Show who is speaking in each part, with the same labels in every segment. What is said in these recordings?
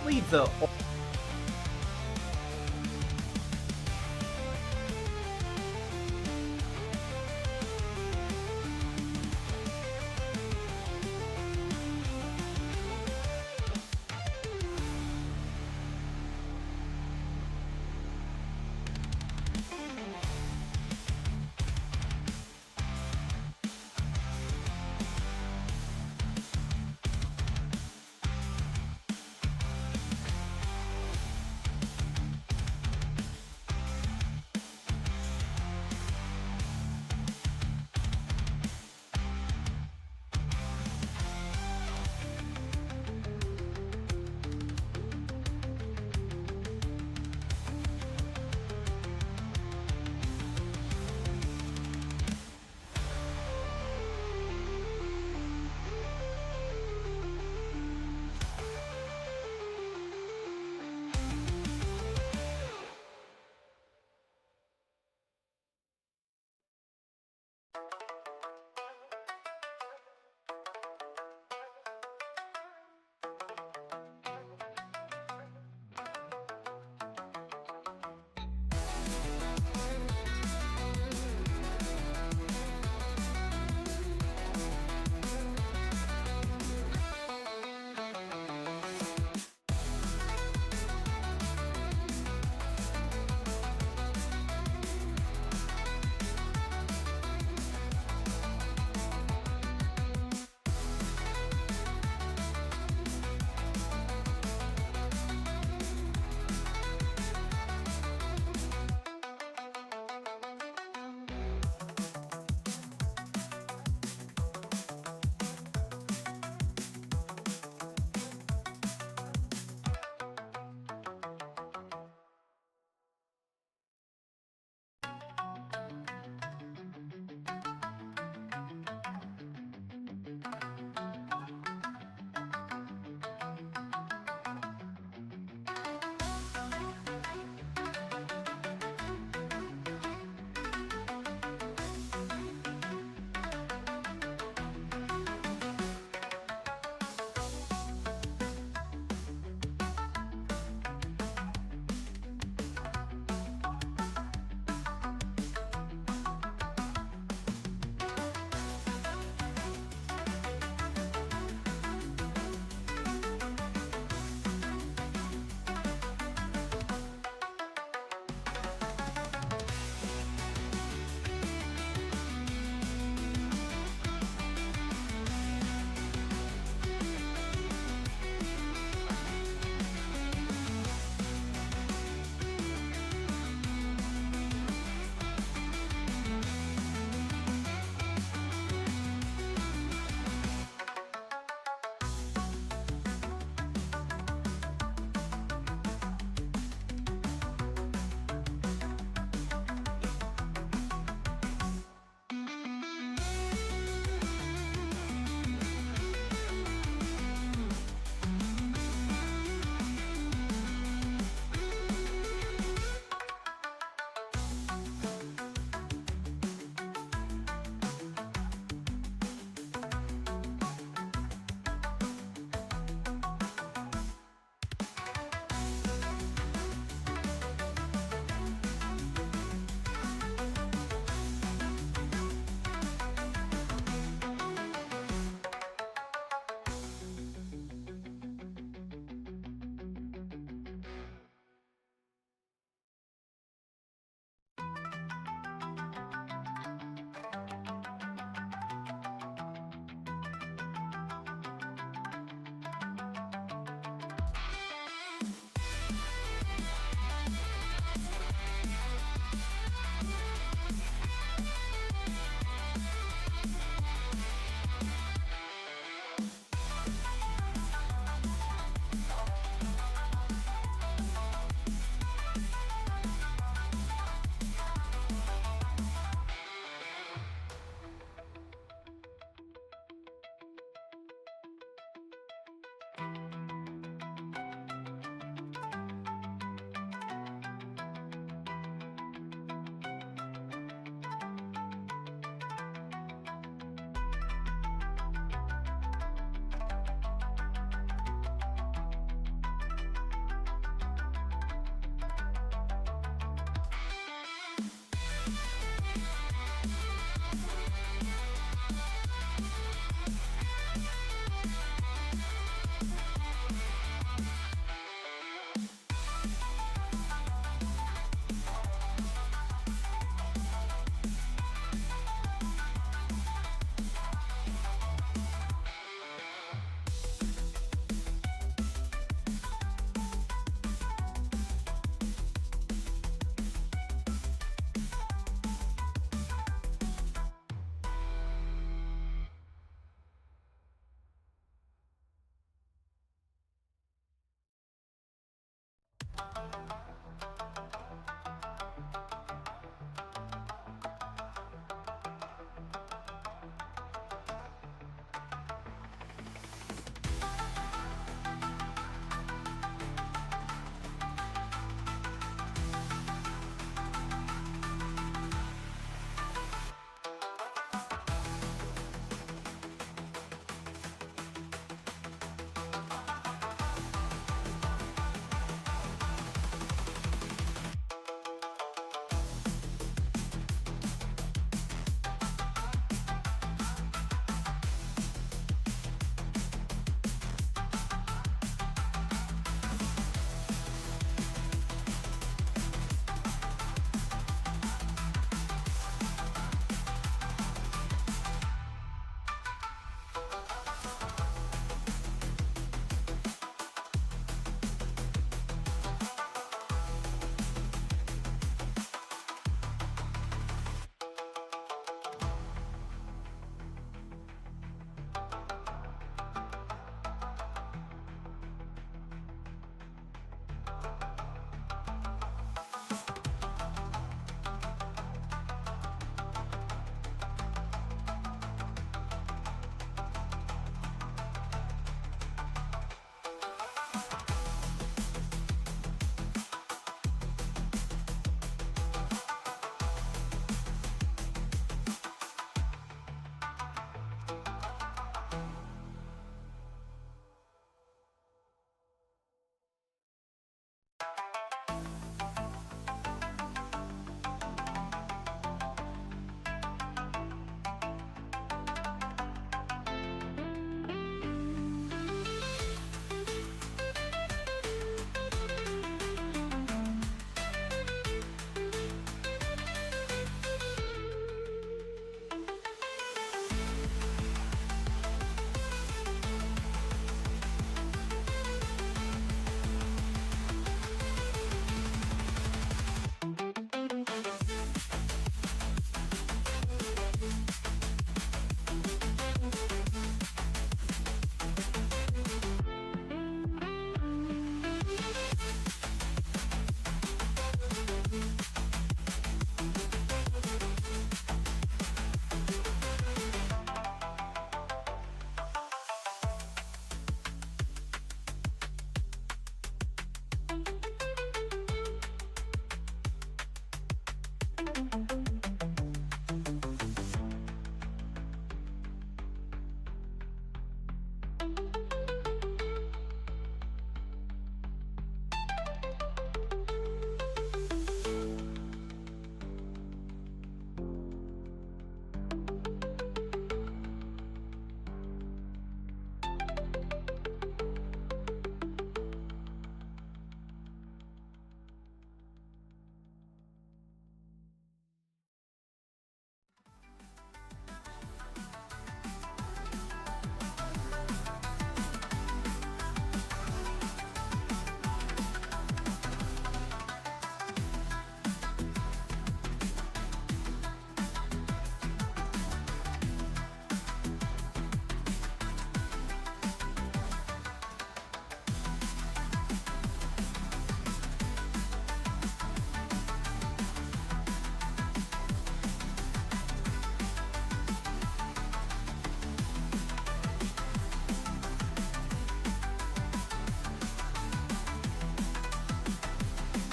Speaker 1: definitely the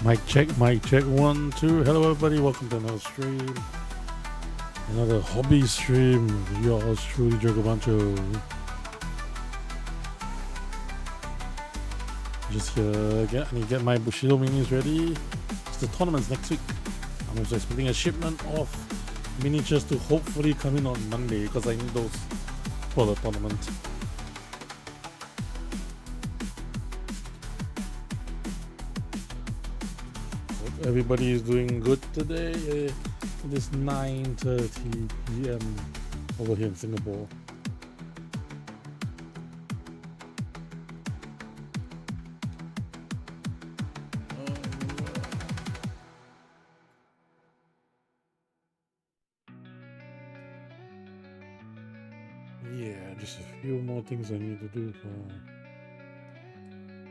Speaker 1: Mic check, 1, 2. Hello, everybody. Welcome to another stream, another hobby stream. Yours truly, Jogabancho. Just here, I need to get my Bushido minis ready. It's the tournament's next week. I'm also expecting a shipment of miniatures to hopefully come in on Monday because I need those for the tournament. Hope everybody is doing good today. It is 9:30 p.m. over here in Singapore. Yeah, just a few more things I need to do for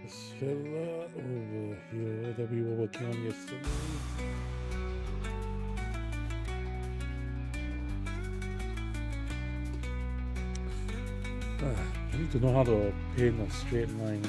Speaker 1: this fella over here that we were working on yesterday. I need to know how to paint a straight line.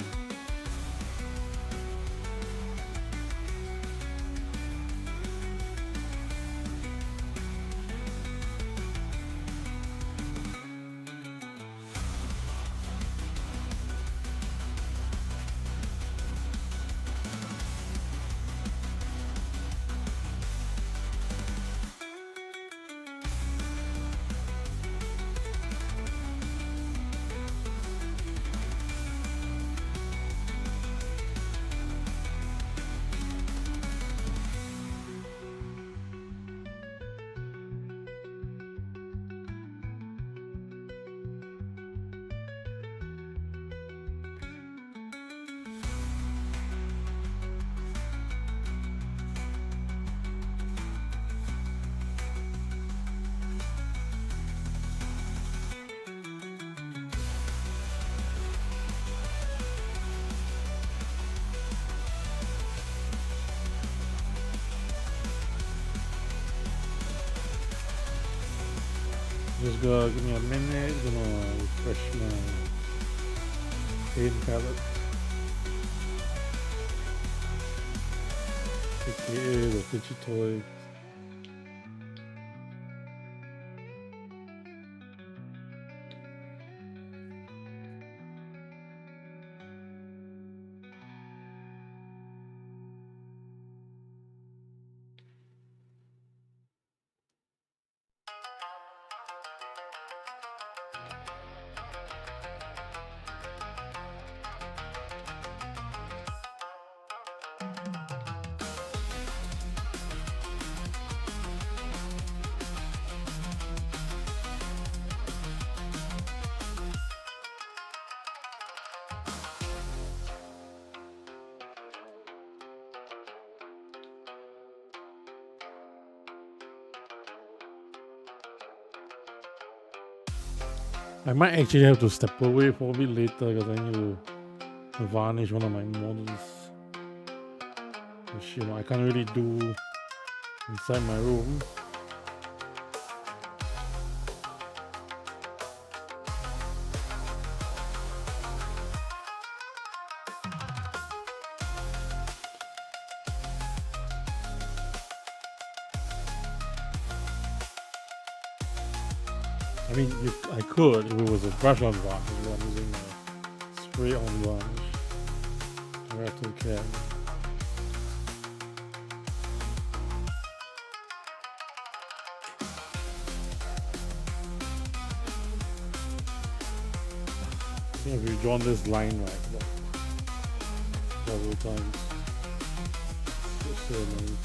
Speaker 1: Just give me a minute, gonna refresh my paint palette. AKA the Digitoy. I might actually have to step away for a bit later because I need to varnish one of my models. Which, I can't really do inside my room. I mean, I could if it was a brush on varnish, but I'm using a spray on varnish. I have to care. I think if you drawn this line right, several times, it's so annoying.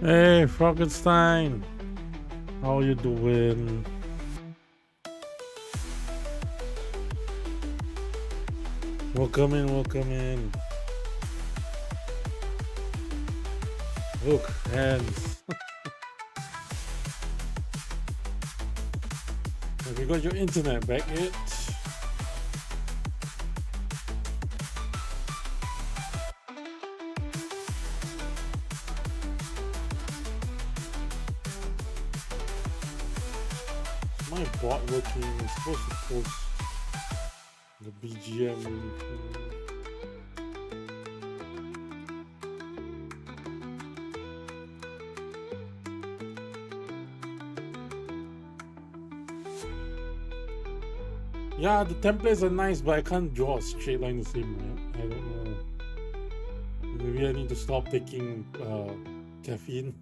Speaker 1: Hey, Frankenstein. How you doing? Welcome in, welcome in. Look, hands. Have you got your internet back yet? Is my bot working? It's supposed to post the BGM. Yeah, the templates are nice, but I can't draw a straight line the same way. I don't know. Maybe I need to stop taking caffeine.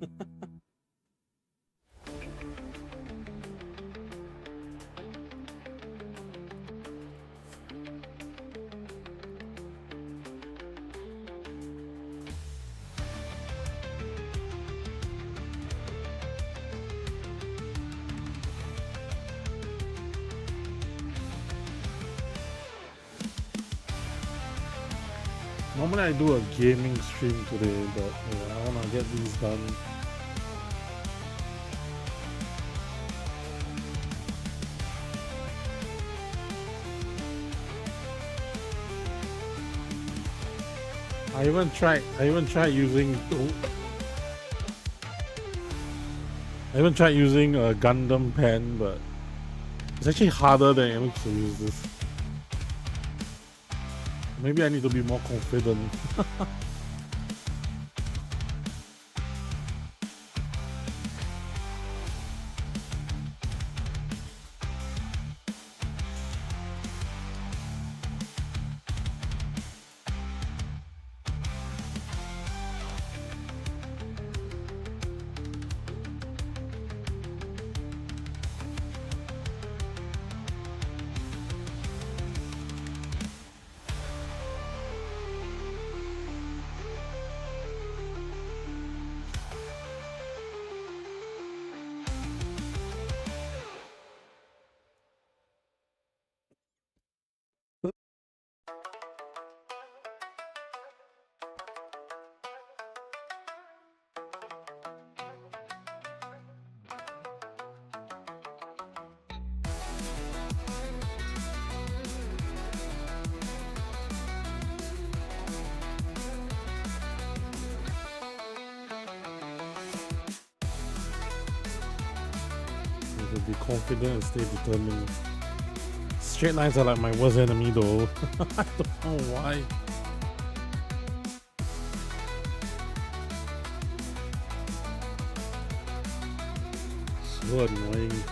Speaker 1: Normally I do a gaming stream today, but yeah, I wanna get these done. I even tried using a Gundam pen, but it's actually harder than it looks to use this. Maybe I need to be more confident. To be confident and stay determined. Straight lines are like my worst enemy though. I don't know why. So annoying.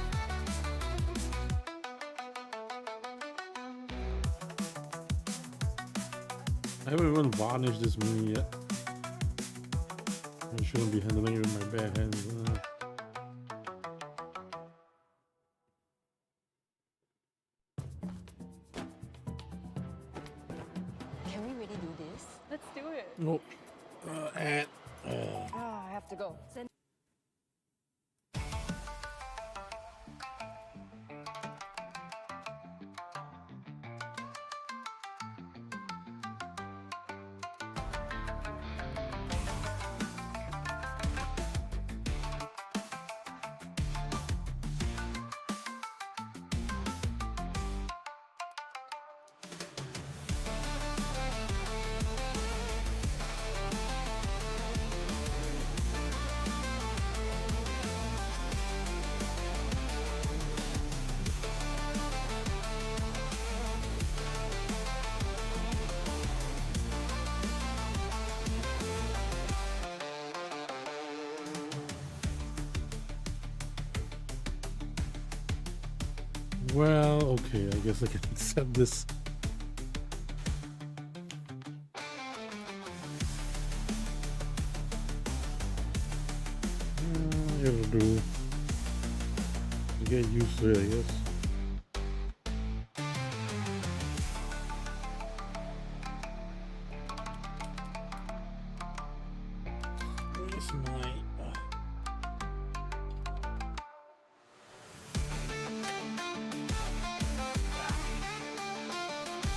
Speaker 1: I haven't even varnished this mini yet. I shouldn't be handling it with my bare hands.
Speaker 2: Can we really do this?
Speaker 3: Let's do it.
Speaker 1: Nope.
Speaker 2: I have to go.
Speaker 1: Well, okay, I guess I can accept this. It'll do. Get used to it, I guess. Where's my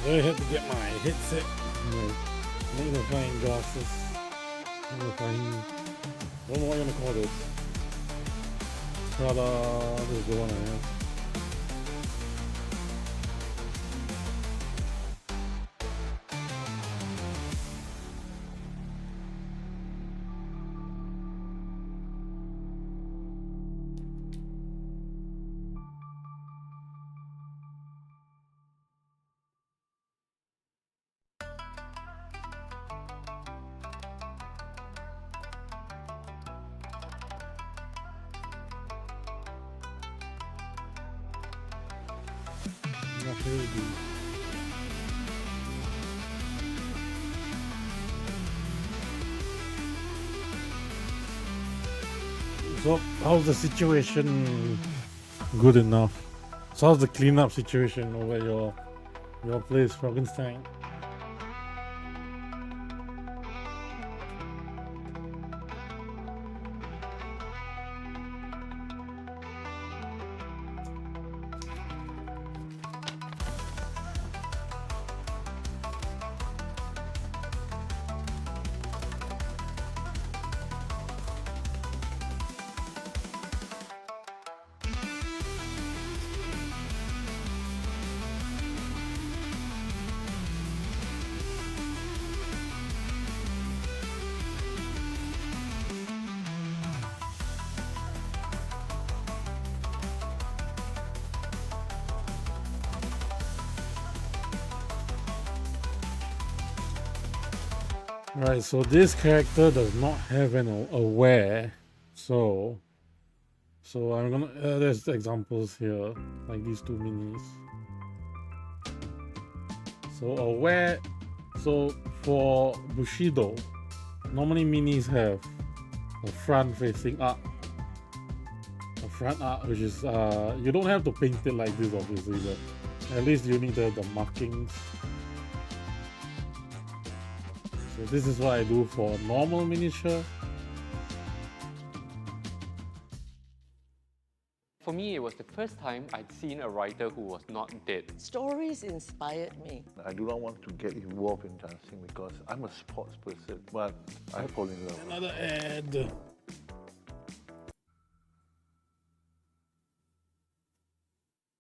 Speaker 1: I had to get my headset, my magnifying glasses, magnifying, I don't know what you want to call this. Ta-da, this is the one I have. Not really. So, how's the situation? Good enough. So, how's the cleanup situation over your place, Frankenstein? Right, so this character does not have an aware, so I'm gonna there's examples here like these two minis. So aware, so for Bushido, normally minis have a front facing up, a front up, which is you don't have to paint it like this obviously, but at least you need the markings. So this is what I do for a normal miniature.
Speaker 3: For me, it was the first time I'd seen a writer who was not dead.
Speaker 2: Stories inspired me.
Speaker 4: I do not want to get involved in dancing because I'm a sports person, but I fall in love.
Speaker 1: Another ad.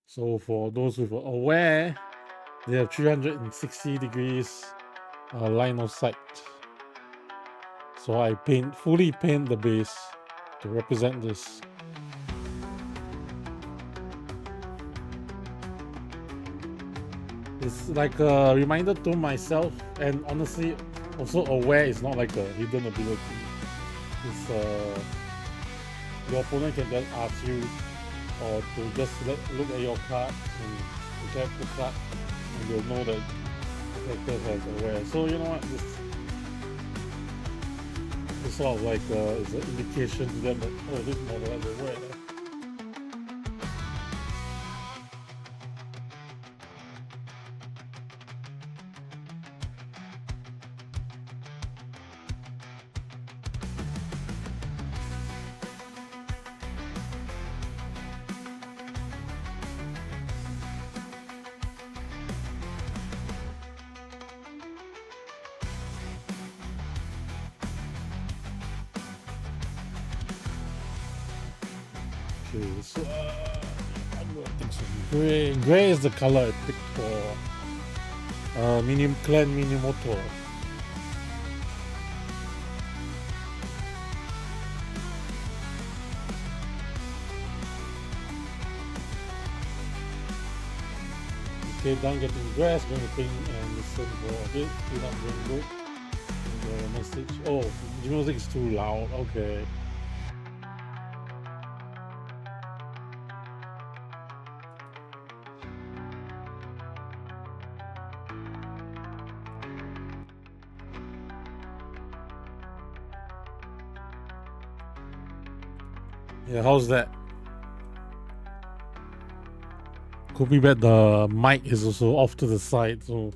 Speaker 1: So for those with aware, they have 360 degrees line of sight. So I fully paint the base to represent this. It's like a reminder to myself, and honestly, also aware is not like a hidden ability. It's your opponent can just ask you, or to just look at your card and check the card, and you'll know that the character has aware. So you know what, this it's sort of like it's an indication to them that oh, this model has aware. Okay, so I'm gonna take some gray. Gray is the color I picked for Clan Minimoto. Okay, done getting grass, going to paint and listen for a bit. Clean up rainbow. The message. Oh, the music is too loud. Okay. Yeah, how's that? Could be that the mic is also off to the side, so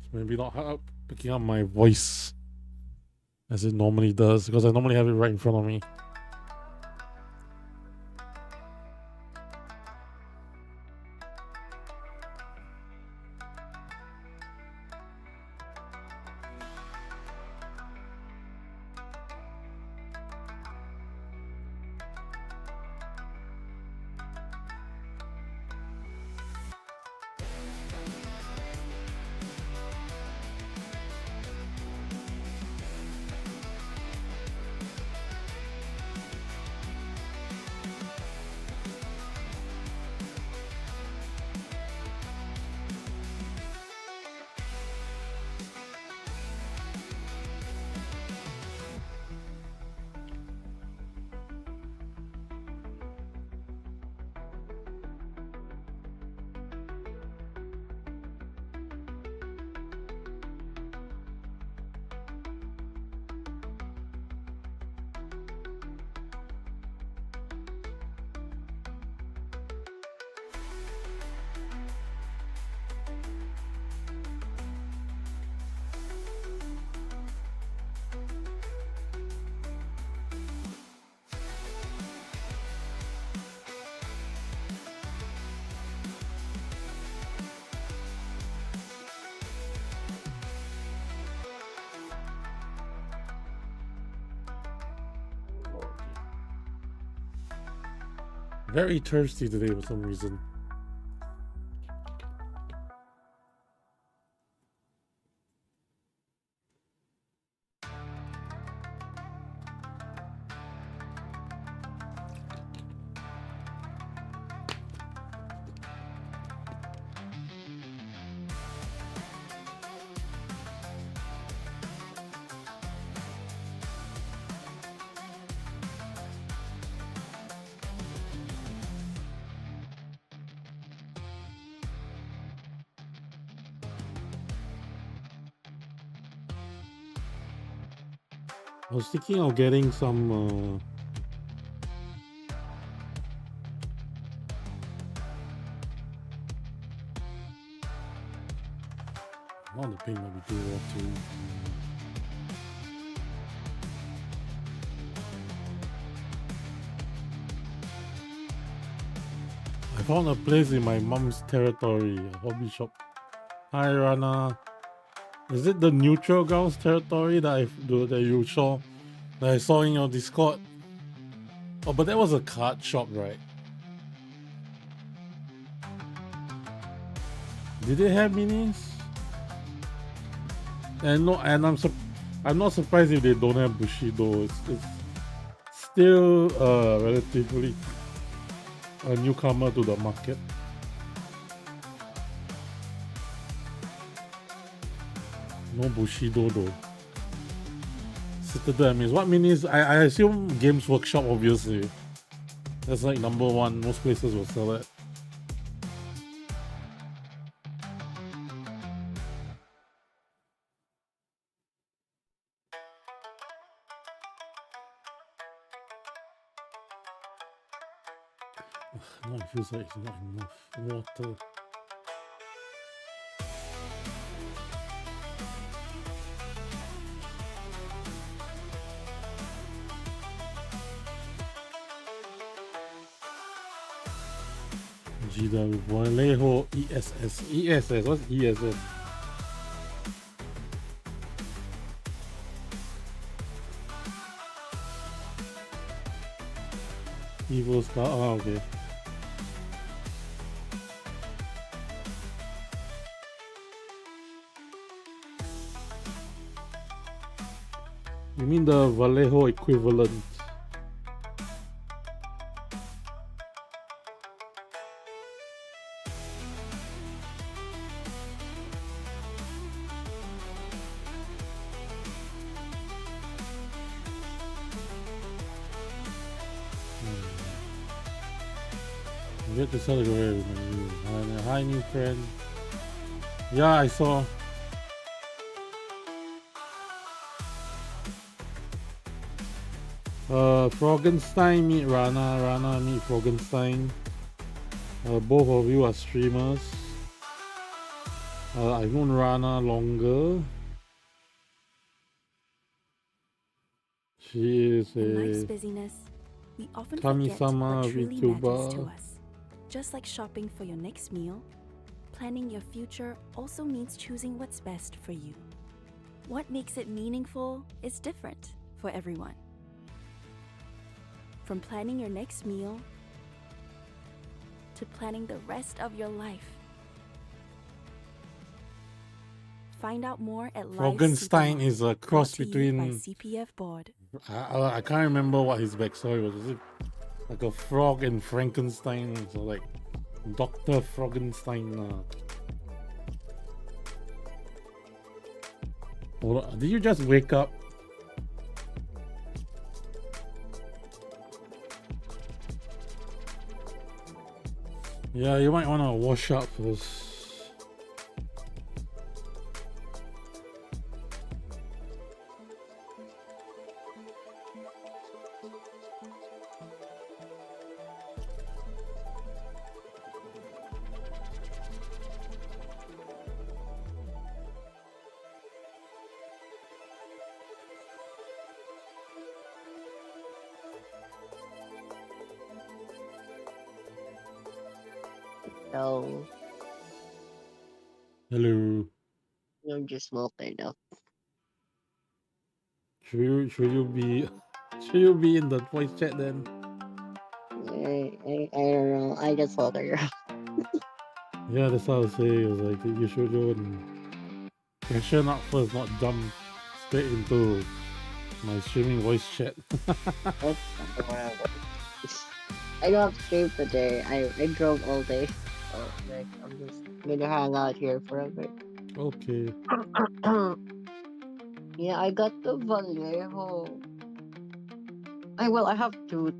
Speaker 1: it's maybe not picking up my voice as it normally does, because I normally have it right in front of me. Very thirsty today for some reason. I was thinking of getting some not the paint might be too raw too. I found a place in my mom's territory, a hobby shop. Hi Rana. Is it the neutral grounds territory that you saw that I saw in your Discord? Oh, but that was a card shop, right? Did they have minis? And no, and I'm not surprised if they don't have Bushido. It's still relatively a newcomer to the market. No Bushido though. Citadel minis. What minis? I assume Games Workshop, obviously. That's like number one. Most places will sell it. Now it feels like it's not enough water. GW Vallejo ESS. ESS. What's ESS? Evil Star. Oh, okay. You mean the Vallejo equivalent? You get to celebrate with you. Hi, new friend. Yeah, I saw. Frogenstein meet Rana. Rana meet Frogenstein. Both of you are streamers. I've known Rana longer. She is
Speaker 5: In life's
Speaker 1: a
Speaker 5: busyness, we often
Speaker 1: Kami-sama
Speaker 5: forget what truly matters to
Speaker 1: VTuber.
Speaker 5: us. Just like shopping for your next meal, planning your future also means choosing what's best for you. What makes it meaningful is different for everyone. From planning your next meal to planning the rest of your life. Find out more at
Speaker 1: Frogenstein is a cross between.
Speaker 5: CPF Board.
Speaker 1: I can't remember what his backstory was. Was it like a frog and Frankenstein? So like Dr. Frogenstein. Hold on. Did you just wake up? Yeah, you might want to wash up first.
Speaker 2: No,
Speaker 1: Hello.
Speaker 2: I'm just smoking now.
Speaker 1: Should you be should you be in the voice chat then?
Speaker 2: I don't know. I just felt her.
Speaker 1: Yeah, that's what I was saying. It was like you should go and question up first, not jump straight into my streaming voice chat.
Speaker 2: Whatever. I don't have to stream today. I drove all day. So like I'm just gonna hang out here for a bit.
Speaker 1: Okay.
Speaker 2: Yeah, I got the Vallejo. I have two.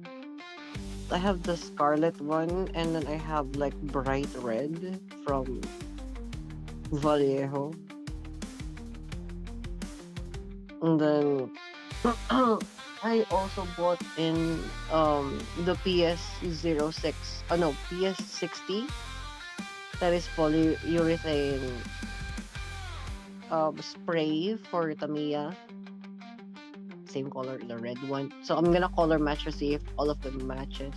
Speaker 2: I have the scarlet one, and then I have like bright red from Vallejo, and then I also bought in the PS06. Oh no, PS60. That is polyurethane spray for Tamiya. Same color, the red one. So I'm gonna color match to see if all of them matches.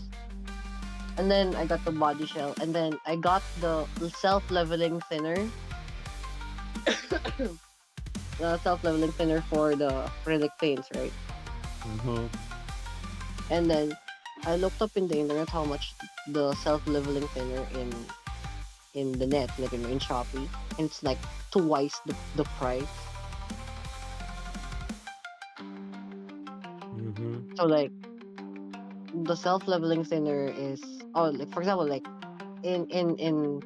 Speaker 2: And then I got the body shell, and then I got the self-leveling thinner. The self-leveling thinner for the acrylic paints, right?
Speaker 1: Uh-huh.
Speaker 2: And then I looked up in the internet how much the self-leveling thinner in the net, like in Shopee, and it's like twice the price.
Speaker 1: Mm-hmm.
Speaker 2: So like the self-leveling thinner is, oh, like for example, like in in in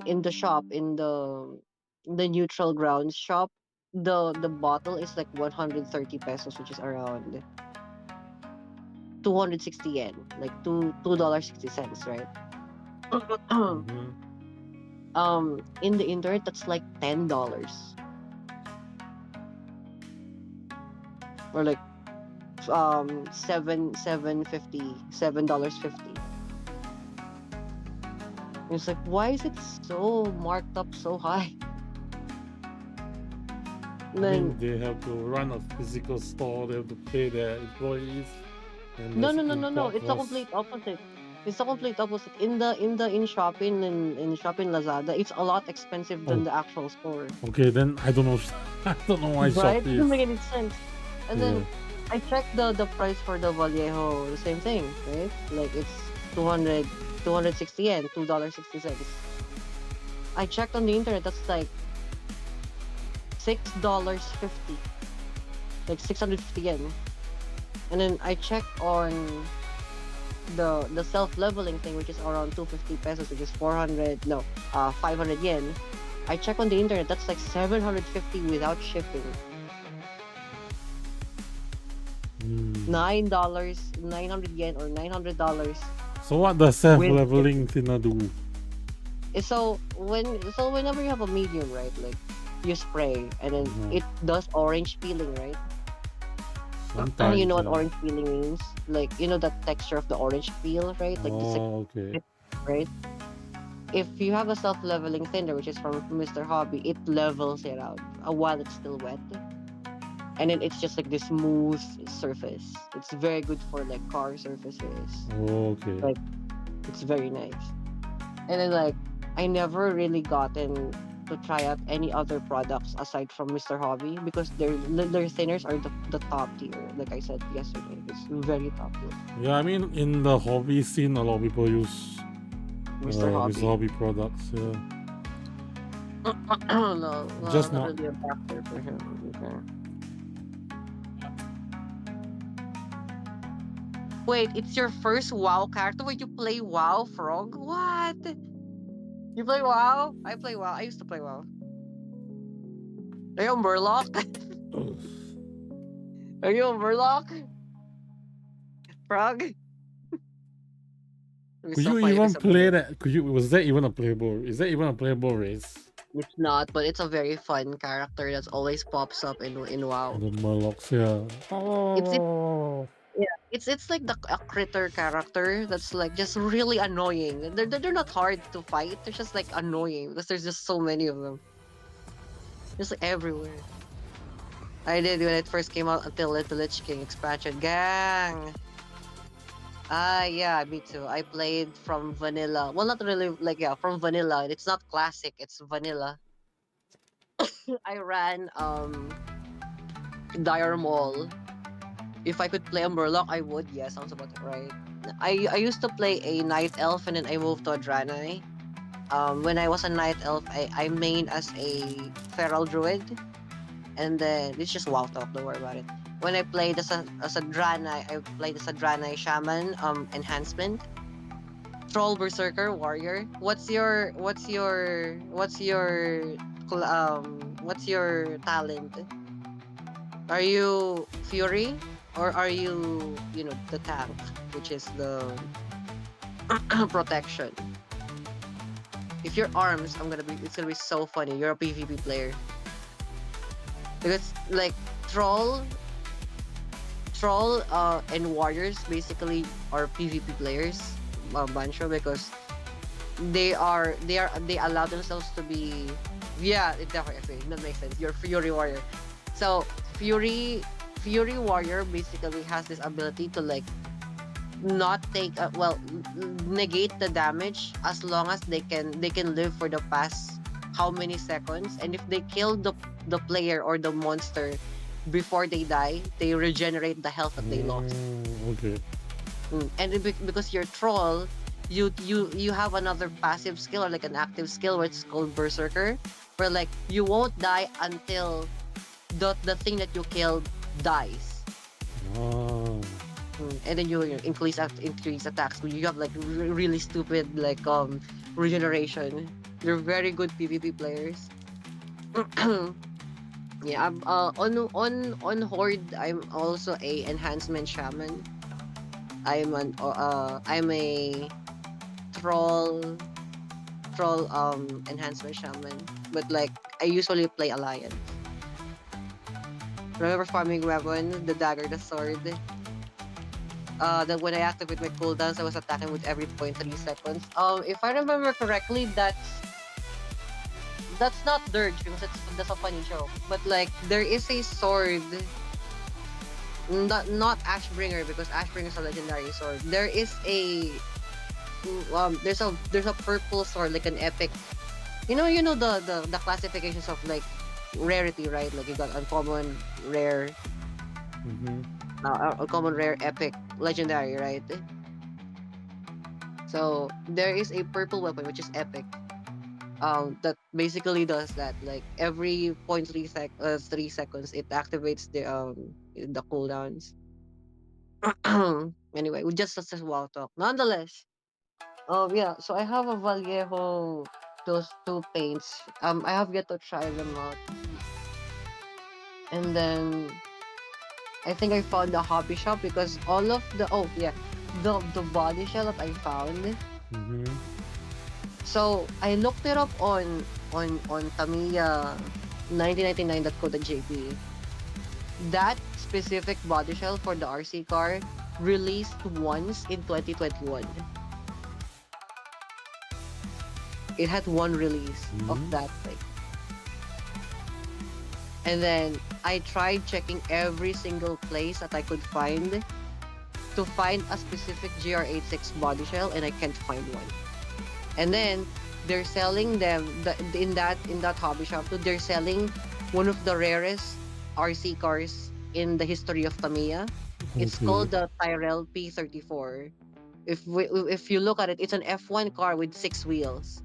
Speaker 2: in the shop, in the neutral grounds shop, the bottle is like 130 pesos, which is around 260 yen, like $2.60, right?
Speaker 1: Mm-hmm.
Speaker 2: In the internet that's like $10, or like $7.50. It's like, why is it so marked up so high?
Speaker 1: I
Speaker 2: Then
Speaker 1: mean, they have to run a physical store, they have to pay their employees, and
Speaker 2: no,
Speaker 1: there's
Speaker 2: no, no, no, no.
Speaker 1: import
Speaker 2: It's the
Speaker 1: costs.
Speaker 2: complete opposite. It's the complete opposite. In shopping in shopping Lazada, it's a lot expensive than
Speaker 1: Oh,
Speaker 2: the actual store.
Speaker 1: okay, then I don't know. I don't know why
Speaker 2: Right?
Speaker 1: Shopee
Speaker 2: Doesn't
Speaker 1: is.
Speaker 2: make any sense. And
Speaker 1: Yeah.
Speaker 2: then I checked the price for the Vallejo, the same thing, right? Like it's 200, 260 yen, $2.60. I checked on the internet, that's like $6.50, like 650 yen. And then I checked on the self-leveling thing, which is around 250 pesos, which is 500 yen. I check on the internet, that's like 750 without shipping. $9, 900 yen, or $900.
Speaker 1: So what does
Speaker 2: With
Speaker 1: self-leveling thinner do?
Speaker 2: so whenever you have a medium, right, like you spray, and then
Speaker 1: Mhm.
Speaker 2: it does orange peeling, right?
Speaker 1: Sometimes,
Speaker 2: You know what
Speaker 1: yeah.
Speaker 2: orange peeling means? Like, you know that texture of the orange peel, right? Like just like,
Speaker 1: Oh, okay.
Speaker 2: right? If you have a self-leveling thinner, which is from Mr. Hobby, it levels it out while it's still wet, and then it's just like this smooth surface. It's very good for like car surfaces.
Speaker 1: Oh, okay.
Speaker 2: Like, it's very nice. And then like I never really gotten to try out any other products aside from Mr. Hobby, because their thinners are the top tier. Like I said yesterday, it's very top tier.
Speaker 1: Yeah, I mean, in the hobby scene, a lot of people use
Speaker 2: Mr.
Speaker 1: Mr.
Speaker 2: Hobby.
Speaker 1: Hobby products. Yeah.
Speaker 2: No,
Speaker 1: Just
Speaker 2: not
Speaker 1: not.
Speaker 2: really a factor for him. Okay. Wait, it's your first WoW character? Wait, you play WoW, Frog? What? You play WoW? I play WoW. I used to play WoW. Are you a Murloc? Are you a Murloc? Frog? It's
Speaker 1: Could
Speaker 2: so
Speaker 1: you
Speaker 2: funny
Speaker 1: even
Speaker 2: because
Speaker 1: play that? Was that even a playable? Is that even a playable race?
Speaker 2: it's not, but it's a very fun character that's always pops up in WoW.
Speaker 1: The Murlocs, yeah.
Speaker 2: It's
Speaker 1: Oh.
Speaker 2: yeah, it's like a critter character that's like just really annoying. They're not hard to fight. They're just like annoying because there's just so many of them. Just like everywhere. I did when it first came out until the Lich King expansion. Gang. Ah, yeah, me too. I played from vanilla. Well, not really, like, yeah, from vanilla. It's not classic. It's vanilla. I ran Dire Mall If I could play a Murloc, I would. Yeah, sounds about right. I used to play a Night Elf and then I moved to a Draenei. When I was a Night Elf, I main as a Feral Druid, and then it's just WoW talk. Don't worry about it. When I played as a Draenei, I played as a Draenei Shaman. Enhancement. Troll Berserker Warrior. What's your talent? Are you Fury or are you the tank, which is the protection? If you're arms, it's gonna be so funny. You're a PvP player because like troll, and warriors basically are PvP players, Bancho, because they allow themselves to be. Yeah, it definitely that makes sense. You're Fury Warrior. So Fury Warrior basically has this ability to like not take negate the damage as long as they can live for the past how many seconds, and if they kill the player or the monster before they die, they regenerate the health that they lost.
Speaker 1: Okay.
Speaker 2: And because you're troll, you have another passive skill or like an active skill where it's called Berserker, where like you won't die until the thing that you killed dies.
Speaker 1: Ah.
Speaker 2: And then you increase attacks. You have like really stupid like regeneration. They're very good PvP players. Yeah, I'm on Horde. I'm also a enhancement shaman. I'm a troll enhancement shaman. But like I usually play alliance. Remember farming weapon, the dagger, the sword. That when I activate my cooldowns, I was attacking with every 0.3 seconds. If I remember correctly, that's not Dirge because that's a funny joke. But like there is a sword, not Ashbringer because Ashbringer is a legendary sword. There is there's a purple sword like an epic. You know the classifications of like rarity, right? Like you got uncommon, rare,
Speaker 1: Mm-hmm.
Speaker 2: uncommon, rare, epic, legendary, right? So there is a purple weapon which is epic. That basically does that. Like every 3 seconds, it activates the cooldowns. Anyway, we just such as WoW talk. Nonetheless, yeah. So I have a Vallejo those two paints. I have yet to try them out, and then I think I found the hobby shop because all of the body shell that I found.
Speaker 1: Mm-hmm.
Speaker 2: So I looked it up on Tamiya 1999.co.jp. That specific body shell for the RC car released once in 2021. It had one release of
Speaker 1: Mm-hmm.
Speaker 2: that thing. And then I tried checking every single place that I could find to find a specific GR86 body shell, and I can't find one. And then they're selling them in that hobby shop too. They're selling one of the rarest RC cars in the history of Tamiya. It's
Speaker 1: Okay.
Speaker 2: called the Tyrell P34. If you look at it, it's an F1 car with 6 wheels,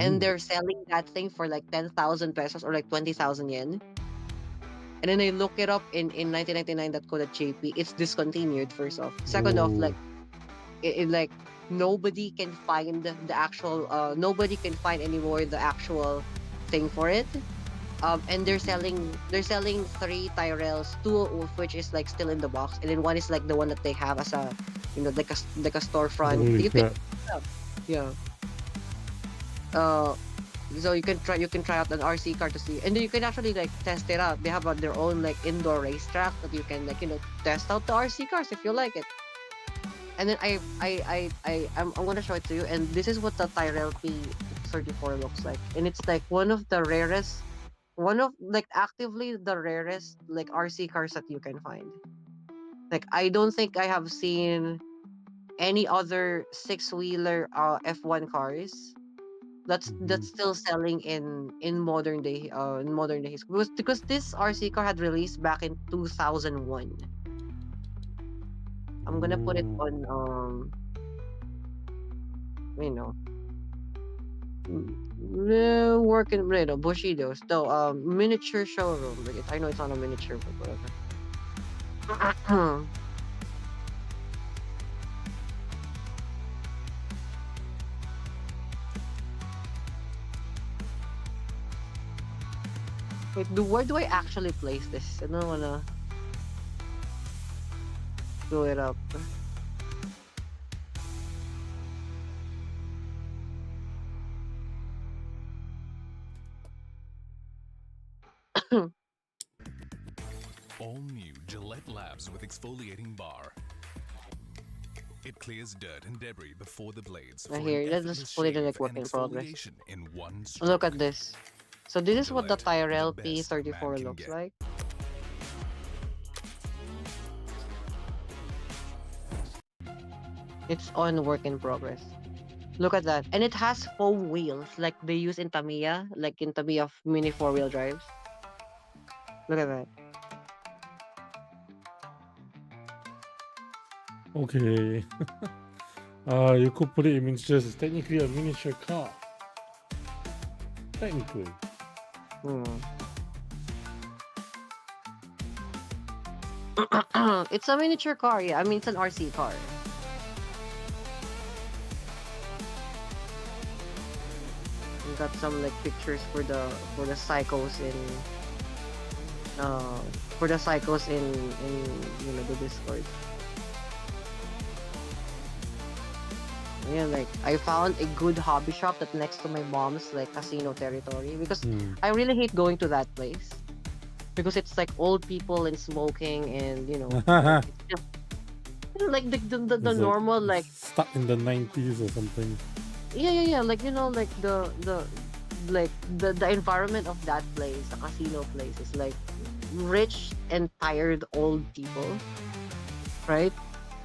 Speaker 2: and
Speaker 1: Ooh.
Speaker 2: they're selling that thing for like 10,000 pesos or like 20,000 yen. And then I look it up in 1999.co.jp. It's discontinued. First off, second off,
Speaker 1: Oh.
Speaker 2: like like nobody can find the actual nobody can find anymore the actual thing for it. And they're selling three Tyrells, two of which is like still in the box, and then one is like the one that they have as a like a storefront.
Speaker 1: Holy
Speaker 2: You can
Speaker 1: crap.
Speaker 2: yeah. uh so you can try out an RC car to see, and then you can actually like test it out. They have their own like indoor racetrack that you can like test out the RC cars if you like it. And then I'm gonna show it to you, and this is what the Tyrell P34 looks like, and it's like one of like actively the rarest like RC cars that you can find. Like I don't think I have seen any other six wheeler F1 cars that's
Speaker 1: Mm-hmm.
Speaker 2: still selling in modern days because this RC car had released back in 2001. I'm gonna put it
Speaker 1: Mm.
Speaker 2: on you know working Bushido's though miniature showroom. Like I know it's not a miniature, but whatever. Wait, where do I actually place this? I don't wanna do it up.
Speaker 6: All new Gillette Labs with exfoliating bar. It clears dirt and debris before the blades for
Speaker 2: Here,
Speaker 6: an
Speaker 2: let's
Speaker 6: effortless
Speaker 2: just put it in
Speaker 6: shave
Speaker 2: like work
Speaker 6: and
Speaker 2: in progress.
Speaker 6: exfoliation in one
Speaker 2: Look
Speaker 6: stroke.
Speaker 2: at this. So this is what the
Speaker 6: Gillette,
Speaker 2: Tyrell
Speaker 6: the best a man
Speaker 2: P34
Speaker 6: can
Speaker 2: looks
Speaker 6: get.
Speaker 2: like. It's on work in progress. Look at that. And it has foam wheels like they use in Tamiya, like in Tamiya mini 4-wheel drives. Look at that.
Speaker 1: Okay. You could put it in miniatures. It's technically a miniature car. Technically.
Speaker 2: Hmm. It's a miniature car, yeah. I mean, it's an RC car. We got some like pictures for the psychos in uh the Discord. Yeah, like I found a good hobby shop that's next to my mom's like casino territory because
Speaker 1: Hmm.
Speaker 2: I really hate going to that place because it's like old people and smoking and like it's just like the
Speaker 1: It's like
Speaker 2: normal like
Speaker 1: stuck in the 90s or something.
Speaker 2: yeah like like the environment of that place, the casino place is like rich and tired old people, right?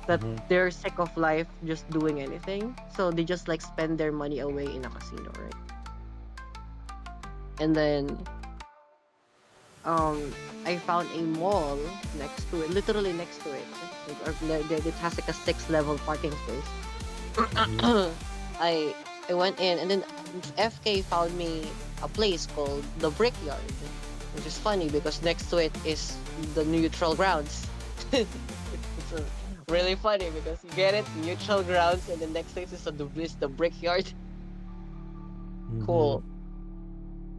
Speaker 2: That
Speaker 1: Mhm.
Speaker 2: they're sick of life just doing anything. So they just like spend their money away in a casino, right? And then I found a mall next to it, literally next to it. It has like a 6-level parking space. I I went in and then FK found me a place called the Brickyard, which is funny because next to it is the neutral grounds. It's really funny because you get it, neutral grounds, and the next place is the Brickyard.
Speaker 1: Mhm.
Speaker 2: Cool.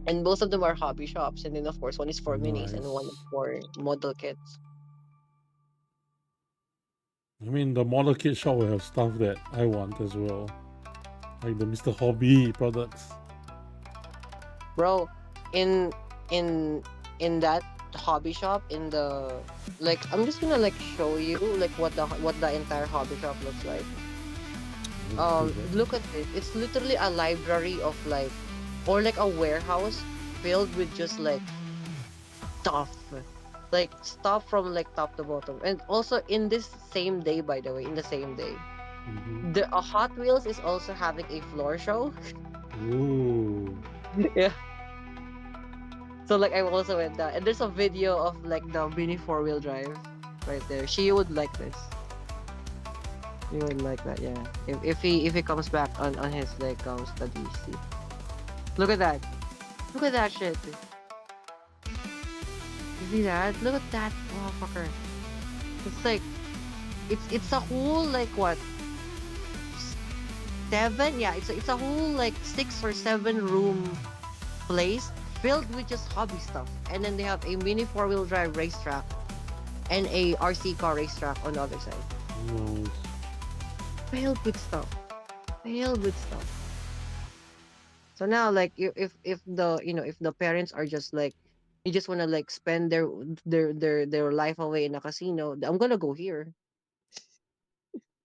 Speaker 2: And both of them are hobby shops, and then of course one is for minis and one is
Speaker 1: Nice.
Speaker 2: for model kits.
Speaker 1: I mean, the model kit shop will have stuff that I want as well, like the Mr. Hobby products.
Speaker 2: Bro, in in in that hobby shop in the like I'm just gonna like show you like what the entire hobby shop looks like.
Speaker 1: Let's do that.
Speaker 2: Look at this. It's literally a library of like or like a warehouse filled with just like stuff. Like stuff from like top to bottom. And also in this same day, by the way, in the same day,
Speaker 1: Mhm.
Speaker 2: the Hot Wheels is also having a floor show.
Speaker 1: Ooh.
Speaker 2: Yeah. So like I also went that, and there's a video of like the mini 4-wheel drive right there. She would like this. She would like that, yeah. If he comes back on his like studies. See. Look at that. Look at that shit. You see that? Look at that motherfucker. It's like it's a whole like what 7? Yeah, it's a whole like 6 or 7 room place filled with just hobby stuff. And then they have a mini 4-wheel drive racetrack and a RC car racetrack on the other side.
Speaker 1: Nice.
Speaker 2: Filled with stuff. Filled with stuff. So now like if the if the parents are just like you just wanna like spend their life away in a casino, I'm gonna go here.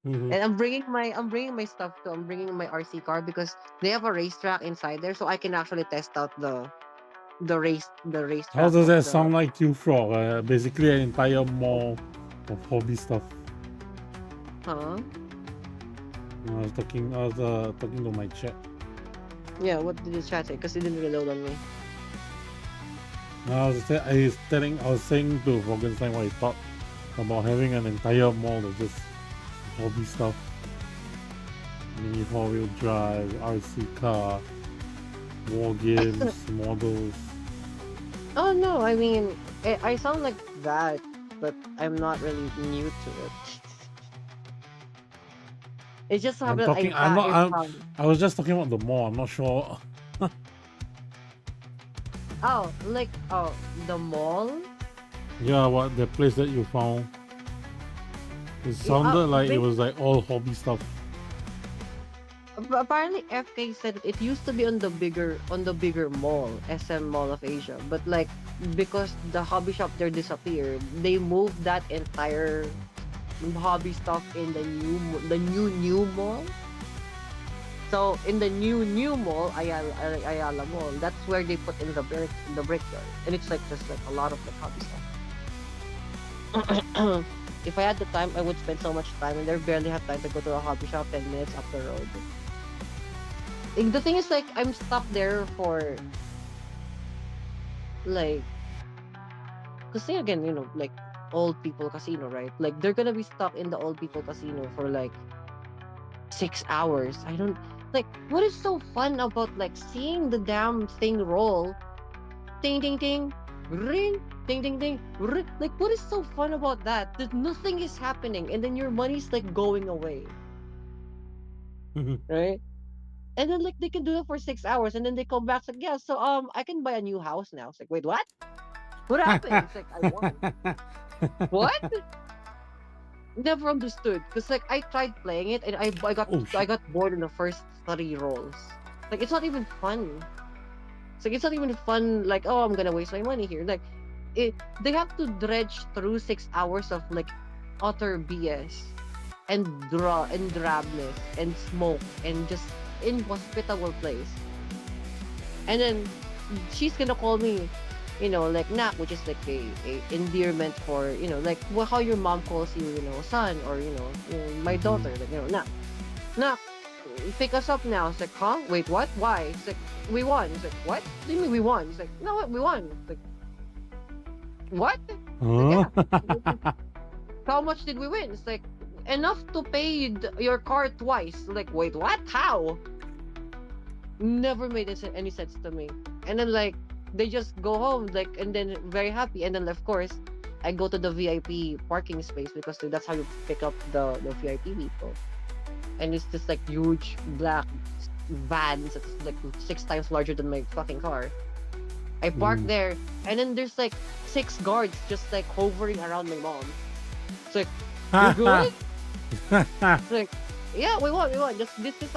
Speaker 1: Mhm.
Speaker 2: And I'm bringing my stuff too. I'm bringing my RC car because they have a racetrack inside there, so I can actually test out the
Speaker 1: How
Speaker 2: racetrack
Speaker 1: does
Speaker 2: of
Speaker 1: that
Speaker 2: the
Speaker 1: sound like you, Frog? Basically, an entire mall of hobby stuff.
Speaker 2: huh?
Speaker 1: I was talking to my chat.
Speaker 2: Yeah, what did the chat say? Because it didn't reload on me.
Speaker 1: I was saying to Morgenstein what he thought about having an entire mall of just hobby stuff. Mini four-wheel drive, RC car, war games, models.
Speaker 2: Oh no, I mean, I sound like that, but I'm not really new to it. It just
Speaker 1: I'm
Speaker 2: happened
Speaker 1: talking. I'm not.
Speaker 2: I
Speaker 1: I'm.
Speaker 2: found.
Speaker 1: I was just talking about the mall. I'm not sure.
Speaker 2: Oh, like the mall.
Speaker 1: Yeah, what the place that you found? It sounded like it was like all hobby stuff.
Speaker 2: Apparently FK said it used to be on the bigger mall, SM Mall of Asia, but like because the hobby shop there disappeared, they moved that entire hobby stuff in the new mall. So in the new mall, Ayala Mall, that's where they put in the brickyard, and it's like just like a lot of the hobby stuff. If I had the time, I would spend so much time, and there barely have time to go to a hobby shop 10 minutes up the road. The thing is, like, I'm stuck there for like, cause say again, like old people casino, right? Like they're gonna be stuck in the old people casino for like 6 hours. I don't like what is so fun about like seeing the damn thing roll, ding ding ding, ring, ding ding ding, ring. Like what is so fun about that? That nothing is happening, and then your money's like going away, right? And then like they can do that for 6 hours, and then they come back like, yeah, so I can buy a new house now. It's like, wait, what? What happened? It's like I won. What? Never understood. Cause like I tried playing it and
Speaker 1: Oh
Speaker 2: I
Speaker 1: shit!
Speaker 2: got bored in the first 3 rolls. Like it's not even fun. It's like it's not even fun. Like oh, I'm gonna waste my money here. Like they have to dredge through 6 hours of like utter BS and drabness and smoke and just inhospitable place. And then she's gonna call me, like Nak, which is like a endearment for, like how your mom calls you, son, or my daughter, like Nak, Nak, pick us up now. It's like, huh? Wait, what? Why? It's like we won. It's like, what? What do you mean we won? It's like, no, we won. It's like, what? It's like, yeah. How much did we win? It's like enough to pay your car twice. Like, wait, what? How? Never made any sense to me. And then like they just go home like and then very happy. And then of course I go to the VIP parking space because that's how you pick up the VIP people. And it's just like huge black vans that's like 6 times larger than my fucking car. I park there and then there's like 6 guards just like hovering around my mom. It's like, you good? It's like, yeah, we won. Just this is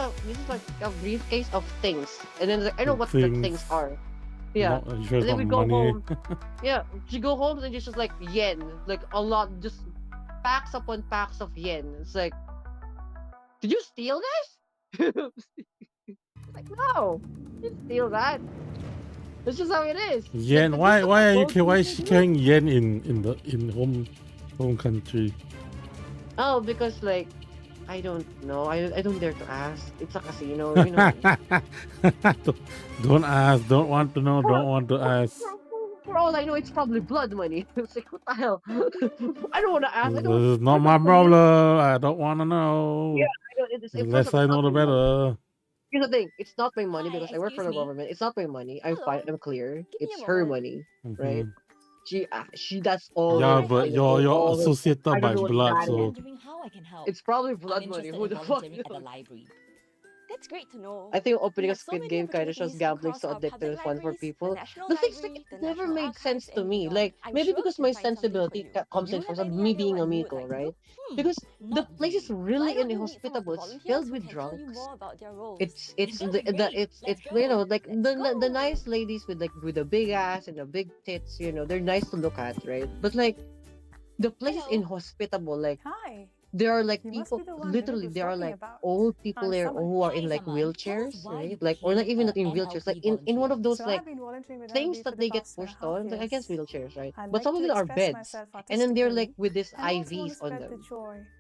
Speaker 2: like a briefcase of things, and then like, I know what the things are. Yeah,
Speaker 1: Not sure
Speaker 2: and then we
Speaker 1: it's
Speaker 2: go
Speaker 1: not money.
Speaker 2: home. Yeah, she go home and it's just like yen, like a lot, just packs upon packs of yen. It's like, did you steal this? Like, no, you didn't steal that. That's just how it is. Like,
Speaker 1: Yen. Why? Why is she carrying yen in home country?
Speaker 2: Oh, because like I don't know. I don't dare to ask. It's a casino,
Speaker 1: Don't ask. Don't want to know. Don't want to ask.
Speaker 2: For all I know, it's probably blood money. It's like, what the hell? I don't want to ask. I
Speaker 1: This
Speaker 2: don't.
Speaker 1: is not
Speaker 2: We're
Speaker 1: my
Speaker 2: not police.
Speaker 1: problem. I don't want to
Speaker 2: Yeah,
Speaker 1: know.
Speaker 2: I don't.
Speaker 1: The
Speaker 2: First
Speaker 1: less
Speaker 2: off, it's
Speaker 1: I
Speaker 2: not
Speaker 1: know, the
Speaker 2: my money.
Speaker 1: better.
Speaker 2: Here's the thing. It's not my money
Speaker 7: Hi,
Speaker 2: because I work for
Speaker 7: excuse
Speaker 2: the
Speaker 7: me.
Speaker 2: government. It's not my money. I'm
Speaker 7: Hello.
Speaker 2: fine. I'm clear.
Speaker 7: Give me
Speaker 2: It's
Speaker 7: a
Speaker 2: her
Speaker 7: moment.
Speaker 2: money, right?
Speaker 1: Mhm.
Speaker 2: She. That's all
Speaker 1: Yeah,
Speaker 2: her.
Speaker 1: but
Speaker 7: Hi.
Speaker 1: you're
Speaker 2: All her.
Speaker 1: associated
Speaker 2: I don't
Speaker 1: by
Speaker 2: know what
Speaker 1: blood,
Speaker 2: that
Speaker 7: I'm
Speaker 2: is.
Speaker 1: so
Speaker 7: wondering how I can help.
Speaker 2: It's probably
Speaker 7: I'm
Speaker 2: blood money.
Speaker 7: interested
Speaker 2: Who
Speaker 7: in
Speaker 2: the fuck
Speaker 7: volunteering at the
Speaker 2: knows?
Speaker 7: library. That's great to know.
Speaker 2: I think
Speaker 7: We
Speaker 2: opening a
Speaker 7: have so
Speaker 2: Squid
Speaker 7: many
Speaker 2: Game kind of shows
Speaker 7: opportunities
Speaker 2: gambling
Speaker 7: across
Speaker 2: so
Speaker 7: our
Speaker 2: addictive
Speaker 7: public
Speaker 2: and fun for
Speaker 7: libraries, the
Speaker 2: people.
Speaker 7: National
Speaker 2: The thing's like
Speaker 7: Library,
Speaker 2: it
Speaker 7: the
Speaker 2: never
Speaker 7: National
Speaker 2: made sense
Speaker 7: Archives,
Speaker 2: to
Speaker 7: and
Speaker 2: me.
Speaker 7: beyond.
Speaker 2: Like
Speaker 7: I'm
Speaker 2: maybe
Speaker 7: sure
Speaker 2: because
Speaker 7: we'll
Speaker 2: my
Speaker 7: find something for
Speaker 2: sensibility
Speaker 7: you.
Speaker 2: comes
Speaker 7: Do
Speaker 2: in
Speaker 7: you
Speaker 2: from
Speaker 7: have any
Speaker 2: me
Speaker 7: idea
Speaker 2: being
Speaker 7: what
Speaker 2: a
Speaker 7: you would
Speaker 2: Miko,
Speaker 7: like to
Speaker 2: right?
Speaker 7: do?
Speaker 2: Because the
Speaker 7: Not
Speaker 2: place is
Speaker 7: really.
Speaker 2: really
Speaker 7: Why don't we meet some of the
Speaker 2: inhospitable. It's
Speaker 7: volunteers
Speaker 2: filled
Speaker 7: who
Speaker 2: with
Speaker 7: can tell you
Speaker 2: drunks.
Speaker 7: more about their roles?
Speaker 2: It's
Speaker 7: That would be great.
Speaker 2: it's
Speaker 7: Let's go.
Speaker 2: like
Speaker 7: Let's
Speaker 2: the
Speaker 7: go.
Speaker 2: nice ladies with like with the big ass and the big tits. They're nice to look at, right? But like the place is
Speaker 7: Hello.
Speaker 2: inhospitable. Like
Speaker 8: Hi,
Speaker 2: there are like
Speaker 8: you must
Speaker 2: people,
Speaker 8: be the one David
Speaker 2: literally
Speaker 8: was
Speaker 2: there are
Speaker 8: talking
Speaker 2: like
Speaker 8: about.
Speaker 2: old people
Speaker 8: I'm
Speaker 2: there
Speaker 8: Summer.
Speaker 2: who are in
Speaker 7: Hi,
Speaker 2: like
Speaker 7: Saman. Tell us
Speaker 2: wheelchairs,
Speaker 7: why you
Speaker 2: right? Like or not
Speaker 7: became
Speaker 2: even
Speaker 7: a
Speaker 2: not in wheelchairs, like
Speaker 7: NLB
Speaker 2: in one
Speaker 7: volunteer.
Speaker 2: of those
Speaker 8: So
Speaker 2: like
Speaker 8: I've been volunteering with
Speaker 2: things
Speaker 8: LB for
Speaker 2: that
Speaker 8: the
Speaker 2: they get
Speaker 8: past
Speaker 2: pushed
Speaker 8: 2.5
Speaker 2: on. Like I guess
Speaker 8: years.
Speaker 2: wheelchairs, right?
Speaker 8: I'd
Speaker 2: But
Speaker 8: like
Speaker 2: some of
Speaker 8: to
Speaker 2: them are
Speaker 8: express
Speaker 2: beds.
Speaker 8: myself
Speaker 2: And then they're like
Speaker 8: artistically
Speaker 2: with these
Speaker 8: and also want to
Speaker 2: IVs on
Speaker 8: spread the
Speaker 2: them.
Speaker 8: joy.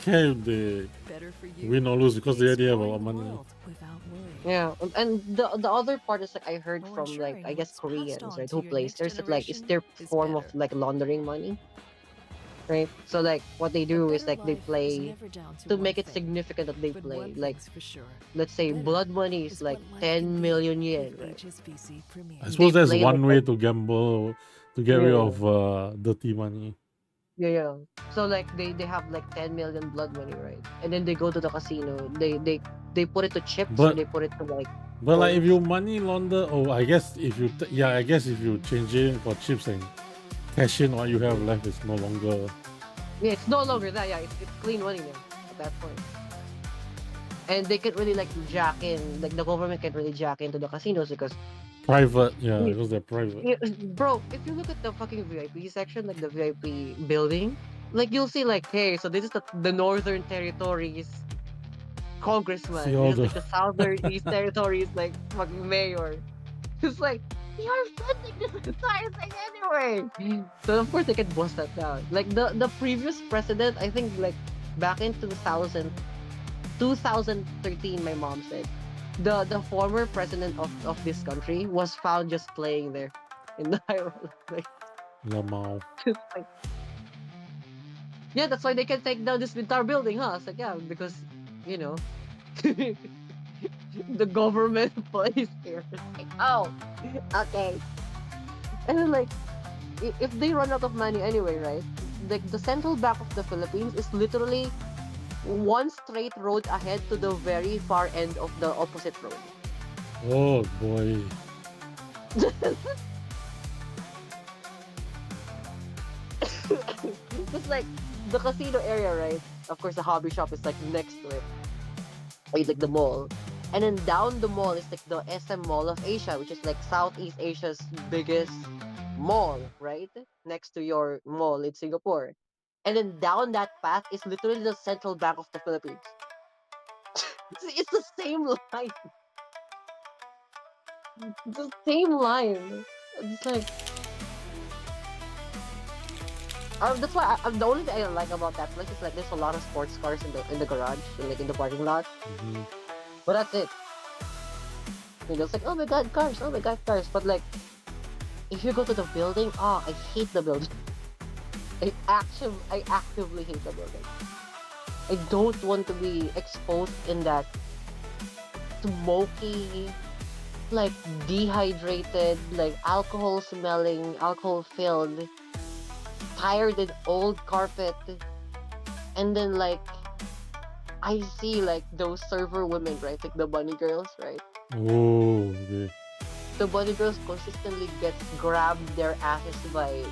Speaker 1: care if they
Speaker 7: Better for you.
Speaker 1: win or lose because they already have a lot of
Speaker 7: Exploring the
Speaker 1: money.
Speaker 7: world without worry.
Speaker 2: Yeah, and the other part is like I heard
Speaker 7: Oh,
Speaker 2: from like
Speaker 7: ensuring
Speaker 2: I guess
Speaker 7: what's passed
Speaker 2: Koreans,
Speaker 7: on
Speaker 2: right,
Speaker 7: to
Speaker 2: who
Speaker 7: your
Speaker 2: plays.
Speaker 7: next
Speaker 2: There's that like it's
Speaker 7: generation
Speaker 2: their
Speaker 7: is
Speaker 2: form of
Speaker 7: better.
Speaker 2: like laundering money, right? So like what they
Speaker 7: A
Speaker 2: do is
Speaker 7: better
Speaker 2: like they
Speaker 7: life is
Speaker 2: play
Speaker 7: never down to
Speaker 2: to
Speaker 7: one
Speaker 2: make it
Speaker 7: thing,
Speaker 2: significant that they
Speaker 7: but
Speaker 2: play.
Speaker 7: one
Speaker 2: Like
Speaker 7: thing's for sure.
Speaker 2: let's say
Speaker 7: Better
Speaker 2: blood money is
Speaker 7: is
Speaker 2: like
Speaker 7: what life can
Speaker 2: 10
Speaker 7: be
Speaker 2: million yen,
Speaker 7: with
Speaker 2: right?
Speaker 7: HSBC Premier.
Speaker 1: I
Speaker 2: They
Speaker 1: suppose that's
Speaker 2: play like
Speaker 1: one way to gamble to get rid
Speaker 2: yeah,
Speaker 1: of dirty money.
Speaker 2: Yeah. So like they have like 10 million blood money, right? And then they go to the casino. They put it to chips or
Speaker 1: But
Speaker 2: they put it to like
Speaker 1: but like if
Speaker 2: coins.
Speaker 1: you money launder, oh, I guess if you yeah, I guess if you change it for chips and cash in what you have left is no longer
Speaker 2: Yeah, it's no longer that. Yeah, it's clean money now at that point. And they can really like jack in, like the government can really jack into the casinos because
Speaker 1: private. Yeah,
Speaker 2: y-
Speaker 1: because they're private.
Speaker 2: bro, if you look at the fucking VIP section, like the VIP building, like you'll see like, hey, so this is the Northern Territories
Speaker 1: See
Speaker 2: congressman, which
Speaker 1: all
Speaker 2: is
Speaker 1: the
Speaker 2: like the Southern East Territories like fucking mayor. It's like you're funding this entire thing anyway. So of course they can bust that down. Like the previous president, I think like back in 2013, my mom said the former president of this country was found just playing there in the like,
Speaker 1: Lamau.
Speaker 2: just like yeah, that's why they can take down this entire building, huh? It's like yeah, because you know the government plays here. It's like, oh, okay. And then like if they run out of money anyway, right? Like the central bank of the Philippines is literally one straight road ahead to the very far end of the opposite road.
Speaker 1: Oh boy.
Speaker 2: Just like the casino area, right? Of course, the hobby shop is like next to it, like the mall. And then down the mall is like the SM Mall of Asia, which is like Southeast Asia's biggest mall, right? Next to your mall in Singapore. And then down that path is literally the Central Bank of the Philippines. It's the same line. It's the same line. It's like that's why the only thing I like about that place is like there's a lot of sports cars in the garage and like in the parking lot.
Speaker 1: Mhm.
Speaker 2: But that's it. You know, it's like oh my god, cars, oh my god, cars. But like if you go to the building, oh, I hate the building. I actively hate the building. I don't want to be exposed in that smoky, like dehydrated, like alcohol smelling, alcohol filled, tired and old carpet. And then like I see like those server women, right? Like the bunny girls, right?
Speaker 1: Oh, okay.
Speaker 2: The bunny girls consistently gets grabbed their asses by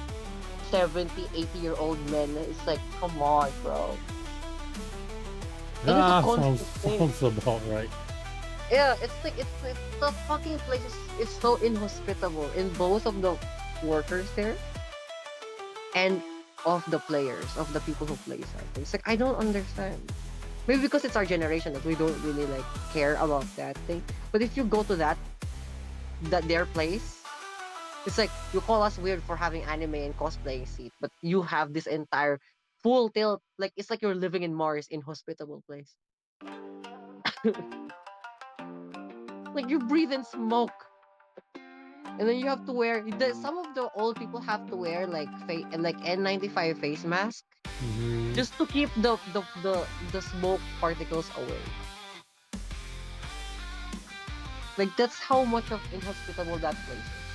Speaker 2: 70, 80-year-old men. It's like, come on, bro. And it's a
Speaker 1: Yeah,
Speaker 2: constant thing.
Speaker 1: sounds about right.
Speaker 2: Yeah, it's like it's the fucking place is so inhospitable in both of the workers there and of the players, of the people who play soccer. It's like I don't understand. Maybe because it's our generation that we don't really like care about that thing. But if you go to that their place, it's like you call us weird for having anime and cosplaying seat, but you have this entire full tilt. Like it's like you're living in Mars, inhospitable place. Like you breathe in smoke, and then you have to wear. Some of the old people have to wear like N95 face mask
Speaker 1: Mhm.
Speaker 2: just to keep the smoke particles away. Like that's how much of inhospitable that place is.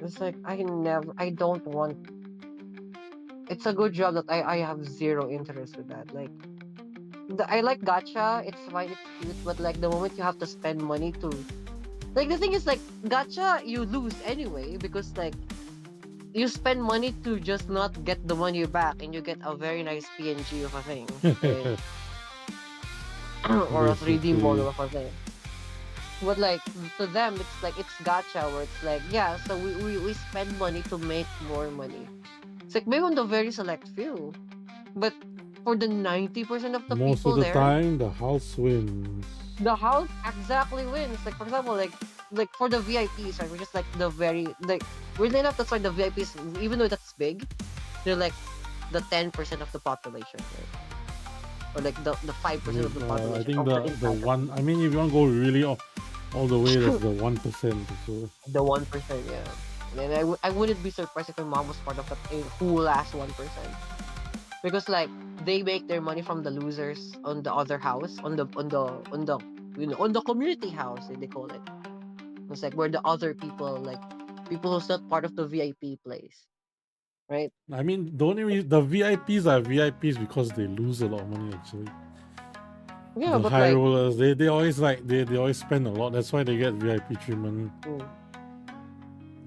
Speaker 2: It's like I don't want. It's a good job that I have zero interest with that. Like I like gacha. It's fine. It's cute, but like the moment you have to spend money to like the thing is like gacha you lose anyway because like you spend money to just not get the money back and you get a very nice PNG of a thing eh, or a 3D
Speaker 1: Basically.
Speaker 2: model of a thing. But like to them it's like it's gacha where it's like yeah so we spend money to make more money. It's like maybe on the very select few. But for the 90% of the
Speaker 1: Most of
Speaker 2: people
Speaker 1: the
Speaker 2: there,
Speaker 1: time, the house wins.
Speaker 2: the house exactly wins. Like for example, like for the VIPs, right? We're just like the very like weirdly enough, that's why the VIPs, even though that's big, they're like the 10% of the population, right? Or like the 5% of the
Speaker 1: I
Speaker 2: population
Speaker 1: think
Speaker 2: of the
Speaker 1: the
Speaker 2: entire
Speaker 1: one. I mean, if you want to go really all the way, that's the 1%. So
Speaker 2: the 1%, yeah. And I wouldn't be surprised if my mom was part of that whole last 1%. Because like they make their money from the losers on the other house on the you know on the community house they call it. It's like where the other people like people who's not part of the VIP place, right?
Speaker 1: I mean, the only reason the VIPs are VIPs because they lose a lot of money actually.
Speaker 2: Yeah,
Speaker 1: The
Speaker 2: but
Speaker 1: high
Speaker 2: like,
Speaker 1: rollers, they always they always spend a lot. That's why they get VIP treatment.
Speaker 2: mm.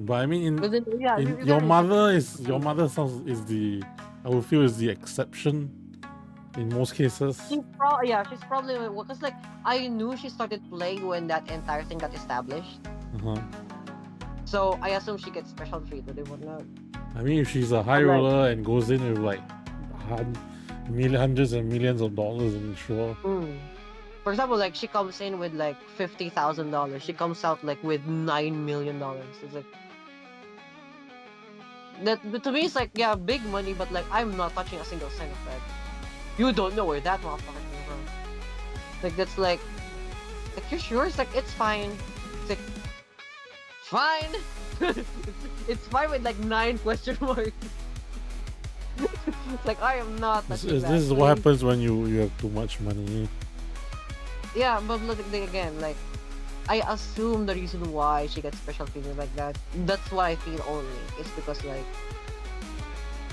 Speaker 1: But I mean,
Speaker 2: But then, yeah,
Speaker 1: in
Speaker 2: you
Speaker 1: your
Speaker 2: gotta respect
Speaker 1: mother
Speaker 2: it.
Speaker 1: is your mother sounds is the I would feel is the exception in most cases.
Speaker 2: She's probably because like I knew she started playing when that entire thing got established.
Speaker 1: Uh-huh.
Speaker 2: So I assume she gets special treatment and whatnot.
Speaker 1: I mean, if she's a high
Speaker 2: I'm like,
Speaker 1: roller and goes in with like hundreds and millions of dollars, and sure.
Speaker 2: for example, like she comes in with like $50,000. She comes out like with $9 million. It's like that. But to me, it's like yeah, big money, but like I'm not touching a single cent of that. You don't know where that motherfucker came from. Like that's like you're sure? It's like it's fine. It's like fine. it's fine with like 9 question marks. It's like I am not
Speaker 1: This
Speaker 2: touching
Speaker 1: is,
Speaker 2: that.
Speaker 1: this is what happens when you have too much money.
Speaker 2: Yeah, but look again, like I assume the reason why she gets special treatment like that. That's what I feel only. It's because like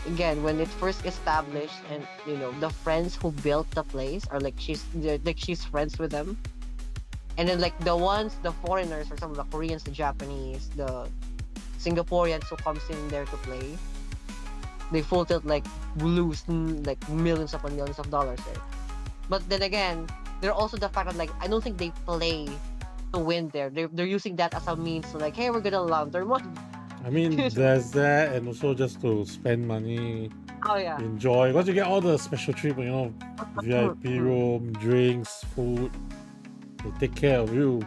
Speaker 2: again, when it first established, and you know the friends who built the place are like she's friends with them, and then like the foreigners, or some of the Koreans, the Japanese, the Singaporeans who comes in there to play, they full tilt like lose like millions upon millions of dollars there. But then again, there are also the fact that like I don't think they play to win there. They're using that as a means to like, hey, we're gonna launder money.
Speaker 1: I mean, there's that, and also just to spend money,
Speaker 2: Oh yeah.
Speaker 1: enjoy. Because you get all the special treatment, you know, VIP room, drinks, food. They take care of you.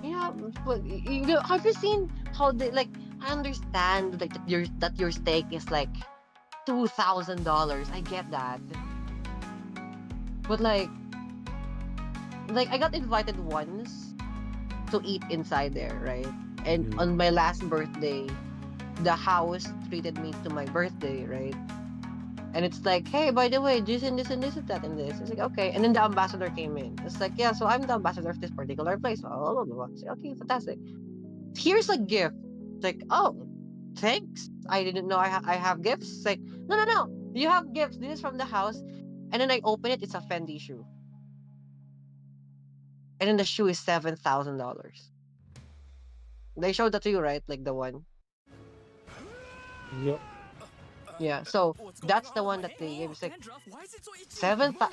Speaker 2: Yeah, but you know, have you seen how they like? I understand like that your steak is like $2,000. I get that, but like I got invited once to eat inside there, right? And
Speaker 1: Mhm.
Speaker 2: on my last birthday, the house treated me to my birthday, right? And it's like, hey, by the way, this and this and this and that and this. It's like, okay. And then the ambassador came in. It's like, yeah, so I'm the ambassador of this particular place. Blah, blah, blah, blah. It's like, okay, fantastic. Here's a gift. It's like, oh, thanks. I didn't know I have gifts. It's like, no. You have gifts. This is from the house. And then I open it. It's a Fendi shoe. And then the shoe is $7,000. They showed that to you, right? Like the one.
Speaker 1: Yep.
Speaker 2: Yeah. So that's the one that they gave. It's like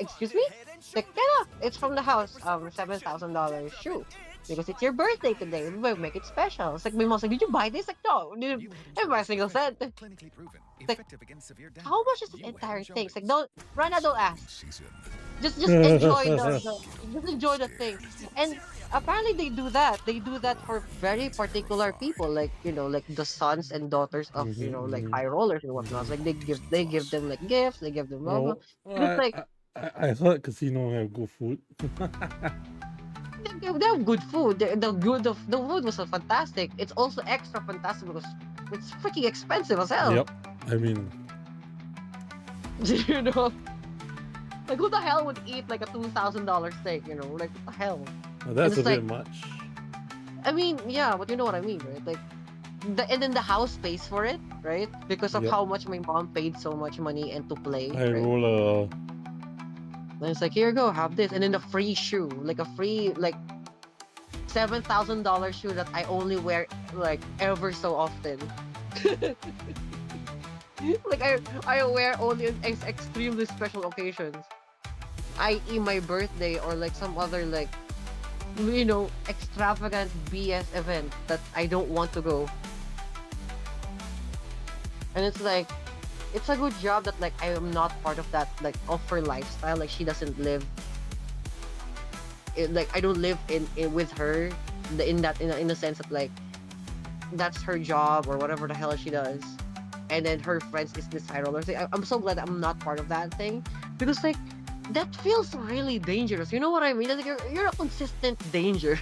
Speaker 2: excuse me? Like, yeah, it's from the house. $7,000 shoe. Because it's your birthday today. We'll make it special. It's like my mom's like, did you buy this? Like, no, didn't buy a single cent. Like, how much is this entire thing? It's like, don't ask. Just enjoy just enjoy the thing. And apparently they do that. They do that for very particular people, like you know, like the sons and daughters of you know, like high rollers and whatnot. It's like they give them like gifts. They give them blah blah.
Speaker 1: Well,
Speaker 2: And it's like
Speaker 1: I heard casino have good food.
Speaker 2: they have good food. The food was so fantastic. It's also extra fantastic because it's freaking expensive as hell.
Speaker 1: Yep. I mean,
Speaker 2: You know, like who the hell would eat like a $2,000 steak? You know, like what the hell?
Speaker 1: that's a
Speaker 2: it's
Speaker 1: bit
Speaker 2: like-
Speaker 1: much.
Speaker 2: I mean, yeah, but you know what I mean, right? Like, and then the house pays for it, right? Because of
Speaker 1: Yep.
Speaker 2: how much my mom paid so much money and to play.
Speaker 1: I
Speaker 2: Right?
Speaker 1: roll a.
Speaker 2: And it's like, here you go, have this, and then the free shoe, like a free like $7,000 shoe that I only wear like ever so often. Like I wear only on extremely special occasions, i.e. my birthday or like some other like you know extravagant BS event that I don't want to go. And it's like it's a good job that like I am not part of that like of her lifestyle. Like she doesn't live like I don't live in with her in the sense that like that's her job or whatever the hell she does, and then her friends is this high roller thing. I'm so glad I'm not part of that thing, because like that feels really dangerous. You know what I mean? Like you're a consistent danger.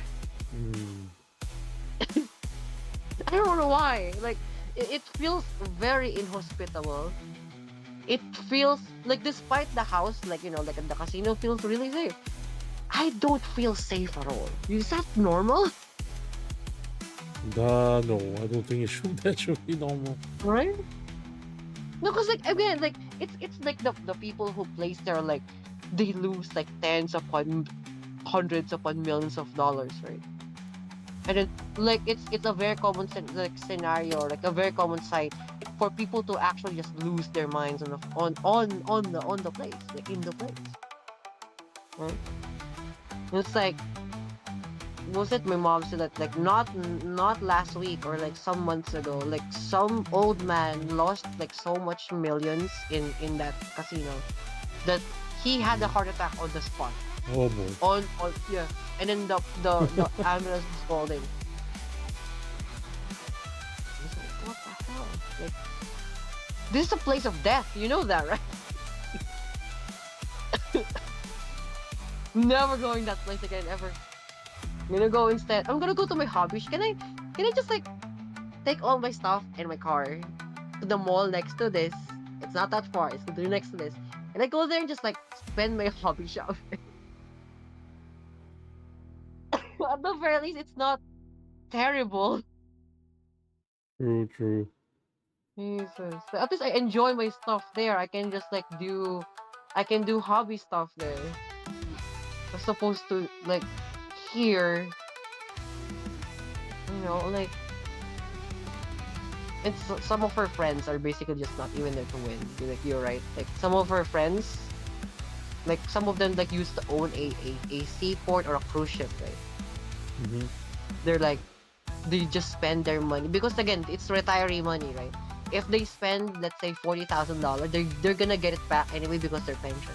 Speaker 2: I don't know why. Like it feels very inhospitable. It feels like despite the house, like you know, like the casino feels really safe. I don't feel safe at all. Is that normal?
Speaker 1: No, I don't think it should. That should be normal.
Speaker 2: right? No, because like again, like it's like the people who place there, like they lose like tens upon hundreds upon millions of dollars, right? And then like it's a very common like scenario, like a very common sight for people to actually just lose their minds on the place, like in the place, right? And it's like was it my mom said that like not last week or like some months ago, like some old man lost like so much millions in that casino that he had a heart attack on the spot.
Speaker 1: Oh boy.
Speaker 2: On yeah, and then the ambulance was calling. I was like, what the hell? Like, this is a place of death. You know that, right? Never going that place again ever. I'm gonna go instead. I'm gonna go to my hobby. Can I just like take all my stuff and my car to the mall next to this? It's not that far. It's literally next to this. And I go there and just like spend my hobby shop. At the very least, it's not terrible.
Speaker 1: True.
Speaker 2: Jesus. At least I enjoy my stuff there. I can do hobby stuff there. As opposed to like here, like some of her friends are basically just not even there to win. Like you're right. Like some of her friends, like some of them like used to own a seaport or a cruise ship, right?
Speaker 1: Mm-hmm.
Speaker 2: They're like they just spend their money because again it's retiree money, right? If they spend let's say $40,000, they're gonna get it back anyway because their pension.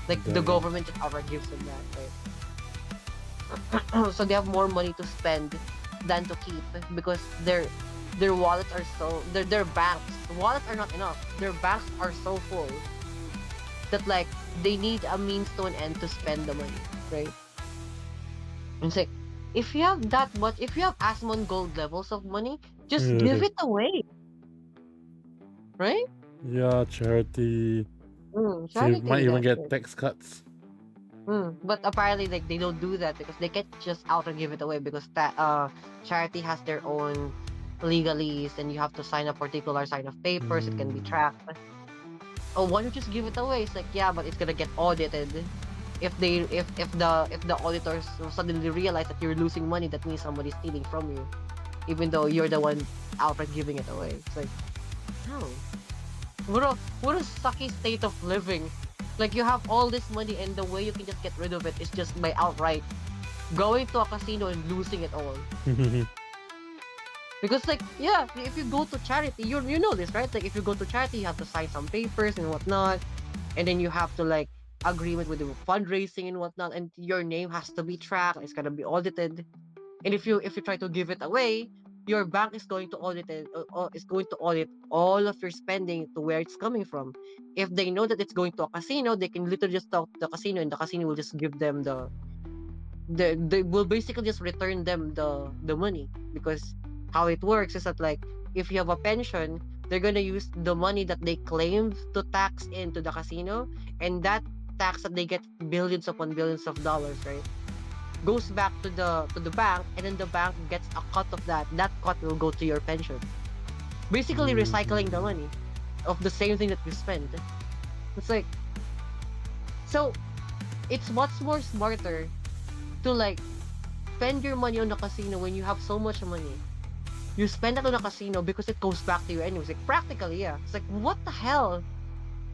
Speaker 2: Like the
Speaker 1: Damn.
Speaker 2: government just outright gives them that, right? So they have more money to spend than to keep because their wallets are so their banks wallets are not enough. Their banks are so full that like they need a means to an end to spend the money, right? And it's like if you have that much, if you have Asmon gold levels of money, just give it away, right?
Speaker 1: Yeah, charity. So you might
Speaker 2: Charity,
Speaker 1: even
Speaker 2: that's
Speaker 1: get
Speaker 2: it.
Speaker 1: tax cuts.
Speaker 2: But apparently, like they don't do that because they can't just outright give it away because charity has their own legalese and you have to sign a particular sign of papers. It can be tracked. Oh, why don't you just give it away? It's like yeah, but it's gonna get audited. If the auditors suddenly realize that you're losing money, that means somebody's stealing from you, even though you're the one outright giving it away. It's like no. What a sucky state of living. Like you have all this money and the way you can just get rid of it is just by outright going to a casino and losing it all. Because like yeah, if you go to charity, you know this, right? Like if you go to charity, you have to sign some papers and whatnot, and then you have to like agreement with the fundraising and whatnot, and your name has to be tracked. It's gonna be audited. And if you try to give it away, your bank is going to audit it, is going to audit all of your spending to where it's coming from. If they know that it's going to a casino, they can literally just talk to the casino, and the casino will just give them they will basically just return them the money because how it works is that like if you have a pension, they're gonna use the money that they claimed to tax into the casino, and that tax that they get billions upon billions of dollars, right? Goes back to the bank, and then the bank gets a cut of that. That cut will go to your pension. Basically recycling the money of the same thing that you spent. It's like so it's much more smarter to like spend your money on the casino when you have so much money. You spend it on the casino because it goes back to you anyways. Like practically, yeah. It's like what the hell?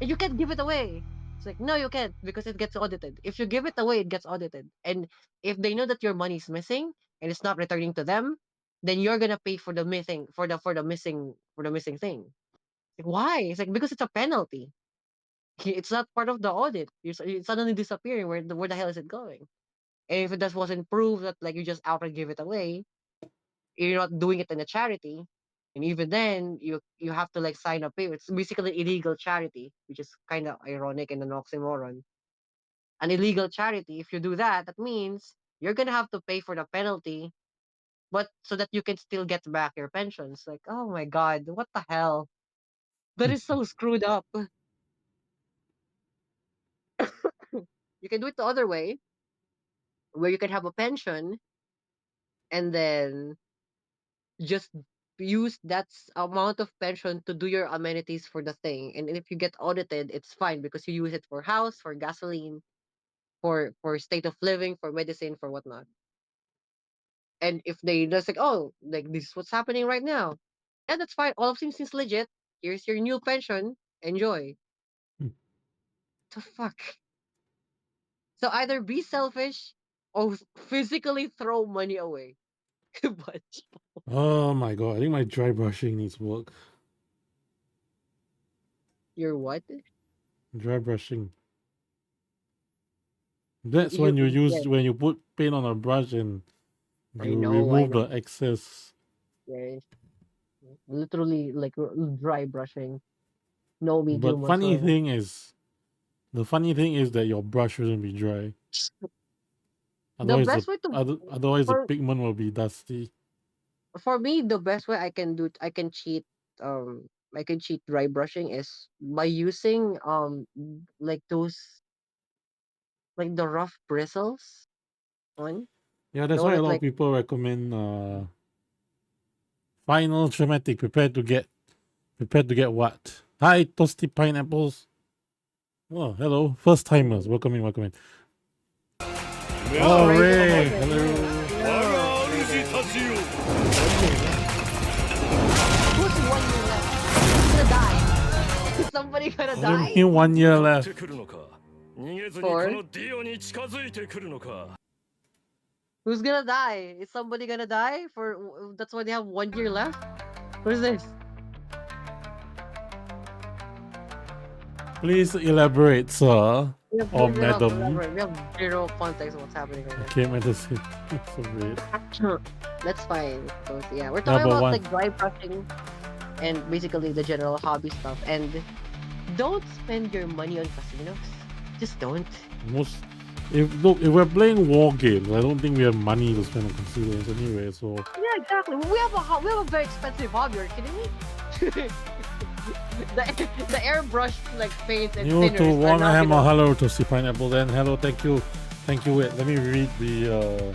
Speaker 2: And you can't give it away. It's like, no, you can't because it gets audited. If you give it away, it gets audited. And if they know that your money is missing and it's not returning to them, then you're gonna pay for the missing for the missing thing. Like, why? It's like because it's a penalty. It's not part of the audit. It's suddenly disappearing. Where the hell is it going? And if it just wasn't proved that like you just outright give it away, you're not doing it in a charity, and even then you have to like sign a paper. It's basically illegal charity, which is kind of ironic and an oxymoron. An illegal charity, if you do that, that means you're gonna have to pay for the penalty, but so that you can still get back your pensions. Like, oh my god, what the hell? That is so screwed up. You can do it the other way, where you can have a pension and then just use that amount of pension to do your amenities for the thing. And if you get audited, it's fine because you use it for house, for gasoline, for state of living, for medicine, for whatnot. And if they just like, oh, like this is what's happening right now, yeah, that's fine. All of things seems legit. Here's your new pension. Enjoy.
Speaker 1: Hmm.
Speaker 2: The fuck. So either be selfish or physically throw money away. But
Speaker 1: Oh my god, I think my dry brushing needs work.
Speaker 2: you're what?
Speaker 1: Dry brushing. That's
Speaker 2: You
Speaker 1: when you
Speaker 2: yeah,
Speaker 1: use when you put paint on a brush and
Speaker 2: I
Speaker 1: you
Speaker 2: know, I
Speaker 1: remove the
Speaker 2: know.
Speaker 1: excess.
Speaker 2: Yeah, literally like dry brushing. No medium
Speaker 1: But funny
Speaker 2: whatsoever.
Speaker 1: thing is, the funny thing is that your brush shouldn't be dry.
Speaker 2: The
Speaker 1: Otherwise,
Speaker 2: best way to
Speaker 1: the
Speaker 2: for
Speaker 1: pigment will be dusty.
Speaker 2: for me, the best way I can cheat I can cheat dry brushing is by using like those like the rough bristles one.
Speaker 1: Yeah,
Speaker 2: The
Speaker 1: that's
Speaker 2: one
Speaker 1: why a
Speaker 2: that's
Speaker 1: lot of
Speaker 2: like
Speaker 1: people recommend final traumatic. Prepare to get what? Hi, toasty pineapples. Oh, hello, first timers. Welcome in, welcome in.
Speaker 2: oh
Speaker 1: Oh,
Speaker 2: Ray,
Speaker 1: Ray,
Speaker 2: okay.
Speaker 1: hello.
Speaker 2: Hello, Ray there. 1 year left. Who's 1 year left? Who's gonna die? Is somebody gonna
Speaker 1: What do you
Speaker 2: die?
Speaker 1: mean 1 year left?
Speaker 2: Or who's gonna die? Is somebody gonna die? That's why they have 1 year left. What is this?
Speaker 1: Please elaborate, sir or
Speaker 2: We have
Speaker 1: madam.
Speaker 2: elaborate. We have zero context of what's happening right
Speaker 1: Okay, medicine. So weird.
Speaker 2: now. That's fine. So yeah, we're
Speaker 1: Yeah,
Speaker 2: talking
Speaker 1: but
Speaker 2: about
Speaker 1: one.
Speaker 2: like dry brushing and basically the general hobby stuff. And don't spend your money on casinos. Just don't.
Speaker 1: Most if we're playing war games, I don't think we have money to spend on casinos anyway. So
Speaker 2: Yeah, exactly. We have a very expensive hobby. Are you kidding me? the airbrush like paints and
Speaker 1: new to
Speaker 2: thinners are not
Speaker 1: Warhammer,
Speaker 2: enough.
Speaker 1: hello to see pineapple. Then hello, thank you. Wait, let me read the.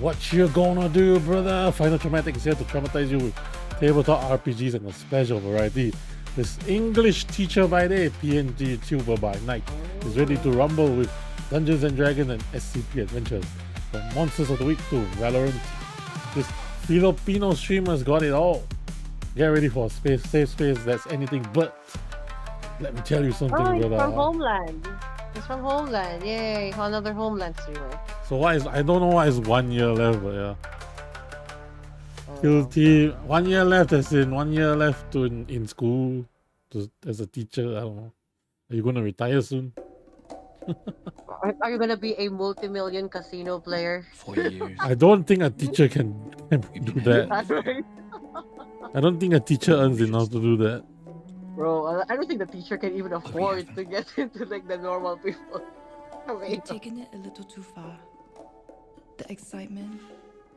Speaker 1: What you gonna do, brother? Final Traumatic is here to traumatize you with tabletop RPGs and a special variety. This English teacher by day, PNG tuber by night, is ready to rumble with Dungeons and Dragons and SCP adventures. From Monsters of the Week to Valorant, this Filipino streamer's got it all. Get ready for a safe space that's anything but. Let me tell you something,
Speaker 2: Oh, he's
Speaker 1: brother.
Speaker 2: from Homeland. He's from Homeland. Yay, another Homeland streamer.
Speaker 1: So I don't know why is 1 year left, but yeah.
Speaker 2: Oh,
Speaker 1: Guilty. 1 year left, as in 1 year left to in school as a teacher. I don't know. Are you gonna retire soon?
Speaker 2: Are you gonna be a multi-million casino player?
Speaker 3: For years.
Speaker 1: I don't think a teacher can do that.
Speaker 2: That's right.
Speaker 1: I don't think a teacher earns enough to do that.
Speaker 2: Bro, I don't think the teacher can even afford to get into like the normal people. I mean,
Speaker 7: You've taken it a little too far. The excitement,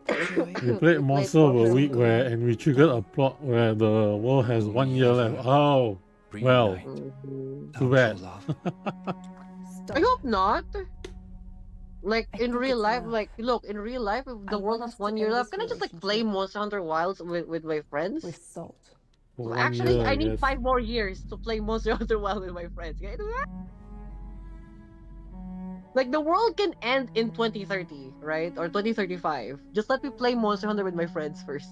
Speaker 7: the joy.
Speaker 1: We played
Speaker 2: we
Speaker 1: Monster of a
Speaker 2: Monster
Speaker 1: Week and we triggered a plot where the world has 1 year left. Oh, well,
Speaker 2: Mhm.
Speaker 1: too bad.
Speaker 2: I hope not. Like
Speaker 7: I
Speaker 2: in
Speaker 7: think
Speaker 2: real
Speaker 7: it's
Speaker 2: life,
Speaker 7: enough.
Speaker 2: like look, in real life, if the
Speaker 7: I
Speaker 2: world
Speaker 7: want
Speaker 2: has
Speaker 7: us to
Speaker 2: 1 year
Speaker 7: end
Speaker 2: left,
Speaker 7: this
Speaker 2: can I just like play
Speaker 7: relationship
Speaker 2: Monster Hunter Wilds with my friends?
Speaker 7: with salt.
Speaker 1: For 1
Speaker 2: Actually,
Speaker 1: year,
Speaker 2: I
Speaker 1: I
Speaker 2: need
Speaker 1: guess.
Speaker 2: 5 more years to play Monster Hunter Wilds with my friends. Can I do that? Like the world can end in 2030, right? Or 2035. Just let me play Monster Hunter with my friends first.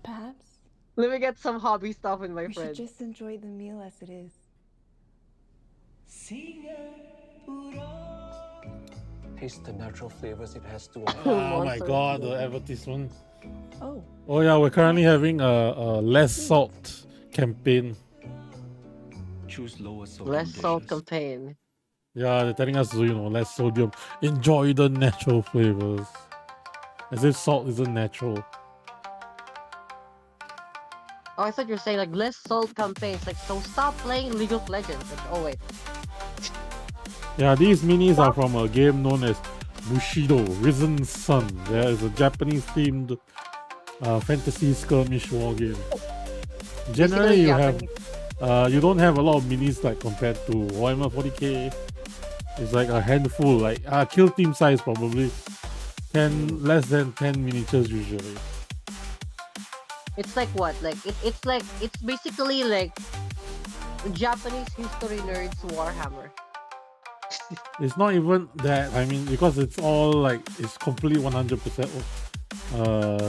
Speaker 7: Perhaps
Speaker 2: Let me get some hobby stuff with my
Speaker 7: we should
Speaker 2: friends.
Speaker 7: just enjoy the meal as it is.
Speaker 3: Taste the natural flavors it has to offer.
Speaker 1: Oh my
Speaker 2: Monster
Speaker 1: god,
Speaker 2: Hunter.
Speaker 1: the advertisement.
Speaker 7: Oh,
Speaker 1: Oh yeah, we're currently having a less salt campaign.
Speaker 3: Choose lower sodium
Speaker 2: Less salt
Speaker 3: dishes.
Speaker 2: campaign.
Speaker 1: Yeah, they're telling us to, less sodium. Enjoy the natural flavors. As if salt isn't natural.
Speaker 2: Oh, I thought you were saying like less salt campaigns. Like, so stop playing League of Legends. Like, oh wait.
Speaker 1: Yeah, these minis are from a game known as Bushido, Risen Sun. Yeah, it's a Japanese themed fantasy skirmish war game. Generally, you have you don't have a lot of minis like compared to Warhammer 40k. It's like a handful, like kill team size probably. 10 less than 10 miniatures usually.
Speaker 2: It's like what? Like it's basically like Japanese history nerds Warhammer.
Speaker 1: It's not even that. I mean, because it's all like it's completely 100%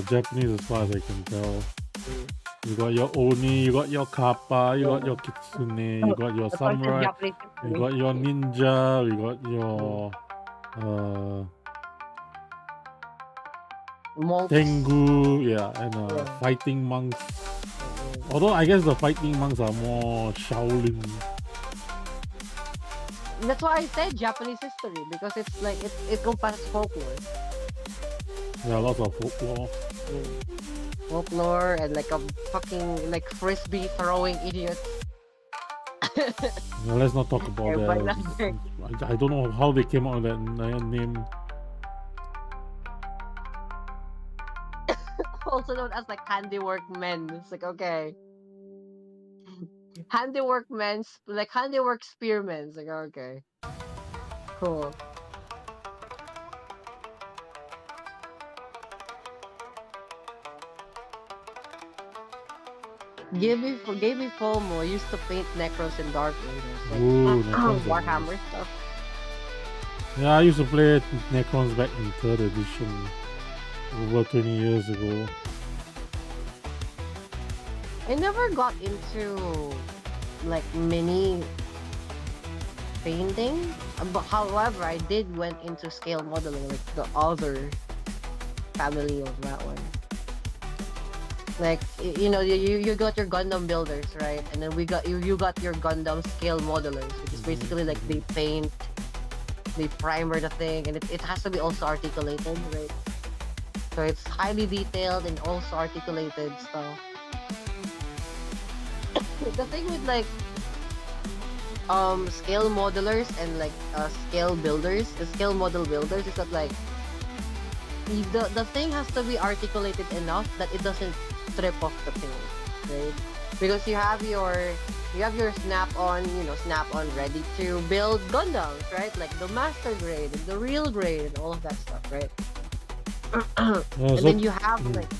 Speaker 1: Japanese as far as I can tell. You got your Oni, you got your Kappa, you got your Kitsune, you got your
Speaker 2: That's why it's
Speaker 1: Samurai,
Speaker 2: Japanese
Speaker 1: you
Speaker 2: history.
Speaker 1: got your Ninja, you got your
Speaker 2: Monks.
Speaker 1: Tengu, yeah, and
Speaker 2: Yeah.
Speaker 1: fighting monks. Although I guess the fighting monks are more Shaolin.
Speaker 2: That's why I said Japanese history, because it's like it encompasses folklore.
Speaker 1: There are lots of folklore.
Speaker 2: Folklore and like a fucking like frisbee throwing idiot.
Speaker 1: Well, let's not talk about
Speaker 2: Everybody
Speaker 1: that.
Speaker 2: loves it.
Speaker 1: I don't know how they came out with that name.
Speaker 2: Also known as like handiwork men. It's like, okay. Handiwork men, like handiwork spearmen. It's like, okay. Cool. Gave me FOMO. I used to paint Necros in Dark Ages. Like,
Speaker 1: Ooh, Necrons are
Speaker 2: Warhammer stuff.
Speaker 1: Yeah, I used to play Necrons back in 3rd edition over 20 years ago.
Speaker 2: I never got into like mini painting, but however, I did went into scale modeling, like the other family of that one. Like you know, you got your Gundam builders, right? And then we got you got your Gundam scale modelers, which is basically like they paint, they primer the thing, and it has to be also articulated, right? So it's highly detailed and also articulated stuff. The thing with like scale modelers and like scale builders, the scale model builders, is that like the thing has to be articulated enough that it doesn't strip off the thing, right? Because you have your snap-on, snap-on ready to build Gundams, right? Like the master grade and the real grade and all of that stuff, right? And then you have like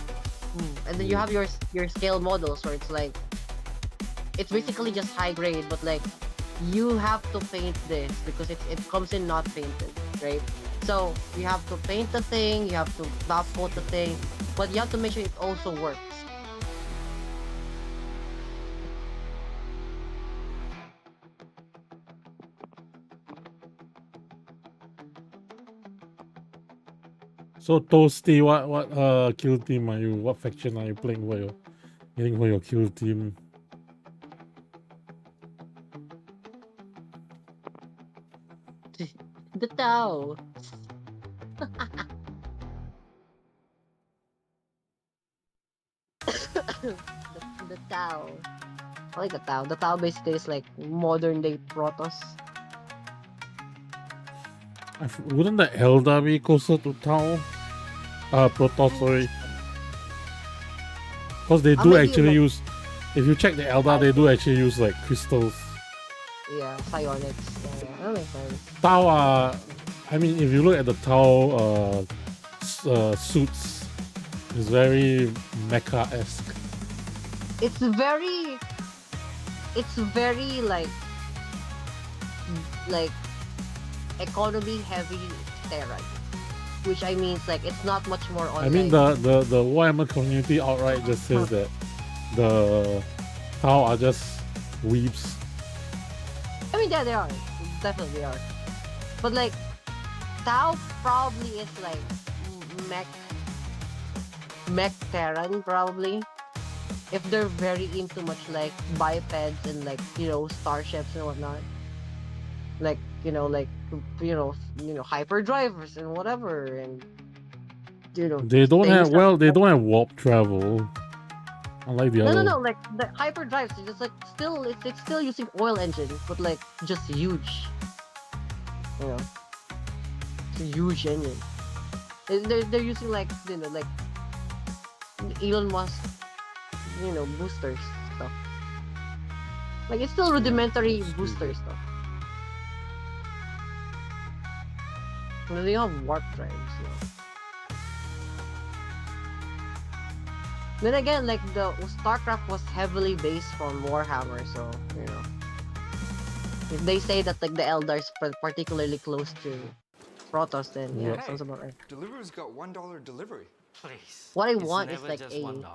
Speaker 2: and then you have your scale models where it's like it's basically just high grade, but like you have to paint this because it comes in not painted, right? So you have to paint the thing, you have to top coat the thing, but you have to make sure it also works.
Speaker 1: So Toasty, what kill team are you? What faction are you playing for your kill team?
Speaker 2: The Tao. the Tao. I like the Tao. The Tao basically is like modern day Protoss.
Speaker 1: Wouldn't the Eldar be closer to Tau? Protoss, sorry. Because they do actually
Speaker 2: like,
Speaker 1: use, if you check the Eldar, they do actually use like crystals.
Speaker 2: Yeah, psionics. Yeah, that makes sense.
Speaker 1: Tau are, I mean, if you look at the Tau suits, it's very mecha-esque.
Speaker 2: It's very like economy heavy steroids, which I mean, it's like it's not much more on.
Speaker 1: I mean, the Warhammer community outright just says that the Tau are just weeps.
Speaker 2: I mean, yeah, they are. Definitely are. But like, Tau probably is like mech Terran probably. If they're very into much like bipeds and like starships and whatnot, like hyperdrivers and whatever, and
Speaker 1: they don't have they don't have warp travel, unlike the other.
Speaker 2: no, like the hyperdrives is just like it's still using oil engines, but like just huge, it's a huge engine. They're using like like Elon Musk boosters stuff. Like it's still rudimentary booster stuff. They have warp drives. Yeah. Then again, like the StarCraft was heavily based from Warhammer, so you know. If they say that like the Eldars particularly close to Protoss, then yeah,
Speaker 1: Yep.
Speaker 2: sounds about right.
Speaker 9: Delivery's got $1 delivery.
Speaker 10: Please.
Speaker 2: What I
Speaker 10: It's
Speaker 2: want is
Speaker 10: never
Speaker 2: like
Speaker 10: just
Speaker 2: a
Speaker 10: $1.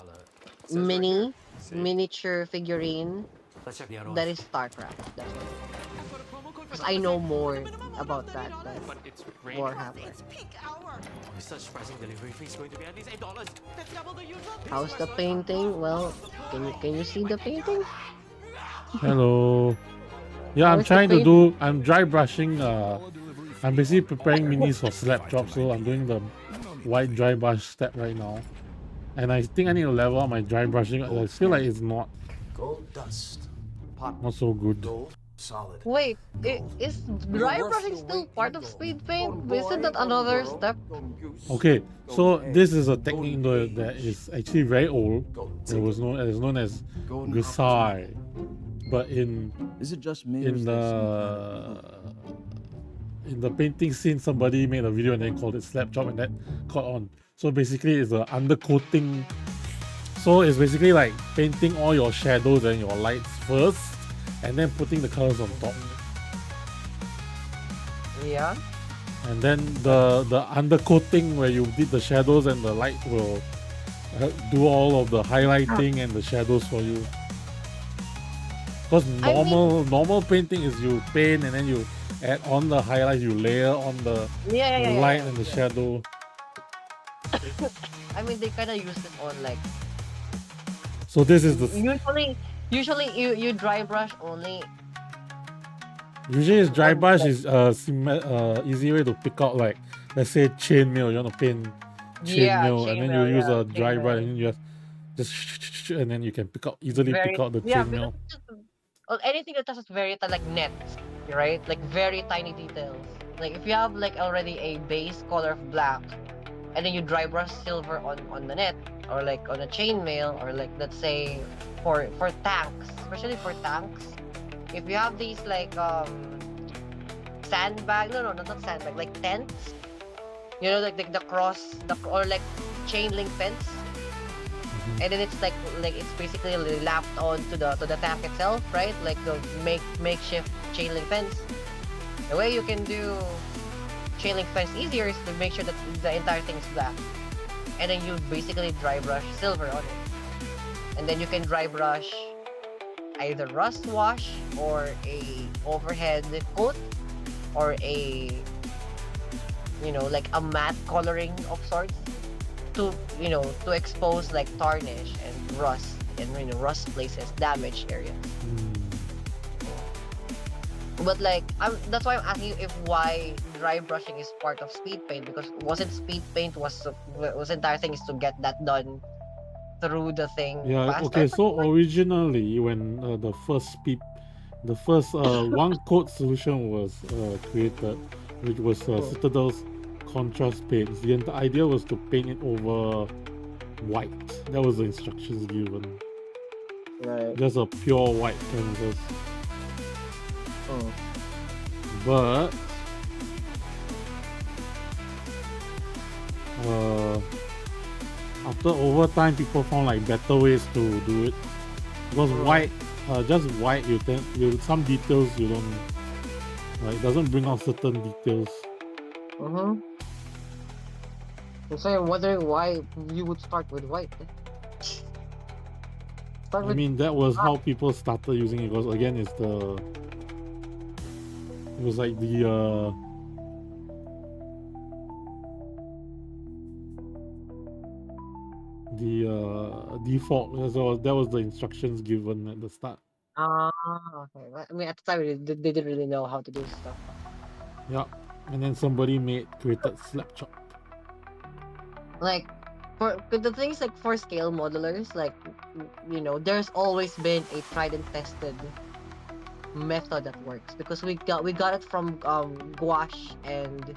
Speaker 9: Says right here. See?
Speaker 2: miniature figurine
Speaker 10: Let's check the other
Speaker 2: that
Speaker 10: one.
Speaker 2: is StarCraft. That's what I want. Because I know more about that than
Speaker 10: But it's raining.
Speaker 2: Warhammer.
Speaker 10: Such pricing delivery fee is going to be at least $8. That's double the usual.
Speaker 2: How's the painting? Well, can you see the painting?
Speaker 1: Hello. Yeah, I'm
Speaker 2: Where's the
Speaker 1: trying to
Speaker 2: paint?
Speaker 1: do. I'm dry brushing. I'm basically preparing minis for slap drop, so I'm doing the white dry brush step right now. And I think I need to level up my dry brushing. I feel like it's not
Speaker 10: Gold dust.
Speaker 1: so good.
Speaker 10: Gold solid.
Speaker 2: Wait, is dry brushing still part of speed paint? Isn't that another step?
Speaker 1: Okay, so this is a technique that is actually very old. It was known as Gusai, but in the painting scene, somebody made a video and then called it slap job, and that caught on. So basically, it's a undercoating. So it's basically like painting all your shadows and your lights first, and then putting the colors on top.
Speaker 2: Yeah.
Speaker 1: And then the undercoating where you did the shadows and the light will do all of the highlighting and the shadows for you. Because normal painting is you paint and then you add on the highlight, you layer on the light and the shadow.
Speaker 2: I mean, they kind of use this on like.
Speaker 1: So this is the
Speaker 2: Usually you dry brush only.
Speaker 1: usually it's dry brush is easy way to pick out, like let's say chainmail. You want to paint chainmail, and then you use a dry brush and you just and then you can easily pick out the chainmail.
Speaker 2: Anything that touches very like nets, right? Like very tiny details. Like if you have like already a base color of black, and then you dry brush silver on the net, or like on a chainmail, or like let's say for tanks, especially for tanks, if you have these like sandbag, no, not sandbag, like tents, you know, like the cross, or like chain link fence, and then it's like it's basically lapped onto the tank itself, right? Like the makeshift chain link fence. The way you can do chain link fence easier is to make sure that the entire thing is black, and then you basically dry brush silver on it, and then you can dry brush either rust wash or a overhead coat, or a like a matte coloring of sorts to expose like tarnish and rust, and rust places, damaged areas. But like that's why I'm asking you if why dry brushing is part of speed paint, because wasn't speed paint was the entire thing is to get that done through the thing faster?
Speaker 1: Okay, so originally when the first one coat solution was created, which was Citadel's contrast paints, the idea was to paint it over white. That was the instructions given.
Speaker 2: Right.
Speaker 1: Just a pure white canvas. But after over time, people found like better ways to do it, because white, just white, some details you don't like, doesn't bring out certain details.
Speaker 2: So I'm wondering why you would start with white.
Speaker 1: I mean, that was how people started using it, because again, it was like the default. So that was the instructions given at the start.
Speaker 2: Okay. I mean, at the time they didn't really know how to do stuff.
Speaker 1: Yeah, and then somebody created Slapchop.
Speaker 2: Like for the things like for scale modelers, like there's always been a tried and tested method that works, because we got it from gouache and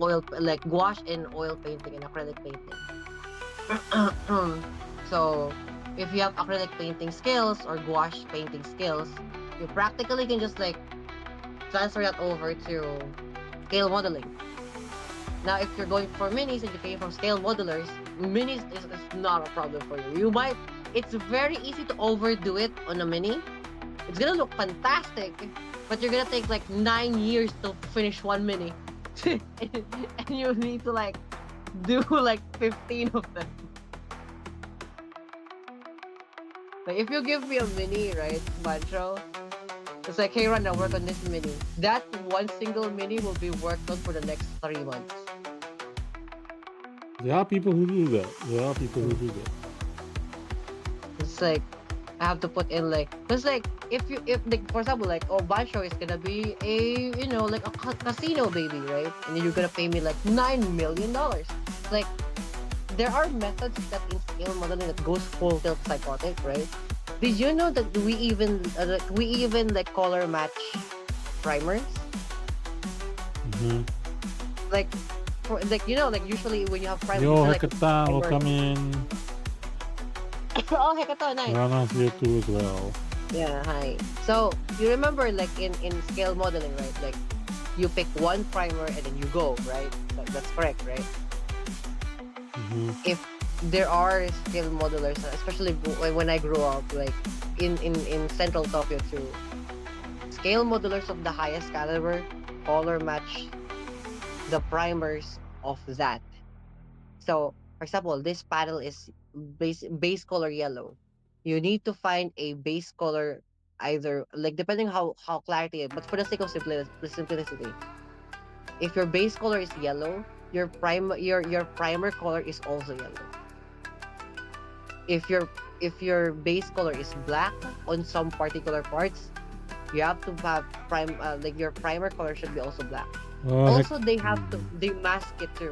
Speaker 2: oil, like gouache and oil painting and acrylic painting. So if you have acrylic painting skills or gouache painting skills, you practically can just like transfer that over to scale modeling. Now, if you're going for minis and you pay from scale modelers, minis is not a problem for you. You might, it's very easy to overdo it on a mini. It's gonna look fantastic, but you're gonna take like 9 years to finish one mini. And you need to like do like 15 of them. Like if you give me a mini, right, Bancho, it's like, hey, run now, work on this mini. That one single mini will be worked on for the next 3 months.
Speaker 1: There are people who do that. There are people who do that.
Speaker 2: It's like I have to put in like, cause like if like for example like, oh, Bancho is gonna be a like a casino baby, right? And then you're gonna pay me like $9 million. Like there are methods that in scale modeling that goes full tilt psychotic, right? Did you know that we even like color match primers?
Speaker 1: Mm-hmm.
Speaker 2: Like for like like usually when you have primers,
Speaker 1: Yo,
Speaker 2: you feel like
Speaker 1: Hekatan will
Speaker 2: primer.
Speaker 1: come in.
Speaker 2: Oh, Hekaton, nice.
Speaker 1: Rana's here too as well.
Speaker 2: Yeah, hi. So you remember like in scale modeling, right? Like you pick one primer and then you go, right? That's correct, right?
Speaker 1: Mm-hmm.
Speaker 2: If there are scale modelers, especially when I grew up, like in Central Tokyo too, scale modelers of the highest caliber color match the primers of that. So, for example, this panel is base color yellow. You need to find a base color either like depending how clarity, but for the sake of simplicity, if your base color is yellow, your primer color is also yellow. If your base color is black on some particular parts, you have to have like your primer color should be also black. Also, they have to they mask it too.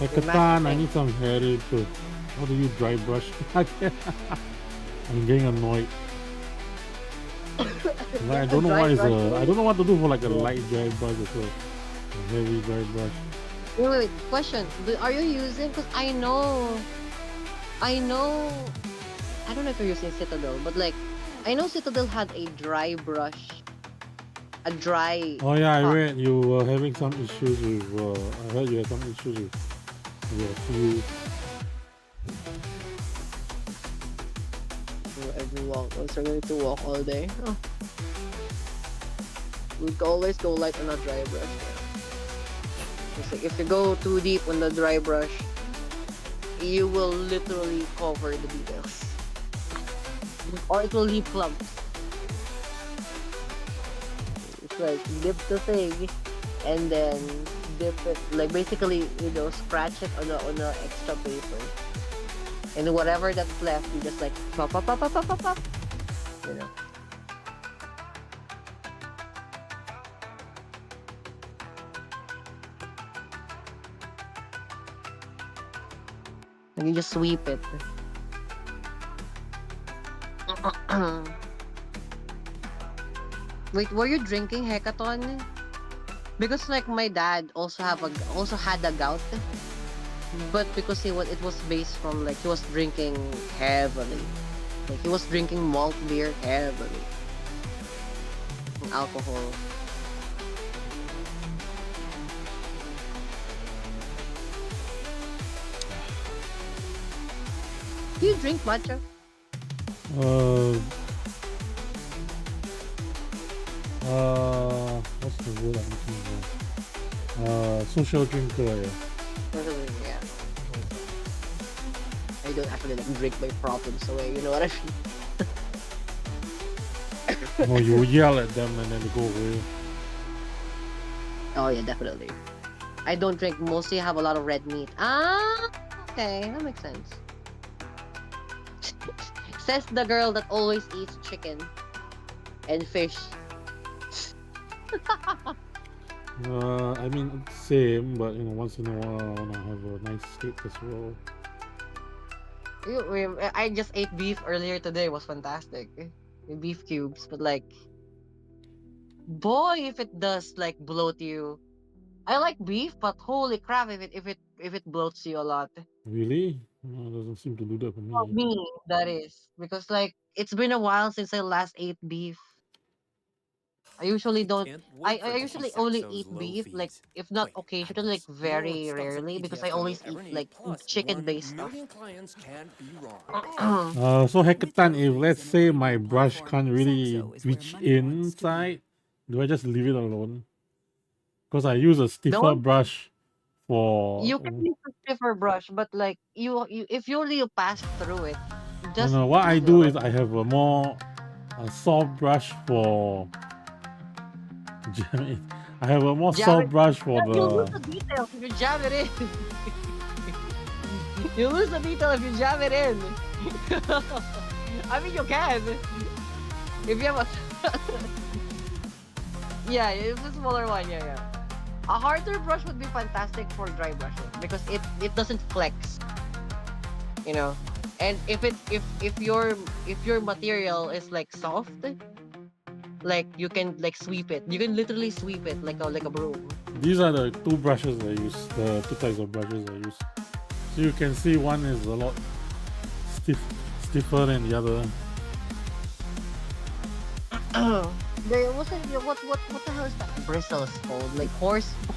Speaker 1: Hekatan, I need some hair too. How do you dry brush? I'm getting annoyed. Like, I don't know what is I don't know what to do for like a light dry brush or so. A heavy dry brush.
Speaker 2: Wait. Question: are you using? Because I know. I don't know if you're using Citadel, but like, I know Citadel had a dry brush, a dry.
Speaker 1: Oh yeah, I read you were having some issues with. I heard you had some issues with your fuse.
Speaker 2: Every walk, I was going to walk all day. Oh. We always go light on a dry brush. Yeah. It's like if you go too deep on the dry brush, you will literally cover the details, or it will leave clumps. It's like dip the thing, and then dip it, like basically scratch it on a extra paper, and whatever that's left, you just like pop pop pop pop pop pop pop. You know. And you just sweep it. Wait, were you drinking Hekaton? Because like my dad also had a gout, but because it was based from like he was drinking heavily, like he was drinking malt beer heavily, alcohol. Do you drink matcha?
Speaker 1: What's the word I'm looking for? Social drinker.
Speaker 2: Yeah. I don't actually like drink my problems away. You know what I mean?
Speaker 1: No, you yell at them and then they go away.
Speaker 2: Oh yeah, definitely. I don't drink. Mostly have a lot of red meat. Ah, okay, that makes sense. Says the girl that always eats chicken and fish.
Speaker 1: I mean, same, but once in a while I wanna have a nice steak as well.
Speaker 2: I just ate beef earlier today. It was fantastic. With beef cubes, but like, boy, if it does like bloat you. I like beef, but holy crap, if it bloats you a lot.
Speaker 1: Really? It doesn't seem to do that for
Speaker 2: For
Speaker 1: me.
Speaker 2: me, that is because like it's been a while since I last ate beef. I usually don't.
Speaker 10: Can't
Speaker 2: I,
Speaker 10: wait
Speaker 2: I
Speaker 10: for to see
Speaker 2: usually only
Speaker 10: Saxo's
Speaker 2: eat
Speaker 10: low
Speaker 2: beef, like
Speaker 10: fees.
Speaker 2: if not
Speaker 10: Wait, add
Speaker 2: occasionally, like
Speaker 10: this. You know
Speaker 2: very
Speaker 10: stocks and
Speaker 2: rarely, because I
Speaker 10: ETFs only
Speaker 2: always eat
Speaker 10: ever need
Speaker 2: like
Speaker 10: plus 1
Speaker 2: chicken-based stuff.
Speaker 10: million clients can't be wrong.
Speaker 1: So Hackathon, if let's say my brush can't really reach inside, do I just leave it alone? Because I use a stiffer
Speaker 2: Don't
Speaker 1: brush for.
Speaker 2: You can use a stiffer brush, but like you if you really pass through it,
Speaker 1: No,
Speaker 2: just
Speaker 1: no. What I
Speaker 2: just
Speaker 1: do is I have a more soft brush for jamming. I have a more
Speaker 2: jam
Speaker 1: soft
Speaker 2: it.
Speaker 1: brush for
Speaker 2: Yeah, you lose
Speaker 1: the.
Speaker 2: the details if you jam it in. You lose the detail if you jam it in. I mean, you can if you have a yeah, it's a smaller one. Yeah, yeah. A harder brush would be fantastic for dry brushing because it doesn't flex, you know. And if your material is like soft, like you can like sweep it. You can literally sweep it like a broom.
Speaker 1: These are the two brushes I use. The two types of brushes I use. So you can see one is a lot stiffer than the other.
Speaker 2: What the hell is that? Bristles called like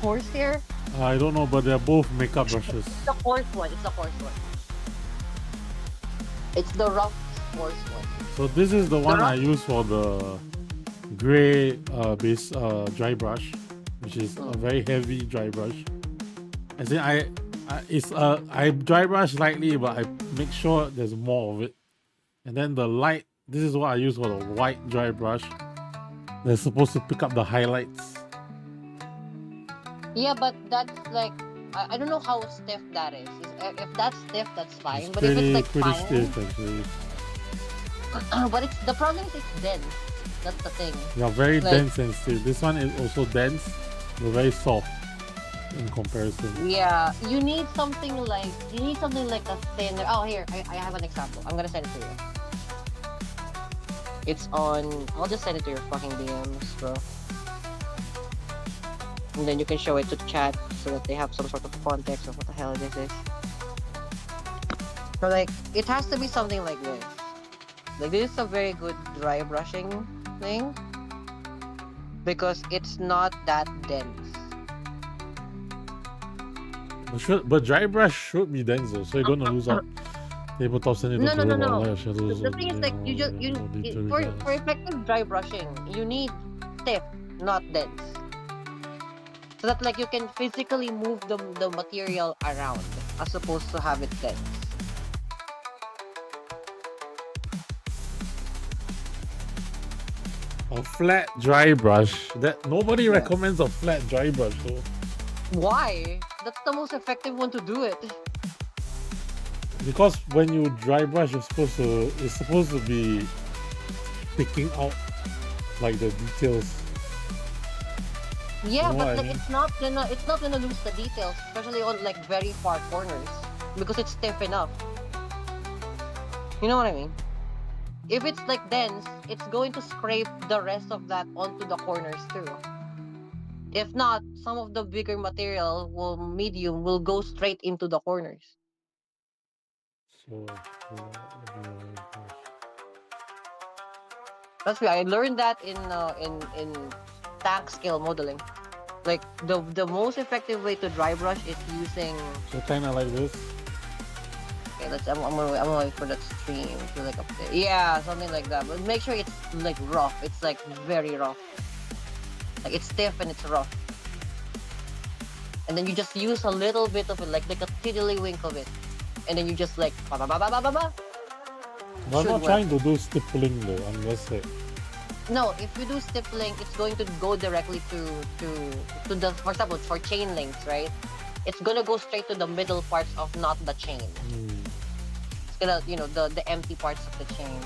Speaker 2: horsehair.
Speaker 1: I don't know, but they're both makeup brushes.
Speaker 2: It's the coarse one. It's the coarse one. It's the rough coarse one.
Speaker 1: So this is the one I use for the gray base dry brush, which is a very heavy dry brush. As in I dry brush lightly, but I make sure there's more of it. And then the light, this is what I use for the white dry brush. They're supposed to pick up the highlights.
Speaker 2: Yeah, but that's like I don't know how stiff that is. If that's stiff, that's fine.
Speaker 1: It's
Speaker 2: But if it's like
Speaker 1: pretty
Speaker 2: fine,
Speaker 1: stiff actually.
Speaker 2: but it's the problem is it's dense. That's the thing.
Speaker 1: Yeah, very
Speaker 2: Like,
Speaker 1: dense and stiff. This one is also dense, but very soft in comparison.
Speaker 2: yeah, you need something like a thinner. Oh, here I have an example. I'm gonna send it to you. It's on. I'll just send it to your fucking DMs, bro. And then you can show it to chat so that they have some sort of context of what the hell this is. So like, it has to be something like this. Like this is a very good dry brushing thing because it's not that dense.
Speaker 1: But dry brush should be denser, so you're gonna lose out. Tabletop send it
Speaker 2: No, no, no, no.
Speaker 1: light shadows.
Speaker 2: The thing is like for effective dry brushing, you need stiff, not dense. So that like you can physically move the material around as opposed to have it dense.
Speaker 1: A flat dry brush. That nobody recommends a flat dry brush though.
Speaker 2: Why? That's the most effective one to do it.
Speaker 1: Because when you dry brush, it's supposed to be picking out like the details.
Speaker 2: Yeah,
Speaker 1: You know
Speaker 2: but
Speaker 1: what I
Speaker 2: like
Speaker 1: mean?
Speaker 2: it's not gonna lose the details, especially on like very far corners, because it's stiff enough. You know what I mean? If it's like dense, it's going to scrape the rest of that onto the corners too. If not, some of the bigger material medium will go straight into the corners.
Speaker 1: So,
Speaker 2: That's why I learned that in tank scale modeling. Like the most effective way to dry brush is using.
Speaker 1: so kind of like this.
Speaker 2: Okay, I'm gonna wait for that stream to like up there. Yeah, something like that. But make sure it's like rough. It's like very rough. Like it's stiff and it's rough. And then you just use a little bit of it, like a tiddlywink of it, and then you just like ba ba ba ba ba ba ba.
Speaker 1: But I'm
Speaker 2: Should
Speaker 1: not
Speaker 2: work.
Speaker 1: trying to do stippling though, unless like
Speaker 2: No, if you do stippling, it's going to go directly to the, for example, for chain links, right? It's gonna go straight to the middle parts of not the chain. It's gonna, the empty parts of the chain.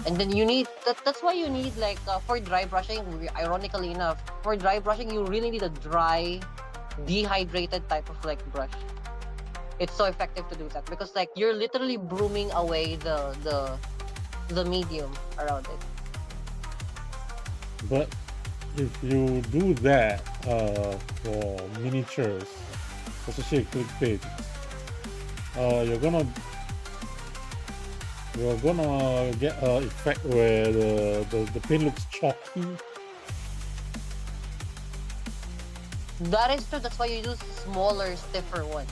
Speaker 2: And then you need that's why you need like for dry brushing, ironically enough, for dry brushing you really need a dry, dehydrated type of like brush. It's so effective to do that because like you're literally brooming away the medium around it.
Speaker 1: But if you do that for miniatures, especially clickbait, you're gonna get an effect where the paint looks chalky.
Speaker 2: That is true. That's why you use smaller, stiffer one.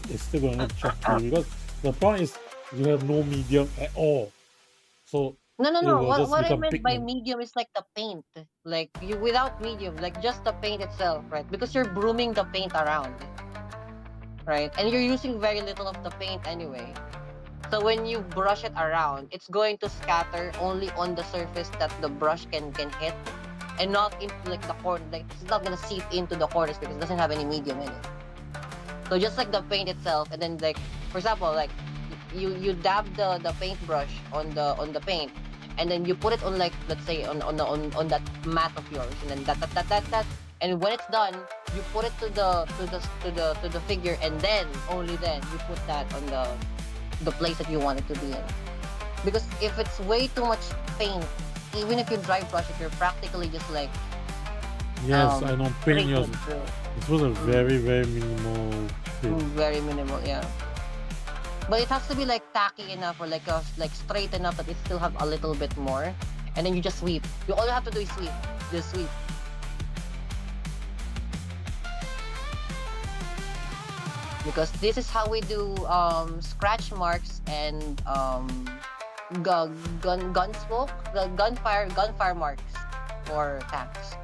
Speaker 1: It's still gonna look chalky because the point is you have no medium at all. So
Speaker 2: No, no,
Speaker 1: it
Speaker 2: no.
Speaker 1: will just
Speaker 2: What I
Speaker 1: become
Speaker 2: meant by
Speaker 1: pigment.
Speaker 2: medium is like the paint. Like you without medium, like just the paint itself, right? Because you're brooming the paint around, right? And you're using very little of the paint anyway. So when you brush it around, it's going to scatter only on the surface that the brush can hit, and not into like the corner. Like it's not gonna seep into the corners because it doesn't have any medium in it. So just like the paint itself, and then like for example, like you dab the paintbrush on the paint, and then you put it on like let's say on that mat of yours, and then that, and when it's done, you put it to the figure, and then only then you put that on the place that you want it to be in. Because if it's way too much paint, even if you dry brush it, you're practically just like
Speaker 1: Yes, I know paint yours.
Speaker 2: breaking through.
Speaker 1: It was a very minimal paint.
Speaker 2: Very minimal, yeah. But it has to be like tacky enough or like straight enough that it still have a little bit more, and then you just sweep. All you have to do is sweep. Just sweep. Because this is how we do scratch marks and gun smoke, the gunfire marks for tanks.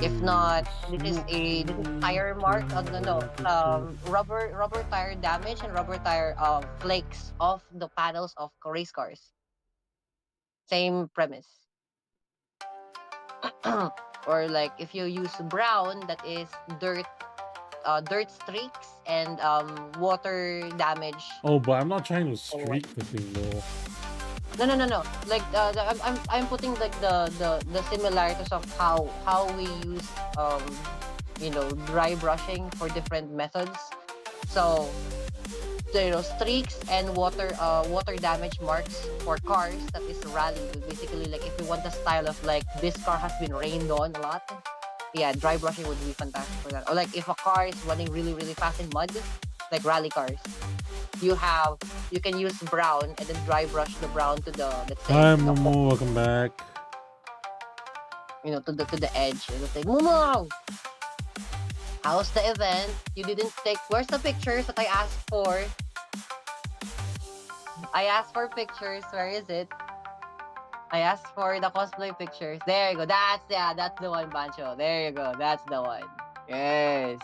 Speaker 2: If not, this is tire mark. Rubber tire damage and rubber tire flakes off the panels of race cars. Same premise. Or like if you use brown, that is dirt streaks and water damage.
Speaker 1: Oh, but I'm not trying to streak the thing though.
Speaker 2: No. Like I'm putting like the similarities of how we use dry brushing for different methods. So streaks and water damage marks for cars, that is rally. Basically, like if you want the style of like this car has been rained on a lot, yeah, dry brushing would be fantastic for that. Or like if a car is running really fast in mud, like rally cars, you can use brown and then dry brush the brown to the, let's say,
Speaker 1: Hi Momo, welcome back.
Speaker 2: To the edge. It'll say, Momo, how's the event? You didn't take. Where's the pictures that I asked for? I asked for pictures. Where is it? I asked for the cosplay pictures. There you go. That's the one, Bancho. There you go. That's the one. Yes.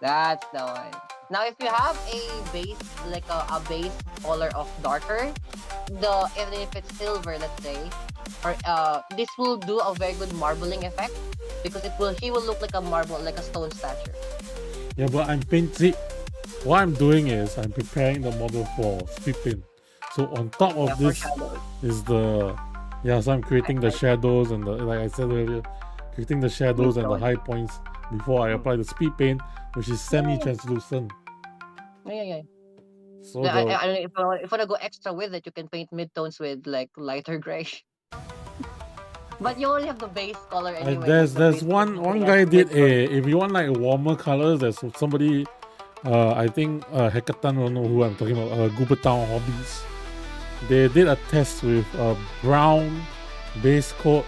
Speaker 2: That's the one. Now, if you have a base, like a base color of darker, even if it's silver, let's say, or this will do a very good marbling effect because he will look like a marble, like a stone statue.
Speaker 1: Yeah, but I'm painting. What I'm doing is I'm preparing the model for speed paint. So on top of this is so I'm creating the shadows and like I said earlier, creating the shadows and the high points before I apply the speed paint, which is semi-translucent.
Speaker 2: Yeah.
Speaker 1: So
Speaker 2: if you want to go extra with it, you can paint midtones with like lighter gray. But you only have the base color anyway.
Speaker 1: There's one guy did if you want like warmer colors, there's somebody I think Hackathon will know who I'm talking about, Goober Town Hobbies. They did a test with a brown base coat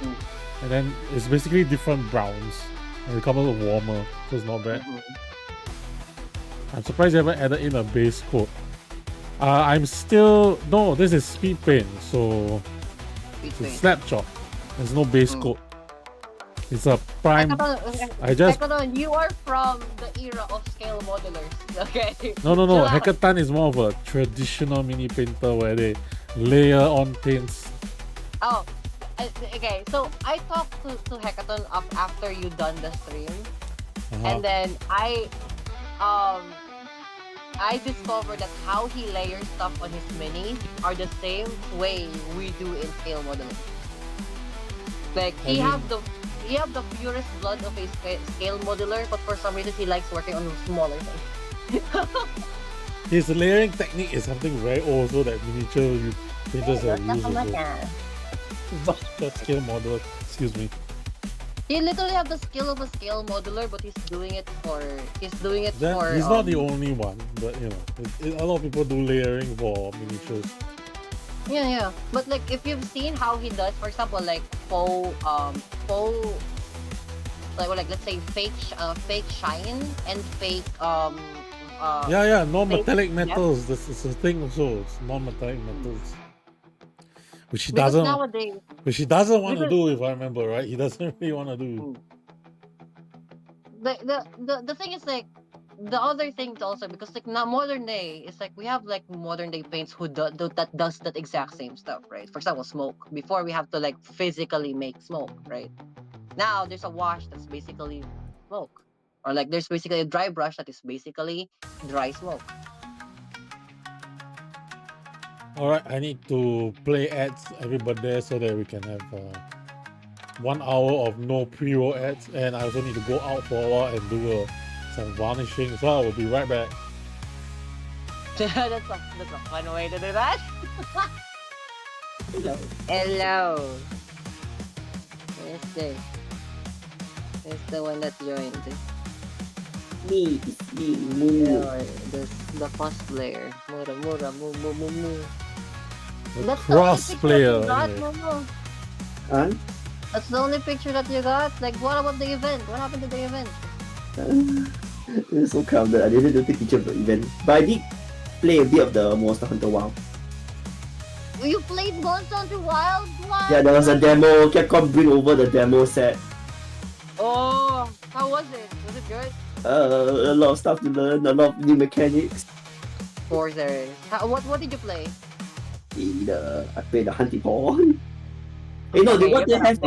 Speaker 1: and then it's basically different browns and it comes out warmer, so it's not bad. I'm surprised you haven't added in a base coat. This is speed paint, so it's slap chop. There's no base coat. It's a prime.
Speaker 2: You are from the era of scale modelers, okay?
Speaker 1: No. Hackathon is more of a traditional mini painter where they layer on paints.
Speaker 2: Oh, okay. So I talked to Hackathon after you done the stream, and then I discovered that how he layers stuff on his minis are the same way we do in scale modeling. Like he have the purest blood of a scale modeler, but for some reason he likes working on smaller things.
Speaker 1: His layering technique is something very old, so that miniature painters have used also. That skill modeler. Excuse me.
Speaker 2: He literally have the skill of a scale modeler, but he's doing it for
Speaker 1: He's not the only one, but you know, a lot of people do layering for miniatures.
Speaker 2: Yeah. But like if you've seen how he does, for example, like faux like let's say fake shine and fake
Speaker 1: Yeah, non-metallic
Speaker 2: fake-
Speaker 1: metals. This is a thing also. It's non-metallic metals. Which he
Speaker 2: Because
Speaker 1: doesn't
Speaker 2: nowadays
Speaker 1: want to do, if I remember right. He doesn't really want to do.
Speaker 2: the thing is like the other things also, because like now modern day it's like we have like modern day paints who that does that exact same stuff, right? For example, smoke. Before we have to like physically make smoke, right? Now there's a wash that's basically smoke, or like there's basically a dry brush that is basically dry smoke.
Speaker 1: All right, I need to play ads everybody there so that we can have 1 hour of no pre-roll ads, and I also need to go out for a while and do some varnishing. So I will be right back.
Speaker 2: that's a fun way to do that. Hello. It's the one that joined.
Speaker 11: Me, it's me, Moo.
Speaker 2: The cosplayer. Mura, mu.
Speaker 1: The cross-player.
Speaker 11: Huh?
Speaker 2: That's the only picture that you got? Like, what about the event? What happened to the event?
Speaker 11: It's so crowded. I didn't take picture of the event. But I did play a bit of the Monster Hunter WoW.
Speaker 2: You played Monster Hunter Wild? What?
Speaker 11: Yeah, there was a demo. Capcom bring over the demo set.
Speaker 2: Oh, how was it? Was it good?
Speaker 11: A lot of stuff to learn, a lot of new mechanics.
Speaker 2: Of course there is. What did you play?
Speaker 11: I played the Hunting Horn. Hey, no, they want to have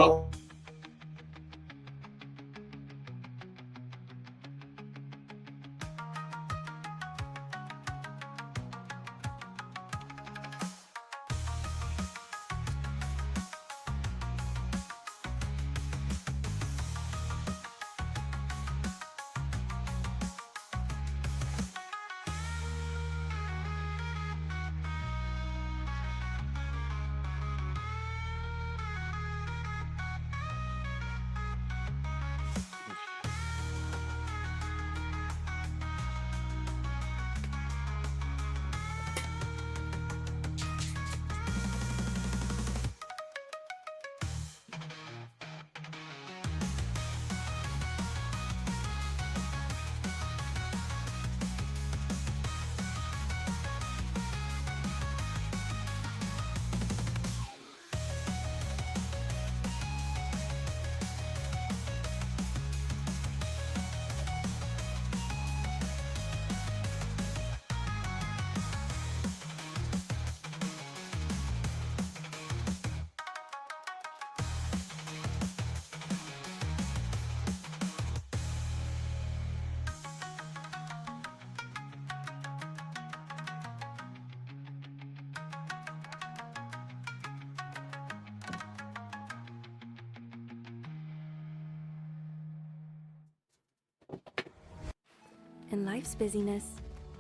Speaker 5: In life's busyness,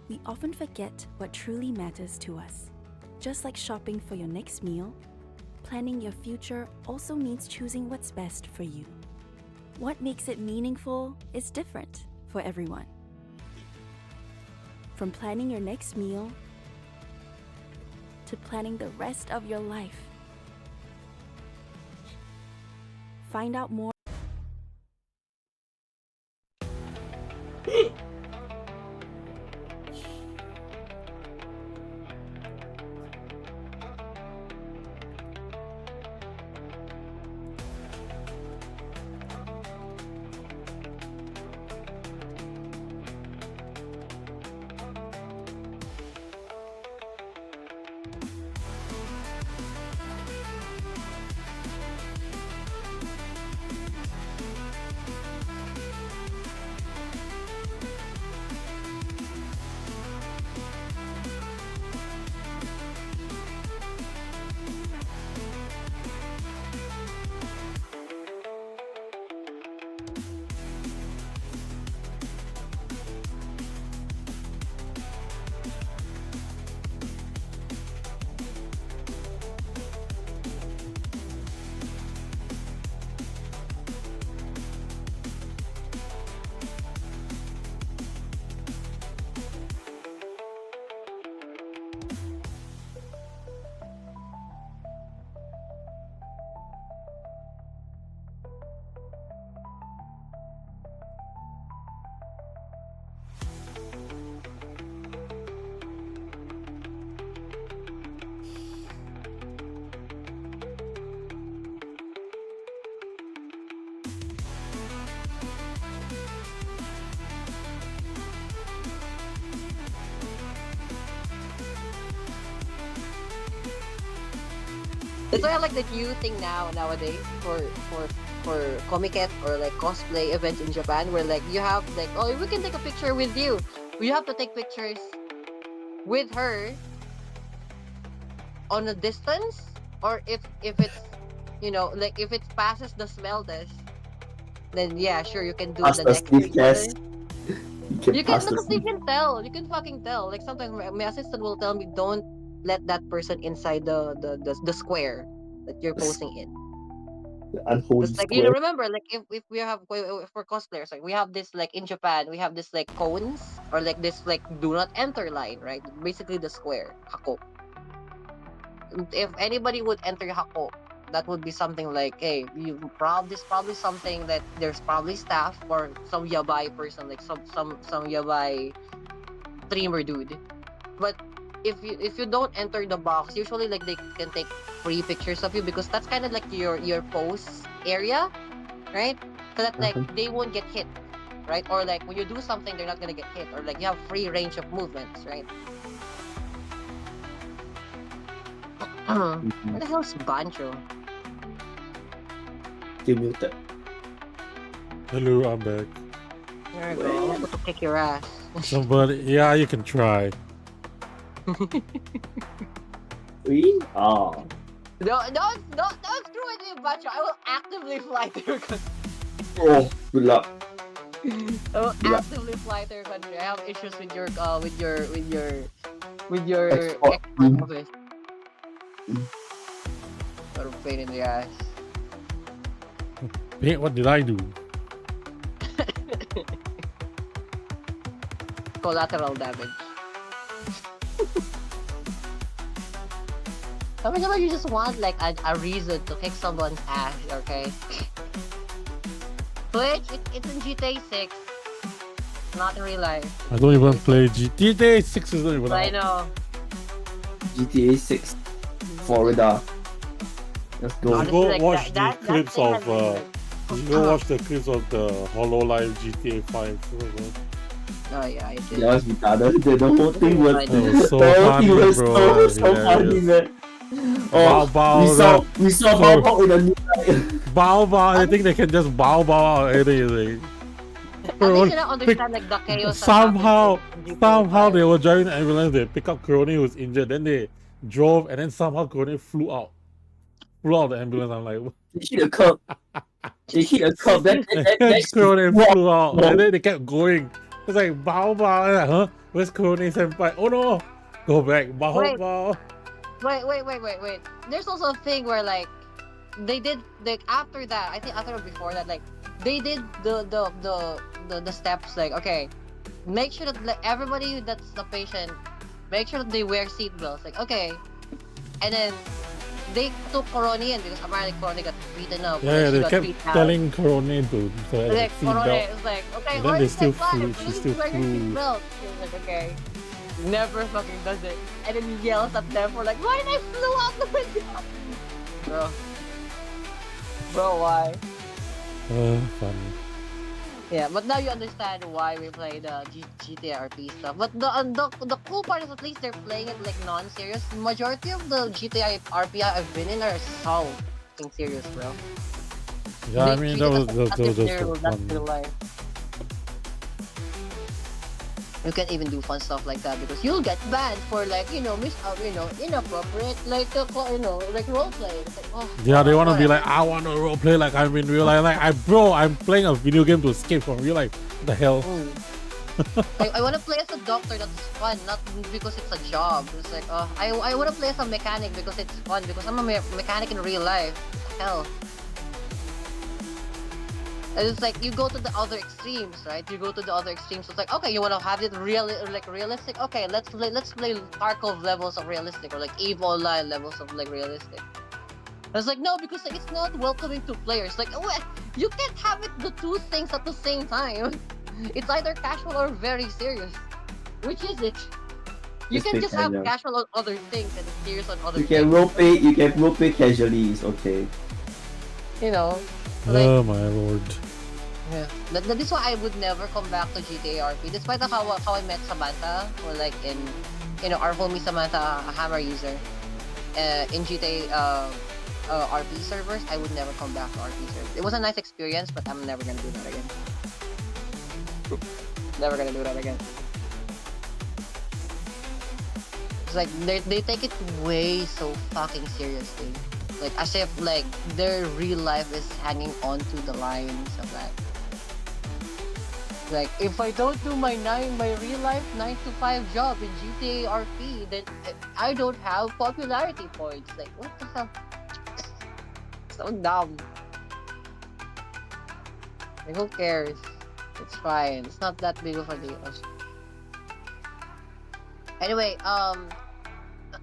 Speaker 5: we often forget what truly matters to us. Just like shopping for your next meal, planning your future also means choosing what's best for you. What makes it meaningful is different for everyone. From planning your next meal to planning the rest of your life. Find out more.
Speaker 2: That's why I like the new thing nowadays for comiket or like cosplay events in Japan, where like you have like, oh, we can take a picture with you. You have to take pictures with her on a distance, or if it's, you know, like if it passes the smell test, then yeah, sure, you can do
Speaker 11: Pass
Speaker 2: the
Speaker 11: the
Speaker 2: next
Speaker 11: sniff
Speaker 2: picture.
Speaker 11: test. You
Speaker 2: You
Speaker 11: can
Speaker 2: can
Speaker 11: pass
Speaker 2: look,
Speaker 11: the
Speaker 2: 'cause you
Speaker 11: sniff.
Speaker 2: can tell. You can fucking tell. Like sometimes my assistant will tell me, don't let that person inside the square that you're posing in.
Speaker 11: The unholy
Speaker 2: It's like, you know,
Speaker 11: square.
Speaker 2: remember, like if we have for cosplayers, like we have this, like in Japan, we have this like cones, or like this like do not enter line, right? Basically the square hako. If anybody would enter hako, that would be something like, hey, you probably this probably something that there's probably staff or some yabai person, like some yabai streamer dude. But if you don't enter the box, usually like they can take free pictures of you, because that's kind of like your pose area, right? So that like they won't get hit, right? Or like when you do something, they're not gonna get hit, or like you have free range of movements, right? Where the hell's Bancho?
Speaker 11: Still muted.
Speaker 1: Hello, I'm back.
Speaker 2: There you go. I'm going to kick your ass.
Speaker 1: Somebody, yeah, you can try.
Speaker 11: We? Oh.
Speaker 2: Don't screw with me, Bancho. I will actively fly to your country.
Speaker 11: Oh, good luck.
Speaker 2: I will actively fly to your country. I have issues with your export office. What a pain in the ass.
Speaker 1: Hey, what did I do?
Speaker 2: Collateral damage. Sometimes you just want like a reason to kick someone's ass, okay? Twitch, it's in GTA 6. Not in real life.
Speaker 1: I don't even play GTA 6 isn't even
Speaker 2: I
Speaker 1: out.
Speaker 2: know.
Speaker 11: GTA 6. Florida. Let's go.
Speaker 1: You go
Speaker 2: like
Speaker 1: watch
Speaker 2: that
Speaker 1: the clips
Speaker 2: thing
Speaker 1: of
Speaker 2: has
Speaker 1: you go watch the clips of the HoloLive GTA 5.
Speaker 2: Oh yeah, I did.
Speaker 11: That was retarded. The whole thing was,
Speaker 1: That was so
Speaker 11: the whole
Speaker 1: funny,
Speaker 11: thing was
Speaker 1: bro.
Speaker 11: so funny, man. Oh,
Speaker 1: Bao
Speaker 11: we saw Bao Bao in the new
Speaker 1: Bao, I think they can just Bao out anything.
Speaker 2: I think you don't understand like the chaos.
Speaker 1: Somehow they were driving the ambulance, they pick up Kuroni who's injured, then they drove, and then somehow Kuroni flew out of the ambulance. I'm like,
Speaker 11: They hit a curb. They hit a curb. Then
Speaker 1: Kuroni flew out, and then they kept going. It's like Bao, like, huh? Where's Kuroni senpai? Oh no! Go back, Bao.
Speaker 2: Wait. There's also a thing where like they did like after that. I think after or before that, like they did the steps. Like, okay, make sure that like, everybody that's the patient, make sure that they wear seatbelts. Like, okay, and then they took Coroni in because apparently Coroni got beaten up.
Speaker 1: Yeah, they kept telling Kuroni to
Speaker 2: like Coroni
Speaker 1: seatbelt.
Speaker 2: is like, okay,
Speaker 1: And then
Speaker 2: why
Speaker 1: they
Speaker 2: is
Speaker 1: still
Speaker 2: that fine?
Speaker 1: flew. She still
Speaker 2: Wear your
Speaker 1: flew.
Speaker 2: seatbelt. She was like, okay. Never fucking does it. And then he yells at them for like, why did I flew out the window? Bro, why?
Speaker 1: Funny.
Speaker 2: Yeah, but now you understand why we play the GTA RP stuff. But the cool part is at least they're playing it like non-serious. Majority of the GTA RP I've been in are so fucking serious, bro.
Speaker 1: Yeah,
Speaker 2: They
Speaker 1: I mean
Speaker 2: treat
Speaker 1: that
Speaker 2: it
Speaker 1: was
Speaker 2: as if
Speaker 1: just
Speaker 2: that's
Speaker 1: fun.
Speaker 2: real life. You can't even do fun stuff like that because you'll get banned for like, you know, inappropriate like like role play. It's like, oh,
Speaker 1: Yeah, they want to be
Speaker 2: why?
Speaker 1: like, I want to role play like I'm in real life. Like, I'm playing a video game to escape from real life. What the hell?
Speaker 2: I want to play as a doctor. That's fun, not because it's a job. It's like, I want to play as a mechanic because it's fun. Because I'm a mechanic in real life. What the hell? And it's like you go to the other extremes, right? You go to the other extremes. It's like, okay, you want to have it realistic. Okay, let's play Tarkov levels of realistic, or like Eve Online levels of like realistic. I was like, no, because like, it's not welcoming to players. Like, you can't have it the two things at the same time. It's either casual or very serious. Which is it? You can just have casual on other things and serious on other things.
Speaker 11: You can roleplay casually, it's okay.
Speaker 2: You know.
Speaker 1: Like, oh my lord.
Speaker 2: Yeah. That is why I would never come back to GTA RP. Despite how I met Samantha, or like in our homie Samantha, a Hammer user, in GTA RP servers, I would never come back to RP servers. It was a nice experience, but I'm never gonna do that again. Never gonna do that again. It's like they take it way so fucking seriously. Like as if like their real life is hanging on to the lines of that. Like if I don't do my real life 9 to 5 job in GTA RP, then I don't have popularity points. Like what the hell? So dumb. Like who cares? It's fine. It's not that big of a deal. Anyway,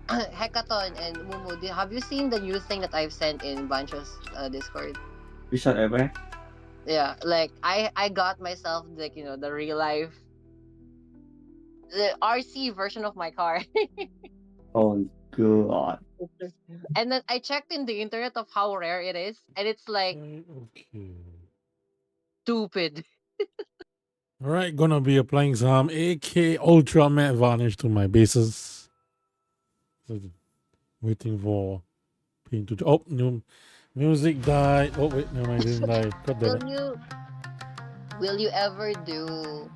Speaker 2: Hackathon and Mumu, have you seen the new thing that I've sent in Bancho's Discord?
Speaker 11: Which one ever?
Speaker 2: Yeah, like I got myself like the real life, the RC version of my car.
Speaker 11: Oh god.
Speaker 2: And then I checked in the internet of how rare it is, and it's like
Speaker 1: Okay.
Speaker 2: stupid.
Speaker 1: Alright, gonna be applying some AK Ultra Matte Varnish to my bases. So, waiting for paint to... Oh, new music died. Oh, wait, no, I didn't die. God damn it.
Speaker 2: Will you ever do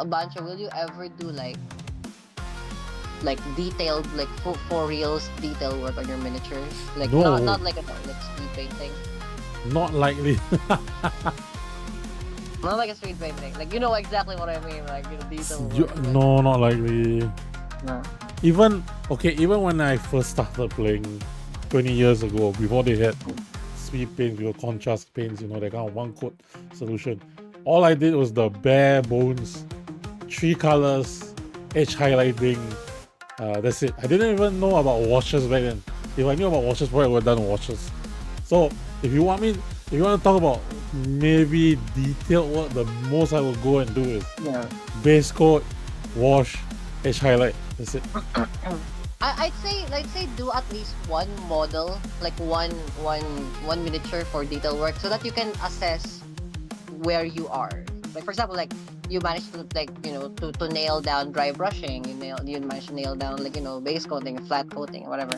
Speaker 2: Bancho, will you ever do like detailed, like for reals detail work on your miniatures? Like
Speaker 1: No.
Speaker 2: not like like speed painting.
Speaker 1: Not likely.
Speaker 2: Not like a street painting. Like you know exactly what I mean. Like detail work.
Speaker 1: No, not likely.
Speaker 2: No.
Speaker 1: Even when I first started playing 20 years ago, before they had speed paints with contrast paints, that kind of one coat solution, all I did was the bare bones, 3 colors, edge highlighting. That's it. I didn't even know about washes back then. If I knew about washes, probably I would have done washes. So if you want to talk about maybe detailed work, the most I will go and do is base coat, wash, edge highlight. That's it.
Speaker 2: I'd say do at least one model, like one miniature for detail work, so that you can assess where you are. Like for example, like you managed to to nail down dry brushing, you managed to nail down base coating, flat coating, whatever.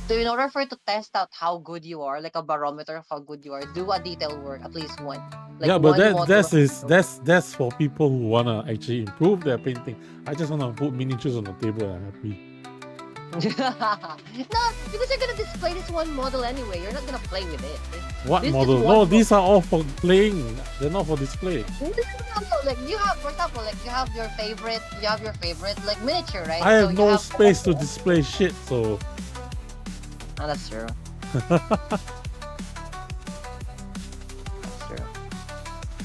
Speaker 2: So in order for it to test out how good you are, like a barometer of how good you are, do a detail work, at least one. Like
Speaker 1: yeah, but
Speaker 2: one
Speaker 1: that's for people who wanna actually improve their painting. I just wanna put miniatures on the table and I'm happy.
Speaker 2: No, because you're gonna display this one model anyway. You're not gonna play with it.
Speaker 1: What model? No, these are all for playing. They're not for display.
Speaker 2: Like you have, for example, like you have your favorite like miniature, right?
Speaker 1: I have no space to display shit, so.
Speaker 2: Oh, that's true.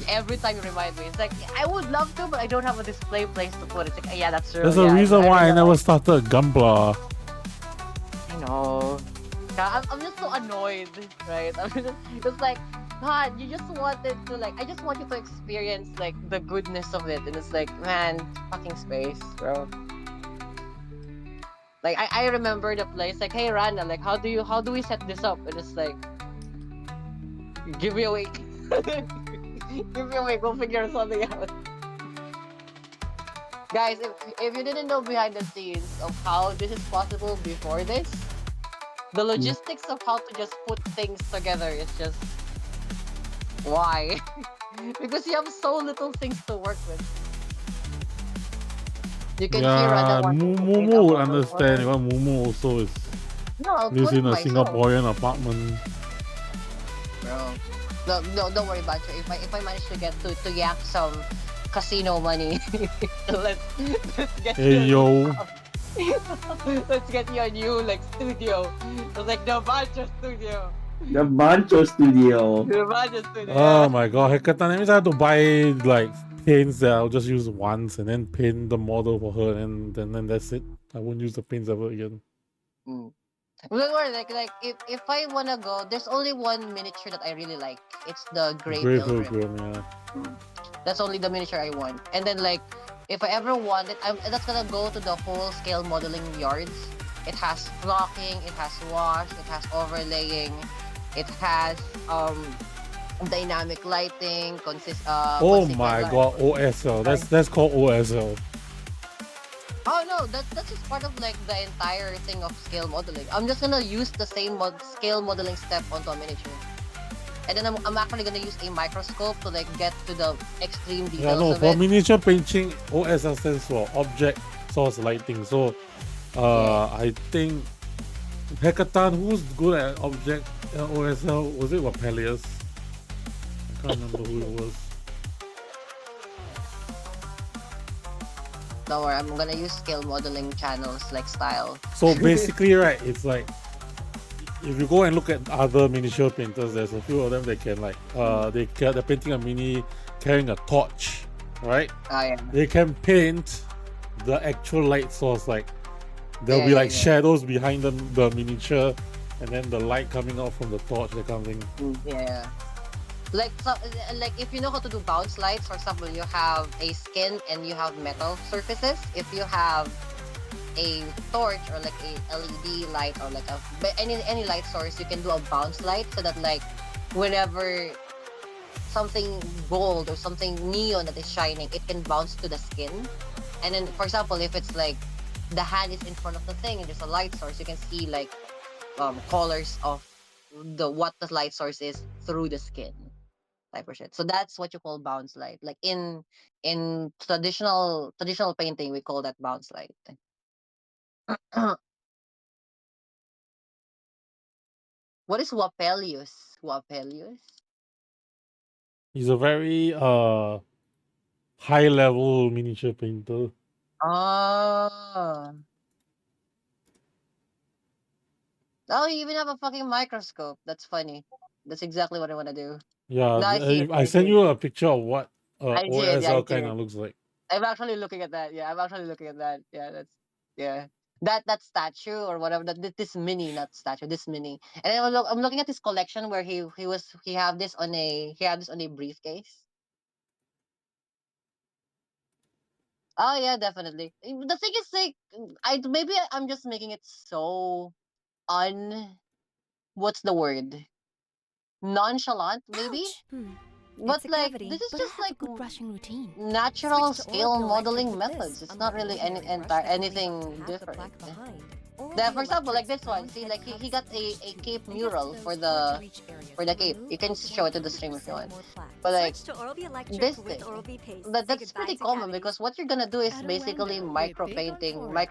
Speaker 2: Every time you remind me, it's like I would love to, but I don't have a display place to put it. It's like, yeah, that's true.
Speaker 1: There's a reason why I never started Gunpla.
Speaker 2: I know. I'm just so annoyed, right? I'm just like, God, you just wanted to I just want you to experience like the goodness of it, and it's like, man, fucking space, bro. Like I remember the place, like, hey Rana, like how do we set this up? And it's like, give me a week. Give me a week, we'll figure something out. Guys, if you didn't know behind the scenes of how this is possible before this, the logistics of how to just put things together is just why? Because you have so little things to work with. You can hear Rana
Speaker 1: Mumu would understand because Mumu also is lives in a Singaporean apartment.
Speaker 2: Bro. No, don't worry, Bancho. If I manage to get to yak some casino money, let's get let's get you a new studio. It's like the Bancho studio.
Speaker 11: The Bancho studio.
Speaker 2: The Bancho studio.
Speaker 1: Oh my god, Hackathon. That means I have to buy paints that I'll just use once and then paint the model for her, and then that's it. I won't use the paints ever again.
Speaker 2: Don't worry, like if I wanna go, there's only one miniature that I really like. It's the Grey Pilgrim.
Speaker 1: Yeah.
Speaker 2: That's only the miniature I want. And then if I ever want it, that's gonna go to the whole scale modeling yards. It has flocking, it has wash, it has overlaying, it has dynamic lighting,
Speaker 1: oh my god, OSL. That's called OSL.
Speaker 2: Oh no, that's just part of like the entire thing of scale modeling. I'm just gonna use the same scale modeling step onto a miniature. And then I'm actually gonna use a microscope to like get to the extreme
Speaker 1: Yeah,
Speaker 2: details
Speaker 1: no,
Speaker 2: of
Speaker 1: for
Speaker 2: it.
Speaker 1: miniature painting, OSL stands for Object Source Lighting. So, I think Hackathon, who's good at Object OSL? Was it Peleus? I can't remember who it was.
Speaker 2: Don't worry, I'm gonna use scale modeling channels like style.
Speaker 1: So basically, right, it's like if you go and look at other miniature painters, there's a few of them that can like they're painting a mini carrying a torch, right?
Speaker 2: Oh yeah.
Speaker 1: They can paint the actual light source, like there'll
Speaker 2: Yeah,
Speaker 1: be
Speaker 2: yeah,
Speaker 1: like
Speaker 2: yeah.
Speaker 1: shadows behind them, the miniature, and then the light coming out from the torch, that kind of thing.
Speaker 2: Yeah. Like like if you know how to do bounce lights, for example, you have a skin and you have metal surfaces. If you have a torch or like a LED light or like any light source, you can do a bounce light so that like whenever something gold or something neon that is shining, it can bounce to the skin. And then, for example, if it's like the hand is in front of the thing and there's a light source, you can see like colors of what the light source is through the skin, type of shit. So that's what you call bounce light. Like in traditional painting, we call that bounce light. What is Wapelius? Wapelius?
Speaker 1: He's a very high level miniature painter.
Speaker 2: Oh. Oh, you even have a fucking microscope. That's funny. That's exactly what I want to do.
Speaker 1: Yeah,
Speaker 2: No, I see it.
Speaker 1: I
Speaker 2: I
Speaker 1: send
Speaker 2: see it.
Speaker 1: you a picture of what
Speaker 2: I see it. Yeah, I
Speaker 1: OSL
Speaker 2: see
Speaker 1: kind
Speaker 2: it.
Speaker 1: of looks like.
Speaker 2: I'm actually looking at that. Yeah, I'm actually looking at that. Yeah, yeah. That statue or whatever. This mini, not statue. This mini. And then I'm looking at his collection where he had this on a briefcase. Oh yeah, definitely. The thing is like I'm just making it so what's the word? Nonchalant, maybe? But
Speaker 5: It's a
Speaker 2: like
Speaker 5: cavity,
Speaker 2: this is
Speaker 5: but I
Speaker 2: just
Speaker 5: have a
Speaker 2: like
Speaker 5: good brushing routine.
Speaker 2: natural
Speaker 5: Switch to
Speaker 2: scale
Speaker 5: Oracle Electric
Speaker 2: modeling
Speaker 5: with this,
Speaker 2: methods. It's not
Speaker 5: unlike
Speaker 2: really
Speaker 5: ordinary brush that can leave up to
Speaker 2: anything
Speaker 5: half the
Speaker 2: different.
Speaker 5: plaque behind.
Speaker 2: That, for
Speaker 5: Oracle
Speaker 2: example, like
Speaker 5: Electric's
Speaker 2: this one.
Speaker 5: round
Speaker 2: See,
Speaker 5: head
Speaker 2: like he
Speaker 5: cups
Speaker 2: got a
Speaker 5: reach deep
Speaker 2: cape
Speaker 5: and get to
Speaker 2: mural
Speaker 5: those hard-to-reach areas
Speaker 2: for the
Speaker 5: and
Speaker 2: cape. You
Speaker 5: remove
Speaker 2: can
Speaker 5: up to
Speaker 2: show it to the stream if you
Speaker 5: 100%
Speaker 2: want.
Speaker 5: more plaque.
Speaker 2: But like
Speaker 12: Switch to Oral-B Electric
Speaker 2: this
Speaker 12: with
Speaker 2: thing,
Speaker 12: Oral-B paste. Say
Speaker 2: that's
Speaker 12: goodbye
Speaker 2: pretty
Speaker 12: to
Speaker 2: common
Speaker 12: cavities.
Speaker 2: because what you're gonna do is
Speaker 7: At
Speaker 2: basically
Speaker 7: Orlando,
Speaker 2: micro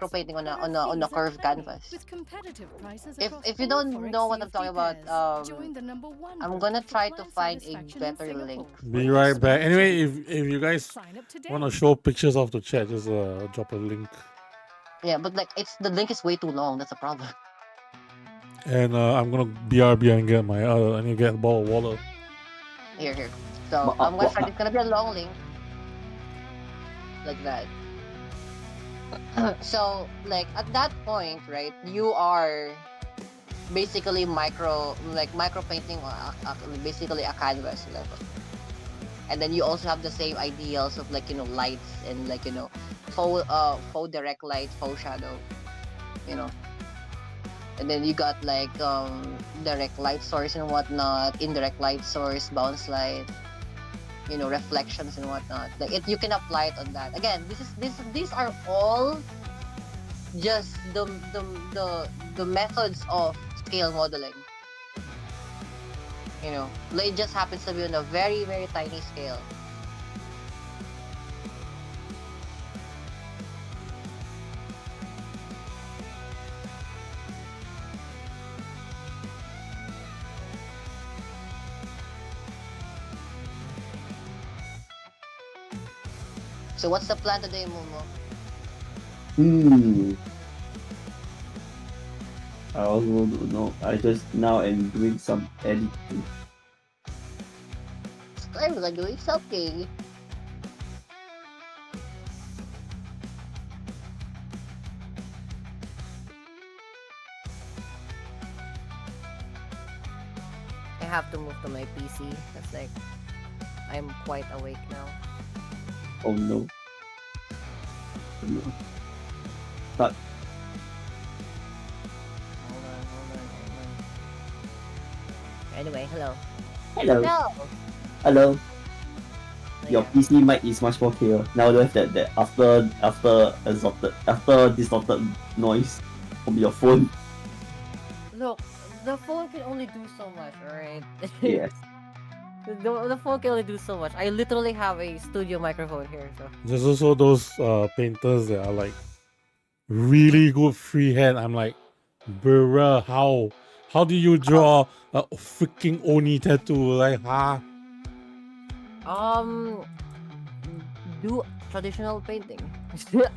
Speaker 2: painting on a curved canvas.
Speaker 7: with competitive prices
Speaker 2: If
Speaker 7: across
Speaker 2: you
Speaker 7: all
Speaker 2: don't
Speaker 7: Forex
Speaker 2: know what I'm
Speaker 7: CFD
Speaker 2: talking about,
Speaker 7: pairs. Join the #1
Speaker 2: I'm
Speaker 7: broker
Speaker 2: gonna
Speaker 7: for
Speaker 2: try to
Speaker 7: client
Speaker 2: find a
Speaker 7: satisfaction in
Speaker 2: better link.
Speaker 7: Singapore.
Speaker 1: Be right back.
Speaker 7: Smile
Speaker 1: Anyway,
Speaker 7: today.
Speaker 1: if you guys
Speaker 7: Sign up today.
Speaker 1: want to show pictures of the chat, just drop a link.
Speaker 2: Yeah, but like the link is way too long. That's a problem.
Speaker 1: And I'm gonna BRB and get my I need to get a bottle of water.
Speaker 2: Here. So I'm gonna try. It's gonna be a long link, like that. So like at that point, right? You are basically micro painting basically a canvas level. And then you also have the same ideals of like lights and like faux direct light, faux shadow, you know. And then you got like direct light source and whatnot, indirect light source, bounce light, reflections and whatnot. Like you can apply it on that. Again, these are all just the methods of scale modeling. It just happens to be on a very, very tiny scale. So what's the plan today, Momo?
Speaker 11: I also don't know. I just now am doing some editing.
Speaker 2: I'm gonna do something. I have to move to my PC. That's like I'm quite awake now.
Speaker 11: Oh no. No. But
Speaker 2: Hold on. Anyway, hello.
Speaker 11: hello.
Speaker 2: No.
Speaker 11: Hello. your PC mic is much more clear. Now don't have that after distorted noise from your phone.
Speaker 13: Look, the phone can only do so much, alright?
Speaker 11: Yes.
Speaker 13: The phone can only do so much. I literally have a studio microphone here, so.
Speaker 1: There's also those painters that are like really good freehand. I'm like, bruh, how do you draw a freaking Oni tattoo? Like, huh?
Speaker 13: Do traditional painting.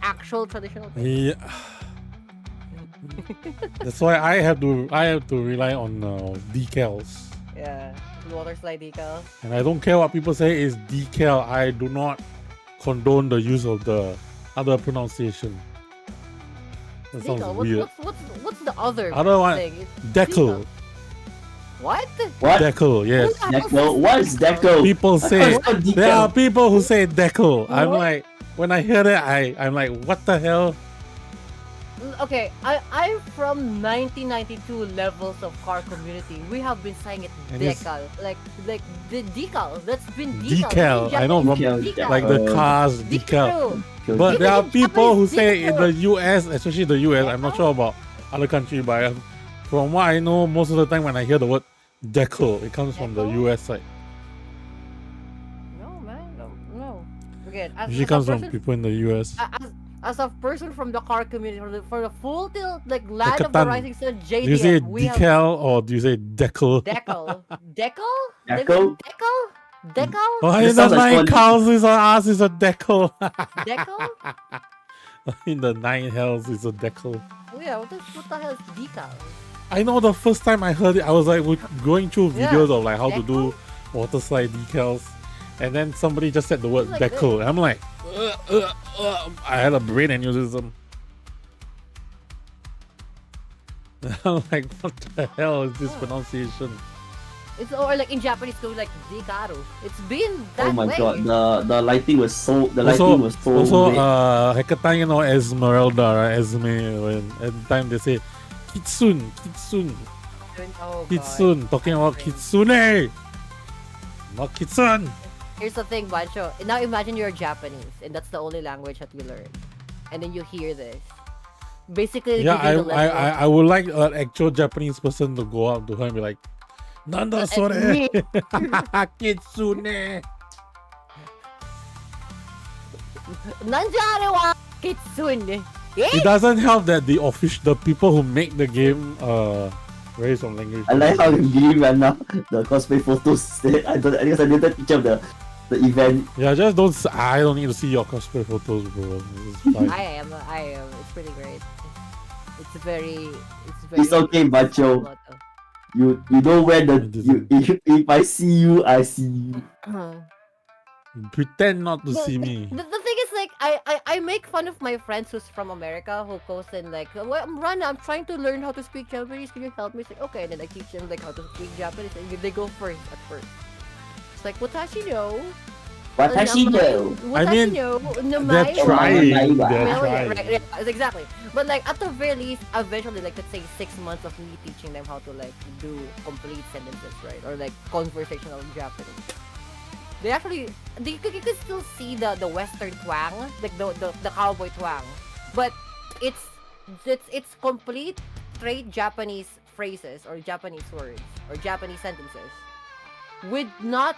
Speaker 13: Actual traditional painting.
Speaker 1: Yeah. That's why I have to rely on decals.
Speaker 13: Yeah, water slide decal.
Speaker 1: And I don't care what people say is decal. I do not condone the use of the other pronunciation. That sounds
Speaker 13: Decal.
Speaker 1: weird.
Speaker 13: What's the other
Speaker 1: One,
Speaker 13: thing? It's
Speaker 1: decal.
Speaker 13: What?
Speaker 11: What?
Speaker 1: Decal, yes.
Speaker 11: Decal? What is decal?
Speaker 1: People say there are people who say decal. I'm
Speaker 13: What?
Speaker 1: like, when I hear that, I'm like, what the hell?
Speaker 13: Okay, I'm from 1992 levels of car community. We have been saying it
Speaker 1: And it's-
Speaker 13: decal, like the decal. That's been
Speaker 1: Decal.
Speaker 13: decal.
Speaker 1: I know from
Speaker 13: Decal.
Speaker 1: like the cars decal. But there are people who say in the US, especially the US, I'm not sure about other countries, but from what I know, most of the time when I hear the word decal, it comes from the US side.
Speaker 13: No, man, no. Again, as
Speaker 1: Usually
Speaker 13: a
Speaker 1: comes from
Speaker 13: person-
Speaker 1: people in the US.
Speaker 13: as a person from the car community, for the full tilt, like land of the
Speaker 1: Dekatan.
Speaker 13: rising sun,
Speaker 1: Do you say
Speaker 13: JDM, we have
Speaker 1: decal or do you say decal?
Speaker 13: decal, decal,
Speaker 11: Decal?
Speaker 13: decal,
Speaker 1: Oh,
Speaker 11: This
Speaker 1: in the
Speaker 11: sounds like
Speaker 1: nine
Speaker 11: fun.
Speaker 1: cows is on us is a decal.
Speaker 13: decal.
Speaker 1: In the nine hells is a decal.
Speaker 13: Oh yeah, what the hell is decal?
Speaker 1: I know the first time I heard it, I was like going through
Speaker 13: Yeah.
Speaker 1: videos of like how to
Speaker 13: Decal?
Speaker 1: do water slide decals, and then somebody just said the word
Speaker 13: Like
Speaker 1: decal. And I'm like, I had a brain aneurysm. I'm like, what the hell is this pronunciation?
Speaker 13: It's or like in Japanese, go like dekaru. It's been that
Speaker 11: Oh my
Speaker 13: way.
Speaker 11: god, the lighting was so
Speaker 1: Also,
Speaker 11: great.
Speaker 1: Hekatan, you know, Esmeralda, right? Esme, when every time they say Kitsun,
Speaker 13: Oh god.
Speaker 1: Kitsun, talking about Kitsune, not Kitsun.
Speaker 13: Here's the thing, Bancho. Now imagine you're Japanese, and that's the only language that you learn, and then you hear this. Basically,
Speaker 1: Yeah,
Speaker 13: give you the level of-
Speaker 1: I would like an actual Japanese person to go up to her and be like, Nanda sore,
Speaker 13: me.
Speaker 1: Kitsune.
Speaker 13: Nanjare wa kitsune.
Speaker 1: It doesn't help that the people who make the game raise some language.
Speaker 11: I like how you give right now the cosplay photos. I guess I didn't picture of the event.
Speaker 1: Yeah, just don't. I don't need to see your cosplay photos, bro. It's fine.
Speaker 13: I am. It's pretty great. It's very.
Speaker 11: It's okay, Bacho. You know where if I see you, I see you.
Speaker 1: Pretend not to
Speaker 13: But
Speaker 1: see me.
Speaker 13: The thing is, like, I make fun of my friends who's from America who goes and like, well, Rana, I'm trying to learn how to speak Japanese. Can you help me? It's like, okay, and then I teach them like how to speak Japanese, and they go first at first. It's like, watashi no.
Speaker 11: Watashi no.
Speaker 1: I mean, they're trying. They're trying.
Speaker 13: Right, exactly. But like at the very least, eventually, like let's say 6 months of me teaching them how to like do complete sentences, right, or like conversational Japanese. They actually, you can still see the Western twang, like the cowboy twang, but it's complete straight Japanese phrases or Japanese words or Japanese sentences. With not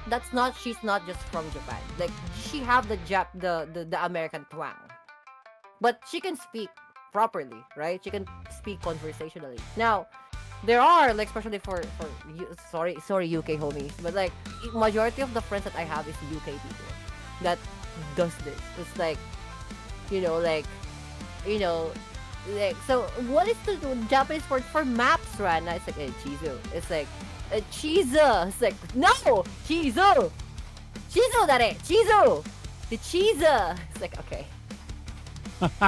Speaker 13: that's not, she's not just from Japan. Like she have the American twang, but she can speak properly, right? She can speak conversationally. Now, there are like, especially for sorry UK homies, but like majority of the friends that I have is UK people that does this. It's like, like so what is the Japanese word for maps, right? It's like chizu. It's like chizu. It's like no chizu. Chizu dare chizu. The chizu. It's like okay.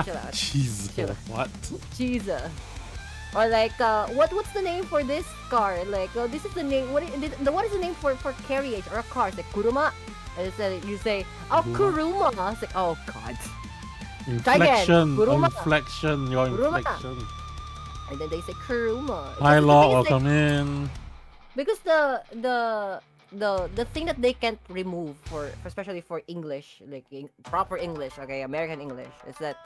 Speaker 13: Chill out.
Speaker 1: Jeez,
Speaker 13: Chill out.
Speaker 1: what?
Speaker 13: Chizu. Or like, what's the name for this car? Like, this is the name. What is the name for carriage or a car? It's like kuruma. And you say, oh, kuruma. It's like, oh god.
Speaker 1: Inflection,
Speaker 13: Kuruma.
Speaker 1: inflection, your
Speaker 13: Kuruma.
Speaker 1: inflection.
Speaker 13: And then they say kuruma.
Speaker 1: Hi,
Speaker 13: Because the
Speaker 1: Law,
Speaker 13: thing is, like,
Speaker 1: welcome in.
Speaker 13: because the thing that they can't remove for especially for English, like proper English, okay, American English, is that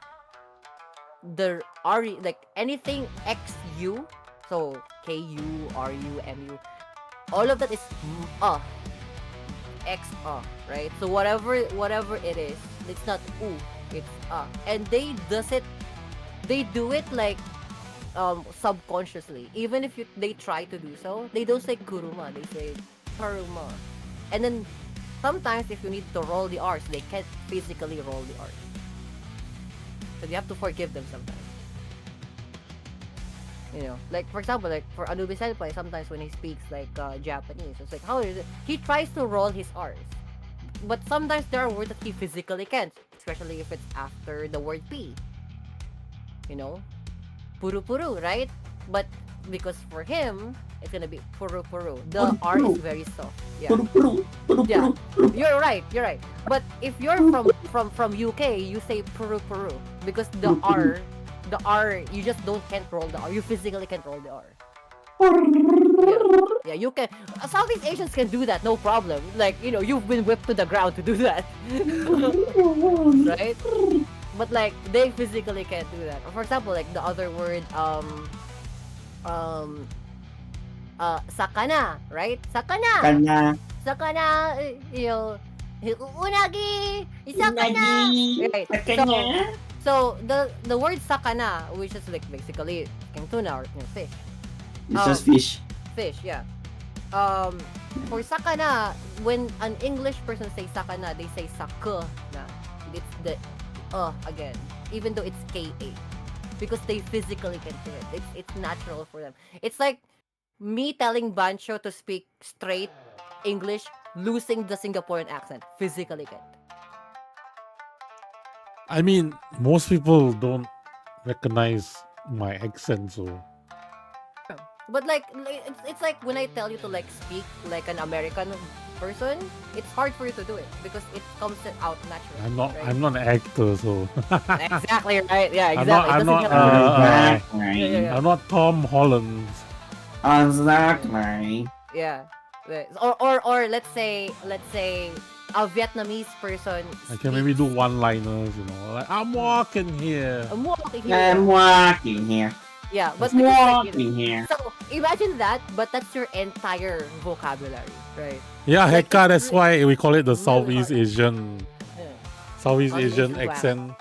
Speaker 13: the R, like anything XU, so KU, RU, MU, all of that is X right? So whatever it is, it's not U, it's and they do it like subconsciously. Even if they try to do so, they don't say kuruma, they say karuma. And then sometimes if you need to roll the R's, they can't physically roll the R's. So you have to forgive them sometimes. You know, like for example, like for Anubis Senpai, sometimes when he speaks like Japanese, it's like, how is it? He tries to roll his R's. But sometimes there are words that he physically can't, especially if it's after the word P. You know? Puru puru, right? But because for him, it's gonna be puru puru. The R is very soft. Yeah. Yeah. You're right. But if you're from UK, you say puru puru because the R, you just can't roll the R. You physically can't roll the R. Yeah, you can. Southeast Asians can do that, no problem. Like, you know, you've been whipped to the ground to do that. Right? But like, they physically can't do that. For example, like the other word, sakana, right? Sakana, you know, unagi, sakana. Right. So the word sakana, which is like basically tuna or fish.
Speaker 11: It's just fish.
Speaker 13: Fish, yeah. For sakana, when an English person says sakana, they say saka na. It's the again, even though it's KA, because they physically can do it. It's natural for them. It's like me telling Bancho to speak straight English, losing the Singaporean accent. Physically can't.
Speaker 1: I mean, most people don't recognize my accent, so
Speaker 13: But like it's like when I tell you to like speak like an American person, it's hard for you to do it because it comes out naturally.
Speaker 1: I'm not an actor, so
Speaker 13: Exactly right. Yeah, exactly.
Speaker 1: I'm not Tom Holland.
Speaker 11: Exactly.
Speaker 13: Yeah. Or let's say a Vietnamese person.
Speaker 1: I can maybe do one-liners, you know, like I'm walking here.
Speaker 13: I'm walking here. Yeah, but
Speaker 11: walking here.
Speaker 13: So imagine that, but that's your entire vocabulary, right?
Speaker 1: Yeah,
Speaker 13: Like,
Speaker 1: heka, that's why we call it the Southeast
Speaker 13: hard.
Speaker 1: Asian
Speaker 13: Southeast
Speaker 1: Asian
Speaker 13: Asian
Speaker 1: accent.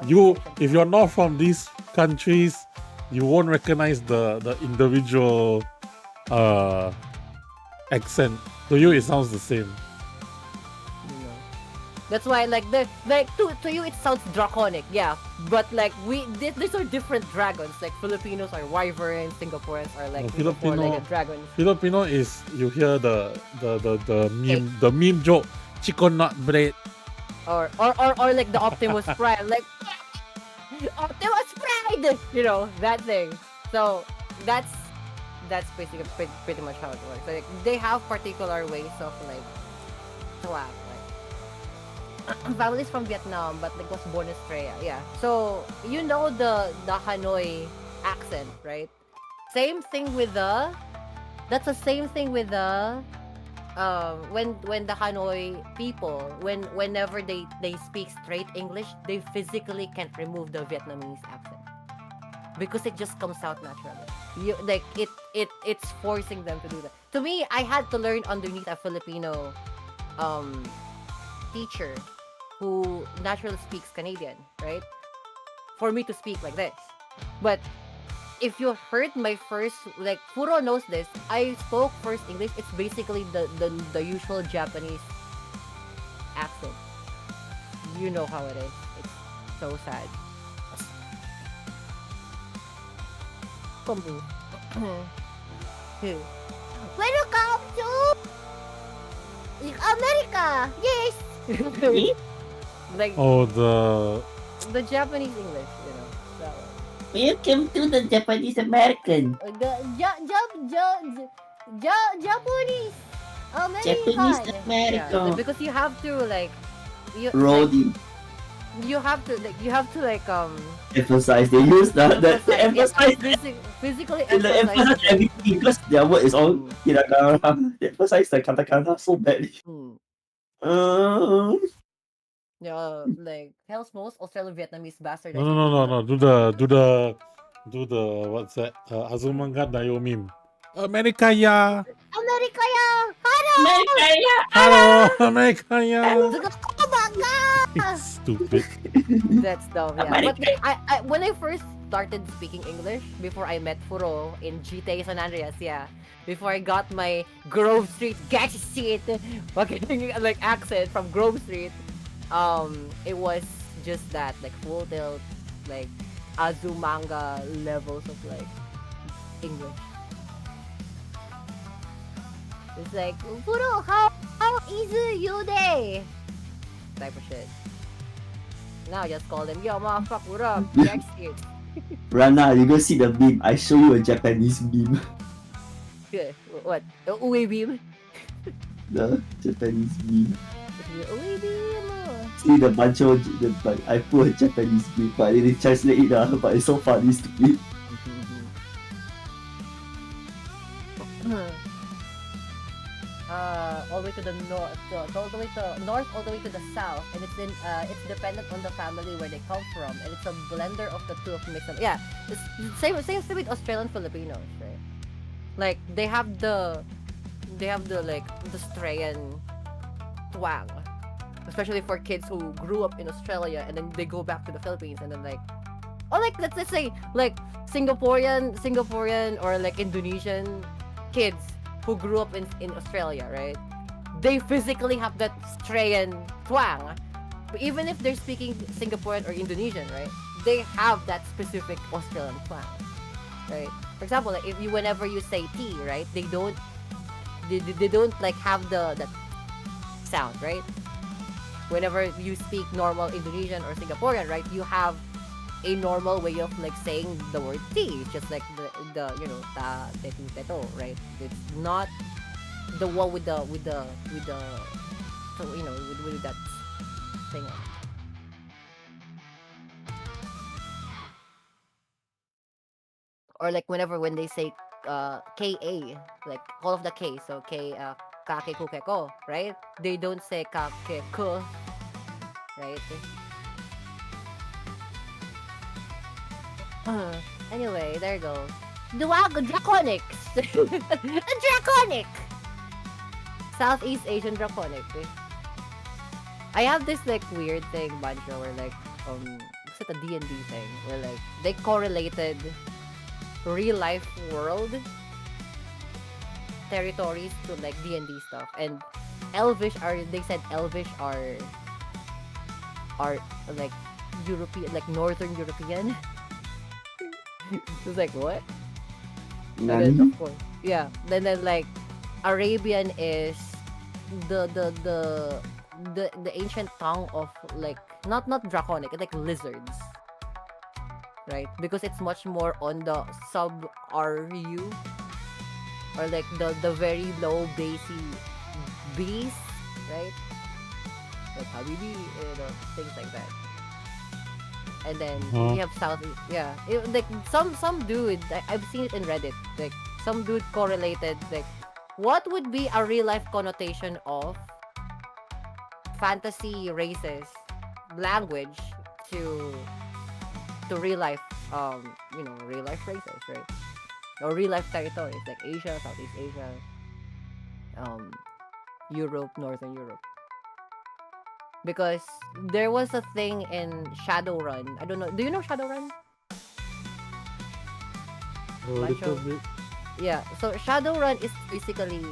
Speaker 13: Yeah,
Speaker 1: If you're not from these countries, you won't recognize the individual accent. To you, it sounds the same.
Speaker 13: That's why like to you it sounds draconic, yeah. But like these are different dragons. Like Filipinos are wyverns, Singaporeans are like four-legged dragons.
Speaker 1: Filipino is you hear the meme joke, chicken nut bread.
Speaker 13: Or like the Optimus Prime, like Optimus Prime, you know, that thing. So that's basically pretty much how it works. Like they have particular ways of like to act. Families from Vietnam, but like was born in Australia. Yeah. So you know the Hanoi accent, right? Same thing with that's the same thing with the when the Hanoi people whenever they speak straight English, they physically can't remove the Vietnamese accent because it just comes out naturally. Like it's forcing them to do that. To me, I had to learn underneath a Filipino teacher who naturally speaks Canadian, right? For me to speak like this. But if you heard my first, like Furo knows this, I spoke first English. It's basically the usual Japanese accent. You know how it is. It's so sad. Welcome to America. Yes. Like the Japanese English, you know. That one.
Speaker 11: Welcome to the Japanese American.
Speaker 13: The Japanese American.
Speaker 11: Japanese American.
Speaker 13: Yeah, because you have to like
Speaker 11: roll the
Speaker 13: you have to like
Speaker 11: emphasize. They use the emphasize
Speaker 13: physically
Speaker 11: and the
Speaker 13: emphasize
Speaker 11: emphasize everything because their word is all hiragana. They emphasize the katakana so badly.
Speaker 13: Like hell's most Australian Vietnamese bastard.
Speaker 1: No. Do the what's that? Azumanga Daioh meme. America ya.
Speaker 13: America ya!
Speaker 1: Hello, America ya.
Speaker 13: Stupid.
Speaker 1: Stupid.
Speaker 13: That's dumb, yeah. But I when I first started speaking English before I met Furo in GTA San Andreas, yeah. Before I got my Grove Street gangsta shit fucking like accent from Grove Street, it was just that like full tilt, like Azumanga levels of like English. It's like Furo, how is you day? Type of shit. Now I just call them, yo, motherfucker, what up? Next shit.
Speaker 11: Rana, you go see the meme. I show you a Japanese meme.
Speaker 13: Good. What? The Uwe beam?
Speaker 11: The Japanese meme.
Speaker 13: The Uwe beam.
Speaker 11: See the bancho, I put a Japanese meme, but they translate it, but it's so funny, stupid.
Speaker 13: All the way to the north, all the way to north, all the way to the south, and it's dependent on the family where they come from, and it's a blender of the two of mix them. Yeah, it's same with Australian Filipinos, right? Like they have the like the Australian twang, especially for kids who grew up in Australia and then they go back to the Philippines and then like, or like let's say like Singaporean or like Indonesian kids who grew up in Australia, right? They physically have that Australian twang. But even if they're speaking Singaporean or Indonesian, right? They have that specific Australian twang, right? For example, like if you whenever you say tea, right? They don't like have that sound, right? Whenever you speak normal Indonesian or Singaporean, right? You have a normal way of like saying the word tea, just like the you know ta tetu teto, right? It's not the one with the so, you know with that thing. Or like when they say ka, like all of the k, so k kake kukeko, right? They don't say kake ko, right? Anyway, there you go. Draconics! Draconic! Southeast Asian Draconic. I have this like weird thing, Banjo, where like, it's like a D&D thing, where like, they correlated real life world territories to like D&D stuff. And they said Elvish are like European, like Northern European. It was like, what? And then, of course, yeah. Then like Arabian is the ancient tongue of like not draconic, it's like lizards, right? Because it's much more on the sub RU or like the very low bassy beast, right? Like Habibi, things like that. And then we have Southeast, yeah. Like some dude, I've seen it in Reddit. Like some dude correlated like what would be a real life connotation of fantasy races language to real life real life races, right? Or real life territories like Asia, Southeast Asia, Europe, Northern Europe. Because there was a thing in Shadowrun. I don't know. Do you know Shadowrun? Yeah. So Shadowrun is basically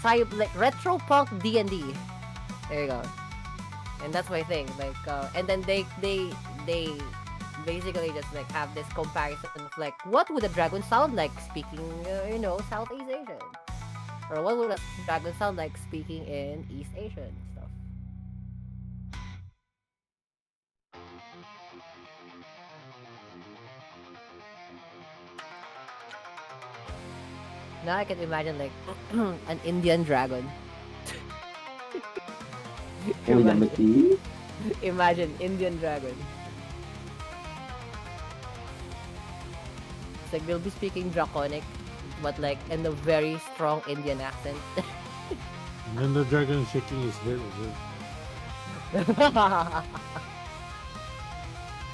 Speaker 13: like retro punk D&D. There you go. And that's my thing. Like, and then they basically just like have this comparison of like what would a dragon sound like speaking, Southeast Asian, or what would a dragon sound like speaking in East Asian stuff. Now I can imagine like an Indian dragon.
Speaker 11: Oh, Yamati.
Speaker 13: Imagine Indian dragon. It's like they'll be speaking draconic, but like in a very strong Indian accent.
Speaker 1: And then the dragon shaking his head as well.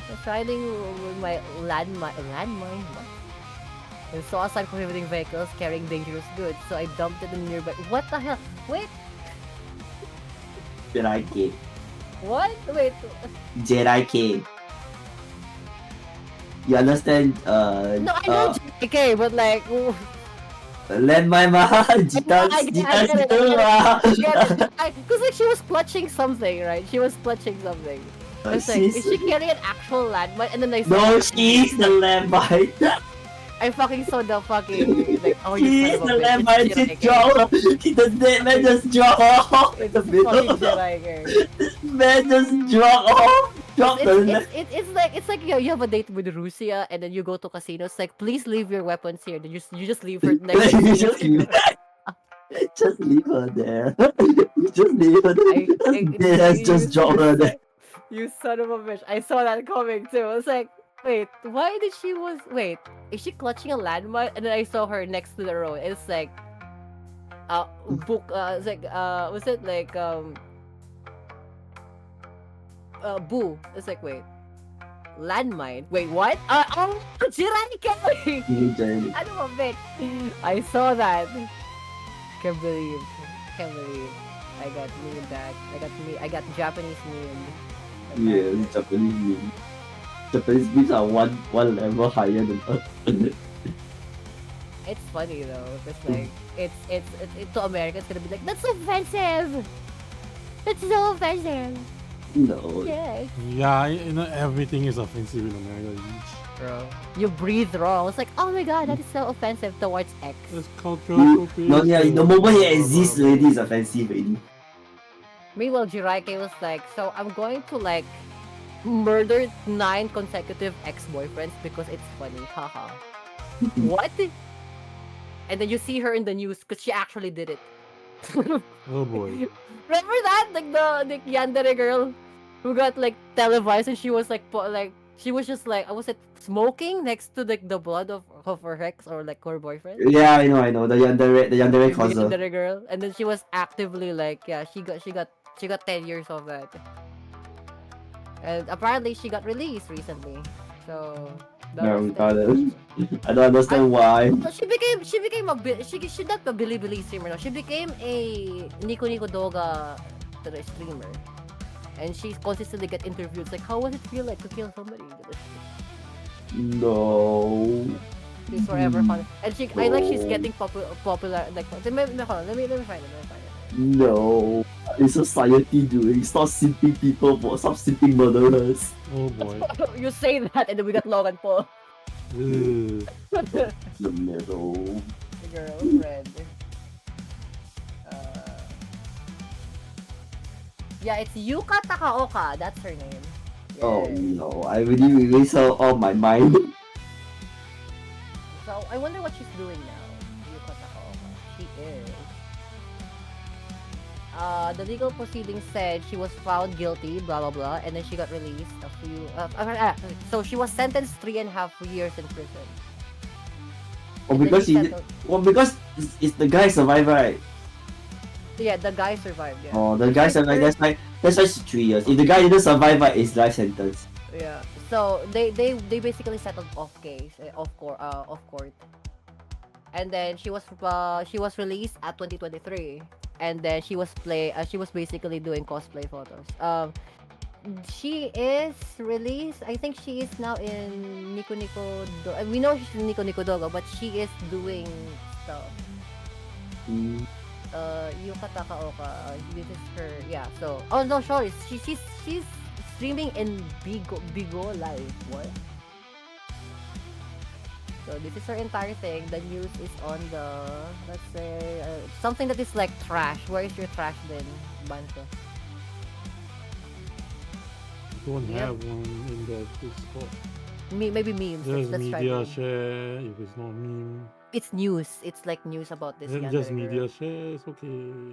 Speaker 13: I was riding with my landmine, what? And saw a sign prohibiting vehicles carrying dangerous goods, so I dumped it in the nearby. What the hell? Wait,
Speaker 11: Jedi K.
Speaker 13: what? Wait.
Speaker 11: Jedi K. You understand?
Speaker 13: No, I know JK, but like.
Speaker 11: Land my
Speaker 13: Because like she was clutching something, right? She was clutching something. I was like, is she carrying an actual landmine? And then I saw.
Speaker 11: No, she's the landmine.
Speaker 13: I fucking saw the fucking like. Oh,
Speaker 11: She
Speaker 13: you
Speaker 11: is
Speaker 13: son
Speaker 11: the
Speaker 13: of a bitch.
Speaker 11: landmine.
Speaker 13: It's
Speaker 11: Just drop. The dead man just drop off.
Speaker 13: It's
Speaker 11: The
Speaker 13: fucking
Speaker 11: middle.
Speaker 13: Jedi.
Speaker 11: This man just drop off. Drop the land.
Speaker 13: It's like you have a date with Rusia and then you go to casino. It's like, please leave your weapons here. Then you just leave her next.
Speaker 11: You just leave. Just leave her there. You just leave her there. Dead has just dropped her there.
Speaker 13: You son of a bitch. I saw that coming too. I was like, wait, why did she was wait, is she clutching a landmine? And then I saw her next to the road. It's like it's like was it like boo. It's like wait. Landmine. Wait, what? Jiraiya! Ano ba, bitch? I saw that. Can't believe. I got me that. I got Japanese meme.
Speaker 11: Yeah, Japanese memes. Japanese memes are one level higher than us.
Speaker 13: It's funny though, because like it's to America it's gonna be like, that's offensive. That's so offensive.
Speaker 11: No.
Speaker 13: Yes.
Speaker 1: Yeah, you know, everything is offensive in America.
Speaker 13: Bro, you breathe wrong. It's like, oh my god, that is so offensive towards X.
Speaker 1: It's cultural appropriation.
Speaker 11: No, yeah, the moment it exists already is offensive already.
Speaker 13: Meanwhile, Jiraiya was like, so I'm going to like murder 9 consecutive ex-boyfriends because it's funny. Haha. What? And then you see her in the news because she actually did it.
Speaker 1: Oh boy.
Speaker 13: Remember that? Like the yandere girl who got like televised and she was like she was just like, was it smoking next to like the blood of her ex or like her boyfriend?
Speaker 11: Yeah, I know. The yandere causer.
Speaker 13: The yandere girl, and then she was actively like, yeah, she got 10 years of that, and apparently she got released recently. So
Speaker 11: No, I don't understand why.
Speaker 13: she became she's not a Bilibili streamer now. She became a Nico Doga streamer. And she consistently get interviews like, how would it feel like to kill somebody?
Speaker 11: No.
Speaker 13: She's forever fun. And I like she's getting popular. Like, let me find it.
Speaker 11: No. It's society doing. Stop simping people stop simping murderers.
Speaker 1: Oh boy.
Speaker 13: You say that and then we got Logan Paul.
Speaker 11: The middle.
Speaker 13: The girlfriend. Yeah, it's Yuka Takaoka. That's her name. Yeah.
Speaker 11: Oh no, I really erased her on my mind.
Speaker 13: So I wonder what she's doing now. Yuka Takaoka. She is. The legal proceedings said she was found guilty, blah blah blah, and then she got released a few. So she was sentenced 3.5 years in prison.
Speaker 11: Oh, because because it's the guy survived, right?
Speaker 13: Yeah, the guy survived. Yeah.
Speaker 11: Oh, the guy survived. That's why it's 3 years. If the guy didn't survive, right, it's life sentence.
Speaker 13: Yeah. So they basically settled off court, and then she was released at 2023, and then she was basically doing cosplay photos. She is released. I think she is now in Nico. We know she's in Nico Doga, but she is doing stuff. Yuka Takaoka, this is her, yeah, so, oh no, sorry, she's streaming in Bigo Live, what? So this is her entire thing, the news is on the, let's say, something that is like trash. Where is your trash bin, Bancho?
Speaker 1: Don't have one in the Discord.
Speaker 13: Maybe memes,
Speaker 1: Just
Speaker 13: let's try
Speaker 1: media
Speaker 13: memes.
Speaker 1: share, if it's not meme.
Speaker 13: It's news, it's like news about this
Speaker 1: Then
Speaker 13: yandere
Speaker 1: just
Speaker 13: girl.
Speaker 1: media share, it's okay.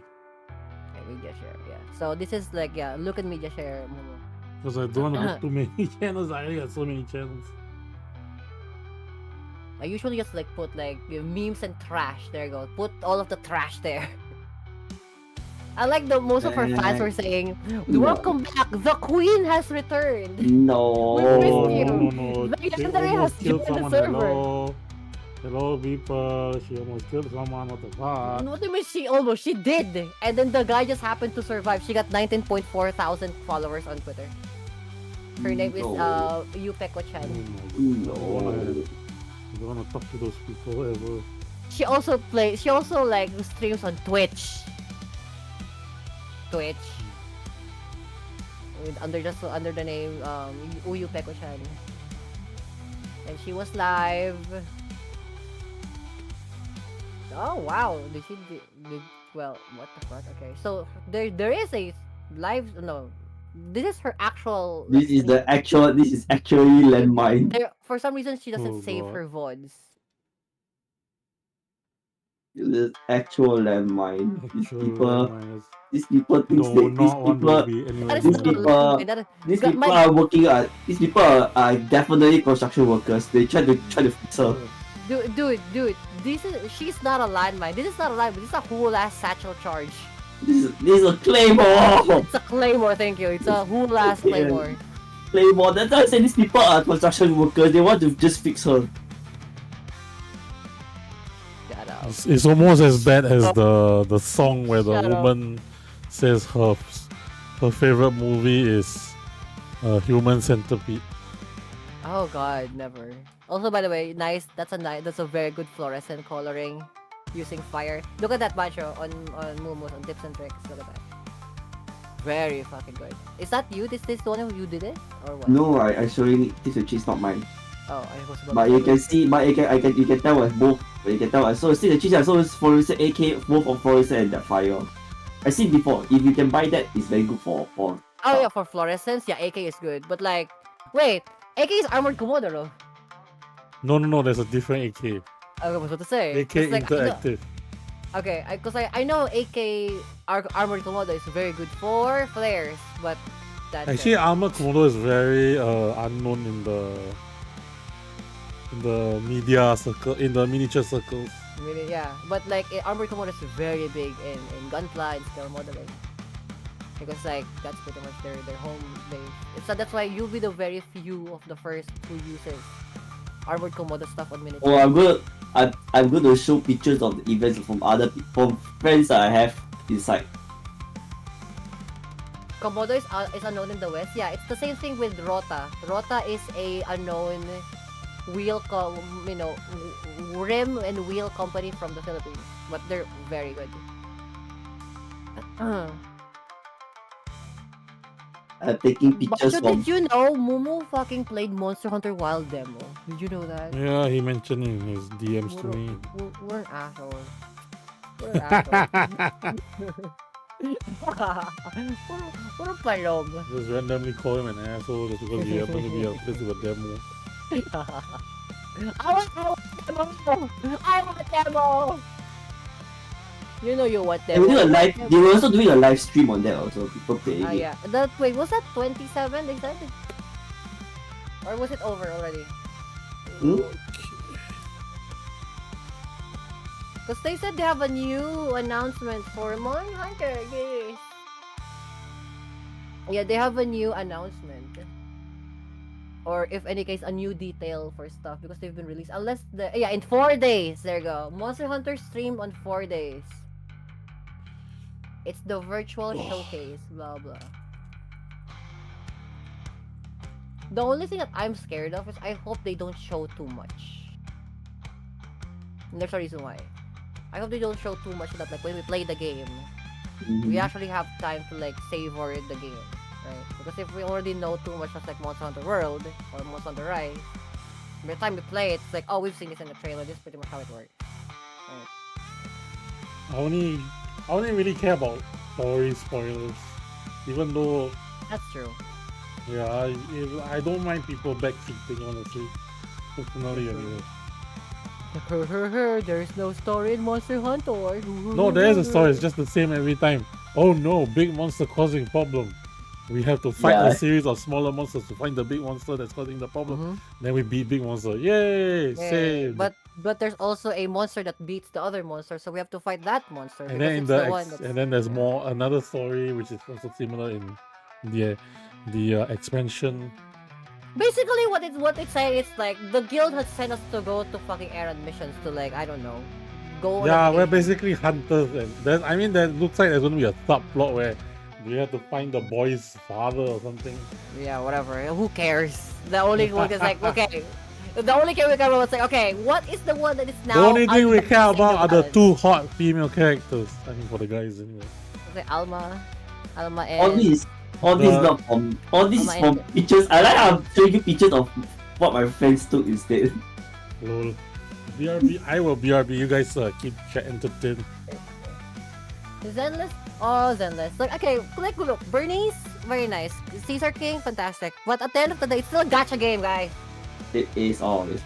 Speaker 13: Okay, media share. Yeah. So this is like look at media share. Momo.
Speaker 1: Because I don't want to put too many channels. I already got so many channels.
Speaker 13: I usually just like put like memes and trash. There you go. Put all of the trash there. I like the most of our fans were saying, "Welcome back. The Queen has returned.
Speaker 11: No.
Speaker 13: We missed you.
Speaker 1: No.
Speaker 13: The
Speaker 1: She
Speaker 13: legendary has
Speaker 1: almost killed
Speaker 13: joined the
Speaker 1: someone.
Speaker 13: server."
Speaker 1: Hello, people. She almost killed someone. What the fuck?
Speaker 13: What do you mean she almost? She did. And then the guy just happened to survive. She got 19.4 thousand followers on Twitter. Her name is Yupeko-chan.
Speaker 11: No.
Speaker 1: I don't want to talk to those people ever.
Speaker 13: She also like streams on Twitch. Under the name Yupeko-chan. And she was live. Oh wow! Well, what the fuck? Okay, so there is a live. No, this is her actual.
Speaker 11: This is actually landmine.
Speaker 13: For some reason, she doesn't
Speaker 1: Oh,
Speaker 13: save
Speaker 1: God.
Speaker 13: her VODs.
Speaker 11: This is actual landmine. These people think
Speaker 1: No, not one Ruby. Anyway,
Speaker 11: these people are working. These people are definitely construction workers. They try to fix her.
Speaker 13: Dude, she's not a landmine. This is not a landmine. This is a whole ass satchel charge.
Speaker 11: This is a claymore.
Speaker 13: It's a claymore. Thank you. It's a whole ass claymore.
Speaker 11: Claymore. That's why I say these people are construction workers. They want to just fix her.
Speaker 1: It's almost as bad as the song where the woman says her favorite movie is Human Centipede.
Speaker 13: Oh god, never. Also, by the way, nice. That's a very good fluorescent coloring using fire. Look at that Bancho on Moomos on tips and tricks. Look at that. Very fucking good. Is that you? This the one who you did it or what?
Speaker 11: No, I showing this cheese, not mine.
Speaker 13: Oh, I was about
Speaker 11: But you can see, you can tell it's both. But you can tell. So see the cheese. I saw it's fluorescent AK, both of fluorescent and that fire. I seen before. If you can buy that, it's very good for.
Speaker 13: Oh yeah, for fluorescence, yeah, AK is good. But like, wait, AK is armored Komodo though.
Speaker 1: No, there's a different AK.
Speaker 13: I was about to say.
Speaker 1: AK
Speaker 13: like,
Speaker 1: interactive.
Speaker 13: Okay, because I know AK armored Komodo is very good for flares, but that's
Speaker 1: Actually, armored Komodo is very unknown in the media circle, in the miniature circles.
Speaker 13: Yeah, but like armored Komodo is very big in gunpla and scale modeling. Because like that's pretty much their home base. So that's why you'll be the very few of the first who uses armored Komodo stuff on miniature.
Speaker 11: Oh, I'm going to show pictures of the events from other people, friends that I have inside.
Speaker 13: Komodo is unknown in the West. Yeah, it's the same thing with Rota. Rota is a unknown rim and wheel company from the Philippines, but they're very good.
Speaker 11: I'm taking pictures
Speaker 13: Bacho,
Speaker 11: from.
Speaker 13: did you know Mumu fucking played Monster Hunter Wild demo? Did you know that?
Speaker 1: Yeah, he mentioned in his DMs to me.
Speaker 13: We're an asshole. We're an asshole. What a palom.
Speaker 1: Just randomly call him an asshole just because he happened to be a place with a demo.
Speaker 13: I want demo! I want demo! You know you want
Speaker 11: They
Speaker 13: demo.
Speaker 11: They were also doing a live stream on that also. People playing it.
Speaker 13: Yeah. Wait, was that 27 they said? Or was it over already? Because they said they have a new announcement for Mon Hunter, guys. Yeah, they have a new announcement. Or if any case, a new detail for stuff because they've been released. Unless in 4 days. There you go. Monster Hunter stream on 4 days. It's the virtual showcase. Blah blah. The only thing that I'm scared of is I hope they don't show too much. And there's a reason why. I hope they don't show too much so that like when we play the game, we actually have time to like savor the game. Right? Because if we already know too much of like Monster Hunter World or Monster Hunter Rise, by the time we play it, it's like, oh, we've seen this in the trailer. This is pretty much how it works. Right?
Speaker 1: I only really care about story spoilers, even though.
Speaker 13: That's true.
Speaker 1: Yeah, I don't mind people backseating, honestly. Personally, anyway.
Speaker 13: There's no story in Monster Hunter.
Speaker 1: No, there is a story. It's just the same every time. oh no, big monster causing problem. We have to fight
Speaker 11: Yeah.
Speaker 1: a series of smaller monsters to find the big monster that's causing the problem. Then we beat big monster. Yay!
Speaker 13: Yeah,
Speaker 1: Saved.
Speaker 13: but there's also a monster that beats the other monster, so we have to fight that monster
Speaker 1: And
Speaker 13: because
Speaker 1: then in
Speaker 13: it's
Speaker 1: the
Speaker 13: the one that's.
Speaker 1: and then there's more another story which is also similar in the expansion.
Speaker 13: Basically, what it's saying is like the guild has sent us to go to fucking errand missions to like I don't know, go on.
Speaker 1: Yeah,
Speaker 13: a
Speaker 1: we're
Speaker 13: vacation.
Speaker 1: basically hunters, and then I mean there looks like there's gonna be a subplot where we have to find the boy's father or something.
Speaker 13: Yeah, whatever. Who cares? The only one is like okay. The only thing we care about is like okay, what is the one that is now?
Speaker 1: The only thing we care
Speaker 13: unbalancing
Speaker 1: about are the
Speaker 13: balance?
Speaker 1: two hot female characters. I mean for the guys anyway.
Speaker 13: Is it Alma, and
Speaker 11: All this
Speaker 1: The-
Speaker 11: not from all this is
Speaker 13: Alma
Speaker 11: from
Speaker 13: and-
Speaker 11: pictures. I like how I'm showing you pictures of what my friends took instead.
Speaker 1: Lol. BRB, I will BRB. You guys keep chat entertained.
Speaker 13: Zenless? Oh, Zenless. Like, okay, like, look, Bernice, very nice. Caesar King, fantastic. But at the end of the day, it's still a gacha game, guys.
Speaker 11: It is always.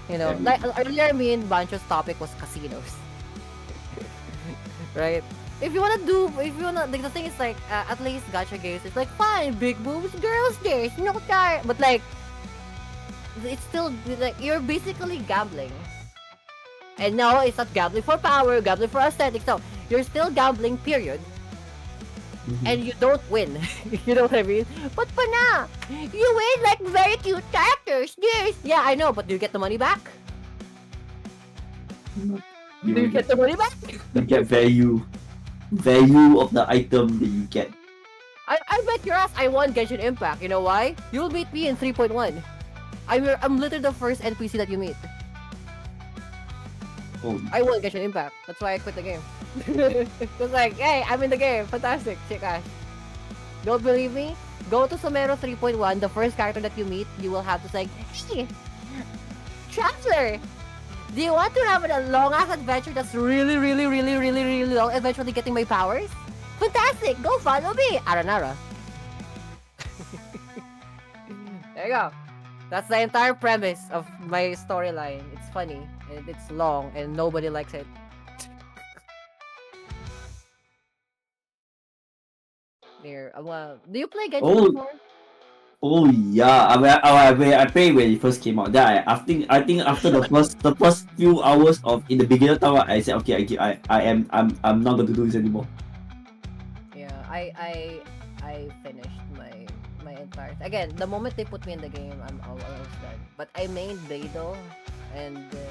Speaker 13: You know,
Speaker 11: Yeah.
Speaker 13: like, earlier, me and Bancho's topic was casinos. Right? If you wanna, like, the thing is, like, at least gacha games, it's like, fine, big boobs, girls, there's no time. But, like, it's still, like, you're basically gambling. And no, it's not gambling for power, gambling for aesthetics. No, you're still gambling, period. And you don't win. You know what I mean? But pana, you win like very cute characters. Yes. Yeah, I know, but do you get the money back? Do you get the money back?
Speaker 11: You get value of the item that you get.
Speaker 13: I bet your ass I won Genshin Impact. You know why? You'll meet me in 3.1. I'm literally the first NPC that you meet.
Speaker 11: Oh,
Speaker 13: I won Genshin Impact. That's why I quit the game. It's like, hey, I'm in the game. Fantastic. Check ass. Don't believe me? Go to Somero 3.1. The first character that you meet, you will have to say, hey, Traveler, do you want to have a long ass adventure that's really long, eventually getting my powers? Fantastic. Go follow me. Aranara. There you go. That's the entire premise of my storyline. It's funny, and it's long, and nobody likes it. There. Do you play Genshin
Speaker 11: Oh.
Speaker 13: before?
Speaker 11: Oh yeah, I played when it first came out. Then I think after the first few hours of in the beginner time, I said okay, I'm not going to do this anymore.
Speaker 13: Yeah, I finished my entire. Again, the moment they put me in the game, I'm almost done. But I mained Beidou, and you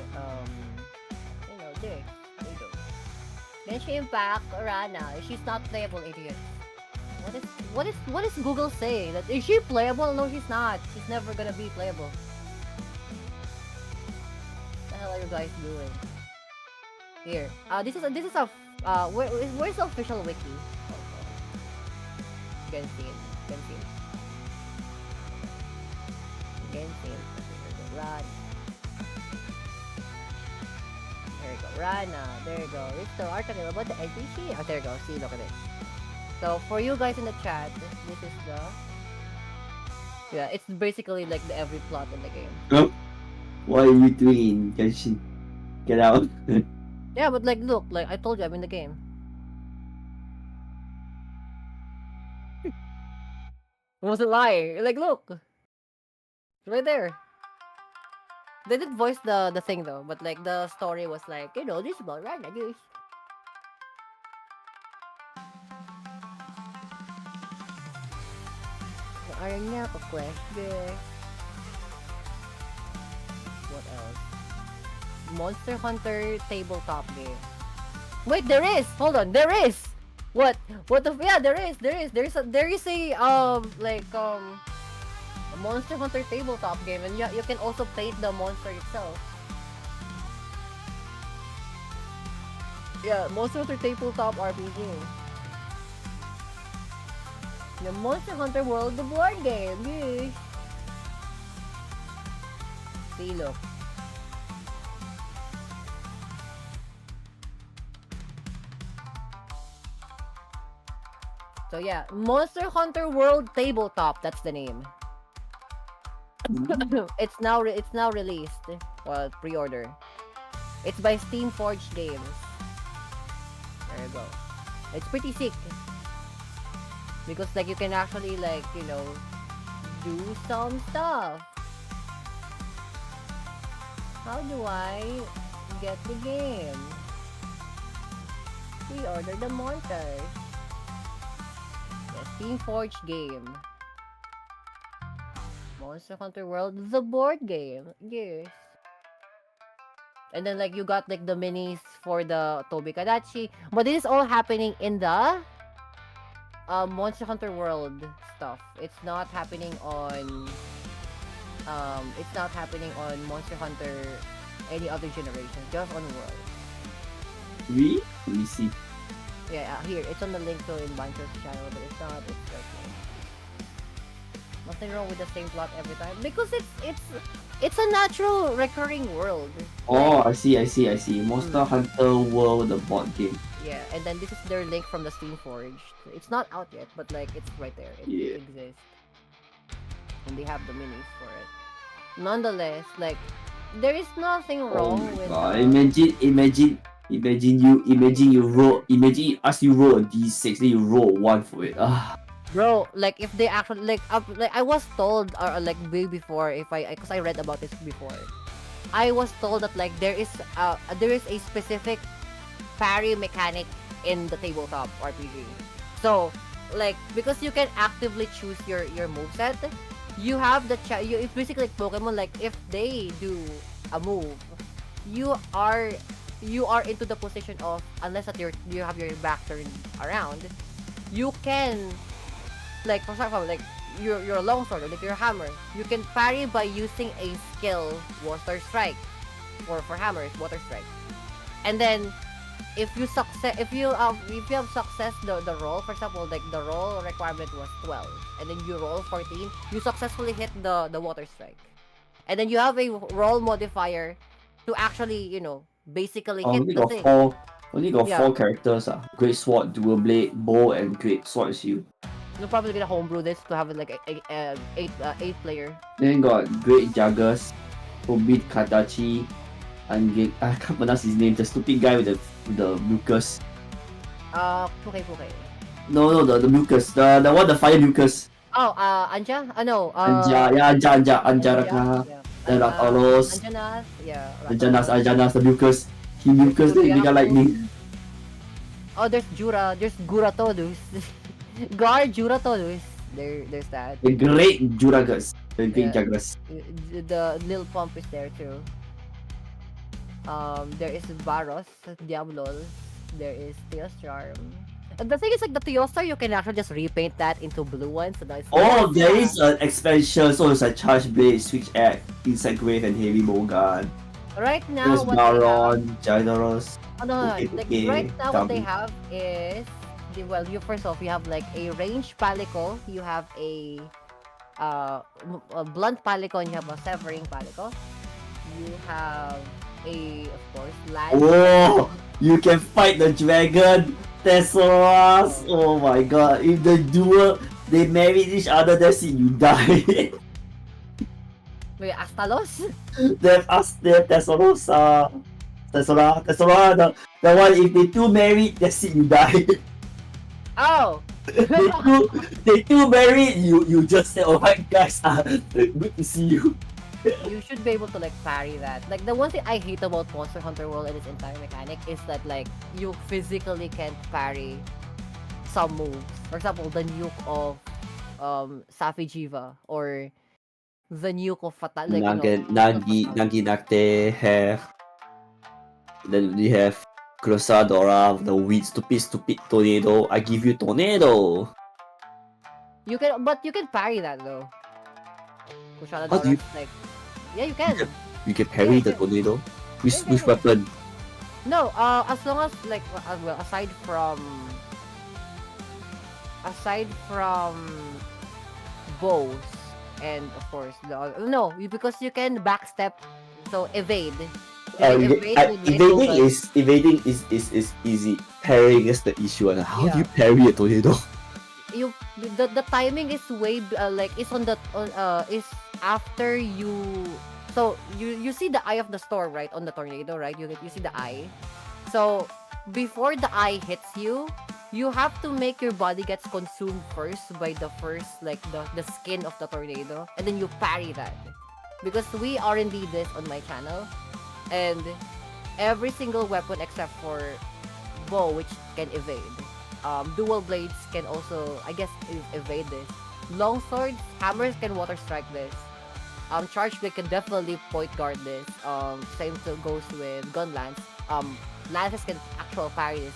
Speaker 13: know, Beidou. Genshin Impact, Rana. She's not playable, idiot. What is Google saying? That is she playable? No, she's not. She's never gonna be playable. What the hell are you guys doing? Here. This is a where's the official wiki? Genshin. Run. There you go. Rana. There you go. Restore article about the NPC. Oh, there you go. See, look at it. So for you guys in the chat, this is the it's basically like the every plot in the game.
Speaker 11: Oh, what are you doing in Genshin? Get out.
Speaker 13: Yeah, but like look, like I told you, I'm in the game. I wasn't lying. Like look, it's right there. They did voice the thing though, but like the story was like, you know, this is about right, I guess. Ayun nga, quest. What else? Monster Hunter tabletop game. Wait, there is. Hold on, there is. What? What the? Yeah, there is. There is a Monster Hunter tabletop game, and you can also paint the monster itself. Yeah, Monster Hunter tabletop RPG. The Monster Hunter World, the board game. Yes. See, look. So yeah, Monster Hunter World Tabletop. That's the name. it's now released. Well, pre-order. It's by Steam Forge Games. There you go. It's pretty sick. Because like you can actually like, do some stuff. How do I get the game? Pre-order the monsters. The Steam Forge game. Monster Hunter World, the board game. Yes. And then like you got like the minis for the Tobi Kadachi. But this is all happening in the Monster Hunter World stuff. It's not happening on Monster Hunter any other generation, just on World.
Speaker 11: Really? Let me see.
Speaker 13: Yeah, here it's on the link to in Bancho's channel, but it's not. It's like nothing wrong with the same plot every time because it's a natural recurring world.
Speaker 11: Oh, I see. Monster Hunter World, the board game.
Speaker 13: Yeah, and then this is their link from the Steam Forge. It's not out yet, but like it's right there. It exists, and they have the minis for it. Nonetheless, like there is nothing wrong with.
Speaker 11: God. Imagine you ask you roll a d6, then you roll 1 for it.
Speaker 13: Bro, like if they actually like I was told like way before because I read about this before. I was told that like there is a specific parry mechanic in the tabletop RPG. So like because you can actively choose your moveset, you have the it's basically like Pokemon. Like if they do a move, you are into the position of, unless that you have your back turned around, you can, like for example, like your longsword or like your hammer, you can parry by using a skill water strike, or for hammers water strike, and then if you have success the roll, for example, like the roll requirement was 12 and then you roll 14, you successfully hit the water strike, and then you have a roll modifier to actually basically hit the thing.
Speaker 11: Only got 4 characters. Great Sword, Dual Blade, Bow, and Great Sword Shield.
Speaker 13: You're probably gonna homebrew this to have like a 8 player.
Speaker 11: Then got Great Jagus, Forbid Katachi, and I can't pronounce his name. The stupid guy with the mucus.
Speaker 13: Puke.
Speaker 11: No, the mucus. The fire mucus.
Speaker 13: Oh, Anja? No.
Speaker 11: Anja Raka. The Ratolos.
Speaker 13: Anjanas, yeah.
Speaker 11: Anjanas, the mucus. He mucus, then he got lightning.
Speaker 13: Oh, there's Guratodus. Juratodus. There's that.
Speaker 11: The Great Juragas. The Great Jagas.
Speaker 13: The Lil Pump is there too. There is Varos, Diablol. There is Teostar. And the thing is, like the Teostar, you can actually just repaint that into blue ones. So that's
Speaker 11: there is an expansion, so it's a Charge Blade, Switch Act, Insect Grave, and Heavy Bowgun.
Speaker 13: Right now,
Speaker 11: There's
Speaker 13: what
Speaker 11: Baron, Gyarados.
Speaker 13: Oh no, right now what they have is first off you have like a range Palico, you have a blunt Palico, and you have a severing Palico. You have of course, land.
Speaker 11: Oh, you can fight the dragon, Tesseras. Oh my god, if the duel, they marry each other, that's it, you die.
Speaker 13: Wait, Astalos?
Speaker 11: They have Tesseros, Tessera, the one, if they two married, that's it, you die.
Speaker 13: Oh!
Speaker 11: they two married, you just say, alright guys, good to see you.
Speaker 13: You should be able to like parry that. Like the one thing I hate about Monster Hunter World and its entire mechanic is that like you physically can't parry some moves. For example, the nuke of Safijiva, or the nuke of Fatal. Like,
Speaker 11: Nagi Nagte have. Then we have Crossadora, the weed stupid tornado. I give you tornado.
Speaker 13: But you can parry that though.
Speaker 11: How do you?
Speaker 13: Like, yeah, you can.
Speaker 11: You can parry the tornado. Which weapon?
Speaker 13: No, as long as like well, aside from bows and of course because you can backstep, so evade.
Speaker 11: Evading is easy. Parrying is the issue. How do you parry a tornado?
Speaker 13: The timing is way is after you. So you see the eye of the storm, right, on the tornado, right? You see the eye. So before the eye hits you, you have to make your body gets consumed first by the first like the skin of the tornado, and then you parry that. Because we R&D this on my channel, and every single weapon except for bow, which can evade. Dual blades can also, I guess, evade this. Long swords, hammers can water strike this. Charge blade can definitely point guard this. Same goes with gun lance. Lances can actual parry this.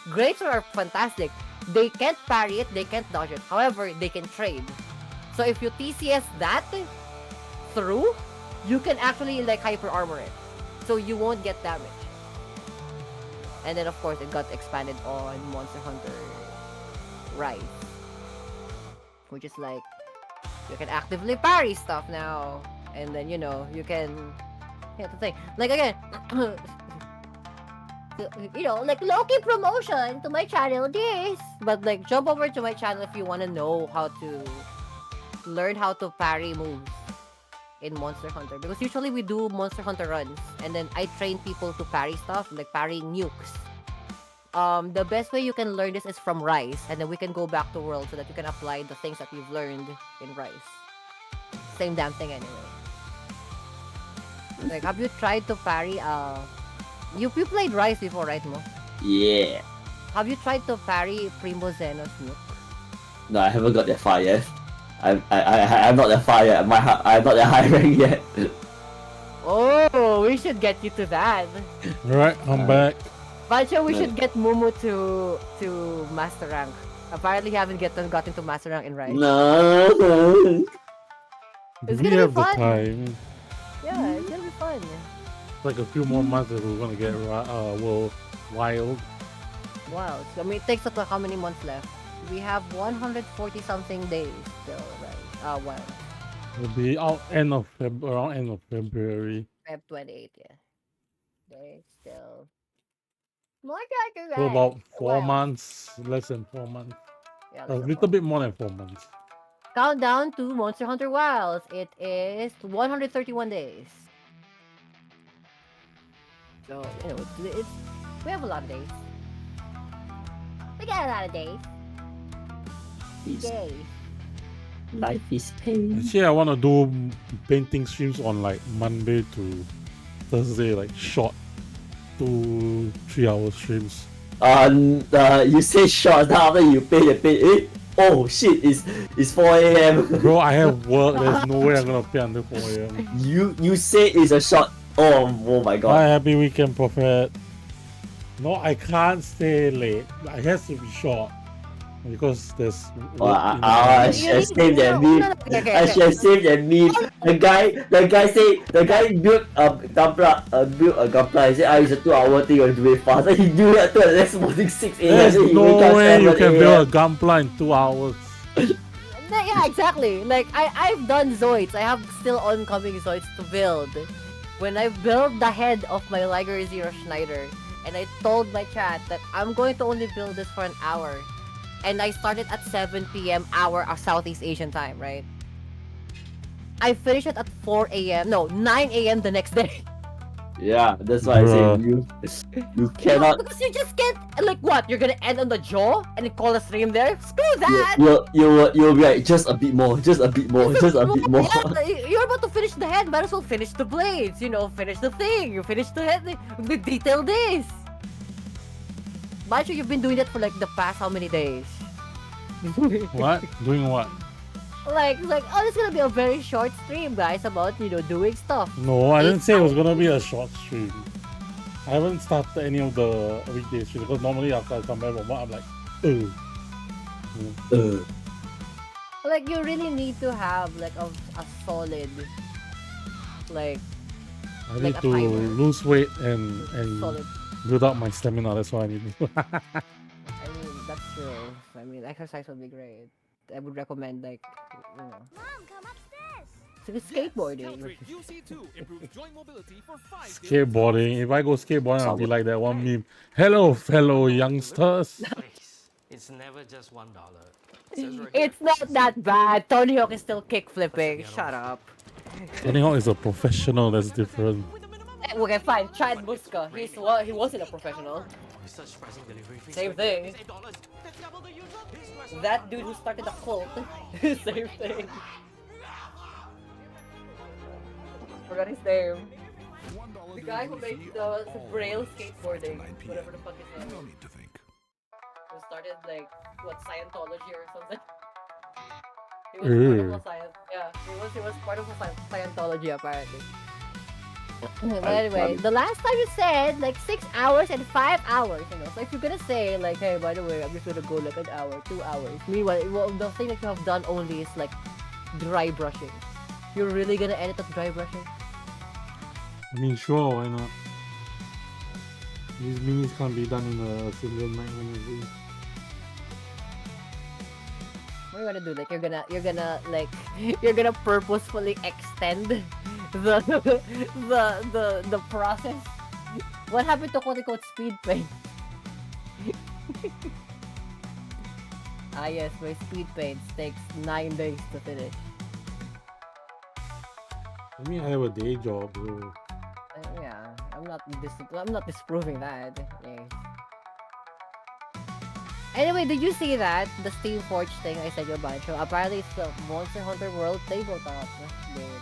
Speaker 13: Great sword are fantastic. They can't parry it, they can't dodge it. However, they can trade. So if you TCS that through, you can actually like hyper armor it. So you won't get damage. And then of course it got expanded on Monster Hunter Rise. Which is like, you can actively parry stuff now. And then, you know, you can... Here's the thing. Like, again... you know, like, low-key promotion to my channel, this! But, like, jump over to my channel if you want to know how to... learn how to parry moves in Monster Hunter. Because usually we do Monster Hunter runs. And then I train people to parry stuff, like parrying nukes. The best way you can learn this is from Rise, and then we can go back to World so that you can apply the things that you've learned in Rise. Same damn thing anyway. Like, have you tried to parry, you played Rise before, right, Mo?
Speaker 11: Yeah.
Speaker 13: Have you tried to parry Primo Xenos nuke?
Speaker 11: No, I haven't got that far yet. I'm not that far yet. I'm not that high rank yet.
Speaker 13: Oh, we should get you to that.
Speaker 1: Alright, I'm back.
Speaker 13: Pancho, we should get Mumu to Master Rank. Apparently, you haven't gotten to Master Rank in Rise.
Speaker 11: No.
Speaker 13: It's
Speaker 1: We
Speaker 13: gonna
Speaker 1: have
Speaker 13: be
Speaker 1: the
Speaker 13: fun.
Speaker 1: time.
Speaker 13: Yeah, it's gonna be fun.
Speaker 1: Like a few more months and we're gonna get World Wild.
Speaker 13: Wow. So, I mean, it takes up to how many months left? We have 140 something days still, right? Well,
Speaker 1: It'll be out around end of February.
Speaker 13: Feb 28, yeah. There's still more time to
Speaker 1: So
Speaker 13: run.
Speaker 1: about 4
Speaker 13: Wow.
Speaker 1: months, less than 4 months.
Speaker 13: Yeah,
Speaker 1: A
Speaker 13: less than
Speaker 1: little bit more than 4 months.
Speaker 13: Countdown to Monster Hunter Wilds. It is 131 days. So, you know, we have a lot of days. We got a lot of days. Yay.
Speaker 11: Life is pain.
Speaker 1: Actually, I want to do painting streams on like Monday to Thursday, like short 2-3 hour streams.
Speaker 11: You say short, now after you pay the pay. Oh shit! It's 4 a.m.
Speaker 1: Bro, I have work. There's no way I'm gonna pay until 4 a.m.
Speaker 11: You say it's a short. Oh my god.
Speaker 1: Bye, happy weekend, Prophet. No, I can't stay late. It has to be short because there's.
Speaker 11: I should have saved that meme. I should have saved that meme. The guy built a gunpla. He said, "It's a 2-hour thing. You do it fast." And he do it until the next morning 6 a.m.
Speaker 1: There's
Speaker 11: He
Speaker 1: no
Speaker 11: wake up
Speaker 1: way you
Speaker 11: 7
Speaker 1: can
Speaker 11: a.m.
Speaker 1: build a gunpla in 2 hours.
Speaker 13: Yeah, exactly. Like, I've done Zoids. I have still oncoming Zoids to build. When I built the head of my Liger Zero Schneider, and I told my chat that I'm going to only build this for an hour. And I started at 7 p.m. hour of Southeast Asian time, right? I finished it at 4 a.m. No, 9 a.m. the next day.
Speaker 11: Yeah, that's why I say you cannot.
Speaker 13: Because you just can't, like, what? You're gonna end on the jaw and call a stream there? Screw that!
Speaker 11: You'll be like, just a bit more, just a bit more, just a bit more.
Speaker 13: Yeah, you're about to finish the head, might as well finish the blades, you know, finish the thing, you finish the head, detail this. Macho, you've been doing that for like the past how many days?
Speaker 1: What? Doing what?
Speaker 13: Like, oh, it's gonna be a very short stream, guys, about, you know, doing stuff.
Speaker 1: No, I didn't say it was gonna be a short stream. I haven't started any of the weekday streams because normally after I come back from work, I'm like,
Speaker 13: Like, you really need to have like a solid, like.
Speaker 1: I
Speaker 13: like
Speaker 1: need
Speaker 13: a
Speaker 1: to
Speaker 13: timer.
Speaker 1: lose weight and
Speaker 13: Solid.
Speaker 1: build up my stamina. That's what I need to do.
Speaker 13: I mean, that's true. I mean, exercise would be great. I would recommend, like, you know.
Speaker 14: Mom, come upstairs.
Speaker 13: Skateboarding.
Speaker 1: Skateboarding. If I go skateboarding, I'll be like that one meme. Hello, fellow youngsters.
Speaker 10: It's never just $1.
Speaker 13: It's not that bad. Tony Hawk is still kick flipping. Shut up.
Speaker 1: Tony Hawk is a professional. That's different.
Speaker 13: Okay, fine. Chad Muska. He wasn't a professional.
Speaker 10: With such pricing delivery fees,
Speaker 13: Same
Speaker 10: going to be
Speaker 13: thing.
Speaker 10: at least $8. That's double the usual. This restaurant
Speaker 13: That dude who started the cult. Same thing. Forgot his name. The guy who makes the braille skateboarding. Whatever the fuck his name
Speaker 6: No
Speaker 13: is.
Speaker 6: need to think.
Speaker 13: Who started like what Scientology or something. He was part of a science. Yeah, he was part of a Scientology apparently. But anyway, the last time you said like 6 hours and 5 hours, you know. So if you're gonna say like, hey, by the way, I'm just gonna go like an hour, 2 hours. Meanwhile, well, the thing that you have done only is like dry brushing. You're really gonna edit at dry brushing?
Speaker 1: I mean, sure, why not? These minis can't be done in a single night when you see.
Speaker 13: What are you gonna do? Like you're gonna like you're gonna purposefully extend the process. What happened to quote unquote speed paint? Ah yes, my speed paint takes 9 days to finish.
Speaker 1: I mean, I have a day job, bro.
Speaker 13: Yeah, I'm not disproving that. Yes. Anyway, did you see that? The Steam Forge thing I said you a bunch of. Apparently it's the Monster Hunter World tabletop game.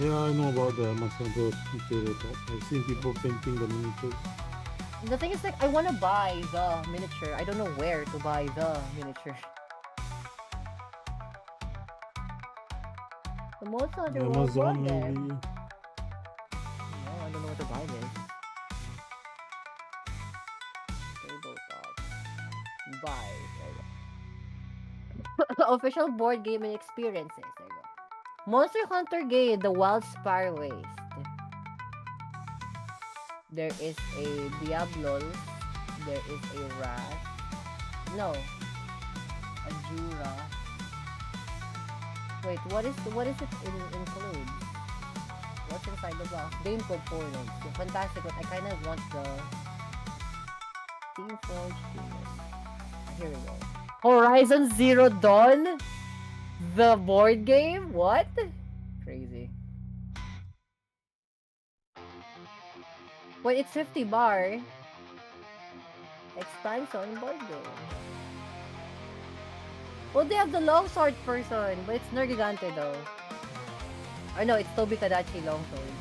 Speaker 1: Yeah, I know about the Monster Hunter tabletop. I've seen people painting the miniatures.
Speaker 13: The thing is like I wanna buy the miniature. I don't know where to buy the miniature. The Monster Hunter World
Speaker 1: Amazon,
Speaker 13: board game.
Speaker 1: maybe.
Speaker 13: No, I don't know where to buy this. Tabletop. Buy. There you go. Official board gaming experiences. There you go. Monster Hunter game, The Wild Spire Waste. There is a Diablos. There is a Wrath. No. A Jura. Wait, what is it include? What's inside the box? Game components. So fantastic, but I kind of want the Steam Forge. Here we go. Horizon Zero Dawn? The board game? What? Crazy. Wait, it's 50 bar. Expansion board game. Oh, they have the longsword person, but it's Nergigante though. Or no, it's Tobi Kadachi longsword.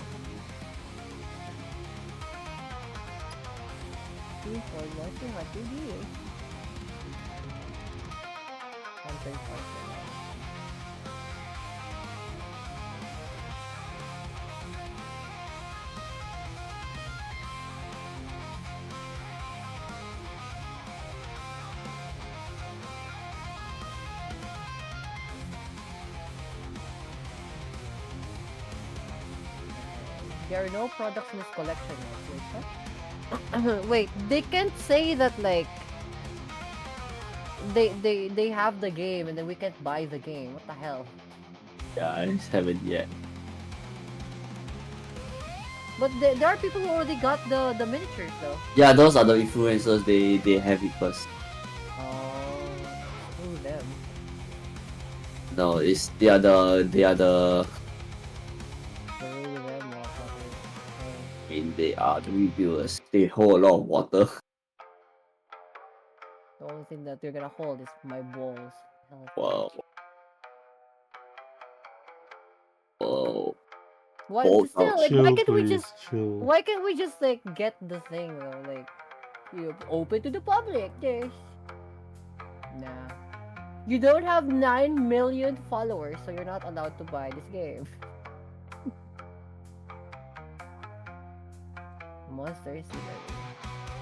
Speaker 13: Steam Forge, Monster Hunter DS. Hunter Hunter. There are no products in this collection. Wait, they can't say that like they have the game and then we can't buy the game. What the hell?
Speaker 11: Yeah, I just haven't yet.
Speaker 13: But there are people who already got the miniatures though.
Speaker 11: Yeah, those are the influencers. They have it first.
Speaker 13: Oh, screw them.
Speaker 11: No, it's they are the.
Speaker 13: Screw them, motherfuckers.
Speaker 11: I mean, they are the reviewers. They hold a lot of water.
Speaker 13: The only thing that you're gonna hold is my balls.
Speaker 11: Wow. Whoa.
Speaker 13: Why
Speaker 11: Hold
Speaker 13: still
Speaker 11: up.
Speaker 13: like why
Speaker 1: Chill,
Speaker 13: can't we
Speaker 1: please,
Speaker 13: just
Speaker 1: chill.
Speaker 13: why can't we just like get the thing though? Like you open to the public. There's nah. You don't have 9 million followers, so you're not allowed to buy this game. Monsters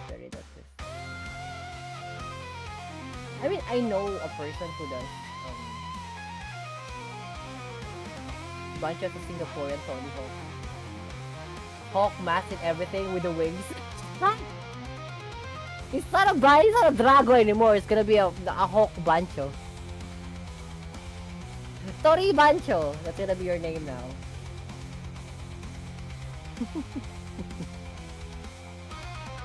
Speaker 13: very that's this. I mean I know a person who does bunch of the Singaporean Tony Hawk. Hawk mask and everything with the wings. It's not a Drago anymore. It's gonna be a Hawk Bancho. Tori Bancho. That's gonna be your name now.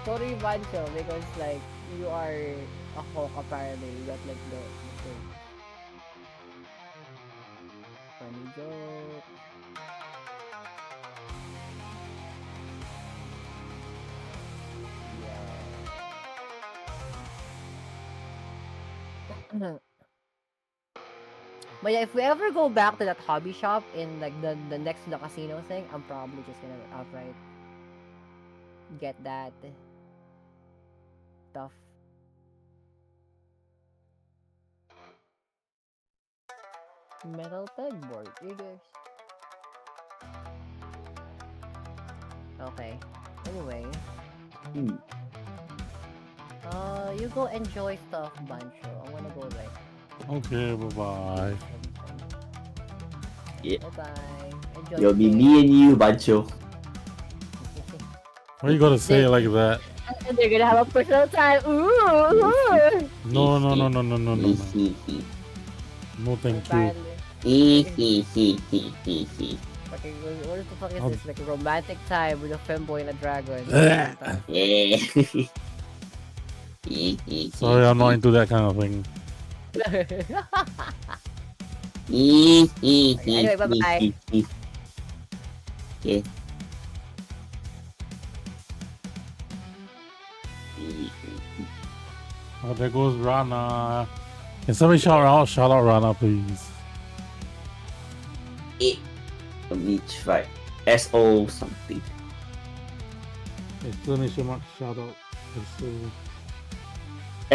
Speaker 13: Tori Bancho because like you are a hawk apparently. You got like the thing. Funny joke. Yeah. But yeah, if we ever go back to that hobby shop in like the next to the casino thing, I'm probably just gonna outright get that stuff. Metal pegboard, riggers. Okay. Anyway. You go enjoy stuff, Bancho. I wanna go like.
Speaker 1: Okay, bye bye.
Speaker 11: Yeah.
Speaker 13: Bye bye. Enjoy
Speaker 11: It'll
Speaker 13: your
Speaker 11: be
Speaker 13: day.
Speaker 11: me and you, Bancho.
Speaker 1: Why you gotta say it like that?
Speaker 13: And they're gonna have a personal time. Ooh.
Speaker 1: No, no, no, no, no, no, no, no. No, thank you.
Speaker 13: Okay, what the fuck is this? Like a romantic time with a femboy and a dragon.
Speaker 1: Sorry, I'm not into that kind of thing.
Speaker 13: Anyway, bye bye.
Speaker 11: Okay.
Speaker 1: Oh, there goes Rana. Can somebody shout out Rana, please?
Speaker 11: Let me try. SO something.
Speaker 1: Exclamation mark, shout out.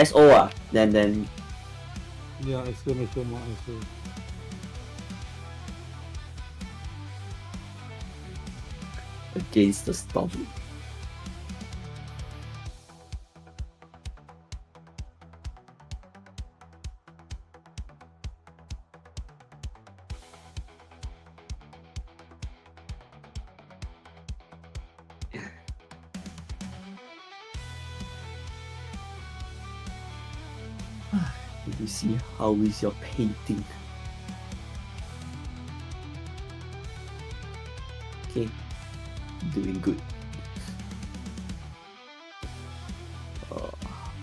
Speaker 11: SO ah. Then.
Speaker 1: Yeah, exclamation mark, SO.
Speaker 11: Against the storm. Let me see how is your painting. Okay, doing good.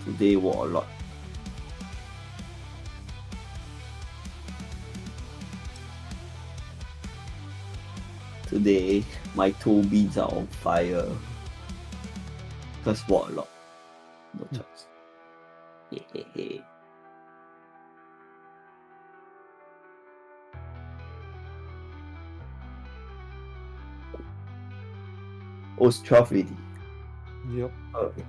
Speaker 11: Today wore a lot. Today my toe beans are on fire. Just wore a lot. No choice. Hey. Oh, it's 12 already.
Speaker 1: Yep.
Speaker 11: Okay.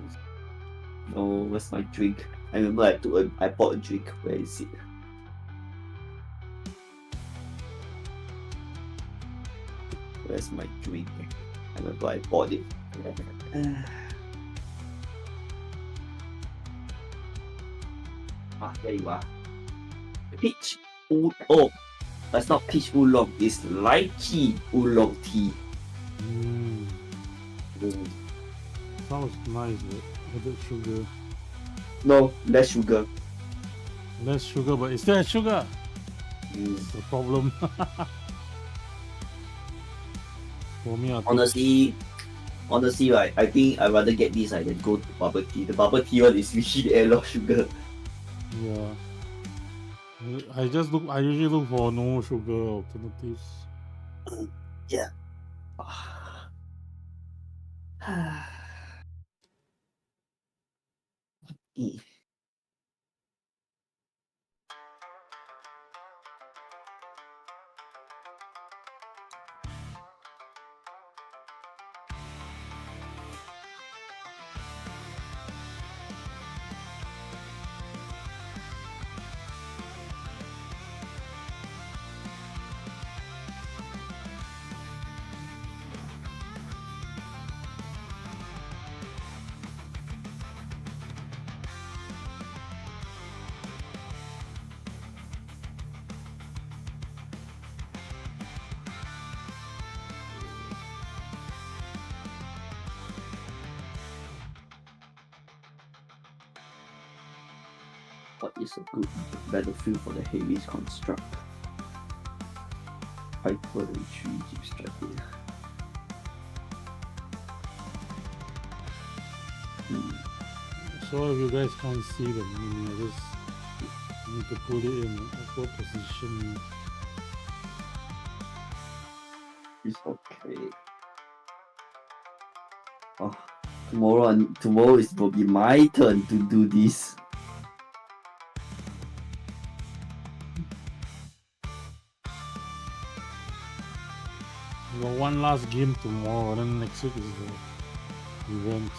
Speaker 11: Oh, where's my drink? I remember I bought a drink. Where is it? Where's my drink? I remember I bought it. There you are. Peach oh, that's not peach oolong. It's lychee oolong tea.
Speaker 1: Sounds nice, but a bit sugar.
Speaker 11: No, less sugar.
Speaker 1: Less sugar, but it still has sugar. It's a problem. For me,
Speaker 11: Honestly, right, I think I'd rather get this than go to bubble tea. The bubble tea one is really a lot of sugar.
Speaker 1: Yeah. I usually look for no sugar alternatives.
Speaker 11: Yeah. What is a good battlefield for the heavy construct? Hyper retreat, jeep strategy.
Speaker 1: So if you guys can't see the mini, I just need to put it in upper position.
Speaker 11: It's okay. Oh, tomorrow is will be my turn to do this.
Speaker 1: We got one last game tomorrow, and then next week is the event.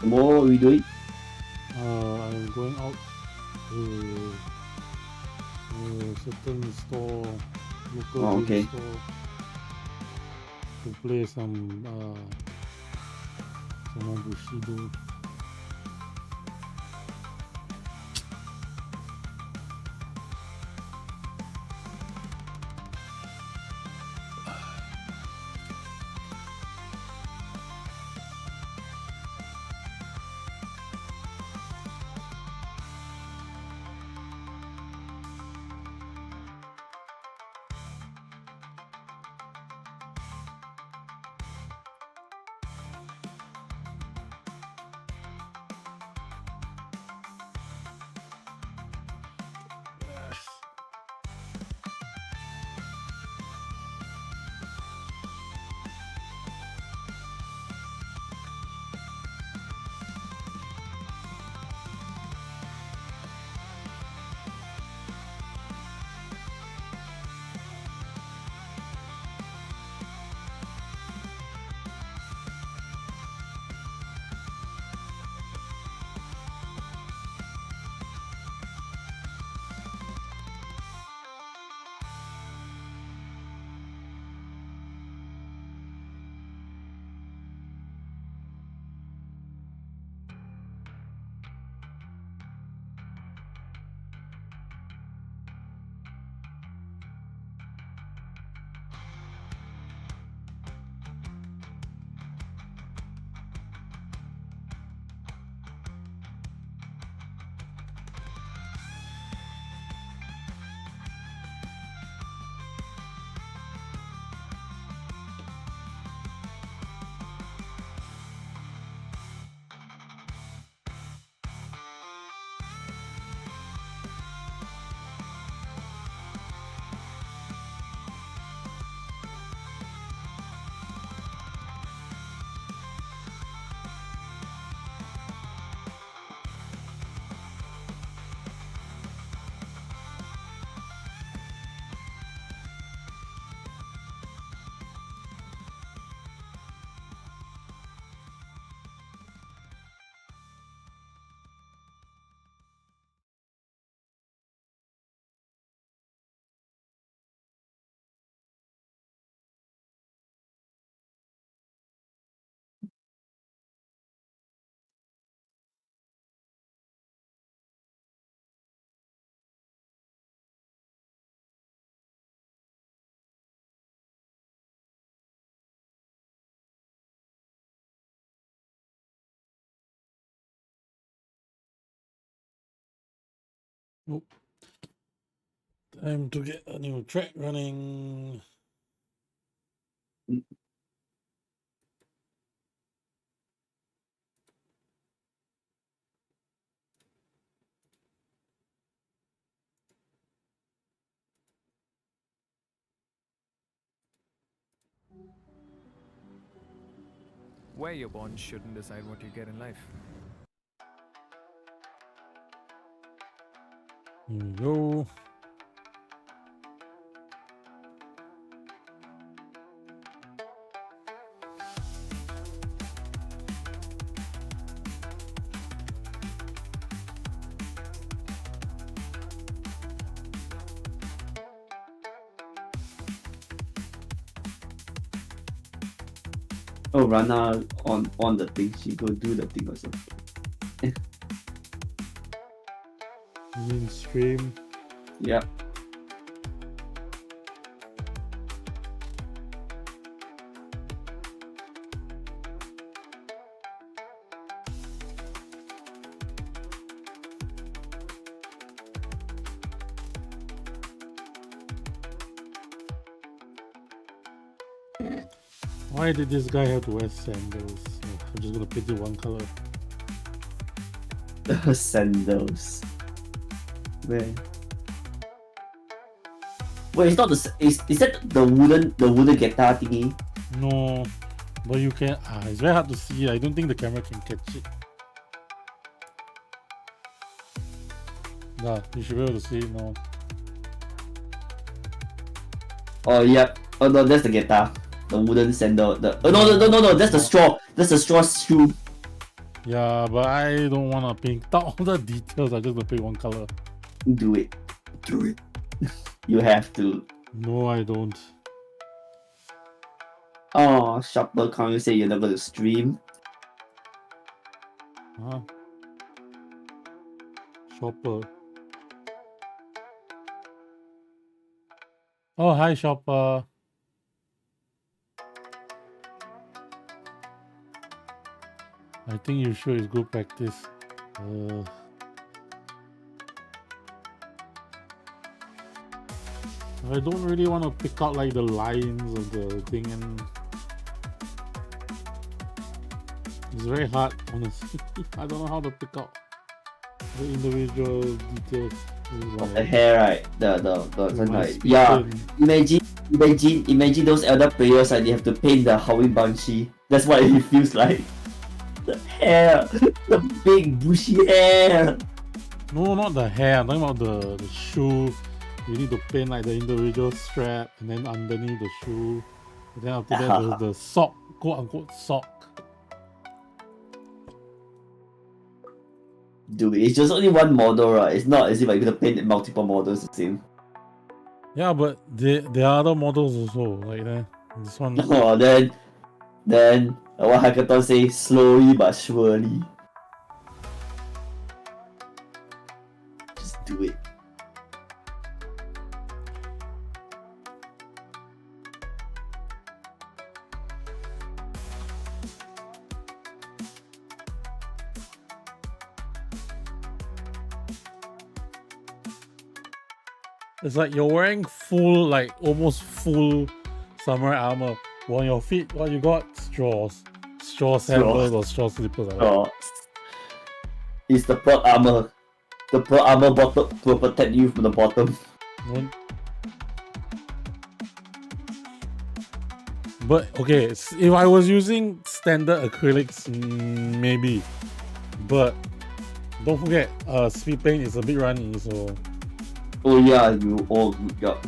Speaker 11: Tomorrow, what are we doing?
Speaker 1: I'm going out to a certain store, local
Speaker 11: Oh,
Speaker 1: game
Speaker 11: okay.
Speaker 1: store, to play some more Bushido. Oh, time to get a new track running.
Speaker 14: Where you're born shouldn't decide what you get in life.
Speaker 1: Here we go.
Speaker 11: Oh, Rana on the thing. She go do the thing also.
Speaker 1: Mainstream.
Speaker 11: Yep.
Speaker 1: Why did this guy have to wear sandals? Oh, I'm just gonna pick the one color.
Speaker 11: Sandals. Where? Wait, it's not the is that the wooden guitar thingy?
Speaker 1: No, but you can. It's very hard to see. I don't think the camera can catch it. Nah, you should be able to see it now.
Speaker 11: Oh yeah. Oh no, that's the guitar. The wooden sandal. The no, that's the straw. That's the straw shoe.
Speaker 1: Yeah, but I don't wanna paint out all the details. I just gonna paint one color.
Speaker 11: Do it. Do it. You have to.
Speaker 1: No, I don't.
Speaker 11: Oh, Shopper, can't you say you're not gonna stream?
Speaker 1: Huh? Shopper. Oh, hi, Shopper. I think you sure it's good practice. I don't really want to pick out like the lines of the thing, and it's very hard, honestly. I don't know how to pick out the individual details.
Speaker 11: The hair, right? Yeah. Imagine those elder players, like they have to paint the Howie Banshee. That's what it feels like. The hair, the big bushy hair.
Speaker 1: No, not the hair. I'm talking about the shoe. You need to paint like the individual strap, and then underneath the shoe. And then after that, the sock, quote unquote sock.
Speaker 11: Dude, it's just only one model, right? It's not as if I'm gonna paint multiple models the same.
Speaker 1: Yeah, but there are other models also, like that. This one.
Speaker 11: Oh, then what Hackathon say, slowly but surely. Just do it.
Speaker 1: It's like you're wearing full, like almost full samurai armor. Well, on your feet, what you got? Straws. Straw sandals or straw slippers.
Speaker 11: Oh. It's the plot armor. The plot armor bottom will protect you from the bottom.
Speaker 1: But okay, if I was using standard acrylics, maybe. But don't forget, speed paint is a bit runny, so.
Speaker 11: Oh yeah, you all good job.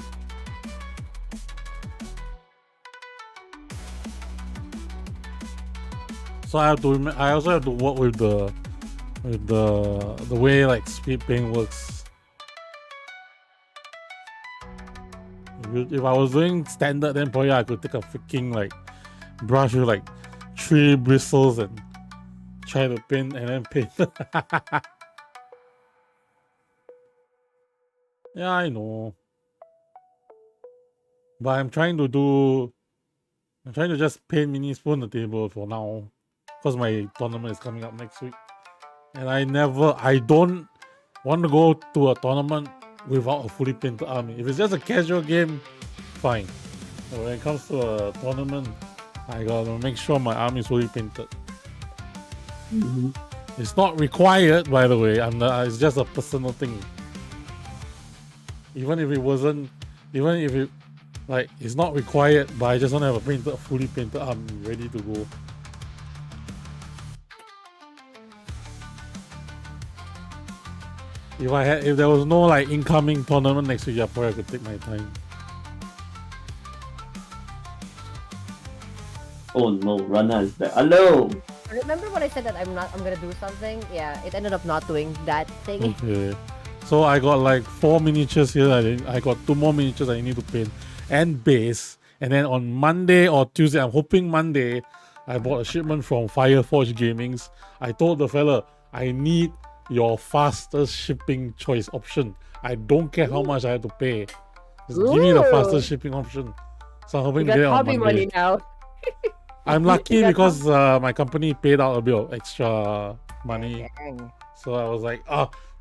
Speaker 1: So I also have to work with the way like speed paint works. If I was doing standard, then probably I could take a freaking like brush with like 3 bristles and try to paint and then paint. Yeah, I know. But I'm trying to just paint mini spoon the table for now. Because my tournament is coming up next week. And I don't want to go to a tournament without a fully painted army. If it's just a casual game, fine. But when it comes to a tournament, I gotta make sure my army is fully painted. It's not required, by the way. It's just a personal thing. Even if it like it's not required, but I just want to have a fully painted army ready to go. If there was no like incoming tournament next week, I probably could take my time.
Speaker 11: Oh no, Rana is back. Hello!
Speaker 13: Remember when I said that I'm gonna do something? Yeah, it ended up not doing that thing.
Speaker 1: Okay. So I got like 4 miniatures here. I got 2 more miniatures I need to paint and base. And then on Monday or Tuesday, I'm hoping Monday, I bought a shipment from Fireforge Gamings. I told the fella, I need your fastest shipping choice option. I don't care how much I have to pay. Just give me the fastest shipping option. So I'm hoping to get it on Monday.
Speaker 13: Money now.
Speaker 1: I'm lucky because my company paid out a bit of extra money. So I was like,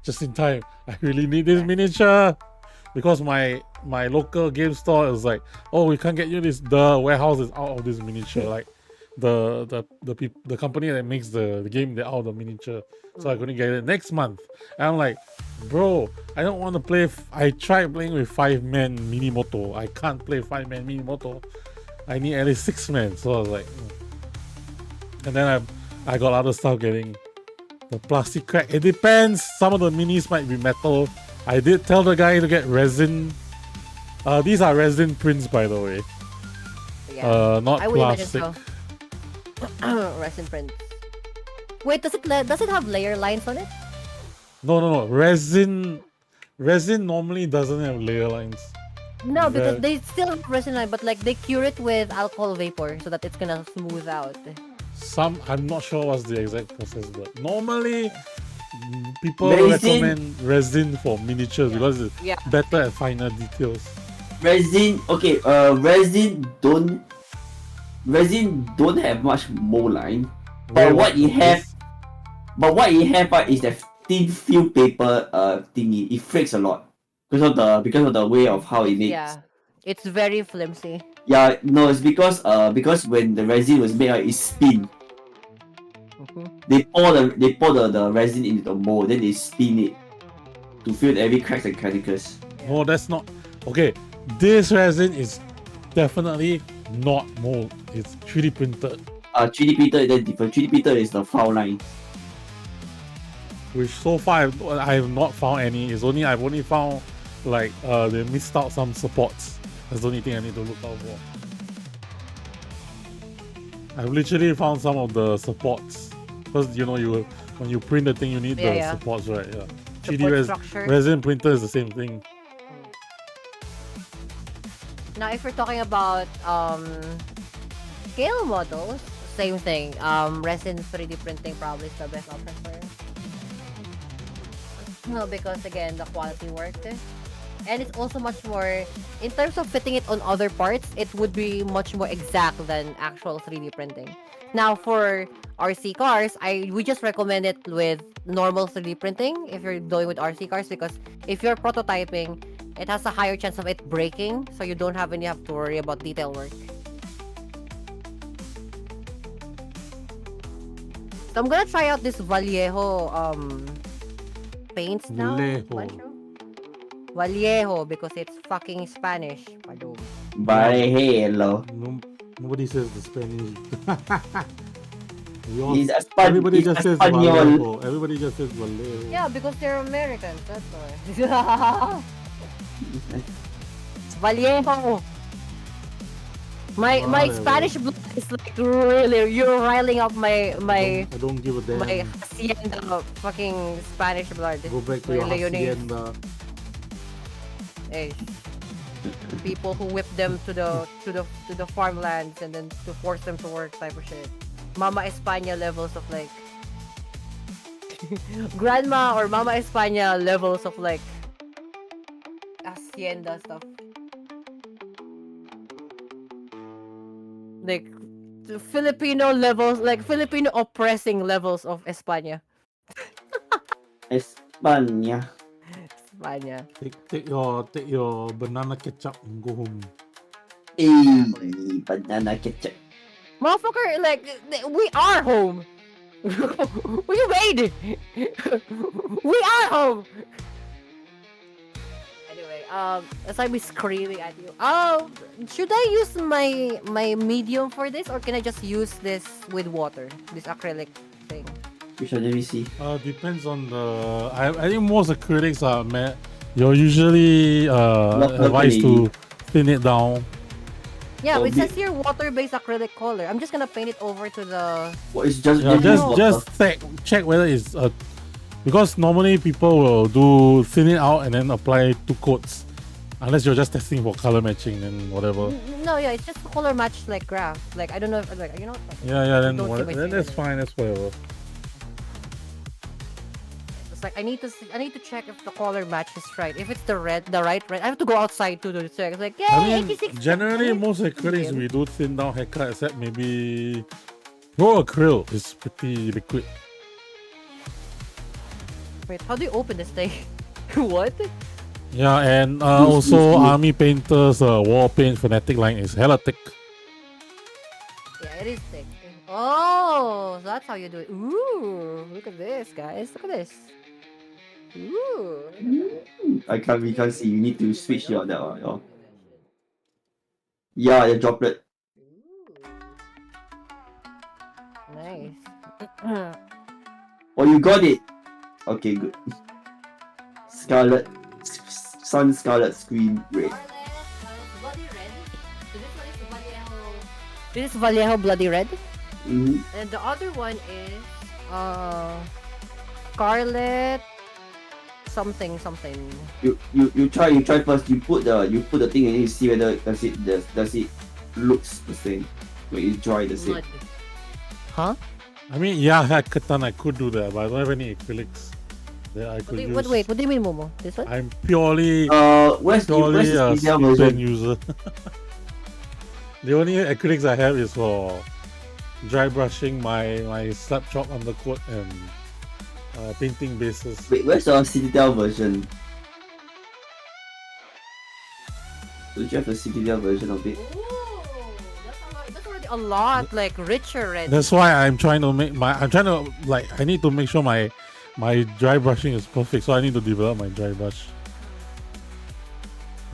Speaker 1: just in time. I really need this miniature. Because my local game store is like, oh, we can't get you this. The warehouse is out of this miniature. Like the company that makes the game, they're out of the miniature. So I couldn't get it next month. And I'm like, bro, I don't want to play. I tried playing with 5-man Minimoto. I can't play 5-man Minimoto. I need at least 6-man. So I was like, and then I got other stuff getting the plastic crack. It depends. Some of the minis might be metal. I did tell the guy to get resin These are resin prints, by the way.
Speaker 13: Yeah.
Speaker 1: Not
Speaker 13: I would imagine
Speaker 1: plastic.
Speaker 13: so. Resin prints. Wait, does it have layer lines on it?
Speaker 1: No. Resin normally doesn't have layer lines.
Speaker 13: No, because
Speaker 1: Ve-
Speaker 13: they still have resin line, but like they cure it with alcohol vapor so that it's gonna smooth out.
Speaker 1: I'm not sure what's the exact process, but normally people
Speaker 11: Resin-
Speaker 1: recommend resin for miniatures because it's
Speaker 13: Yeah.
Speaker 1: better at finer details.
Speaker 11: Resin, okay, resin don't have much mold line, but what you have right, is that thin film paper thingy. It flakes a lot because of the way of how it makes.
Speaker 13: Yeah. It's very flimsy.
Speaker 11: Yeah, no, it's because when the resin was made, it spin. They pour the resin into the mold, then they spin it to fill every cracks and crevices.
Speaker 1: No, that's not okay. This resin is definitely not mold. It's 3D printed.
Speaker 11: 3D printer is then different. 3D printer is the file line.
Speaker 1: Which so far I have not found any. I've only found like they missed out some supports. That's the only thing I need to look out for. I've literally found some of the supports because when you print the thing you need the supports, right? Yeah. 3D
Speaker 13: structure.
Speaker 1: resin printer is the same thing.
Speaker 13: Now, if we're talking about scale models, same thing. Resin 3D printing probably is the best option for you. No, because again, the quality worked. And it's also much more, in terms of fitting it on other parts, it would be much more exact than actual 3D printing. Now, for RC cars, we just recommend it with normal 3D printing if you're doing with RC cars, because if you're prototyping, it has a higher chance of it breaking, so you don't have to worry about detail work. So I'm gonna try out this Vallejo paints now. Vallejo, because it's fucking Spanish. Pardon.
Speaker 11: Vallejo.
Speaker 1: Nobody says the Spanish.
Speaker 11: Everybody
Speaker 1: just says Vallejo. Everybody just says Vallejo.
Speaker 13: Yeah, because they're Americans, that's why. It's Vallejo. My Spanish blood is like really, you're riling up my
Speaker 1: I don't give a damn.
Speaker 13: my hacienda fucking Spanish blood.
Speaker 1: Go back to your hacienda.
Speaker 13: Hey, people who whip them to the farmlands and then to force them to work type of shit. Mama España levels of like grandma or Mama España levels of like hacienda stuff. Like Filipino levels, like Filipino oppressing levels of España.
Speaker 11: España.
Speaker 13: España.
Speaker 1: Take your banana ketchup and go home.
Speaker 11: Banana ketchup.
Speaker 13: Motherfucker, like we are home. What do you mean? We are home. Anyway, aside me screaming at you. Should I use my medium for this, or can I just use this with water? This acrylic thing.
Speaker 11: Which one? Let me see.
Speaker 1: Depends on the. I think most acrylics are you're usually advised to thin it down.
Speaker 13: Yeah, it says here water-based acrylic color. I'm just gonna paint it over to the.
Speaker 11: Well, it's just
Speaker 1: check whether it's because normally people will do thin it out and then apply 2 coats, unless you're just testing for color matching and whatever.
Speaker 13: No, yeah, it's just color match like graph. Like I don't know if like you know. Like,
Speaker 1: Then that's fine. That's whatever.
Speaker 13: It's like I need to check if the color match is right. If it's the right red, I have to go outside to check. It's like,
Speaker 1: I mean,
Speaker 13: 86.
Speaker 1: generally most acrylics we do thin down haircut, except maybe raw acryl is pretty liquid.
Speaker 13: Wait, how do you open this thing? What?
Speaker 1: Yeah, and also Army Painter's wall paint phonetic line is hella thick.
Speaker 13: Yeah, it is thick. Oh, so that's how you do it. Ooh, look at this, guys. Look at this. Ooh.
Speaker 11: We can't see. You need to switch your that one. Oh. Yeah, the droplet.
Speaker 13: Nice.
Speaker 11: Oh, you got it. Okay, good. Scarlet, sun scarlet screen red.
Speaker 13: This is Vallejo Bloody Red.
Speaker 11: Mm-hmm.
Speaker 13: And the other one is Scarlet something.
Speaker 11: You try first. You put the thing and you see whether does it looks the same when you try the same.
Speaker 13: Huh?
Speaker 1: I mean, yeah, Hackathon, I could do that, but I don't have any acrylics that I could use.
Speaker 13: Wait, what do you mean, Momo? This one?
Speaker 1: I'm purely
Speaker 11: where's
Speaker 1: a
Speaker 11: the
Speaker 1: speed
Speaker 11: version?
Speaker 1: pen user. The only acrylics I have is for dry brushing my slap chalk undercoat and painting bases.
Speaker 11: Wait, where's the CTL version? Don't you have the CTL version of it?
Speaker 13: That's already a lot like richer red.
Speaker 1: That's why I'm trying to I need to make sure my dry brushing is perfect, so I need to develop my dry brush.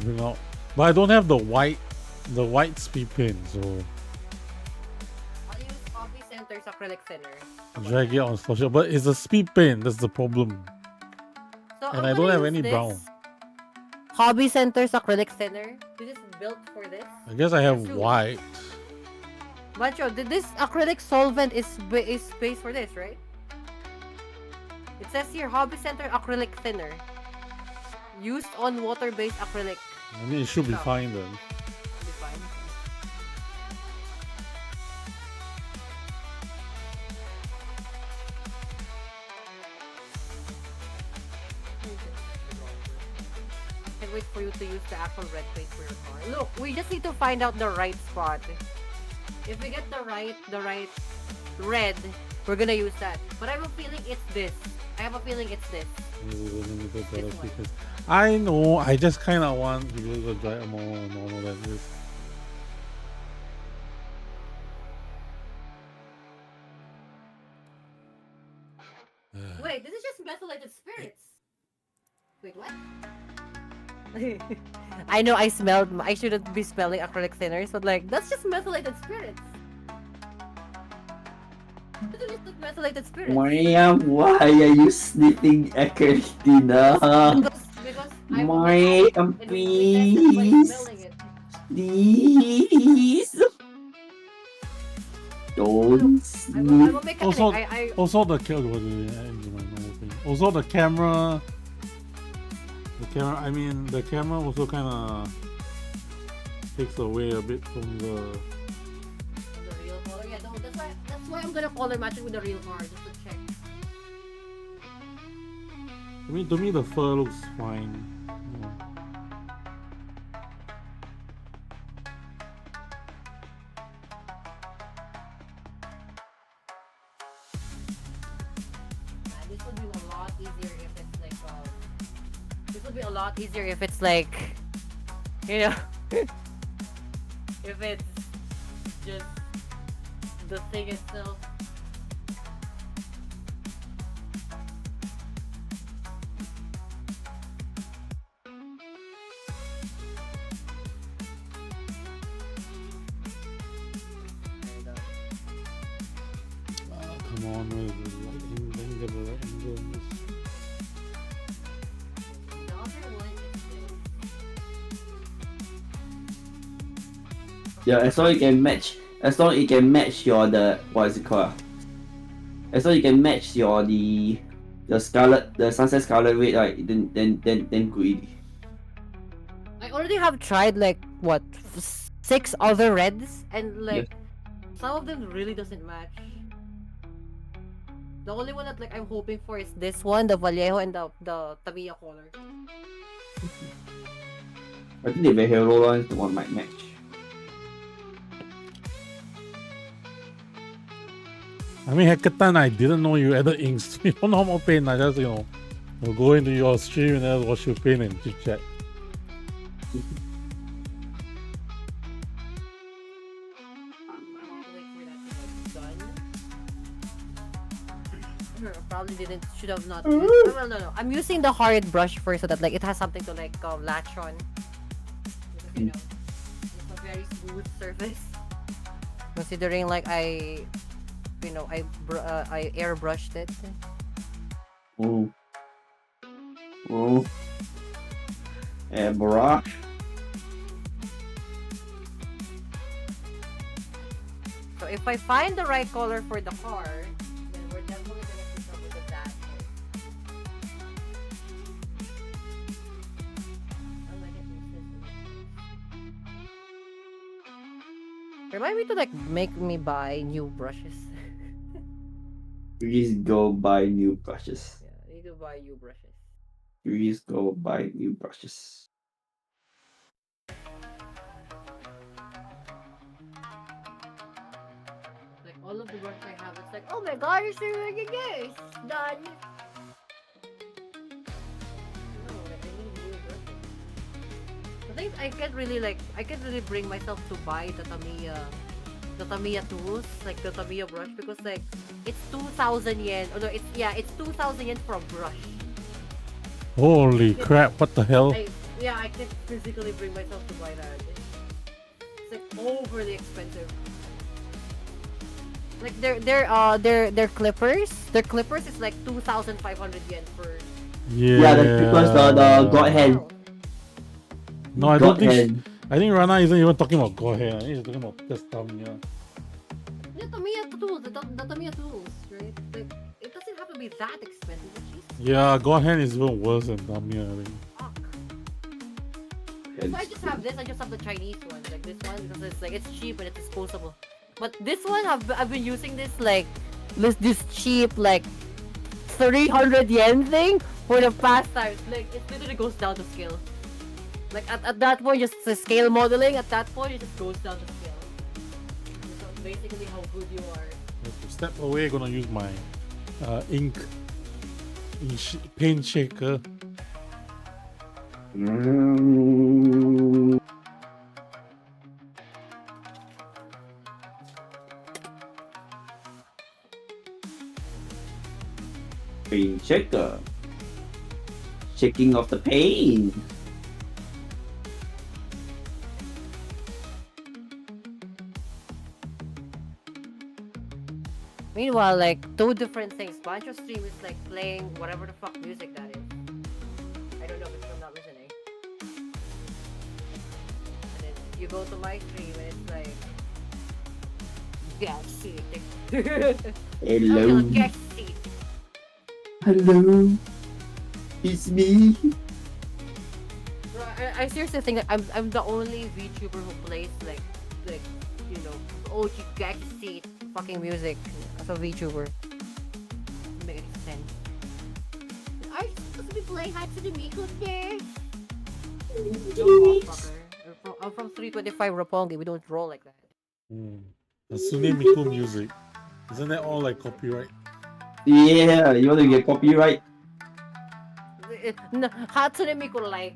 Speaker 1: But I don't have the white speed pen, so
Speaker 13: I'll use Hobby Center's acrylic thinner.
Speaker 1: drag it on social. But it's a speed pen, that's the problem.
Speaker 13: So
Speaker 1: And I don't have any brown.
Speaker 13: Hobby Center's acrylic thinner. This is built for this.
Speaker 1: I guess I have white.
Speaker 13: Macho, this acrylic solvent is based for this, right? It says here Hobby Center acrylic thinner. Used on water-based acrylic.
Speaker 1: I mean, it should be fine then.
Speaker 13: Be fine. Can't wait for you to use the actual red paint for your car. Look, we just need to find out the right spot. If we get the right red, we're gonna use that. But I have a feeling it's this.
Speaker 1: I know, I just kind of want to use a dry more normal than this.
Speaker 13: Wait, this is just methylated spirits. Wait, what? I know I shouldn't be smelling acrylic thinners, but like, that's just methylated spirits. This is just methylated spirits.
Speaker 11: Maya, why are you sniffing acrylic thinner?
Speaker 13: Because
Speaker 11: Maya, please. Please. Don't sniff.
Speaker 1: Also the camera. I mean, the camera also kind of takes away a bit from the
Speaker 13: real color. Yeah, no, that's why I'm gonna color match it with the real car just to check.
Speaker 1: I mean, to me the fur looks fine.
Speaker 13: This would be a lot easier if it's like this would be a lot easier if it's like, you know, if it's just the thing itself.
Speaker 1: Come on, where is it? Like, get the right angle on this.
Speaker 11: Yeah, as long as you can match your what is it called? As long as you can match your the sunset scarlet red, right? Then good.
Speaker 13: I already have tried like what 6 other reds, and like some of them really doesn't match. The only one that like I'm hoping for is this one, the Vallejo and the Tamiya color.
Speaker 11: I think the Vallejo one is the one might match.
Speaker 1: I mean, Hackathon, I didn't know you added inks to your normal paint. I just, will go into your stream and then watch you paint and chit chat.
Speaker 13: Probably should have not used. No. I'm using the hard brush first so that like it has something to like latch on. Because, you know, it's a very smooth surface. Considering like I airbrushed it.
Speaker 11: Oh. Airbrush.
Speaker 13: if I find the right color for the car, then we're definitely gonna see something with that. Remind me to like make me buy new brushes.
Speaker 11: Please go buy new brushes.
Speaker 13: Yeah, I need to buy new brushes.
Speaker 11: Please go buy new brushes.
Speaker 13: Like all of the brushes I have, it's like, oh my god, you're still making this! Done! No, like I need new brushes. I think I can't really bring myself to buy the Tamiya tools, like the Tamiya brush, because like it's 2,000 yen. Oh no, it's 2,000 yen for a brush.
Speaker 1: Holy crap! What the hell?
Speaker 13: I can't physically bring myself to buy that. It's like overly expensive. Like their clippers. Their clippers is like 2,500 yen for.
Speaker 11: Yeah, the clippers, the god hand.
Speaker 1: No, I don't think. I think Rana isn't even talking about God hand. I think he's talking about just Tamiya.
Speaker 13: The Tamiya tools, the Tamiya tools, right? Like it doesn't have to be that expensive. Jeez.
Speaker 1: Yeah, God hand is even worse than Tamiya. I think.
Speaker 13: So I just have this. I just have the Chinese one, like this one, because it's like it's cheap and it's disposable. But this one, I've been using this like this cheap like 300 yen thing for the past times. Like it literally goes down to scale. Like at that point, just the scale modeling. At that point, it just goes down to scale. So basically, how good you are.
Speaker 1: Step away. Gonna use my ink paint shaker.
Speaker 11: Paint shaker. Shaking off the paint.
Speaker 13: Meanwhile, like two different things. Bunch of stream is like playing whatever the fuck music that is. I don't know because I'm not listening. And then you go to my stream and it's like, get seat.
Speaker 11: Hello.
Speaker 13: Get seat.
Speaker 11: Hello. It's me.
Speaker 13: Bro, I seriously think that I'm the only VTuber who plays like you know OG get seat fucking music as a VTuber. Doesn't make any sense. Are you supposed to be playing Hatsune Miku there? No, motherfucker. I'm from 325 Roppongi. We don't roll like that.
Speaker 1: Hatsune Miku music. Isn't that all like copyright?
Speaker 11: Yeah, you want to get copyright?
Speaker 13: No, Hatsune Miku like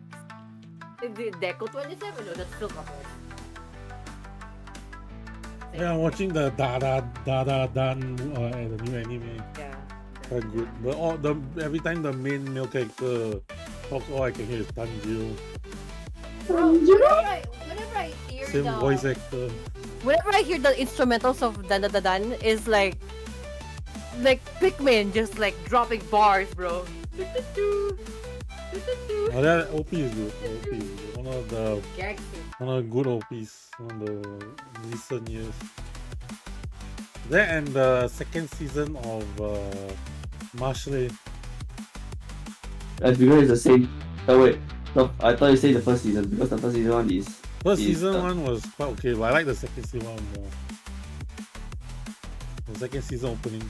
Speaker 13: Deco 27. No, that's still copyright.
Speaker 1: Yeah, I'm watching the Da Dan the new anime.
Speaker 13: Yeah.
Speaker 1: Quite good. But every time the main male character talks, all I can hear is Tanjiro.
Speaker 13: Bro, whenever I hear
Speaker 1: Same voice actor.
Speaker 13: Whenever I hear the instrumentals of Dan Dan Dan is like Pikmin just like dropping bars, bro.
Speaker 1: Oh, that OP is good. OP is good. One of the good OPs from the recent years. That and the second season of Marshall.
Speaker 11: That's because it's the same. Oh wait, no, I thought you said the first season because the first season one is.
Speaker 1: Season one was quite okay, but I like the second season one more. The second season opening.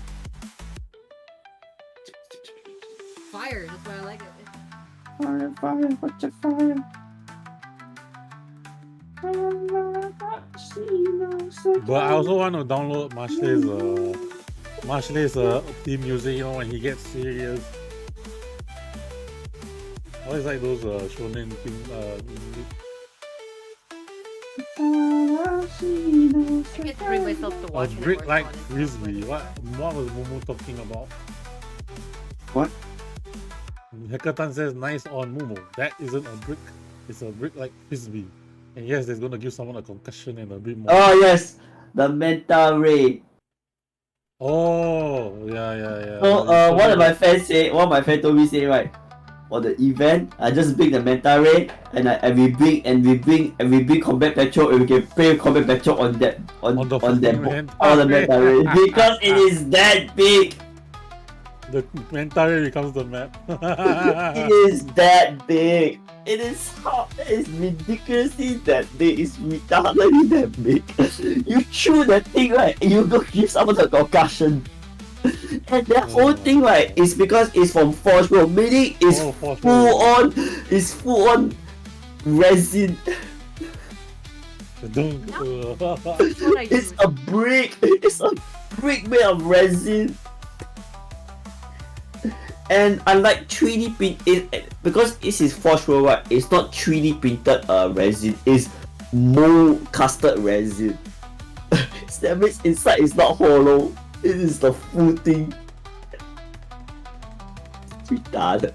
Speaker 13: Fire, that's why I like it.
Speaker 11: Fire, what's a fire?
Speaker 1: But I also want to download Marshall's theme music, you know, when he gets serious. I always like those shonen theme
Speaker 13: I can't bring myself to watch it.
Speaker 1: Brick like Frisbee. What was Momo talking about?
Speaker 11: What?
Speaker 1: Hackathon says nice on Momo. That isn't a brick. It's a brick like Frisbee. And yes, there's gonna give someone a concussion and a bit more.
Speaker 11: Oh yes, the mental ray.
Speaker 1: Oh yeah.
Speaker 11: So one of my friends told me right. for the event. I just bring the manta ray and we bring combat petrol and we can play combat petrol on that on
Speaker 1: the
Speaker 11: on that
Speaker 1: fucking
Speaker 11: on the
Speaker 1: manta
Speaker 11: manta
Speaker 1: ray.
Speaker 11: ray because it is that big.
Speaker 1: The manta ray becomes the map.
Speaker 11: It is that big. It is ridiculously that big. It's retardedly that big. You chew that thing right, and you go give someone a concussion. And that whole thing right is because it's from Forge World, meaning it's full on resin. It's a brick. It's a brick made of resin. And unlike 3D print, because this is Forge World, right, it's not 3D printed resin. It's mold custard resin. So that means inside it's not hollow. It is the full thing. It's retarded.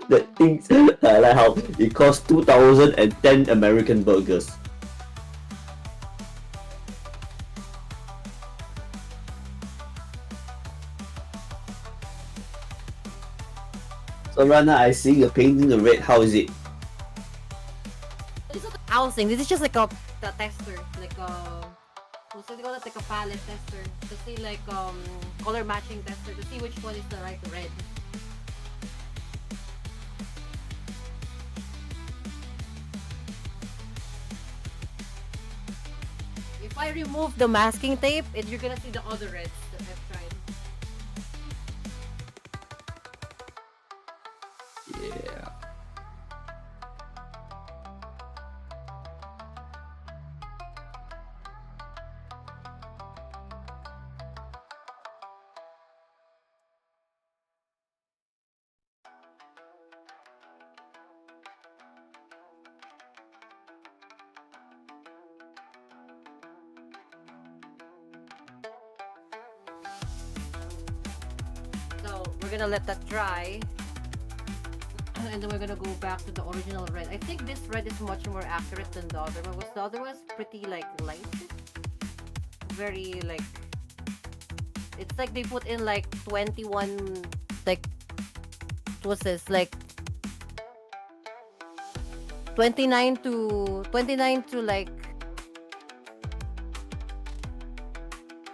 Speaker 11: That thing, I like how it costs 2,010 American burgers. So Rana, I see you're painting the red. How is it?
Speaker 13: It's not a housing. This is just like the tester, like what's it called? Like a palette tester to see like color matching tester to see which one is the right red. If I remove the masking tape, you're gonna see the other reds that I've tried.
Speaker 11: Yeah.
Speaker 13: So we're gonna let that dry. And then we're gonna go back to the original red. I think this red is much more accurate than the other one. The other was pretty like light. Very like, it's like they put in like 21, like, what's this, like 29 to like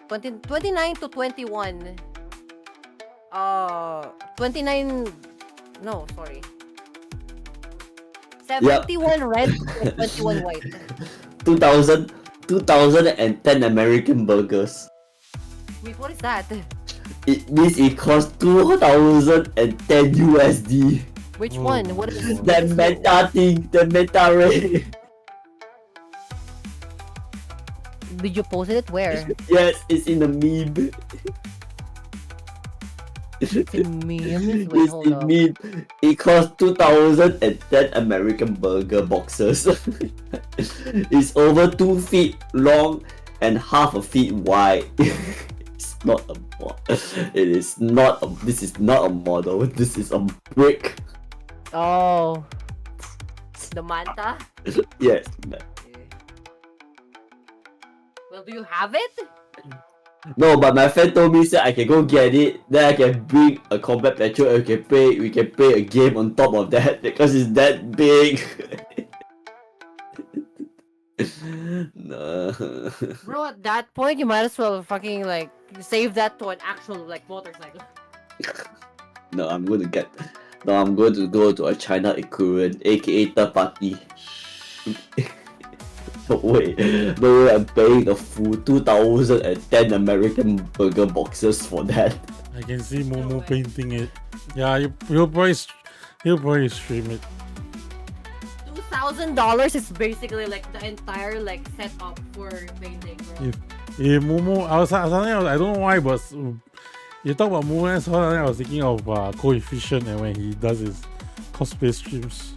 Speaker 13: 29 to 21. 29, no, sorry. 71 red and 21 white.
Speaker 11: 2010 American burgers.
Speaker 13: Wait, what is that?
Speaker 11: It means it costs 2010 USD.
Speaker 13: Which one? What is
Speaker 11: That meta thing, the meta ray.
Speaker 13: Did you post it? Where?
Speaker 11: Yes, it's in the meme.
Speaker 13: It's in memes? Wait,
Speaker 11: It's
Speaker 13: hold
Speaker 11: in
Speaker 13: up.
Speaker 11: meme. It costs 2010 American burger boxes. It's over 2 feet long and half a feet wide. It's not a model. It is not a, this is not a model. This is a brick.
Speaker 13: Oh. The manta?
Speaker 11: Yes.
Speaker 13: Well, do you have it?
Speaker 11: No, but my friend told me say I can go get it. Then I can bring a combat petrol and we can play a game on top of that because it's that big. No.
Speaker 13: Bro, at that point, you might as well fucking like save that to an actual like motorcycle.
Speaker 11: No, I'm going to go to a China equivalent, aka third party. No way, I'm paying the full 2010 American burger boxes for that.
Speaker 1: I can see Momo painting it. Yeah, he'll probably stream it.
Speaker 13: $2,000 is basically like the entire like setup for painting, bro.
Speaker 1: If Momo, I don't know why, but you talk about Momo, suddenly I was thinking of Coefficient and when he does his cosplay streams.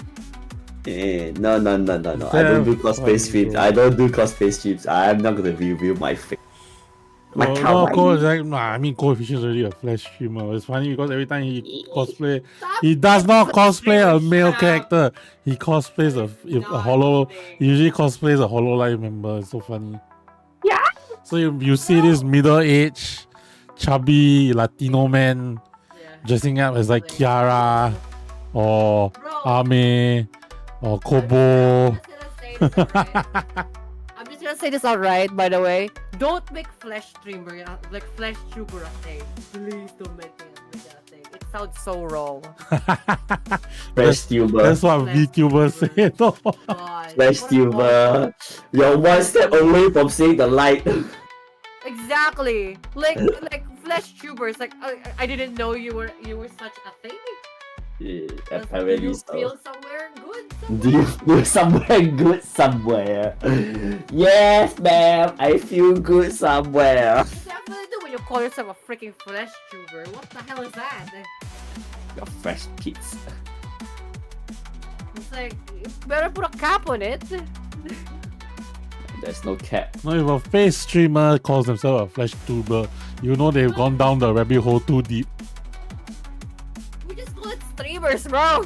Speaker 11: No. I don't do cosplay streams. I don't do cosplay streams. I'm not gonna review my face.
Speaker 1: I mean, Coefficient is already a flash streamer. It's funny because every time he cosplay, he does not cosplay a male character. He cosplays a hollow. He usually cosplays a HoloLive member. It's so funny.
Speaker 13: Yeah.
Speaker 1: So you see this middle-aged, chubby Latino man dressing up as like Kiara or Ame or Kobo.
Speaker 13: I'm just gonna say this outright, by the way. Don't make flesh streamer, like flesh tuber a thing. Please don't make that a thing. It sounds so wrong.
Speaker 11: Flesh tuber.
Speaker 1: That's what VTubers say. No.
Speaker 11: Flesh tuber. You're one step away from seeing the light.
Speaker 13: Exactly. Like flesh tubers. Like I didn't know you were such a thing.
Speaker 11: Yeah,
Speaker 13: Do
Speaker 11: apparently
Speaker 13: you
Speaker 11: so.
Speaker 13: feel somewhere good?
Speaker 11: Do you feel somewhere good somewhere? Yes, ma'am. I feel good somewhere.
Speaker 13: You definitely do when you call yourself a freaking flesh tuber. What the hell is that?
Speaker 11: You're fresh kids.
Speaker 13: It's like you better put a cap on it.
Speaker 11: There's no cap.
Speaker 1: No, if a face streamer calls themselves a flesh tuber, you know they've gone down the rabbit hole too deep.
Speaker 13: We just call it streamers, bro.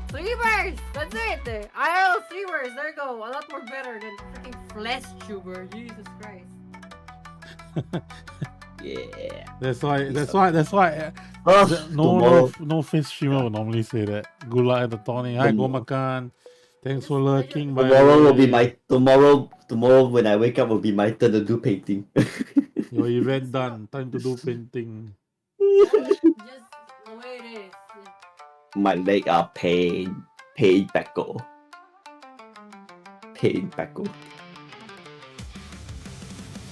Speaker 13: Streamers. That's it. IRL streamers. There you go. A lot more better than freaking flesh tuber. Jesus Christ.
Speaker 11: Yeah.
Speaker 1: That's why. No face streamer will normally say that. Good luck at the tourney. Hi, go makan. Thanks for lurking.
Speaker 11: Tomorrow will be my tomorrow when I wake up will be my turn to do painting.
Speaker 1: Your event done. Time to do painting.
Speaker 13: Just the way it is.
Speaker 11: My leg are pain backle.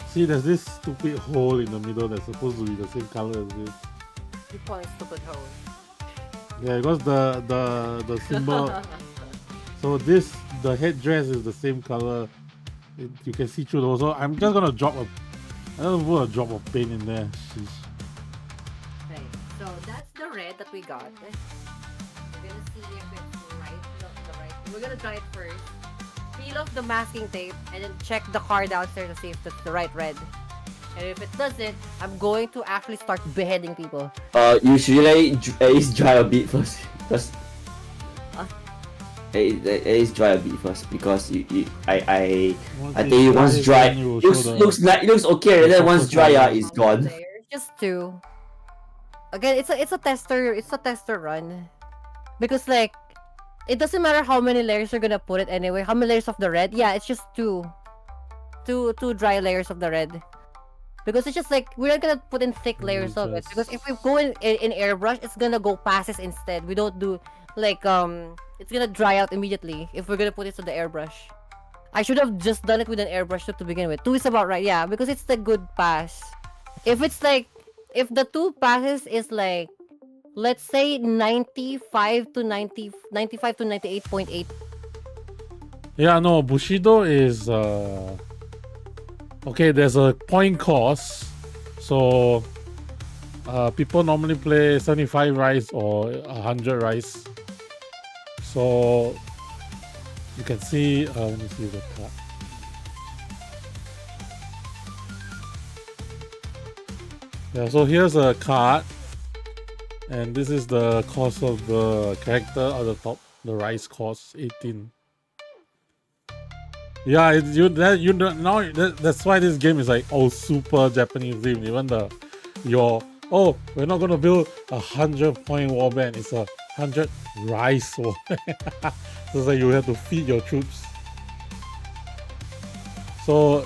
Speaker 1: See, there's this stupid hole in the middle that's supposed to be the same color as this.
Speaker 13: You call it stupid hole.
Speaker 1: Yeah, because the symbol. So the headdress is the same color. You can see through the hole. So I'm just gonna put a drop of paint in there. Sheesh.
Speaker 13: Right. So that's the red that we got. We're gonna see if it's right. Not the right. We're gonna try it first. Peel off the masking tape and then check the card downstairs to see if that's the right red. And if it doesn't, I'm going to actually start beheading people.
Speaker 11: You should at least dry a bit first. Because at least dry a bit first because I tell you once dry it looks okay and then once dry it's gone.
Speaker 13: Just two. Again, it's a tester run. Because like it doesn't matter how many layers you're gonna put it anyway. How many layers of the red? Yeah, it's just two dry layers of the red. Because it's just like we're not gonna put in thick layers of it. Because if we go in airbrush, it's gonna go passes instead. We don't do like it's gonna dry out immediately if we're gonna put it to the airbrush. I should have just done it with an airbrush to begin with. 2 is about right, yeah, because it's the good pass. If it's like if the 2 passes is like let's say 95 to 98.8.
Speaker 1: Yeah, no, Bushido is okay, there's a point cost. So people normally play 75 rice or 100 rice. So you can see let me see the card. Yeah, so here's a card. And this is the cost of the character at the top. The rice cost 18. Yeah, that's why this game is like super Japanese themed. Even we're not gonna build 100-point warband. It's 100 rice warband. So it's like you have to feed your troops. So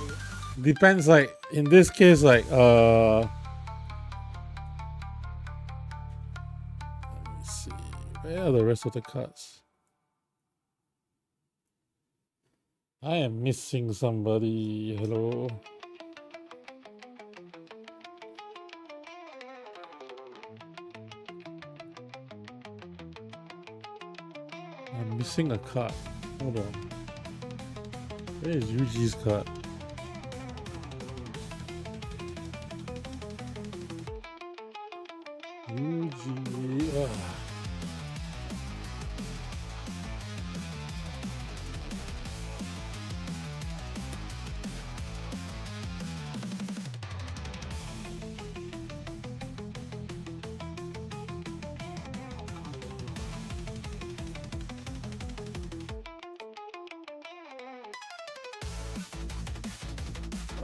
Speaker 1: depends. Like in this case, like where are the rest of the cards? I am missing somebody. Hello. I'm missing a card. Hold on. Where is Yuji's card? Yuji.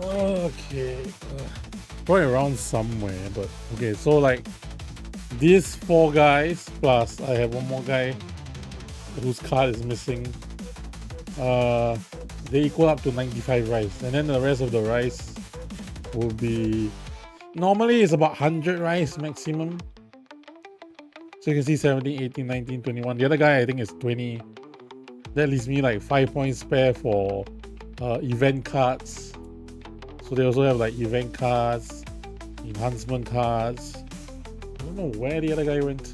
Speaker 1: Okay, probably around somewhere, but okay, so like these 4 guys plus I have one more guy whose card is missing, they equal up to 95 rice, and then the rest of the rice will be normally it's about 100 rice maximum. So you can see 17, 18, 19, 21. The other guy I think is 20. That leaves me like 5 points spare for event cards. So they also have like event cards, enhancement cards. I don't know where the other guy went.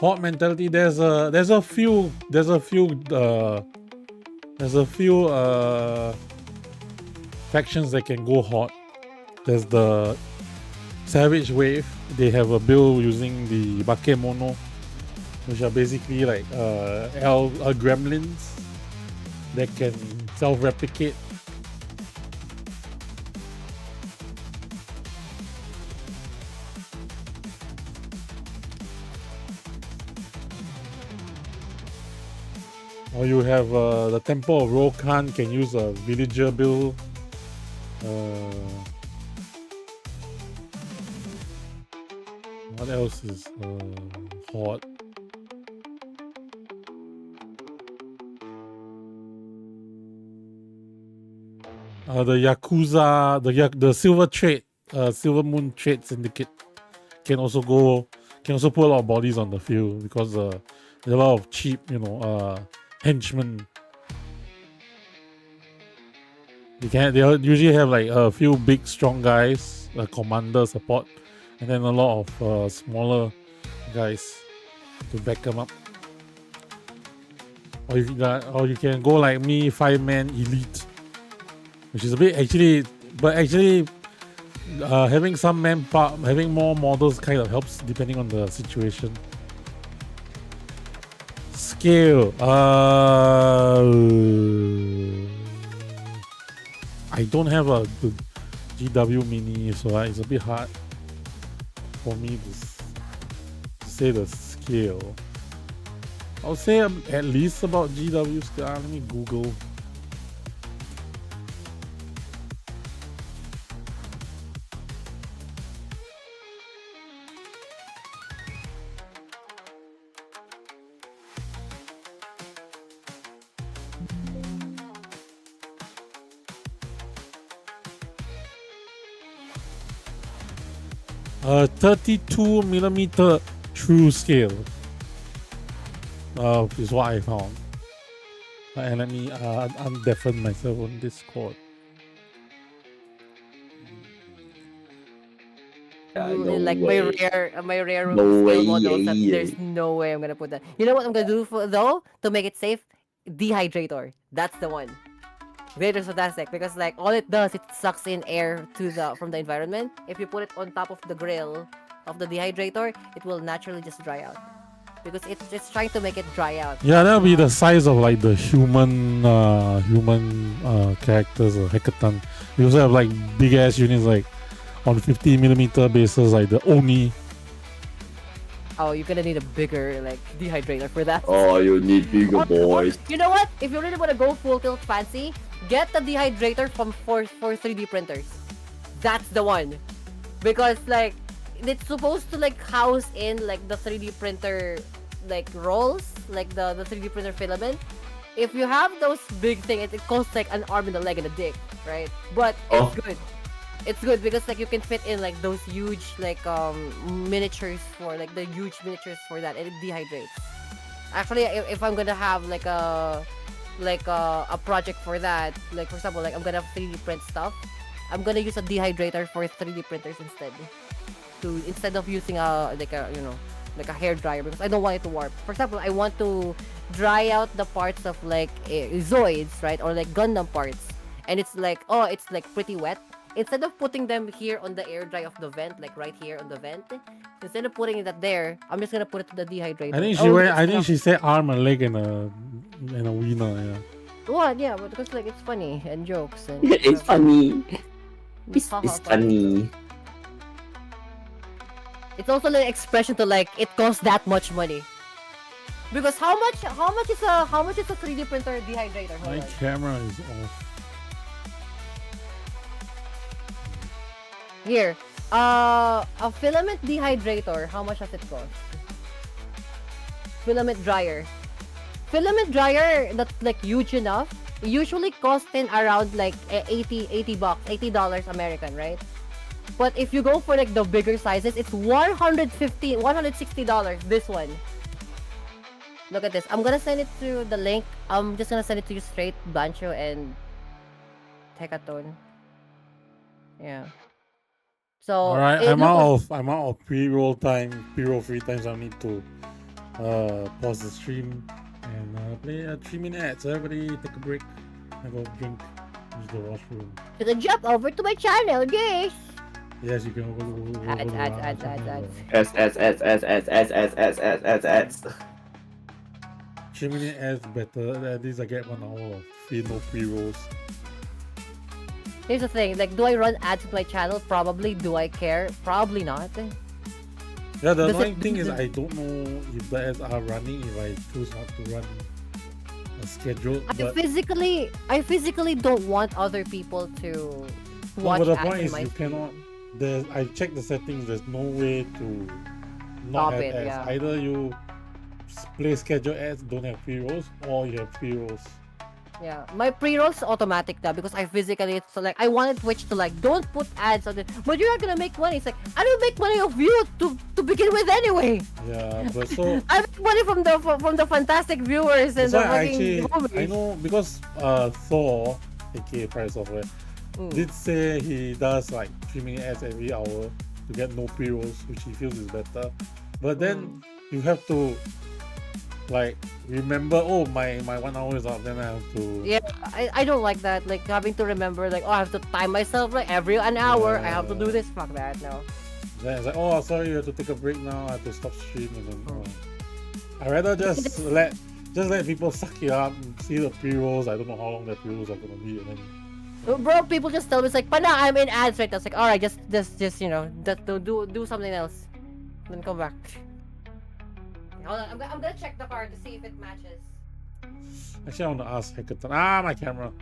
Speaker 1: Hot mentality. There's a few factions that can go hot. There's the Savage Wave. They have a build using the Bakemono, which are basically like gremlins that can self-replicate. Or you have the Temple of Rokan can use a villager build. What else is hot? The Yakuza, the Silver Trade, Silver Moon Trade Syndicate can also put a lot of bodies on the field because there are a lot of cheap, henchmen. They usually have like a few big strong guys, commander support, and then a lot of smaller guys to back them up. Or you can go like me, 5-man elite, which is a bit actually having some manpower, having more models kind of helps depending on the situation. Scale. I don't have a good GW mini, so it's a bit hard for me to say the scale. I'll say at least about GW scale. Let me Google. 32mm true scale is what I found. And let me undeafen myself on Discord.
Speaker 13: Like my rare
Speaker 11: No
Speaker 13: scale
Speaker 11: way,
Speaker 13: models, that
Speaker 11: yeah.
Speaker 13: there's no way I'm gonna put that. You know what I'm gonna do though to make it safe? Dehydrator. That's the one. Vader's fantastic because like all it does, it sucks in air from the environment. If you put it on top of the grill of the dehydrator, it will naturally just dry out because it's trying to make it dry out.
Speaker 1: Yeah, that'll be the size of like the human characters or hackathon. We also have like big ass units like on 50mm bases, like the Oni.
Speaker 13: Oh, you're gonna need a bigger like dehydrator for that.
Speaker 11: Oh, you need bigger boys.
Speaker 13: You know what? If you really want to go full tilt fancy, get the dehydrator from for 3D printers. That's the one, because like it's supposed to like house in like the 3D printer like rolls, like the 3D printer filament. If you have those big things, it costs like an arm and a leg and a dick, right? But it's good. It's good because like you can fit in like those huge like miniatures for like the huge miniatures for that, and it dehydrates. Actually, if I'm gonna have like a project for that, like for example, like I'm gonna 3D print stuff, I'm gonna use a dehydrator for 3D printers instead of using a hair dryer, because I don't want it to warp. For example, I want to dry out the parts of like Zoids, right, or like Gundam parts, and it's like pretty wet. Instead of putting them here on the air dry of the vent, like right here on the vent, instead of putting that there, I'm just gonna put it to the dehydrator.
Speaker 1: I think she said arm, a leg, and a wiener. Yeah.
Speaker 13: What? Yeah, but because like it's funny and jokes and
Speaker 11: It's funny. It's
Speaker 13: Haha,
Speaker 11: funny.
Speaker 13: It's also an expression to like it costs that much money. Because how much is a 3D printer dehydrator? Hold
Speaker 1: My
Speaker 13: on.
Speaker 1: camera is off.
Speaker 13: Here, a filament dehydrator. How much does it cost? Filament dryer. Filament dryer that's like huge enough usually costing around like 80 bucks, $80 American, right? But if you go for like the bigger sizes, it's $160. This one. Look at this. I'm gonna send it to the link. I'm just gonna send it to you straight, Bancho and Hekaton. Yeah. So
Speaker 1: Alright,
Speaker 13: it
Speaker 1: I'm
Speaker 13: look
Speaker 1: out
Speaker 13: like-
Speaker 1: of pre-roll time, pre-roll free time, so I need to pause the stream and play a 3-minute ad. So everybody take a break, have a drink, use the washroom.
Speaker 13: You can jump over to my channel, yes.
Speaker 1: Yes, you can go.
Speaker 13: Ads.
Speaker 11: Ads.
Speaker 1: 3-minute ads better. At least I get 1 hour of free, no pre-rolls.
Speaker 13: Here's the thing, like, do I run ads to my channel? Probably. Do I care? Probably not.
Speaker 1: Yeah, the
Speaker 13: Does
Speaker 1: annoying
Speaker 13: it-
Speaker 1: thing is I don't know if the ads are running if I choose not to run a schedule.
Speaker 13: I
Speaker 1: But
Speaker 13: physically don't want other people to
Speaker 1: no,
Speaker 13: watch
Speaker 1: but the
Speaker 13: ads
Speaker 1: point
Speaker 13: in
Speaker 1: is
Speaker 13: my
Speaker 1: you
Speaker 13: stream.
Speaker 1: cannot. I checked the settings. There's no way to
Speaker 13: Stop
Speaker 1: not have
Speaker 13: it,
Speaker 1: ads.
Speaker 13: yeah.
Speaker 1: Either you play schedule ads, don't have pre-rolls, or you have pre-rolls.
Speaker 13: Yeah, my pre-rolls automatic now because I physically so like I wanted Twitch to like don't put ads on it, but you're not gonna make money. It's like I don't make money off you to begin with anyway.
Speaker 1: Yeah, but so
Speaker 13: I make money from the fantastic viewers and
Speaker 1: that's
Speaker 13: the
Speaker 1: why I
Speaker 13: fucking
Speaker 1: actually I know because Thor, aka Price Software, did say he does like 3-minute ads every hour to get no pre-rolls, which he feels is better. But then you have to like remember, oh my 1 hour is up, then I have to
Speaker 13: Yeah, I don't like that. Like having to remember like oh I have to time myself like every an hour. I have to do this. Fuck that no.
Speaker 1: Then it's like, oh sorry, you have to take a break now, I have to stop streaming. And then, I rather just let people suck it up and see the pre-rolls. I don't know how long the pre-rolls are gonna be, and then
Speaker 13: Bro, people just tell me it's like, "Pana, I'm in ads right now." It's like, all right, just you know, do something else, then come back. Hold on, I'm gonna check the card to see if it matches.
Speaker 1: actually I want to ask Hekaton. My camera.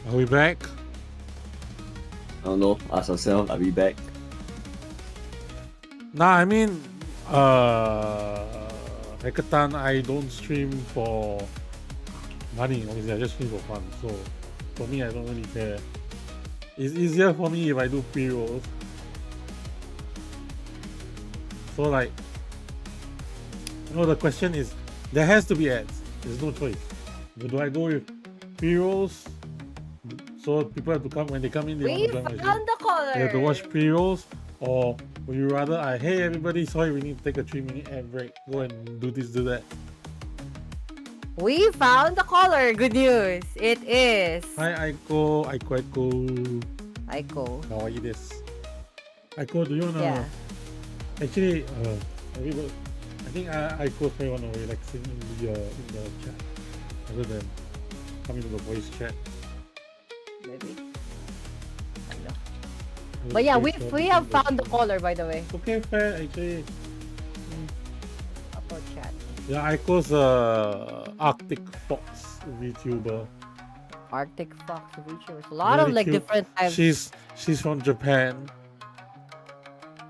Speaker 1: Are we back?
Speaker 11: I don't know. Ask yourself. Are we back?
Speaker 1: Nah, I mean, Hackathon, I don't stream for money. Obviously, I just stream for fun. So, for me, I don't really care. It's easier for me if I do pre-rolls. So, like, you know, the question is, there has to be ads. There's no choice. But do I go with pre-rolls? So people have to come when they come in. They want to join my stream.
Speaker 13: found the color.
Speaker 1: They have to watch pre-rolls, or would you rather hey everybody, sorry we need to take a 3-minute ad break. Go and do this, do that.
Speaker 13: We found the color. Good news. It is.
Speaker 1: Hi Aiko.
Speaker 13: Aiko.
Speaker 1: Kawaii desu. Aiko, do you wanna
Speaker 13: Yeah.
Speaker 1: actually I think I cosplay one of relaxing in the chat, other than coming to the voice chat.
Speaker 13: Maybe. But yeah, we have found the color, by the way.
Speaker 1: Okay, fair actually.
Speaker 13: Upload chat.
Speaker 1: Yeah, Aiko's Arctic Fox VTuber.
Speaker 13: Arctic Fox VTubers. A lot
Speaker 1: Very
Speaker 13: of like
Speaker 1: cute.
Speaker 13: different types.
Speaker 1: She's from Japan.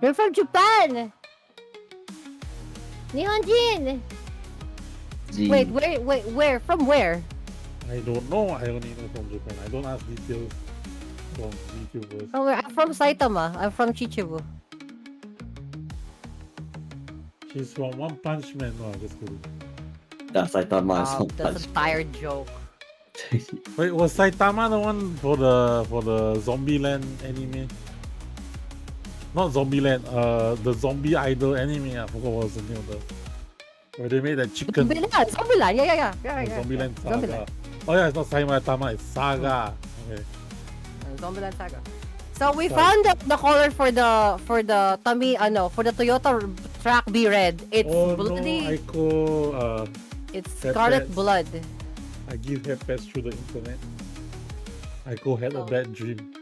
Speaker 13: You're from Japan! Nihonjin! Wait, where? From where?
Speaker 1: I don't know. I only know from Japan. I don't ask details from VTubers.
Speaker 13: From where? I'm from Saitama. I'm from Chichibu.
Speaker 1: She's from One Punch Man. No, just kidding.
Speaker 11: Yeah, Saitama is One
Speaker 13: That's
Speaker 11: Punch.
Speaker 13: a tired joke.
Speaker 1: Wait, was Saitama the one for the Zombieland anime? Not Zombieland, the Zombie Idol anime. I forgot what was the name of the. Where they made that chicken.
Speaker 13: Zombieland. Yeah.
Speaker 1: Zombieland Saga.
Speaker 13: Zombieland.
Speaker 1: Oh yeah, it's not Saitama, it's Saga. Okay.
Speaker 13: Zombieland Saga. So we found the color for the for the Toyota Track B Red. It's bloody.
Speaker 1: No, Aiko,
Speaker 13: it's
Speaker 1: pet
Speaker 13: scarlet
Speaker 1: pets.
Speaker 13: blood.
Speaker 1: I give her pets through the internet. Aiko had a bad dream.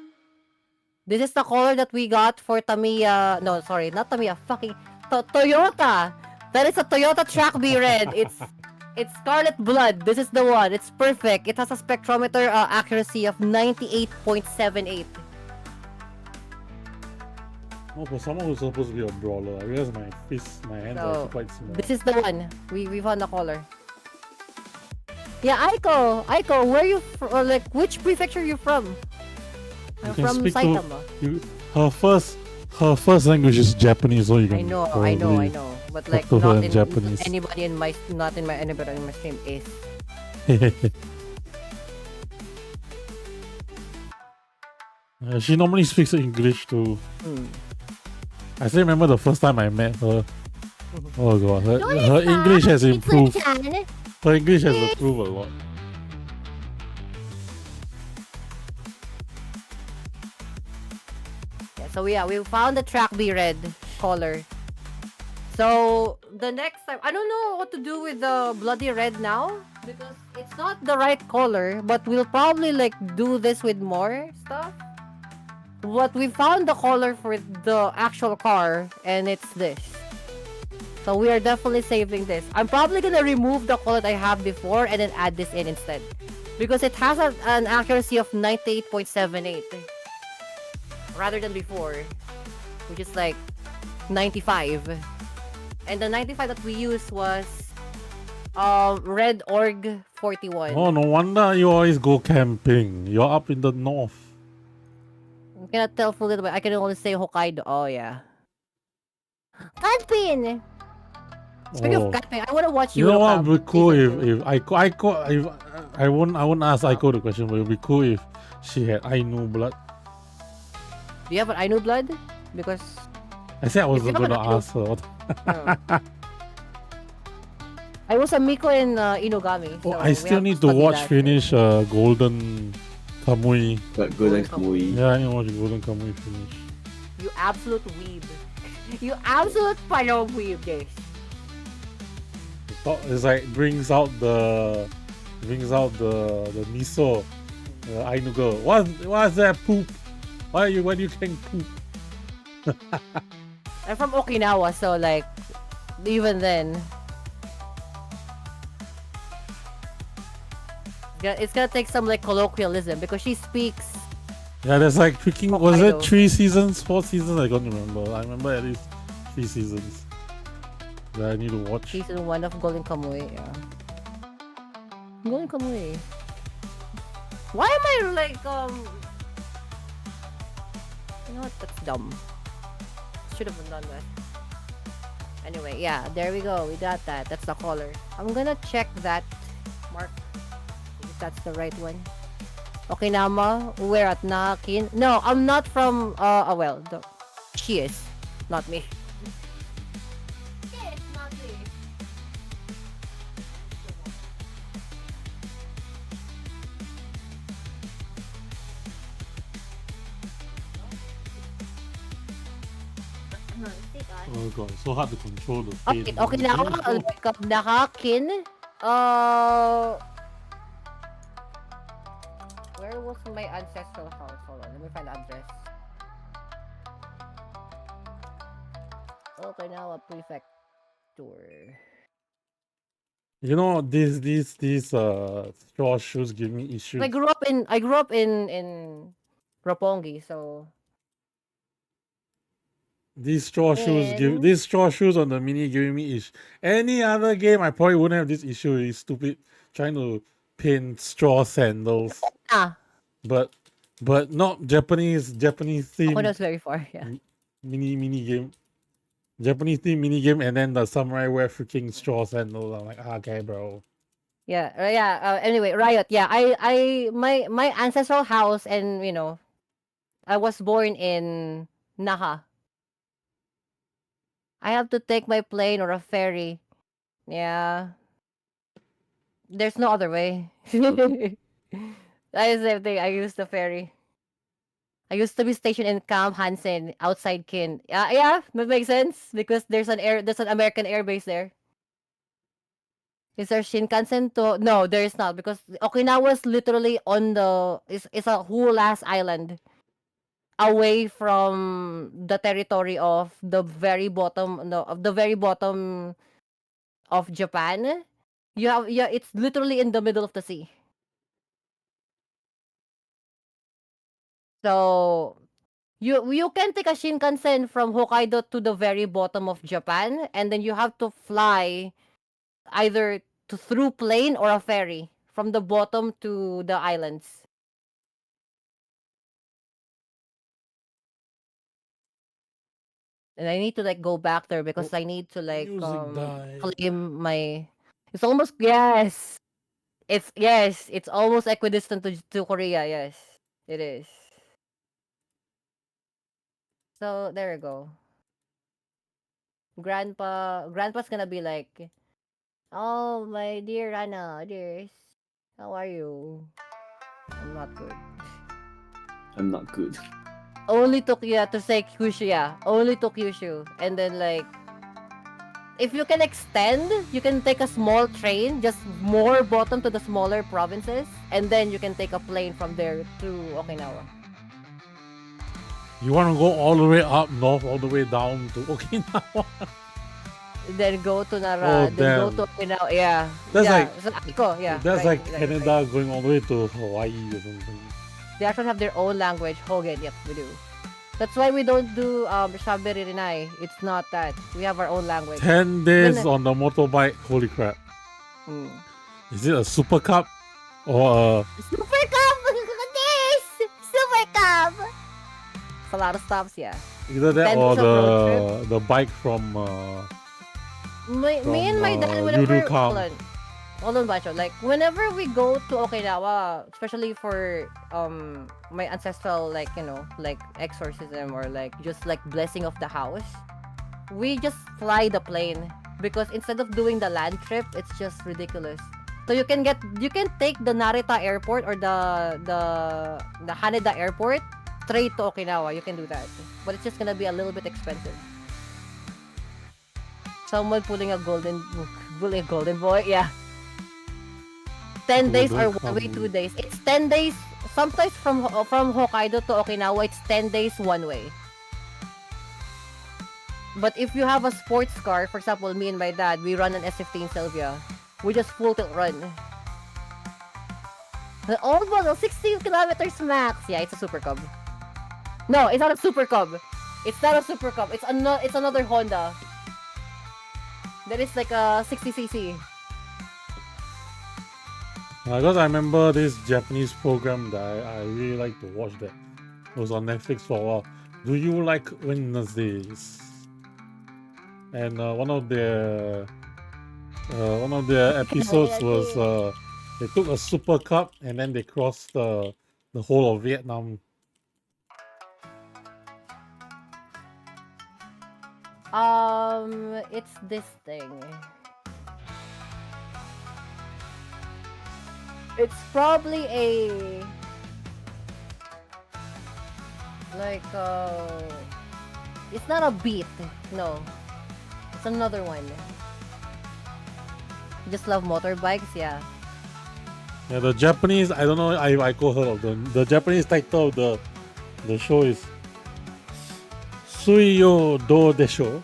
Speaker 13: This is the color that we got for Tamiya. No, sorry, not Tamiya. Fucking Toyota. That is a Toyota Track B Red. It's scarlet blood. This is the one. It's perfect. It has a spectrometer accuracy of 98.78.
Speaker 1: Oh, for someone who's supposed to be a brawler, I realize my hands are
Speaker 13: So
Speaker 1: quite small.
Speaker 13: this is the one. We found the color. Yeah, Aiko, where you like which prefecture you from?
Speaker 1: You
Speaker 13: I'm
Speaker 1: can
Speaker 13: from
Speaker 1: speak
Speaker 13: Saitama.
Speaker 1: her first language is Japanese, so you can
Speaker 13: I know.
Speaker 1: probably
Speaker 13: But
Speaker 1: talk
Speaker 13: like
Speaker 1: to her
Speaker 13: not
Speaker 1: in
Speaker 13: in
Speaker 1: Japanese.
Speaker 13: anybody in my stream is.
Speaker 1: She normally speaks English too.
Speaker 13: Hmm.
Speaker 1: I still remember the first time I met her. Oh god, her English has improved. Her English has improved a lot.
Speaker 13: Yeah, so we found the Track B Red color. So the next time, I don't know what to do with the bloody red now because it's not the right color, but we'll probably like do this with more stuff. But we found the color for the actual car, and it's this. So we are definitely saving this. I'm probably gonna remove the color that I have before and then add this in instead. Because it has an accuracy of 98.78 rather than before, which is like 95. And the 95 that we used was Red Org 41.
Speaker 1: Oh, no wonder you always go camping. You're up in the north.
Speaker 13: I cannot tell fully, but I can only say Hokkaido. Oh yeah. Camping! Speaking
Speaker 1: Oh.
Speaker 13: of camping, I wanna watch
Speaker 1: You know what
Speaker 13: Eurocamp
Speaker 1: would be cool
Speaker 13: season
Speaker 1: if I won't ask Aiko the question, but it would be cool if she had Ainu blood.
Speaker 13: Do you have an Ainu blood? Because
Speaker 1: I said I
Speaker 13: If you
Speaker 1: wasn't
Speaker 13: have
Speaker 1: gonna
Speaker 13: an Ainu-
Speaker 1: ask her.
Speaker 13: I was a Miko in Inugami.
Speaker 1: Oh,
Speaker 13: so
Speaker 1: I
Speaker 13: we
Speaker 1: still
Speaker 13: have to
Speaker 1: need to
Speaker 13: study
Speaker 1: watch
Speaker 13: that.
Speaker 1: finish Golden Kamui.
Speaker 11: Golden Kamui.
Speaker 1: Yeah, I need to watch Golden Kamui finish.
Speaker 13: You absolute weeb. You absolute palo weeb, guys.
Speaker 1: It's like brings out the miso. Ainu girl. What's that poop? Why do you can poop?
Speaker 13: I'm from Okinawa, so like even then it's gonna take some like colloquialism because she speaks.
Speaker 1: Yeah, there's like freaking was it
Speaker 13: Hokkaido.
Speaker 1: 3 seasons, 4 seasons? I can't remember. I remember at least 3 seasons that I need to watch.
Speaker 13: Season 1 of Golden Kamui, yeah. Golden Kamui. Why am I like you know what, that's dumb. Should have done that. Anyway, yeah, there we go. We got that. That's the color. I'm gonna check that mark. If that's the right one. Okinawa, we're at Nakin. No, I'm not from she is, not me.
Speaker 1: Oh god, it's so hard to control the
Speaker 13: Okay,
Speaker 1: pain.
Speaker 13: okay na ako. Like, nakakin. Where was my ancestral house? Hold on, let me find the address. Okay, now a prefecture.
Speaker 1: You know, these straw shoes give me issues.
Speaker 13: I grew up in Roppongi, so
Speaker 1: These straw shoes on the mini giving me issue. Any other game, I probably wouldn't have this issue. It's stupid trying to pin straw sandals. But not Japanese theme.
Speaker 13: Oh, that's very far. Yeah.
Speaker 1: Mini game. Japanese theme mini game, and then the samurai wear freaking straw sandals. I'm like, okay, bro.
Speaker 13: Yeah, yeah. Anyway, Riot. Yeah, my ancestral house, and I was born in Naha. I have to take my plane or a ferry. Yeah. There's no other way. That is the same thing. I used the ferry. I used to be stationed in Camp Hansen outside Kin. Yeah, that makes sense because there's an American air base there. Is there Shinkansen to? No, there is not because Okinawa is literally on the is a whole ass island away from the territory of the very bottom of Japan. It's literally in the middle of the sea. So you can take a Shinkansen from Hokkaido to the very bottom of Japan, and then you have to fly either through plane or a ferry from the bottom to the islands. And I need to like go back there because I need to like claim my. It's almost It's almost equidistant to Korea. Yes, it is. So there you go. Grandpa's gonna be like, "Oh, my dear Rana, dears, how are you? I'm not good.
Speaker 11: I'm not good.
Speaker 13: Only to say Kyushu, yeah. Only to Kyushu, and then like." If you can extend, you can take a small train, just more bottom to the smaller provinces, and then you can take a plane from there to Okinawa.
Speaker 1: You want to go all the way up north, all the way down to Okinawa?
Speaker 13: Then go to Nara, then go to Okinawa. Yeah.
Speaker 1: That's
Speaker 13: That's
Speaker 1: like Canada going all the way to Hawaii or something.
Speaker 13: They actually have their own language, Hogen. Yep, we do. That's why we don't do Shabiri Rinai. It's not that. We have our own language.
Speaker 1: 10 days on the motorbike. Holy crap. Is it a super cup or a...
Speaker 13: Super Cup! This! Super Cup! It's a lot of stops, yeah.
Speaker 1: Either that or the bike from
Speaker 13: me and my dad, whenever... Hold on, Bacho. Like, whenever we go to Okinawa, especially for my ancestral, like, like exorcism or like just like blessing of the house, we just fly the plane because instead of doing the land trip, it's just ridiculous. So you can take the Narita airport or the Haneda airport straight to Okinawa. You can do that, but it's just gonna be a little bit expensive. Someone pulling a golden boy, yeah. 10 days or 1 way, 2 days. It's 10 days. Sometimes from Hokkaido to Okinawa, it's 10 days one way. But if you have a sports car, for example, me and my dad, we run an S15 Sylvia. We just full tilt run. The old model, 60 kilometers max. Yeah, it's a Super Cub. No, it's not a Super Cub. It's not a Super Cub. It's another Honda. That is like a 60cc.
Speaker 1: Because I remember this Japanese program that I really like to watch that. It was on Netflix for a while. Do You Like Wednesdays? And one of their episodes was they took a Super Cup and then they crossed the whole of Vietnam.
Speaker 13: It's this thing. It's probably a It's not a beat. No. It's another one. You just love motorbikes? Yeah.
Speaker 1: Yeah, the Japanese, I don't know, I call her of them. The Japanese title of the show is Suiyo Do Desho.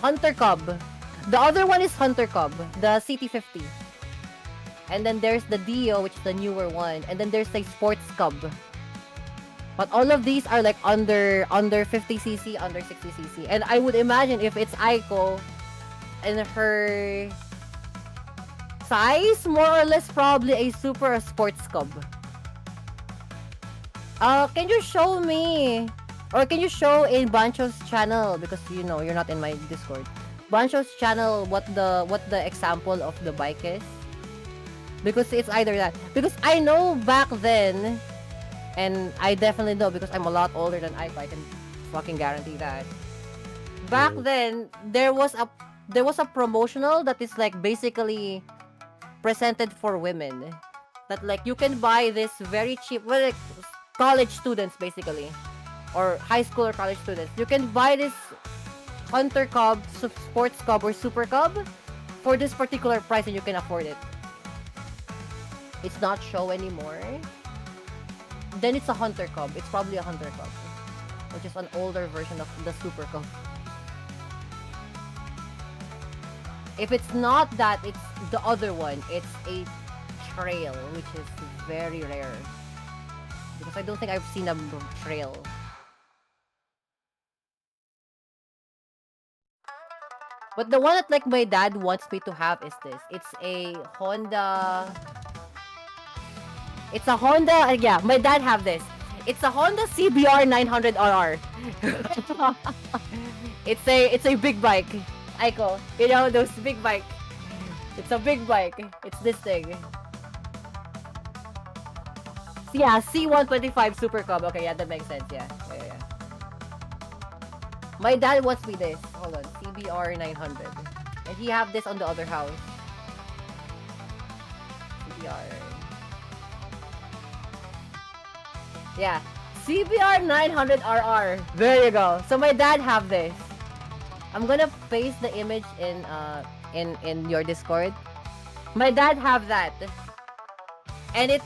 Speaker 13: Hunter Cub. The other one is Hunter Cub, the CT50. And then there's the Dio, which is the newer one. And then there's the Sports Cub. But all of these are like under 50cc, under 60cc. And I would imagine if it's Aiko and her size, more or less probably a super sports cub. Can you show me, or can you show in Bancho's channel, because you know you're not in my Discord, Bancho's channel, what the example of the bike is? Because it's either that, because I know back then, and I definitely know because I'm a lot older than I can fucking guarantee that. Back then, there was a promotional that is like basically presented for women. That like you can buy this very cheap, well, like college students basically, or high school or college students. You can buy this Hunter Cub, Sports Cub, or Super Cub for this particular price and you can afford it. It's not show anymore. Then it's a Hunter Cub. It's probably a Hunter Cub, which is an older version of the Super Cub. If it's not that, it's the other one. It's a trail, which is very rare. Because I don't think I've seen a trail. But the one that like my dad wants me to have is this. It's a Honda. It's a Honda. Yeah, my dad have this. It's a Honda CBR 900RR. It's a big bike. Aiko, you know those big bike. It's a big bike. It's this thing. Yeah, C125 Super Cub. Okay, yeah, that makes sense. Yeah. My dad wants me this. Hold on, CBR 900, and he have this on the other house. CBR. Yeah, CBR 900RR. There you go. So my dad have this. I'm gonna paste the image in your Discord. My dad have that, and it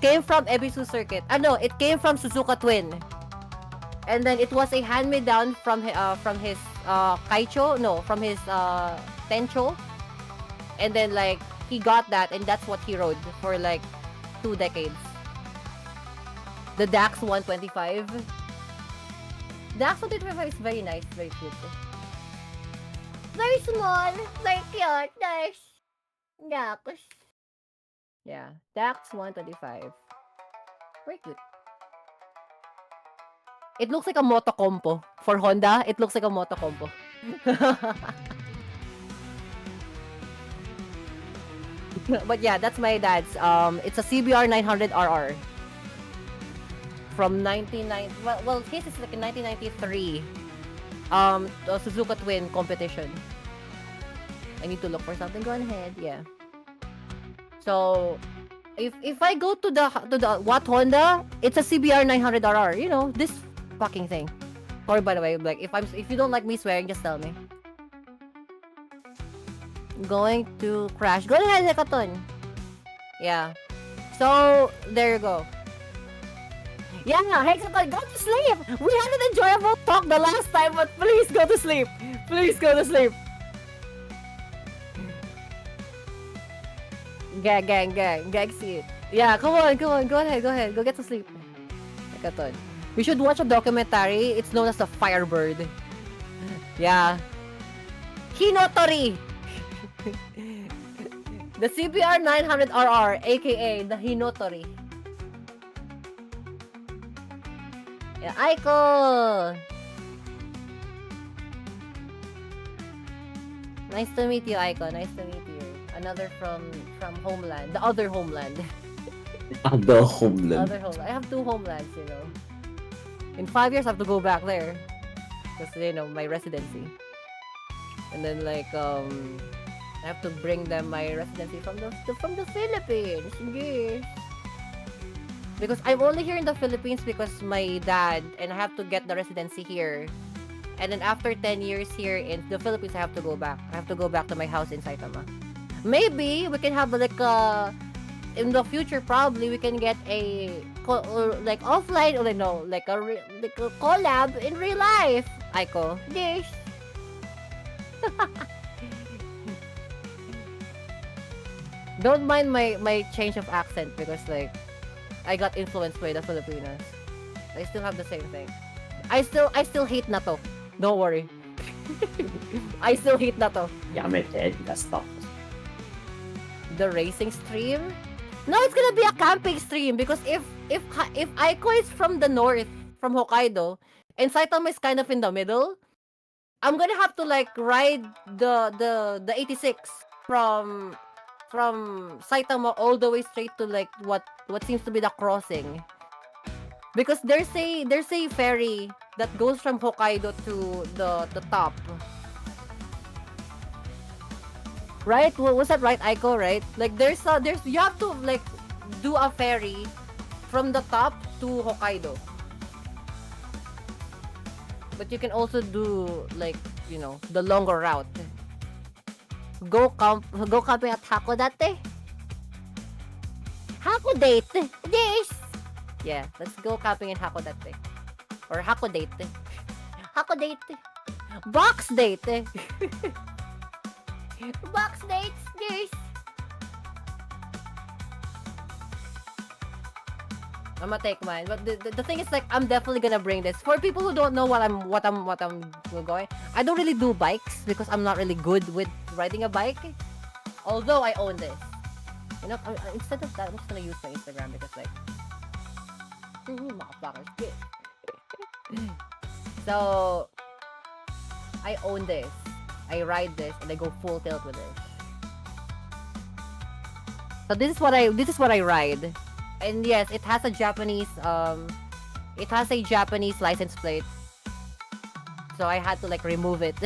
Speaker 13: came from Ebisu Circuit. No, it came from Suzuka Twin, and then it was a hand-me-down from his Kaicho. No, from his Tencho, and then like he got that, and that's what he rode for like 2 decades. The Dax 125. Dax 125 is very nice, very cute. Very small, very cute, nice. Dax. Yeah, Dax 125. Very cute. It looks like a motocompo. For Honda, it looks like a motocompo. But yeah, that's my dad's. It's a CBR 900RR. From 1990. Well, his is like in 1993. Suzuka Twin competition. I need to look for something. Go ahead. Yeah. So, if I go to the what Honda, it's a CBR 900RR. You know this fucking thing. Sorry, by the way. Like if you don't like me swearing, just tell me. Going to crash. Go ahead, Hekaton. Yeah. So there you go. Yeah, Hexagon, go to sleep! We had an enjoyable talk the last time, but please go to sleep! Please go to sleep! Gag seat. Yeah, come on, go ahead, go get to sleep. Hexagon. We should watch a documentary, it's known as the Firebird. Yeah. Hinotori! The CBR 900RR, aka the Hinotori. Yeah, Aiko! Nice to meet you, Aiko. Nice to meet you. Another from Homeland. The other Homeland.
Speaker 11: The Homeland.
Speaker 13: Other Homeland. I have 2 homelands, you know. In 5 years, I have to go back there. Because, you know, my residency. And then, like, I have to bring them my residency from the Philippines. Yes. Because I'm only here in the Philippines because my dad, and I have to get the residency here. And then after 10 years here in the Philippines, I have to go back. I have to go back to my house in Saitama. Maybe we can have like in the future, probably we can get a like offline or no, like like a collab in real life. Aiko, yes. Don't mind my change of accent because like I got influenced by the Filipinos. I still have the same thing. I still hate Nato. Don't worry. I still hate Nato.
Speaker 11: Yeah, my head got stuck.
Speaker 13: The racing stream? No, it's gonna be a camping stream because if Aiko is from the north, from Hokkaido, and Saitama is kind of in the middle, I'm gonna have to like ride the 86 from Saitama all the way straight to like what seems to be the crossing. Because there's a ferry that goes from Hokkaido to the top. Right? Was that right, Aiko, right? Like there's you have to like do a ferry from the top to Hokkaido. But you can also do like, you know, the longer route. Go camping at Hakodate. Hakodate. Yes. Yeah, let's go camping in Hakodate. Or Hakodate. Hakodate. Box date. Box dates, yes. I'm gonna take mine, but the thing is like I'm definitely gonna bring this for people who don't know what I'm going. I don't really do bikes because I'm not really good with riding a bike. Although I own this, you know. Instead of that, I'm just gonna use my Instagram because like, motherfuckers, good. So I own this. I ride this and I go full tilt with this. So this is what I ride. And yes, it has a Japanese license plate. So I had to like remove it.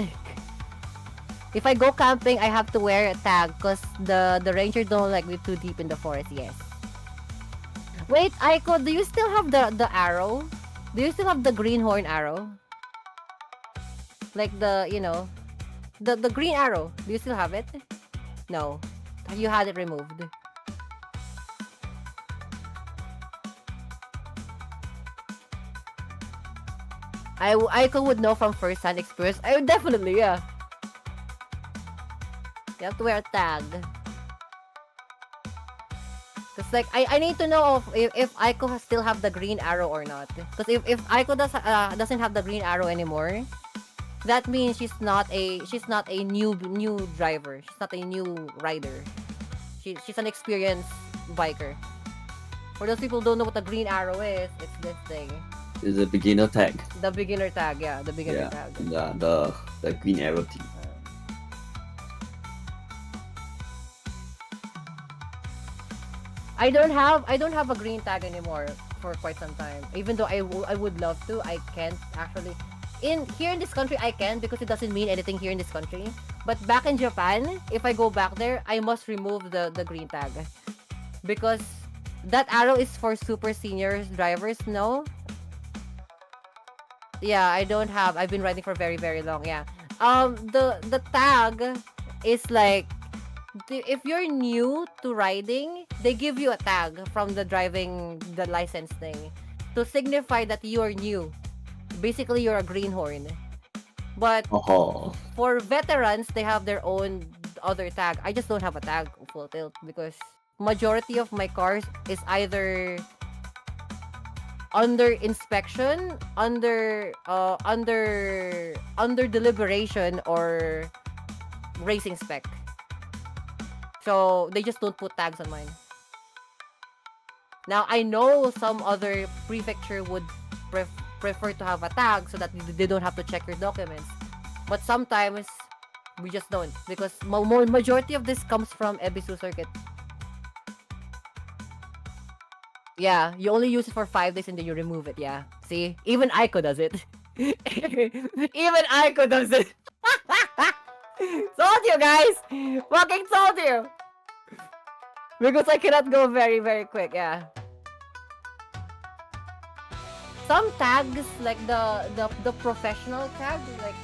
Speaker 13: If I go camping, I have to wear a tag because the ranger don't like me too deep in the forest, yes. Wait, Aiko, do you still have the arrow? Do you still have the greenhorn arrow? Like the, you know, the green arrow. Do you still have it? No. You had it removed. Aiko would know from first-hand experience. I would definitely, yeah. You have to wear a tag. Cause like I need to know if Aiko still have the green arrow or not. Cause if Aiko doesn't have the green arrow anymore, that means she's not a new driver. She's not a new rider. She's an experienced biker. For those people who don't know what the green arrow is, it's this thing.
Speaker 11: It's a beginner tag.
Speaker 13: The beginner tag, yeah, the beginner tag.
Speaker 11: Yeah, the green arrow thing.
Speaker 13: I don't have a green tag anymore for quite some time. Even though I would love to, I can't actually. Here in this country, I can because it doesn't mean anything here in this country. But back in Japan, if I go back there, I must remove the green tag because that arrow is for super senior drivers. No. Yeah, I don't have. I've been riding for very, very long. Yeah. The tag is like, if you're new to riding, they give you a tag from the license thing to signify that you're new. Basically, you're a greenhorn. But for veterans, they have their own other tag. I just don't have a tag full tilt because majority of my cars is either under inspection, under deliberation, or racing spec. So they just don't put tags on mine. Now I know some other prefecture would prefer to have a tag so that they don't have to check your documents. But sometimes we just don't because majority of this comes from Ebisu circuit. Yeah, you only use it for 5 days and then you remove it. Yeah, see, even Aiko does it. Even Aiko does it. Told you guys, fucking told you. Because I cannot go very, very quick. Yeah. some tags, like the professional tag, like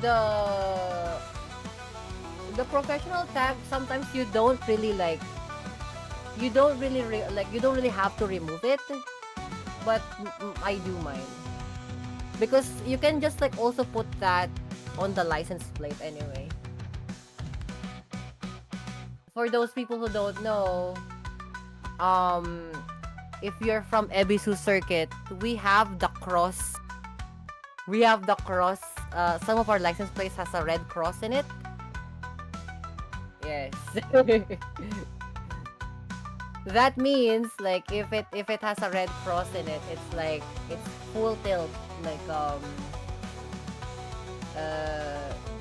Speaker 13: the professional tag, sometimes you don't really like, you don't really you don't really have to remove it, but I do mine because you can just like also put that on the license plate anyway. For those people who don't know, if you're from Ebisu Circuit, we have the cross. We have the cross. Some of our license plates has a red cross in it. Yes. That means like if it has a red cross in it, it's like it's full tilt, like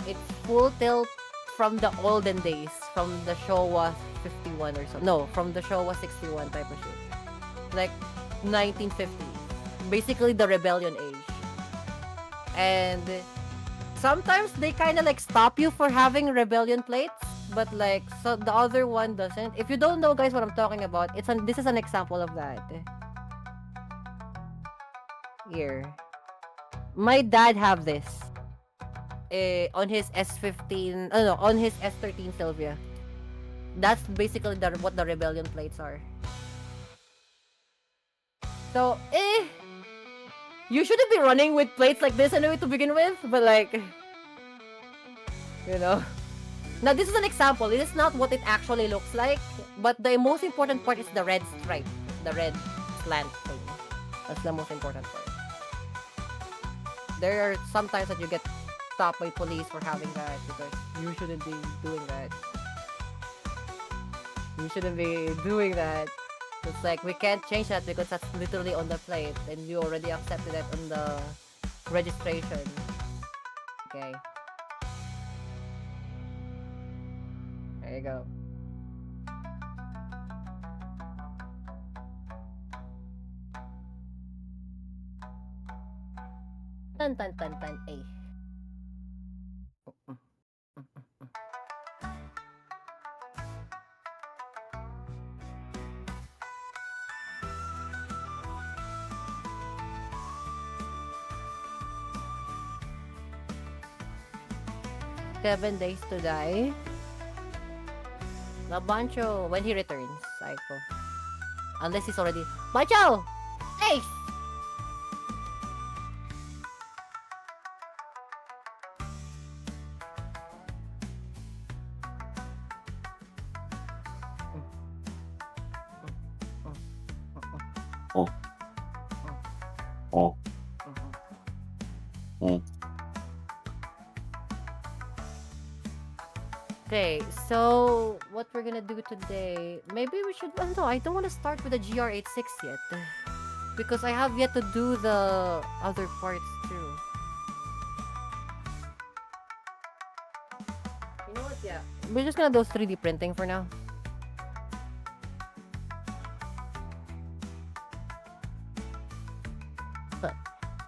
Speaker 13: it's full tilt from the olden days, from the Showa 51 or so. No, from the Showa 61 type of shit. Like 1950s. Basically the rebellion age. And sometimes they kind of like stop you for having rebellion plates, but like so the other one doesn't. If you don't know, guys, what I'm talking about, this is an example of that. Here, my dad have this on his S15. No, on his S13 Sylvia. That's basically what the rebellion plates are. So you shouldn't be running with plates like this anyway to begin with, but like, you know. Now this is an example. It is not what it actually looks like, but the most important part is the red stripe, the red slant thing. That's the most important part. There are sometimes that you get stopped by police for having that because you shouldn't be doing that. You shouldn't be doing that. It's like we can't change that because that's literally on the plate and you already accepted it on the registration. Okay. There you go. Tan tan tan tan eh. "7 days to die." Na Bancho, when he returns, Psycho. Unless he's already... Bancho! Ace!
Speaker 11: Oh. Oh. Oh.
Speaker 13: Okay, so what we're gonna do today, maybe we should, no, I don't want to start with the GR86 yet because I have yet to do the other parts too. You know what, yeah, we're just gonna do 3D printing for now.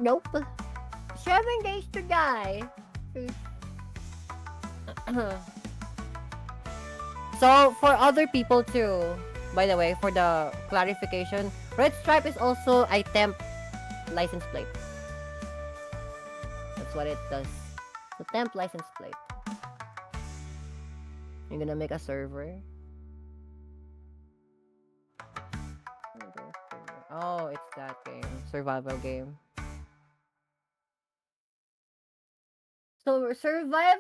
Speaker 13: Nope. 7 days to die. So, for other people too, by the way, for the clarification, red stripe is also a temp license plate. That's what it does. The temp license plate. You're gonna make a server. Oh, it's that game. Survival game. So, survival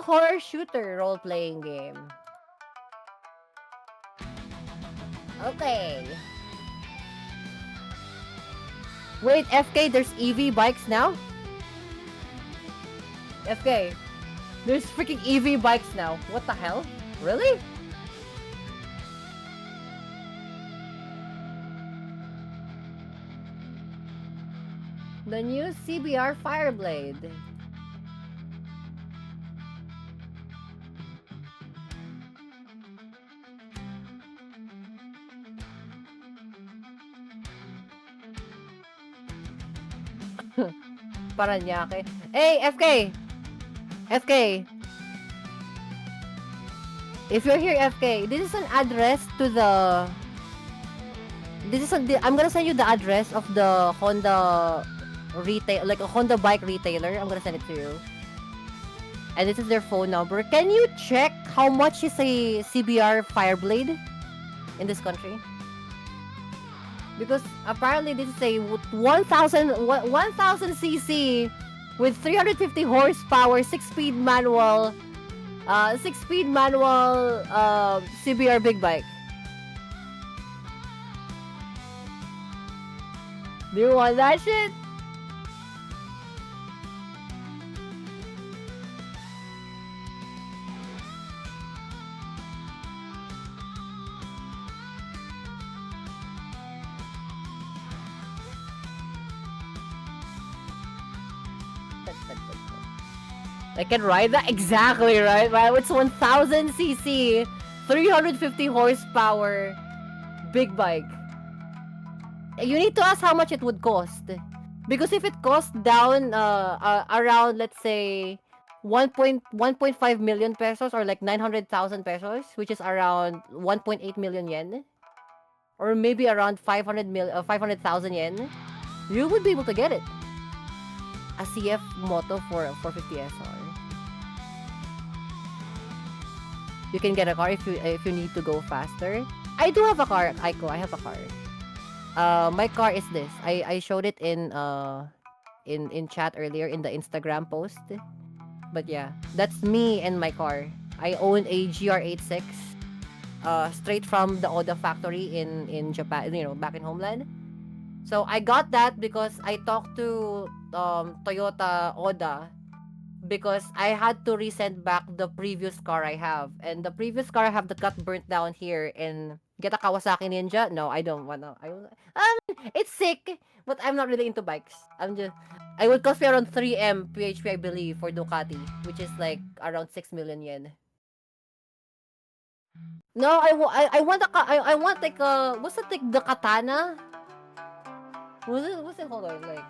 Speaker 13: horror shooter role-playing game. Okay. Wait, FK, there's EV bikes now? FK, there's freaking EV bikes now. What the hell? Really? The new CBR Fireblade. Paranaque. Hey, FK! FK! If you're here, FK, this is an address to the. I'm gonna send you the address of the Honda retail, like a Honda bike retailer. I'm gonna send it to you. And this is their phone number. Can you check how much is a CBR Fireblade in this country? Because apparently this is a 1000 cc with 350 horsepower, 6-speed manual, CBR big bike. Do you want that shit? I can ride that exactly, right? Well, it's 1000 cc, 350 horsepower, big bike. You need to ask how much it would cost, because if it costs down around, let's say 1.5 million pesos, or like 900,000 pesos, which is around 1.8 million yen, or maybe around 500,000 yen, you would be able to get it. A CF Moto for 450 SR. You can get a car if you need to go faster. I do have a car, Aiko. I have a car. My car is this. I showed it in chat earlier in the Instagram post. But yeah, that's me and my car. I own a GR86, straight from the Oda factory in Japan, back in homeland. So I got that because I talked to Toyota Oda, because I had to resend back the previous car I have. And the previous car I have that got burnt down here in get a Kawasaki Ninja. No, I don't wanna. It's sick, but I'm not really into bikes. I would cost me around 3M PHP, I believe, for Ducati, which is like around 6 million yen. No, I want like what's it, like the Katana? What's it, hold on, like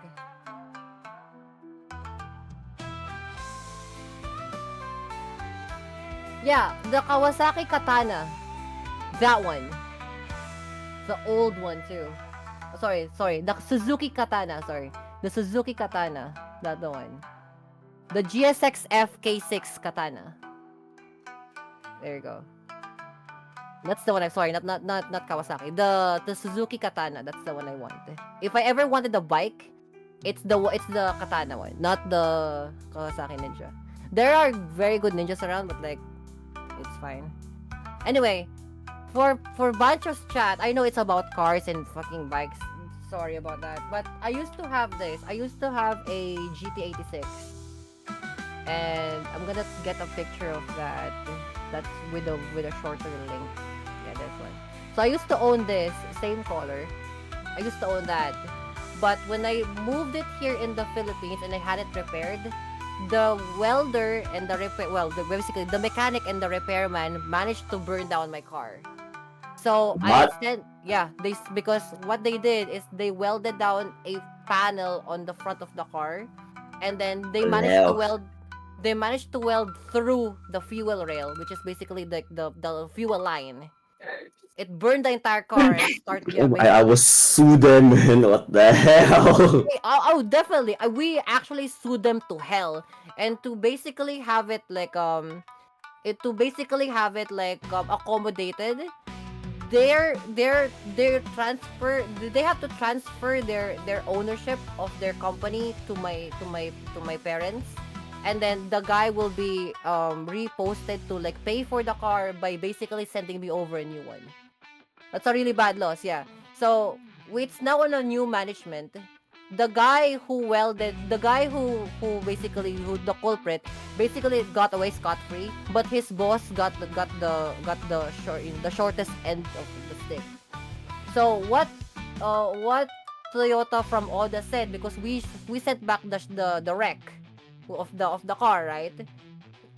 Speaker 13: yeah, the Kawasaki Katana. That one. The old one too. Sorry. The Suzuki Katana, sorry. The Suzuki Katana. That the one. The GSX FK6 Katana. There you go. That's the one I'm sorry, not Kawasaki. The Suzuki Katana, that's the one I want. If I ever wanted a bike, it's the Katana one, not the Kawasaki Ninja. There are very good ninjas around, but like it's fine. Anyway, for Bancho's chat, I know it's about cars and fucking bikes. Sorry about that. But I used to have this. I used to have a GT86. And I'm gonna get a picture of that. That's with a shorter link. Yeah, this one. So I used to own this, same color. I used to own that. But when I moved it here in the Philippines and I had it repaired, the welder and basically the mechanic and the repairman managed to burn down my car. So because what they did is they welded down a panel on the front of the car, and then they managed to weld through the fuel rail, which is basically the fuel line. It burned the entire car and started. Yeah,
Speaker 11: I was sued them, man. What the hell?
Speaker 13: Oh, definitely. We actually sued them to hell, and to basically have it like accommodated. They have to transfer their ownership of their company to my parents, and then the guy will be reposted to like pay for the car by basically sending me over a new one. That's a really bad loss, yeah. So it's now on a new management. The guy who the culprit basically got away scot-free, but his boss got the shortest end of the stick. So what Toyota from Oda said, because we sent back the wreck of the car, right?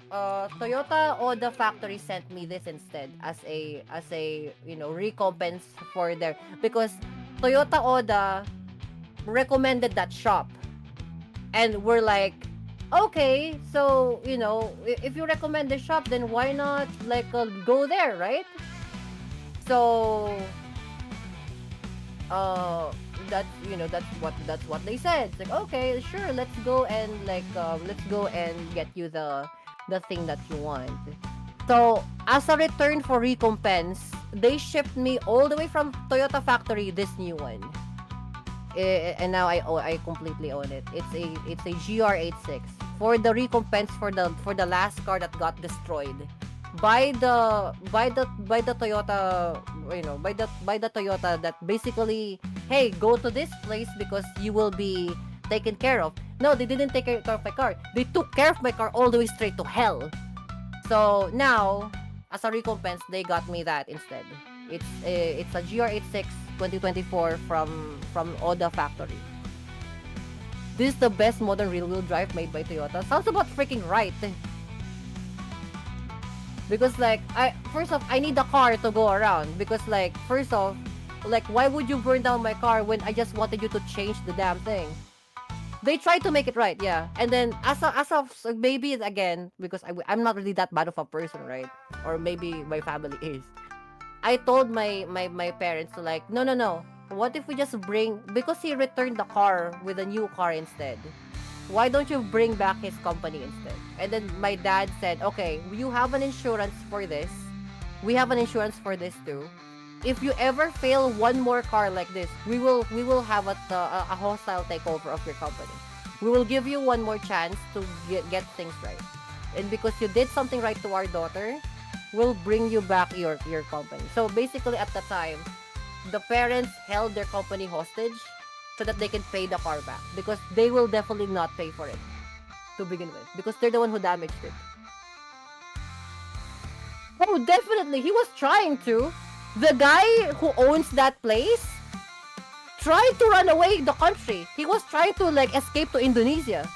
Speaker 13: Toyota Oda factory sent me this instead as a recompense for because Toyota Oda recommended that shop, and we're like, okay, so you know, if you recommend the shop, then why not like go there, right? So uh that's that's what they said. It's like, okay, sure, let's go and let's go and get you the thing that you want. So as a return for recompense, they shipped me all the way from Toyota factory this new one. And now I completely own it. It's a GR86 for the recompense for the last car that got destroyed by the Toyota, by the Toyota, that basically, hey, go to this place because you will be taken care of. No, they didn't take care of my car. They took care of my car all the way straight to hell. So now, as a recompense, they got me that instead. It's a GR86 2024 from Oda factory. This is the best modern rear-wheel drive made by Toyota. Sounds about freaking right. Because like, first off, I need a car to go around. Because like, first off, like, why would you burn down my car when I just wanted you to change the damn thing? They tried to make it right, yeah. And then as of so maybe again, because I'm not really that bad of a person, right? Or maybe my family is. I told my parents to like, no. What if we just bring, because he returned the car with a new car instead. Why don't you bring back his company instead? And then my dad said, okay, you have an insurance for this. We have an insurance for this too. If you ever fail one more car like this, we will have a hostile takeover of your company. We will give you one more chance to get things right. And because you did something right to our daughter, we'll bring you back your company. So basically at the time, the parents held their company hostage so that they can pay the car back, because they will definitely not pay for it to begin with, because they're the one who damaged it. Oh, definitely, he was trying to. The guy who owns that place tried to run away the country. He was trying to like escape to Indonesia.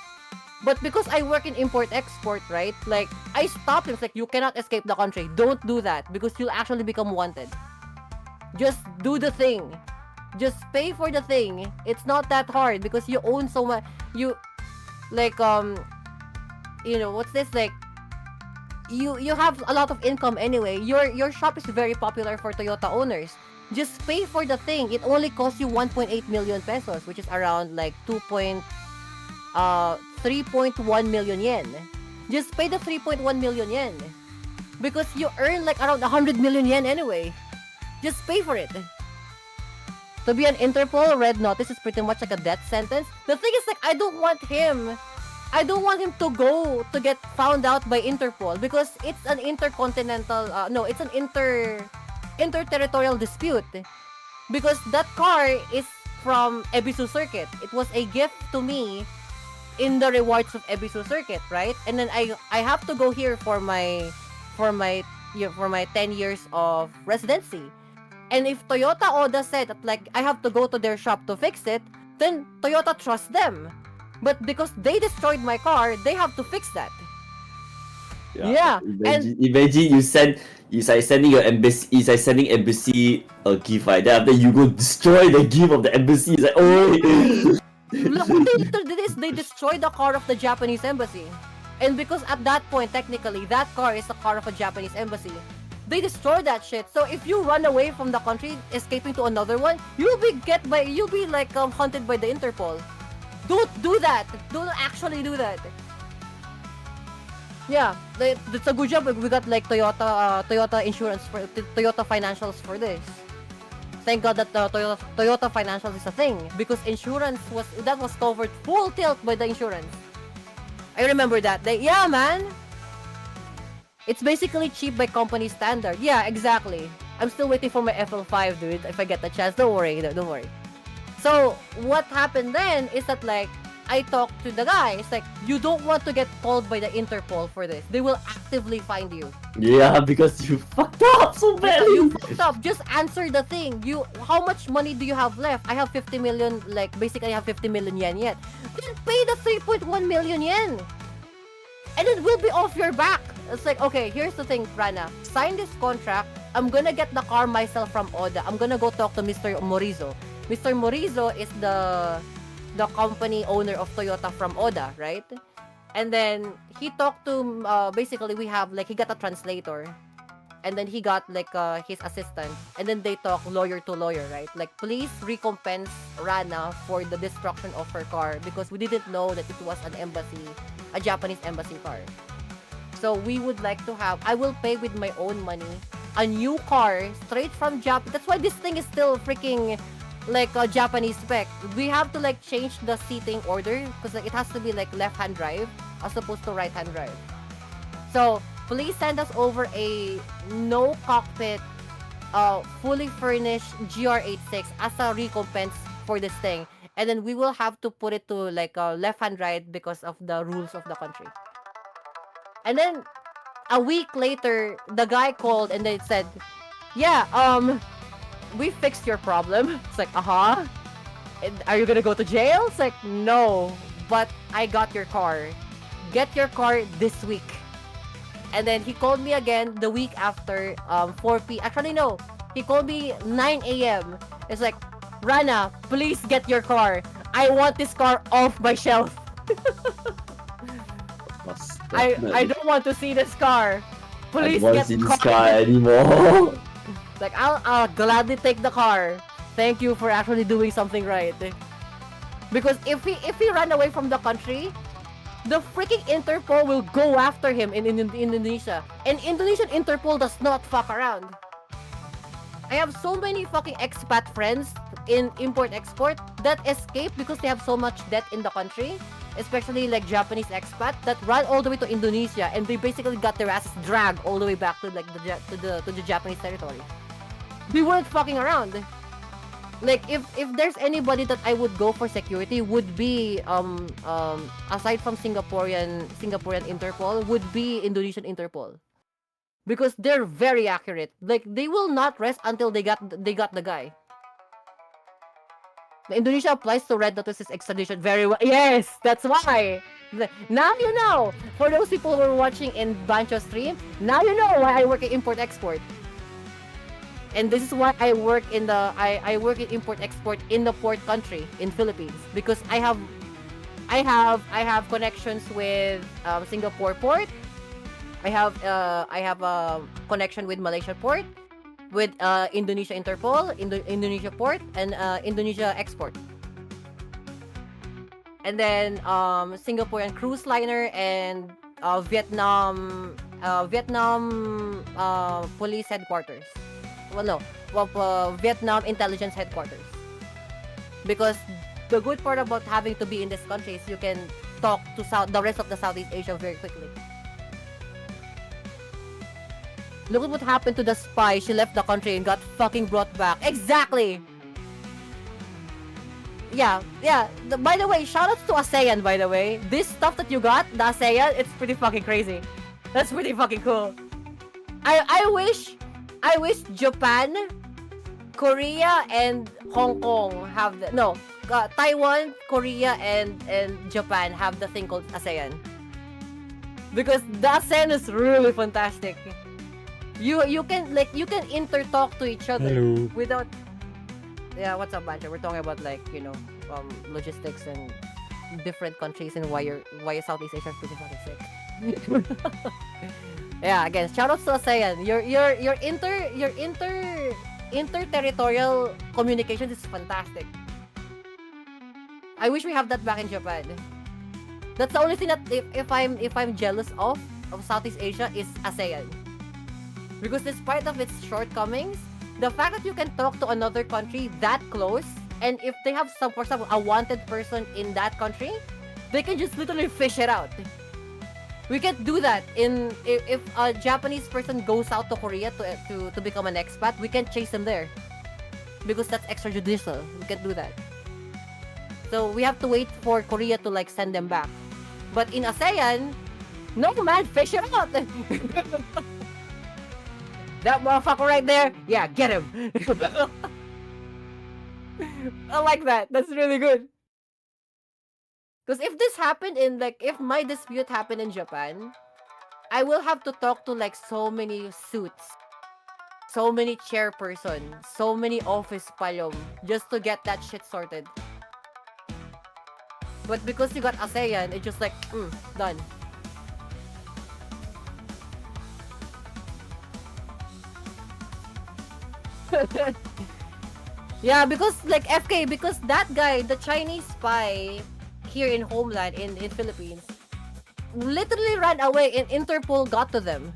Speaker 13: But because I work in import-export, right? Like, I stopped him. It's like, you cannot escape the country. Don't do that because you'll actually become wanted. Just do the thing. Just pay for the thing. It's not that hard because you own so much. You, like, what's this? Like, you have a lot of income anyway. Your shop is very popular for Toyota owners. Just pay for the thing. It only costs you 1.8 million pesos, which is around like 3.1 million yen. Just pay the 3.1 million yen. Because you earn like around 100 million yen anyway. Just pay for it. To be an Interpol red notice is pretty much like a death sentence. The thing is, like, I don't want him to go to get found out by Interpol because it's an intercontinental, it's an interterritorial dispute. Because that car is from Ebisu Circuit. It was a gift to me in the rewards of Ebisu Circuit, right? And then I have to go here for my 10 years of residency. And if Toyota Oda said that like I have to go to their shop to fix it, then Toyota trusts them. But because they destroyed my car, they have to fix that. Yeah.
Speaker 11: Imagine it's like sending your embassy. It's like sending embassy a gift, right? Then after you go destroy the gift of the embassy. It's like, oh.
Speaker 13: Look what they did is they destroyed the car of the Japanese embassy. And because at that point, technically, that car is the car of a Japanese embassy. They destroyed that shit. So if you run away from the country, escaping to another one, you'll be like hunted by the Interpol. Don't do that. Don't actually do that. Yeah, it's a good job. We got like Toyota insurance for Toyota financials for this. Thank God that Toyota financials is a thing because insurance was covered full tilt by the insurance. I remember that. Yeah, man. It's basically cheap by company standard. Yeah, exactly. I'm still waiting for my FL5, dude. If I get the chance, don't worry. So what happened then is that like I talked to the guy. It's like you don't want to get called by the Interpol for this. They will actively find you.
Speaker 11: Yeah, because you fucked up so badly.
Speaker 13: You fucked up. Just answer the thing. How much money do you have left? I have 50 million. Like basically, I have 50 million yen yet. Then pay the 3.1 million yen. And it will be off your back. It's like, okay, here's the thing, Rana. Sign this contract. I'm gonna get the car myself from Oda. I'm gonna go talk to Mr. Morizo. Mr. Morizo is the company owner of Toyota from Oda, right? And then he talked to basically we have like he got a translator, and then he got like his assistant, and then they talk lawyer to lawyer, right? Like, please recompense Rana for the destruction of her car because we didn't know that it was an embassy, a Japanese embassy car. So we would like to have, I will pay with my own money a new car straight from Japan. That's why this thing is still freaking like a Japanese spec. We have to like change the seating order because like, it has to be like left-hand drive as opposed to right-hand drive. So please send us over a no cockpit, fully furnished GR86 as a recompense for this thing. And then we will have to put it to like a left-hand drive because of the rules of the country. And then a week later, the guy called and they said, yeah, we fixed your problem. It's like, uh-huh. Are you gonna go to jail? It's like, no, but I got your car. Get your car this week. And then he called me again the week after, 4 p. Actually, no. He called me 9 a.m. It's like, Rana, please get your car. I want this car off my shelf. I don't want to see this car. Please
Speaker 11: I don't want
Speaker 13: get
Speaker 11: to see
Speaker 13: the
Speaker 11: this car anymore.
Speaker 13: Like, I'll gladly take the car. Thank you for actually doing something right. Because if he ran away from the country, the freaking Interpol will go after him in Indonesia. And Indonesian Interpol does not fuck around. I have so many fucking expat friends in import-export that escape because they have so much debt in the country, especially like Japanese expat that run all the way to Indonesia and they basically got their asses dragged all the way back to like the Japanese territory. They weren't fucking around. Like if there's anybody that I would go for security would be aside from Singaporean Interpol would be Indonesian Interpol. Because they're very accurate. Like they will not rest until they got the guy. Indonesia applies to red notices extradition very well. Yes, that's why. Now you know. For those people who are watching in Bancho stream, now you know why I work in import export. And this is why I work in I work in import export in the port country in Philippines because I have connections with Singapore port. I have a connection with Malaysia port, with Indonesia Interpol, Indonesia port, and Indonesia export. And then Singaporean cruise liner and Vietnam police headquarters. Well, no, Vietnam intelligence headquarters. Because the good part about having to be in this country is you can talk to the rest of the Southeast Asia very quickly. Look at what happened to the spy. She left the country and got fucking brought back. Exactly! Yeah. By the way, shoutouts to ASEAN, by the way. This stuff that you got, the ASEAN, it's pretty fucking crazy. That's pretty fucking cool. I wish Japan, Korea, and Hong Kong have Taiwan, Korea, and Japan have the thing called ASEAN. Because the ASEAN is really fantastic. You can intertalk to each other.
Speaker 1: Hello.
Speaker 13: Without. Yeah, what's up, Banjo? We're talking about logistics and different countries and why Southeast Asia is pretty fucking sick. Yeah, again, shoutouts to ASEAN. Your interterritorial communication is fantastic. I wish we have that back in Japan. That's the only thing that if I'm jealous of Southeast Asia is ASEAN. Because despite of its shortcomings, the fact that you can talk to another country that close, and if they have for example, a wanted person in that country, they can just literally fish it out. We can't do that if a Japanese person goes out to Korea to become an expat, we can't chase them there. Because that's extrajudicial. We can't do that. So we have to wait for Korea to like send them back. But in ASEAN, no man, fish it out! That motherfucker right there, yeah, get him! I like that. That's really good. Because if this happened if my dispute happened in Japan, I will have to talk to like so many suits, so many chairperson, so many office palom just to get that shit sorted. But because you got ASEAN, it's just like, done. Yeah, because like FK, because that guy, the Chinese spy here in Homeland, in Philippines, literally ran away and Interpol got to them.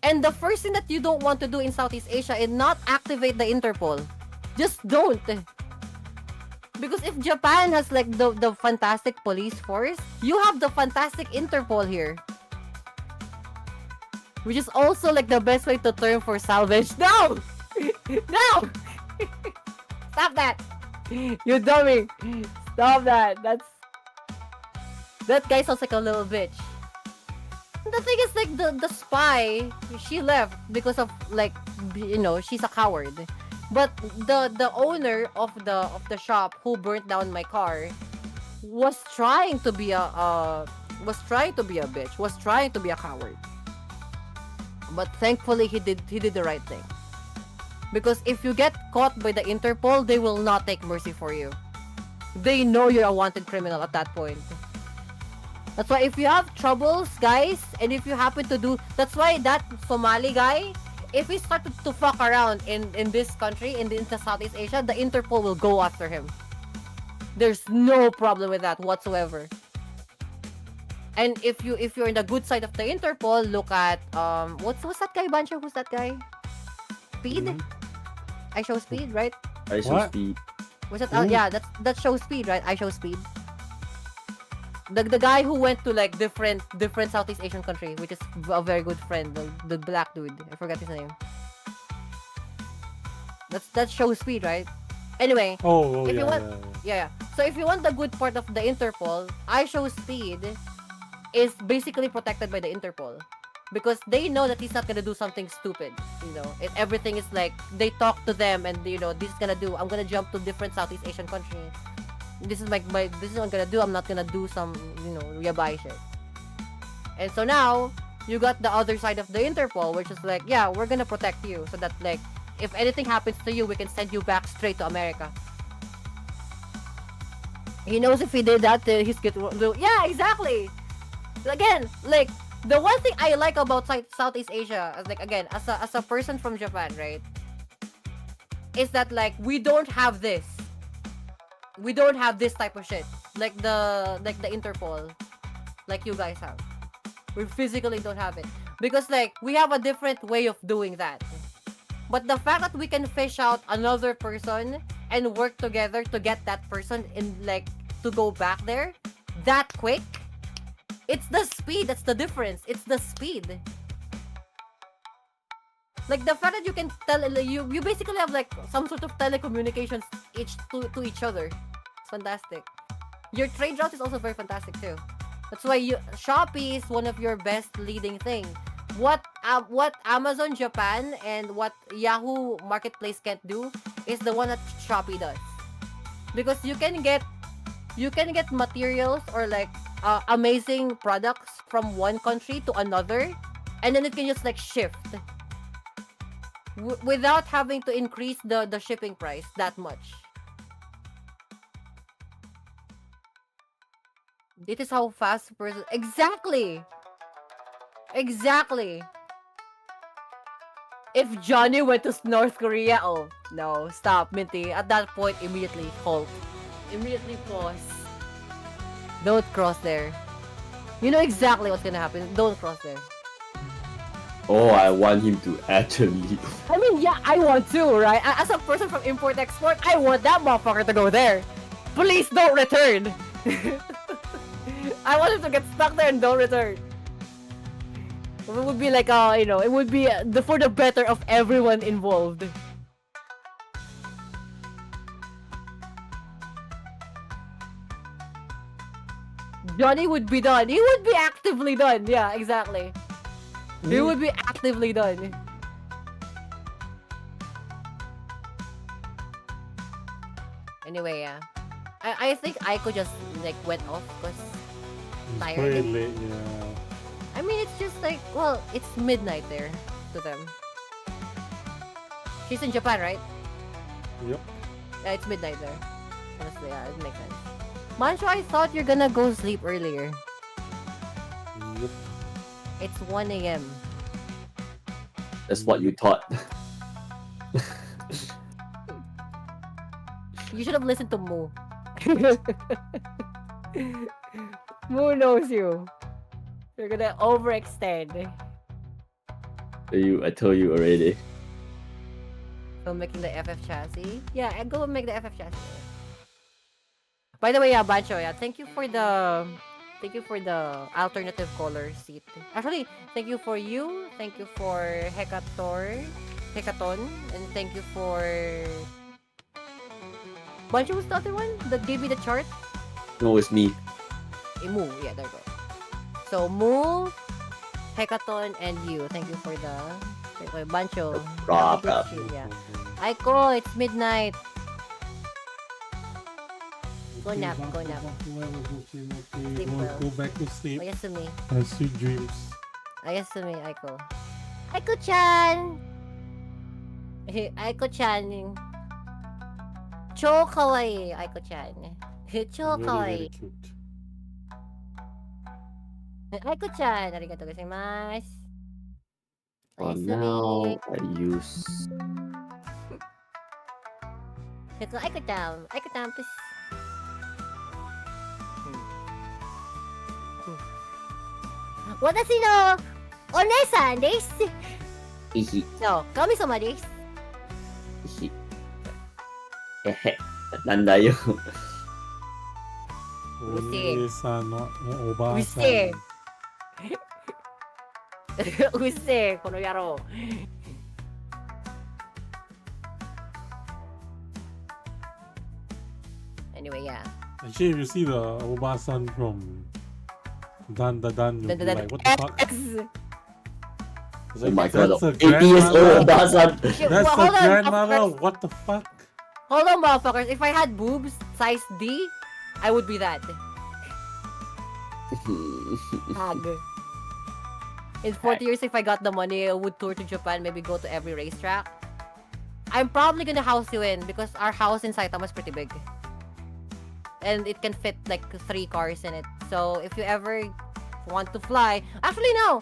Speaker 13: And the first thing that you don't want to do in Southeast Asia is not activate the Interpol. Just don't. Because if Japan has like the fantastic police force, you have the fantastic Interpol here. Which is also like the best way to turn for salvage. No! No! Stop that! You dummy! Stop that! That guy sounds like a little bitch. The thing is, like, the spy, she left because of, like, you know, she's a coward. But the owner of the shop who burnt down my car was trying to be a bitch, was trying to be a coward. But thankfully he did the right thing. Because if you get caught by the Interpol, they will not take mercy for you. They know you're a wanted criminal at that point. That's why if you have troubles, guys, and if you happen to do... That's why that Somali guy, if he started to fuck around in this country, in Southeast Asia, the Interpol will go after him. There's no problem with that whatsoever. And if you're in the good side of the Interpol, look at... What's that guy, Bancho? Who's that guy? Speed? I Show Speed, right?
Speaker 11: I Show Speed.
Speaker 13: Was that? Yeah, that Show Speed, right? I Show Speed. The guy who went to like different Southeast Asian country, which is a very good friend, the black dude. I forgot his name. That's Show Speed, right? Anyway. If you want, yeah. So if you want the good part of the Interpol, I Show Speed is basically protected by the Interpol. Because they know that he's not gonna do something stupid, you know. Everything is like, they talk to them and, you know, this is gonna do, I'm gonna jump to different Southeast Asian countries. This is this is what I'm gonna do, I'm not gonna do some, you know, yabai shit. And so now, you got the other side of the Interpol, which is like, yeah, we're gonna protect you. So that, like, if anything happens to you, we can send you back straight to America. He knows if he did that, he's gonna... Yeah, exactly! Again, like, the one thing I like about Southeast Asia, as like, again, as a person from Japan, right, is that like we don't have this. We don't have this type of shit. Like the Interpol, like you guys have. We physically don't have it because like we have a different way of doing that. But the fact that we can fish out another person and work together to get that person in, like, to go back there that quick. It's the speed, that's the difference. It's the speed. Like the fact that you can tell, you basically have like some sort of telecommunications to each other. It's fantastic. Your trade route is also very fantastic too. That's why Shopee is one of your best leading thing. What Amazon Japan and what Yahoo Marketplace can't do is the one that Shopee does. Because you can get materials or like amazing products from one country to another, and then it can just like shift without having to increase the shipping price that much. It is how fast person... Exactly! If Johnny went to North Korea, oh, no, stop, Minty. At that point, immediately halt. Immediately pause. Don't cross there. You know exactly what's gonna happen. Don't cross there.
Speaker 11: Oh, I want him to actually...
Speaker 13: I mean, yeah, I want to, right? As a person from import-export, I want that motherfucker to go there. Please don't return. I want him to get stuck there and don't return. It would be like, you know, it would be for the better of everyone involved. Johnny would be done. He would be actively done. Yeah, exactly. He would be actively done. Anyway, yeah. I think Aiko just like went off because tired.
Speaker 1: Very late, yeah.
Speaker 13: I mean, it's just like, well, it's midnight there to them. She's in Japan, right?
Speaker 1: Yep.
Speaker 13: Yeah, it's midnight there. Honestly, yeah, it makes sense. Mancho, I thought you're gonna go sleep earlier.
Speaker 1: Yep.
Speaker 13: It's 1 a.m.
Speaker 11: That's what you thought.
Speaker 13: You should have listened to Moo. Moo knows you. You're gonna overextend.
Speaker 11: I told you already.
Speaker 13: So making the FF chassis? Yeah, I go and make the FF chassis. By the way, yeah, Bancho, yeah, thank you for the alternative color seat. Actually, thank you for you, thank you for Hekaton, and thank you for Bancho was the other one that gave me the chart?
Speaker 11: No, it's me.
Speaker 13: Moo, yeah, there you go. So Moo, Hekaton, and you. Thank you for the Bancho.
Speaker 11: Problem.
Speaker 13: Yeah. Aiko, it's midnight. Go nap, go nap. Sleep well.
Speaker 1: Go back to sleep.
Speaker 13: Oyasumi.
Speaker 1: Have sweet dreams.
Speaker 13: Oyasumi, Aiko. Aiko-chan! Aiko-chan. Cho kawaii, Aiko-chan. Cho
Speaker 1: Very,
Speaker 13: kawaii.
Speaker 1: very cute.
Speaker 13: Aiko-chan, arigatou gozaimasu.
Speaker 11: For now, I use.
Speaker 13: Aiko-chan, please. Watashi no onesan desu.
Speaker 11: Hihi.
Speaker 13: No, kami-sama desu.
Speaker 11: Hihi. Hehe. Nandayo.
Speaker 1: Ose-san no
Speaker 13: Use.
Speaker 1: Oba-san.
Speaker 13: Use, この野郎. Anyway, yeah.
Speaker 1: Actually, if you see the Oba-san from Dan, you'll be like, what the fuck?
Speaker 11: Oh my god,
Speaker 1: That's a
Speaker 11: 80 years old
Speaker 1: grandmother.
Speaker 11: Obasan.
Speaker 1: That's
Speaker 13: Hold
Speaker 1: a
Speaker 13: on,
Speaker 1: grandmother?
Speaker 13: motherfuckers.
Speaker 1: What the fuck?
Speaker 13: Hold on, motherfuckers. If I had boobs size D, I would be that. Hag. In 40 years, if I got the money, I would tour to Japan, maybe go to every racetrack. I'm probably gonna house you in because our house in Saitama is pretty big. And it can fit like 3 cars in it. So if you ever want to fly, actually no,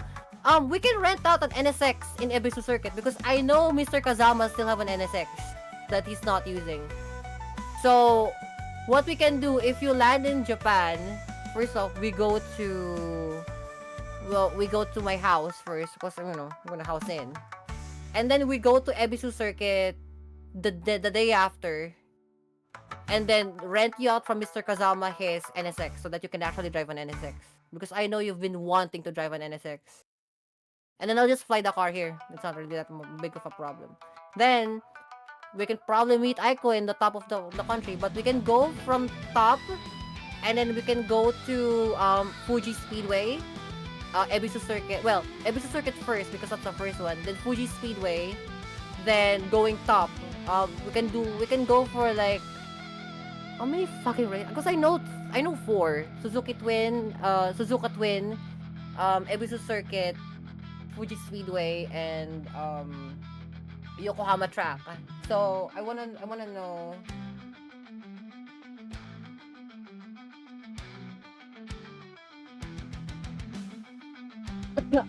Speaker 13: we can rent out an NSX in Ebisu Circuit because I know Mr. Kazama still have an NSX that he's not using. So what we can do if you land in Japan, first off, we go to my house first because I'm gonna house in, and then we go to Ebisu Circuit the day after. And then rent you out from Mr. Kazama his NSX so that you can actually drive an NSX. Because I know you've been wanting to drive an NSX. And then I'll just fly the car here. It's not really that big of a problem. Then, we can probably meet Aiko in the top of the country. But we can go from top. And then we can go to Fuji Speedway. Ebisu Circuit. Well, Ebisu Circuit first because that's the first one. Then Fuji Speedway. Then going top. We can go for like... How many fucking races? Because I know 4. Suzuka Twin, Ebisu Circuit, Fuji Speedway, and Yokohama Track. So I wanna know.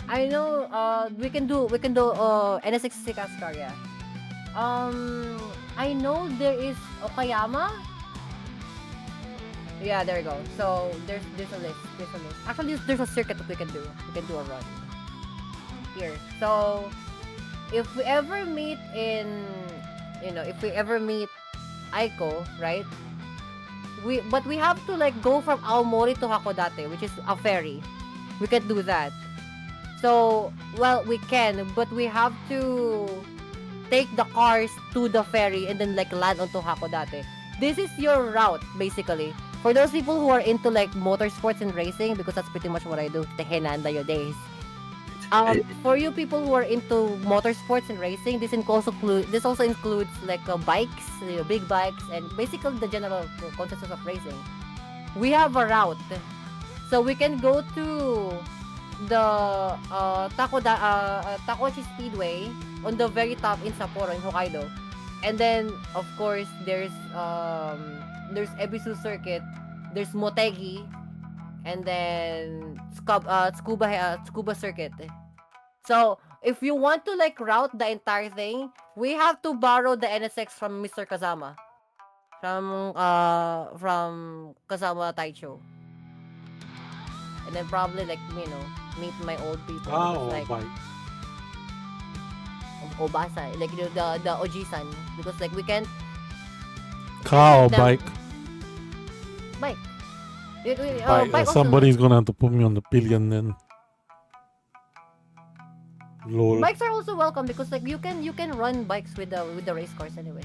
Speaker 13: I know we can do NSX Sikaskar, yeah. I know there is Okayama. Yeah, there you go. So there's a list. Actually, there's a circuit that we can do. We can do a run here. So if we ever meet Aiko, right? But we have to like go from Aomori to Hakodate, which is a ferry. We can do that. So well, we can, but we have to take the cars to the ferry and then like land onto Hakodate. This is your route, basically. For those people who are into like motorsports and racing, because that's pretty much what I do, tehenanda your days. For you people who are into motorsports and racing, this also includes like bikes, big bikes, and basically the general consensus of racing. We have a route, so we can go to the Takochi Speedway on the very top in Sapporo in Hokkaido, and then of course there's Ebisu Circuit there's Motegi, and then scuba circuit. So if you want to like route the entire thing, we have to borrow the NSX from Mr. Kazama, from Kazama Taicho, and then probably like meet my old people.
Speaker 1: Car or
Speaker 13: Like
Speaker 1: bike?
Speaker 13: Obasa, like the Oji-san, because like we can't
Speaker 1: Car or
Speaker 13: them-
Speaker 1: bike?
Speaker 13: bike.
Speaker 1: Bike.
Speaker 13: Bike also.
Speaker 1: Somebody's gonna have to put me on the pillion then. Lol.
Speaker 13: Bikes are also welcome because like you can run bikes with the race cars anyway.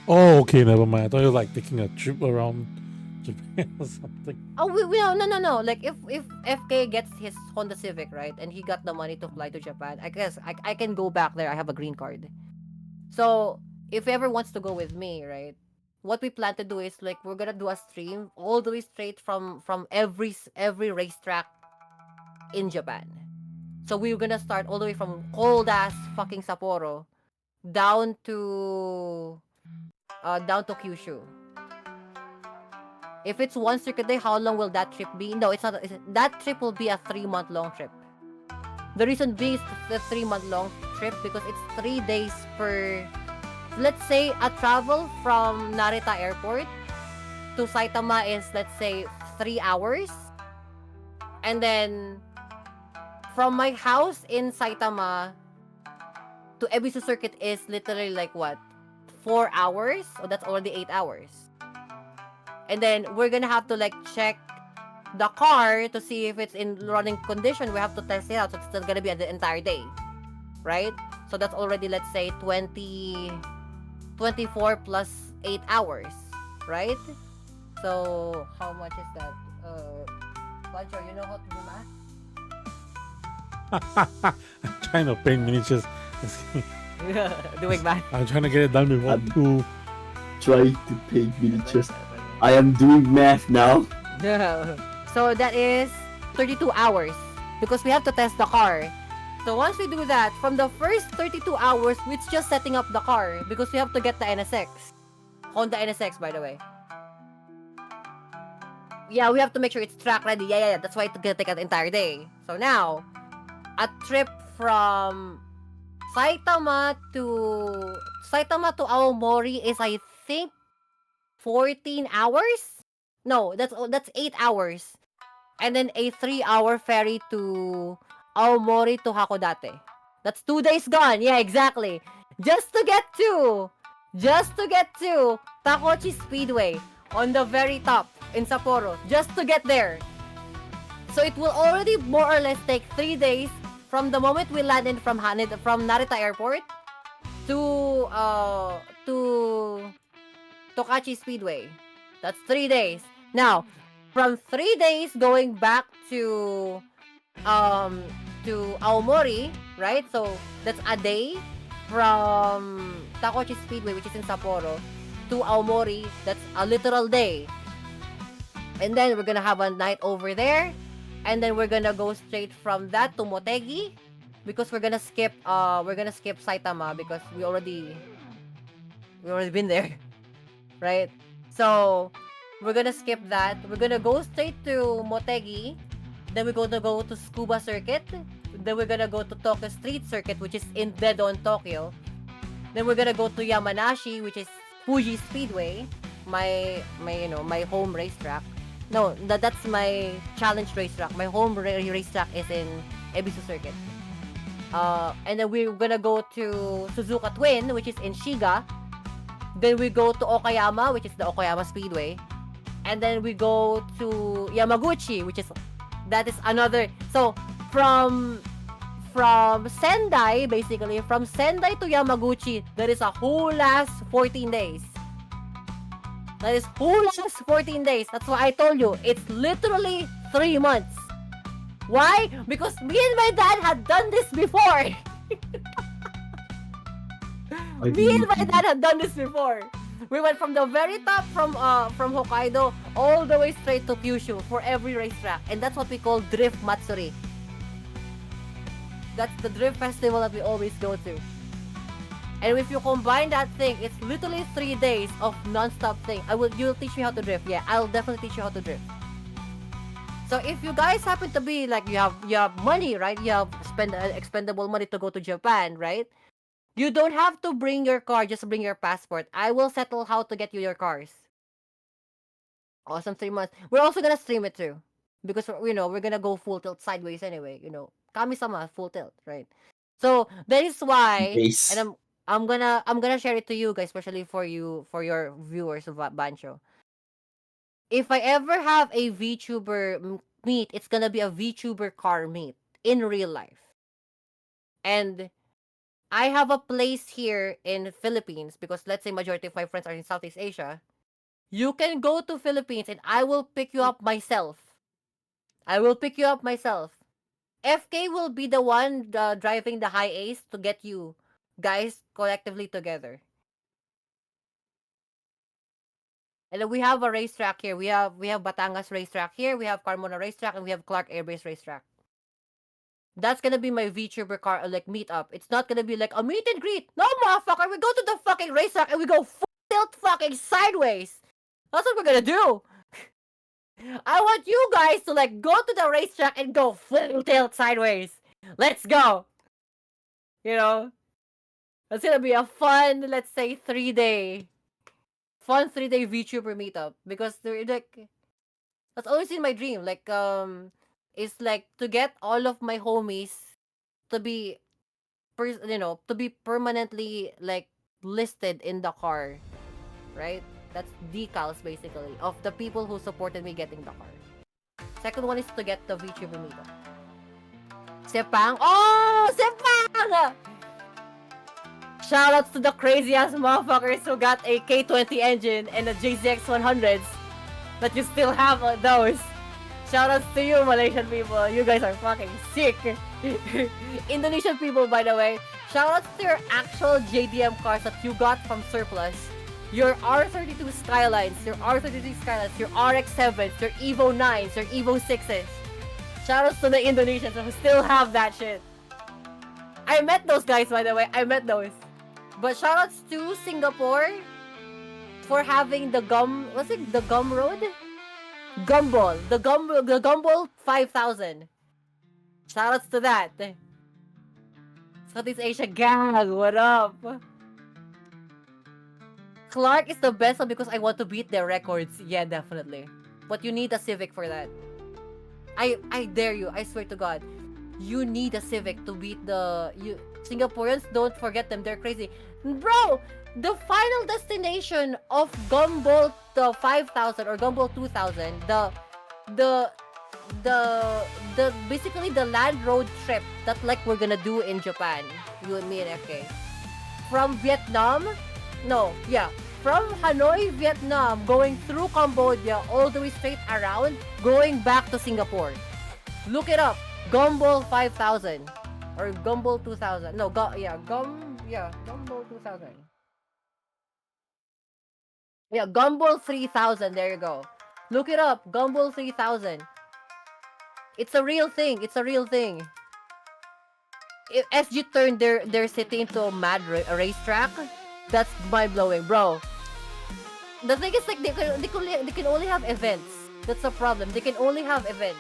Speaker 1: Oh, okay, never mind. I thought you were like taking a trip around Japan or something.
Speaker 13: Oh, no. Like if FK gets his Honda Civic, right, and he got the money to fly to Japan, I guess I can go back there. I have a green card. So if ever wants to go with me, right, what we plan to do is like we're gonna do a stream all the way straight from every racetrack in Japan. So we're gonna start all the way from cold ass fucking Sapporo down to Kyushu. If it's one circuit day, how long will that trip be? No, it's not. That trip will be a 3-month long trip. The reason being is the 3-month long trip because it's 3 days per. Let's say a travel from Narita Airport to Saitama is, let's say, 3 hours. And then from my house in Saitama to Ebisu Circuit is literally like what? 4 hours? So that's already 8 hours. And then we're gonna have to like check the car to see if it's in running condition. We have to test it out. So it's still gonna be the entire day. Right? So that's already, let's say, 24 plus 8 hours. Right? So how much is that? Pancho, you know how to do math?
Speaker 1: I'm trying to paint miniatures.
Speaker 13: Doing math.
Speaker 1: I'm trying to get it done before 2.
Speaker 11: Trying to paint miniatures. I am doing math now.
Speaker 13: So that is 32 hours because we have to test the car. So once we do that, from the first 32 hours, it's just setting up the car because we have to get the NSX. Honda NSX, by the way. Yeah, we have to make sure it's track ready. Yeah. That's why it's gonna take an entire day. So now, a trip from Saitama to Aomori is, I think, 14 hours? No, that's 8 hours. And then a 3-hour ferry to Aomori to Hakodate. That's 2 days gone. Yeah, exactly. Just to get to Takochi Speedway on the very top in Sapporo. Just to get there. So it will already more or less take 3 days from the moment we landed from Narita Airport to Tokachi Speedway. That's 3 days. Now, from 3 days going back to Aomori, right? So that's a day from Takochi Speedway, which is in Sapporo, to Aomori. That's a literal day. And then we're gonna have a night over there, and then we're gonna go straight from that to Motegi, because we're gonna skip Saitama because we already been there, right? So we're gonna skip that. We're gonna go straight to Motegi. Then we're gonna go to Scuba Circuit. Then we're gonna go to Tokyo Street Circuit, which is in Dedon, Tokyo. Then we're gonna go to Yamanashi, which is Fuji Speedway, my home racetrack. No, that's my challenge racetrack. My home racetrack is in Ebisu Circuit. And then we're gonna go to Suzuka Twin, which is in Shiga. Then we go to Okayama, which is the Okayama Speedway. And then we go to Yamaguchi, which is another. So from Sendai, basically, from Sendai to Yamaguchi, that is a whole last 14 days. That is whole last 14 days. That's why I told you, it's literally 3 months. Why? Because me and my dad had done this before. Me and my dad had done this before. We went from the very top from Hokkaido all the way straight to Kyushu for every racetrack, and that's what we call Drift Matsuri. That's the drift festival that we always go to. And if you combine that thing, it's literally 3 days of non-stop thing. You'll teach me how to drift. Yeah, I'll definitely teach you how to drift. So if you guys happen to be like you have money, right? You have expendable money to go to Japan, right? You don't have to bring your car, just bring your passport. I will settle how to get you your cars. Awesome, 3 months. We're also gonna stream it too, because we're gonna go full tilt sideways anyway. Kami-sama full tilt, right? So that is why,
Speaker 11: Base.
Speaker 13: and I'm gonna share it to you guys, especially for your viewers of Bancho. If I ever have a VTuber meet, it's gonna be a VTuber car meet in real life, and I have a place here in Philippines because let's say majority of my friends are in Southeast Asia. You can go to Philippines and I will pick you up myself. I will pick you up myself. FK will be the one driving the high ace to get you guys collectively together. And then we have a racetrack here. We have Batangas racetrack here. We have Carmona racetrack, and we have Clark Air Base racetrack. That's gonna be my VTuber car like meetup. It's not gonna be like a meet and greet. No, motherfucker. We go to the fucking racetrack and we go full tilt fucking sideways. That's what we're gonna do. I want you guys to like go to the racetrack and go full tilt sideways. Let's go. It's gonna be a fun, let's say, 3-day VTuber meetup because they're like, that's always in my dream. Like, it's like to get all of my homies to be, to be permanently like listed in the car, right? That's decals basically of the people who supported me getting the car. Second one is to get the VTuber meetup. Sepang! Oh! Sepang! Shoutouts to the crazy ass motherfuckers who got a K20 engine and a JZX 100s. That you still have those. Shoutouts to you, Malaysian people. You guys are fucking sick. Indonesian people, by the way. Shoutouts to your actual JDM cars that you got from surplus. Your R32 Skylines, your R33 Skylines, your RX-7s, your Evo 9s, your Evo 6s. Shoutouts to the Indonesians who still have that shit. I met those guys, by the way. I met those. But shoutouts to Singapore for having the what's it? The Gum Road? Gumball. The Gumball 5000. Shoutouts to that. Southeast Asia gang, what up? Clark is the best one because I want to beat their records. Yeah, definitely. But you need a Civic for that. I dare you. I swear to God. You need a Civic to beat Singaporeans, don't forget them. They're crazy. Bro, the final destination of Gumball 5000 or Gumball 2000, the basically the land road trip that like we're gonna do in Japan, you and me and FK. From Vietnam, from Hanoi, Vietnam, going through Cambodia, all the way straight around, going back to Singapore. Look it up. Gumball 5000 or Gumball 2000. No, Gumball 2000. Yeah, Gumball 3000. There you go. Look it up. Gumball 3000. It's a real thing. It's a real thing. If SG turned their city into a mad racetrack, that's mind blowing, bro. The thing is like they can only have events. That's the problem. They can only have events.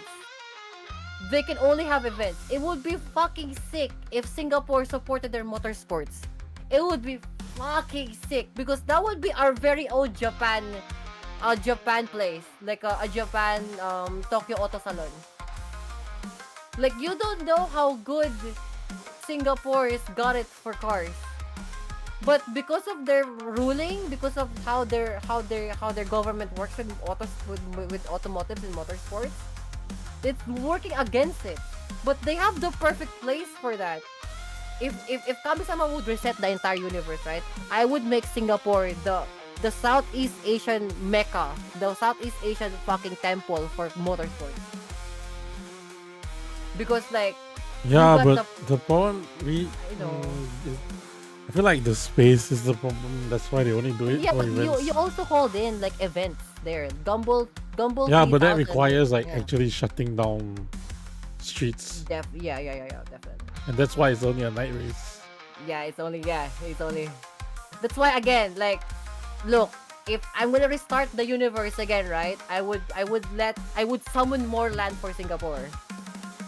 Speaker 13: It would be fucking sick if Singapore supported their motorsports. It would be fucking sick because that would be our very own Japan place, like a Japan Tokyo Auto Salon. Like you don't know how good Singapore has got it for cars, but because of their ruling, because of how their government works with automotives and motorsports, it's working against it. But they have the perfect place for that. If Kami-sama would reset the entire universe, right? I would make Singapore the Southeast Asian Mecca, the Southeast Asian fucking temple for motorsports. Because like
Speaker 1: but the problem I feel like the space is the problem. That's why they only do it for
Speaker 13: but
Speaker 1: events.
Speaker 13: you also hold in like events there. Gumball.
Speaker 1: Yeah, but that requires like actually shutting down streets.
Speaker 13: Yeah, definitely.
Speaker 1: And that's why it's only a night race.
Speaker 13: Yeah, it's only. That's why again, like, look, if I'm gonna restart the universe again, right? I would summon more land for Singapore,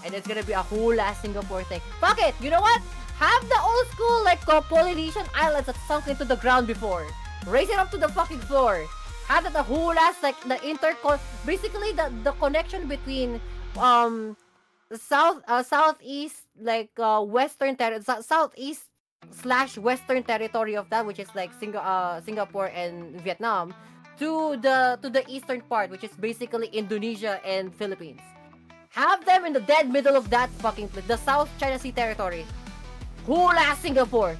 Speaker 13: and it's gonna be a whole ass Singapore thing. Fuck it. You know what? Have the old school like Polynesian islands that sunk into the ground before. Raise it up to the fucking floor. Have that the whole ass like the basically the connection between the southeast like western southeast / western territory of that, which is like Singapore and Vietnam, to the eastern part, which is basically Indonesia and Philippines. Have them in the dead middle of that fucking place, the South China Sea territory. Whole ass Singapore.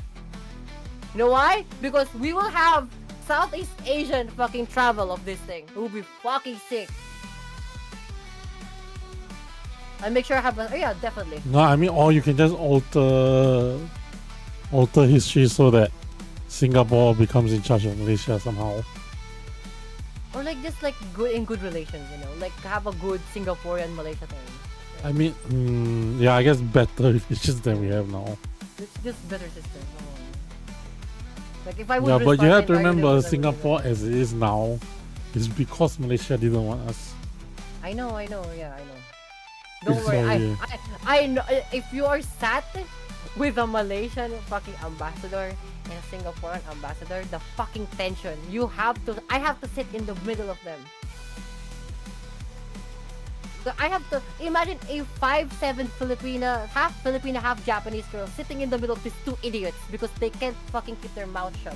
Speaker 13: You know why? Because we will have Southeast Asian fucking travel of this thing. It will be fucking sick. And make sure I have yeah, definitely.
Speaker 1: No, I mean, or you can just alter history so that Singapore becomes in charge of Malaysia somehow.
Speaker 13: Or like just like good relations, you know, like have a good Singaporean Malaysia thing.
Speaker 1: I mean, yeah, I guess better relations than we have now.
Speaker 13: It's just better system. Like if I would
Speaker 1: Yeah, but you have to
Speaker 13: restart
Speaker 1: remember
Speaker 13: it,
Speaker 1: Singapore as it is now is because Malaysia didn't want us.
Speaker 13: I know, yeah, I know. Don't worry,
Speaker 1: Sorry.
Speaker 13: I know if you are sat with a Malaysian fucking ambassador and a Singaporean ambassador, the fucking tension. I have to sit in the middle of them. So I have to imagine a 5'7" Filipina, half Filipina, half Japanese girl sitting in the middle of these two idiots because they can't fucking keep their mouth shut.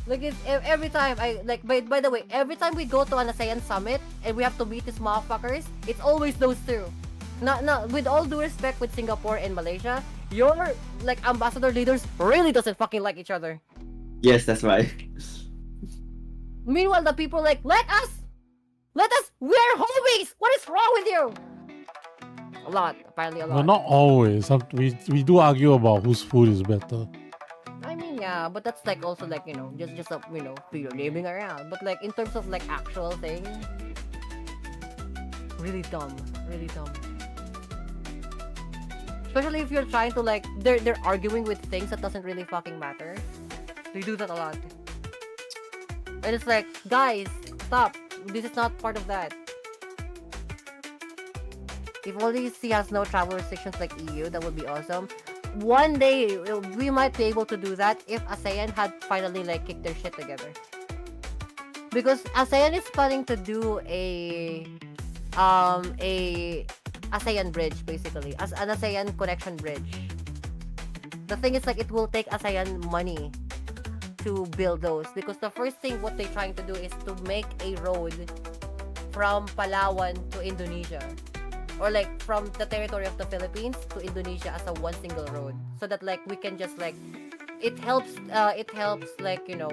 Speaker 13: Like it's every time by the way, every time we go to an ASEAN summit and we have to meet these motherfuckers, it's always those two. Not with all due respect with Singapore and Malaysia, your like ambassador leaders really doesn't fucking like each other.
Speaker 11: Yes, that's right.
Speaker 13: Meanwhile, the people like let us, we're homies. What is wrong with you? Apparently a lot.
Speaker 1: No, not always. We do argue about whose food is better.
Speaker 13: I mean, yeah, but that's like also like, you know, just a, you know, figure naming around. But like in terms of like actual thing, really dumb. Especially if you're trying to like they're arguing with things that doesn't really fucking matter. They do that a lot. And it's like, guys, stop. This is not part of that. If only C has no travel restrictions like EU, that would be awesome. One day we might be able to do that if ASEAN had finally like kicked their shit together. Because ASEAN is planning to do a ASEAN bridge, basically, as an ASEAN connection bridge. The thing is like it will take ASEAN money to build those, because the first thing what they're trying to do is to make a road from Palawan to Indonesia, or like from the territory of the Philippines to Indonesia as a one single road, so that like we can just like it helps like, you know,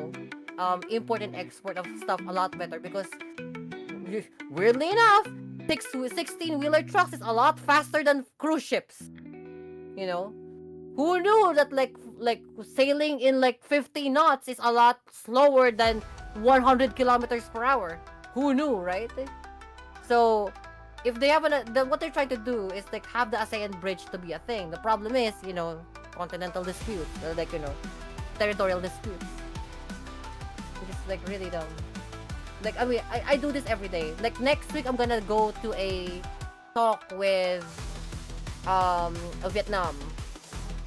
Speaker 13: import and export of stuff a lot better, because weirdly enough 16-wheeler trucks is a lot faster than cruise ships. You know, who knew that like sailing in like 50 knots is a lot slower than 100 kilometers per hour? Who knew, right? So if they have what they're trying to do is like have the ASEAN bridge to be a thing. The problem is, you know, continental disputes, or like, you know, territorial disputes, which is like really dumb. Like, I mean, I do this every day. Like next week I'm gonna go to a talk with Vietnam,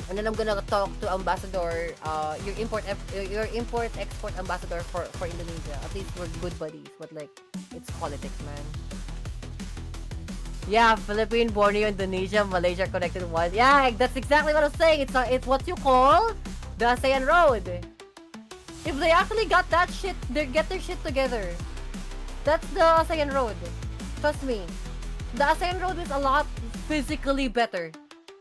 Speaker 13: and then I'm gonna talk to ambassador, your import export ambassador for Indonesia. At least we're good buddies, but like it's politics, man. Yeah, Philippines, Borneo, Indonesia, Malaysia connected one. Yeah, that's exactly what I was saying. It's what you call the ASEAN road. If they actually got that shit, they get their shit together. That's the ASEAN road. Trust me. The ASEAN road is a lot physically better.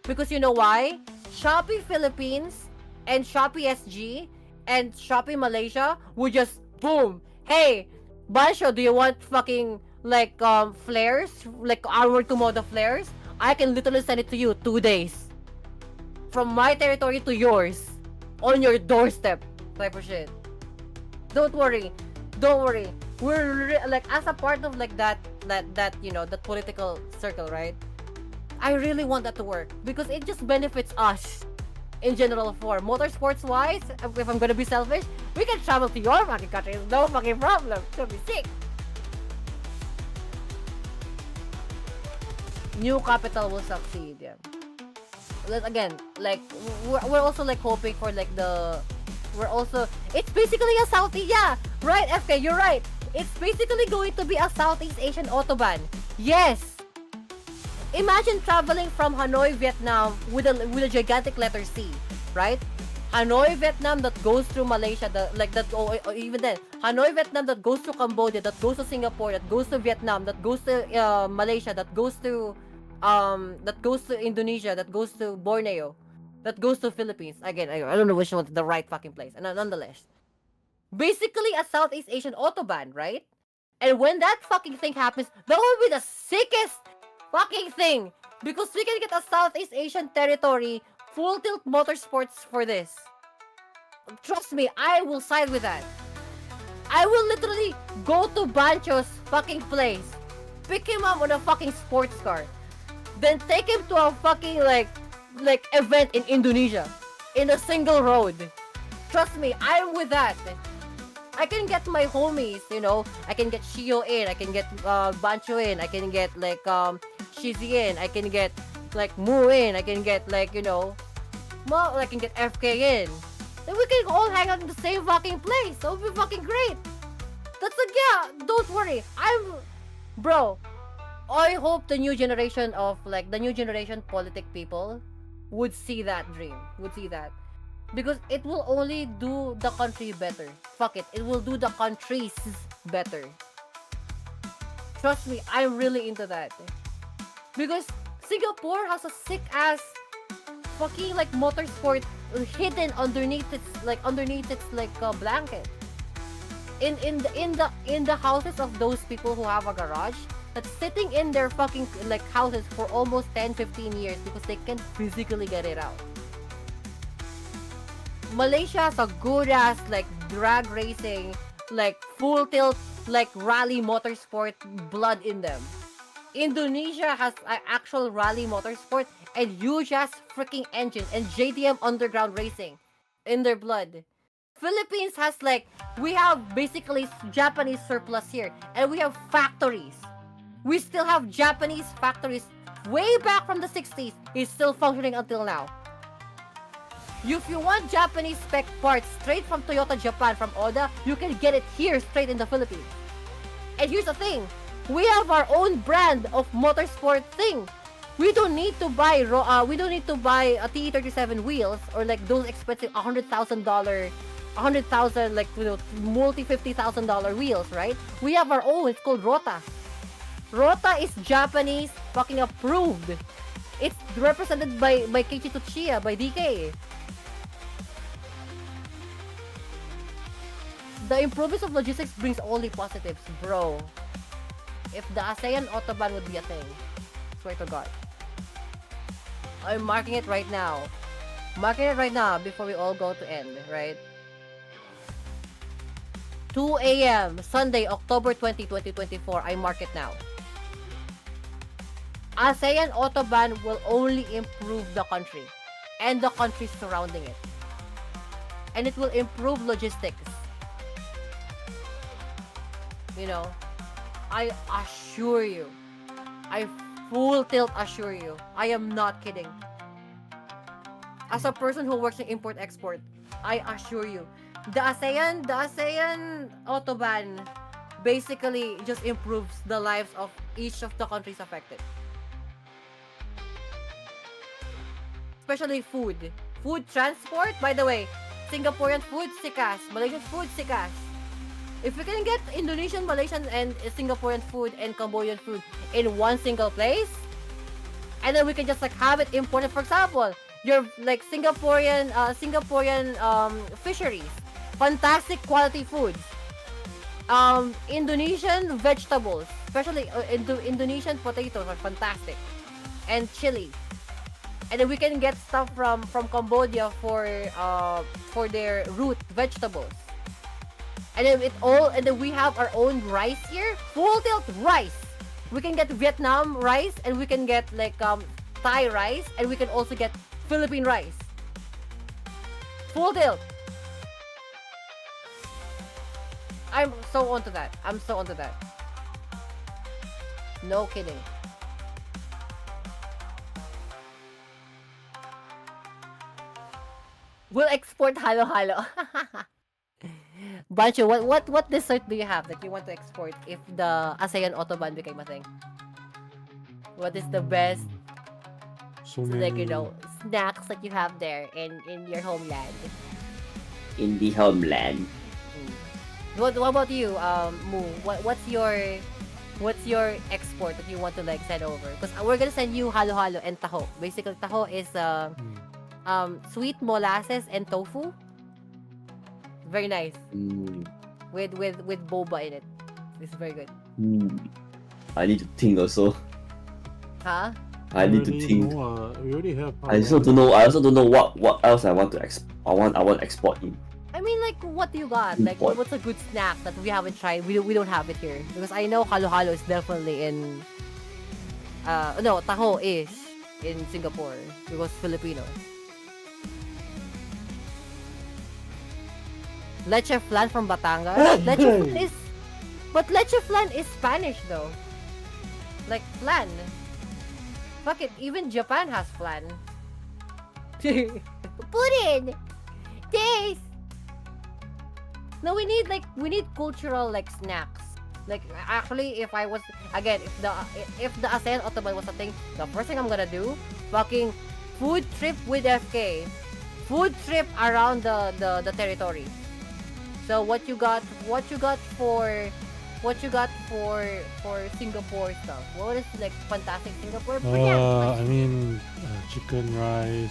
Speaker 13: Because you know why? Shopee Philippines and Shopee SG and Shopee Malaysia would just boom. Hey, Bansho, do you want fucking like flares? Like armored Komodo flares? I can literally send it to you 2 days. From my territory to yours. On your doorstep. Type of shit. Don't worry. We're like, as a part of like that you know, that political circle, right? I really want that to work because it just benefits us in general form. Motorsports wise, if I'm gonna be selfish, we can travel to your fucking country. It's no fucking problem. It's gonna be sick. New capital will succeed. Yeah. Again, like we're also like hoping for like it's basically a Southeast, yeah, right, FK, you're right. It's basically going to be a Southeast Asian autobahn. Yes. Imagine traveling from Hanoi, Vietnam with a gigantic letter C, right? Hanoi, Vietnam that goes through Malaysia, or even then, Hanoi, Vietnam that goes to Cambodia, that goes to Singapore, that goes to Vietnam, that goes to Malaysia, that goes to Indonesia, that goes to Borneo, that goes to Philippines. Again, I don't know which one's the right fucking place. And nonetheless, basically a Southeast Asian autobahn, right? And when that fucking thing happens, that will be the sickest fucking thing, because we can get a Southeast Asian territory full tilt motorsports for this. Trust me, I will side with that. I will literally go to Bancho's fucking place, pick him up on a fucking sports car, then take him to a fucking like event in Indonesia in a single road. Trust me, I'm with that. I can get my homies, you know. I can get Shio in, I can get Bancho in, I can get like Shizzy in, I can get like Mu in, I can get like, you know, I can get FK in. Then we can all hang out in the same fucking place. That would be fucking great. That's like, yeah, don't worry. Bro, I hope the new generation of like the new generation politic people would see that dream, would see that. Because it will only do the country better. Fuck it, it will do the countries better. Trust me, I'm really into that. Because Singapore has a sick ass fucking like motorsport hidden underneath its blanket. In the houses of those people who have a garage that's sitting in their fucking like houses for almost 10-15 years because they can't physically get it out. Malaysia has a good ass like drag racing, like full tilt, like rally motorsport blood in them. Indonesia has an actual rally motorsport and huge ass freaking engine and JDM underground racing in their blood. Philippines has like, we have basically Japanese surplus here, and we have factories. We still have Japanese factories way back from the 60s. It's still functioning until now. If you want Japanese spec parts straight from Toyota Japan, from Oda, you can get it here straight in the Philippines. And here's the thing, we have our own brand of motorsport thing. We don't need to buy a TE37 wheels or like those expensive $100,000 like, you know, multi $50,000 wheels, right? We have our own. It's called Rota. Rota is Japanese fucking approved. It's represented by Keiichi Tsuchiya, by DK. The improvements of logistics brings only positives, bro. If the ASEAN Autobahn would be a thing, swear to God. I'm marking it right now. Marking it right now before we all go to end, right? 2 a.m. Sunday, October 20, 2024. I mark it now. ASEAN Autobahn will only improve the country and the countries surrounding it. And it will improve logistics. You know, I assure you, I full tilt assure you, I am not kidding. As a person who works in import-export, I assure you, the ASEAN Autobahn basically just improves the lives of each of the countries affected. Especially food. Food transport, by the way, Singaporean food, sikas. Malaysian food, sikas. If we can get Indonesian, Malaysian, and Singaporean food and Cambodian food in one single place, and then we can just like have it imported. For example, your like Singaporean fisheries, fantastic quality foods. Indonesian vegetables, especially Indonesian potatoes are fantastic, and chili. And then we can get stuff from Cambodia for their root vegetables. And then we have our own rice here, full tilt rice. We can get Vietnam rice, and we can get like Thai rice, and we can also get Philippine rice. Full deal. I'm so onto that. I'm so onto that. No kidding. We'll export halo halo. Bancho, what dessert do you have that you want to export if the ASEAN Autobahn became a thing? What is the best,
Speaker 1: So
Speaker 13: like,
Speaker 1: many.
Speaker 13: you know, snacks that you have there in your homeland?
Speaker 11: In the homeland.
Speaker 13: What about you, Moo? What's your export that you want to like send over? Because we're gonna send you halo halo and taho. Basically, taho is sweet molasses and tofu. Very nice. With boba in it. It's very good.
Speaker 11: I need to think also.
Speaker 13: Huh?
Speaker 11: I need to
Speaker 1: already
Speaker 11: think.
Speaker 1: know, we already have.
Speaker 11: I also don't know. I also don't know what else I want to I want export in.
Speaker 13: I mean, like, what do you got? Like,
Speaker 11: Import.
Speaker 13: what's a good snack that we haven't tried? We don't have it here because I know halo halo is definitely in. No, taho is in Singapore because Filipinos. Leche flan from Batangas. Leche flan is, but leche flan is Spanish though. Like flan. Fuck it, even Japan has flan. Pudding. Taste. No, we need cultural like snacks. Like actually, if I was again, if the ASEAN Autobahn was a thing, the first thing I'm gonna do, fucking food trip with FK, food trip around the territory. So what you got for Singapore stuff? What is like fantastic Singapore?
Speaker 1: I mean, chicken rice,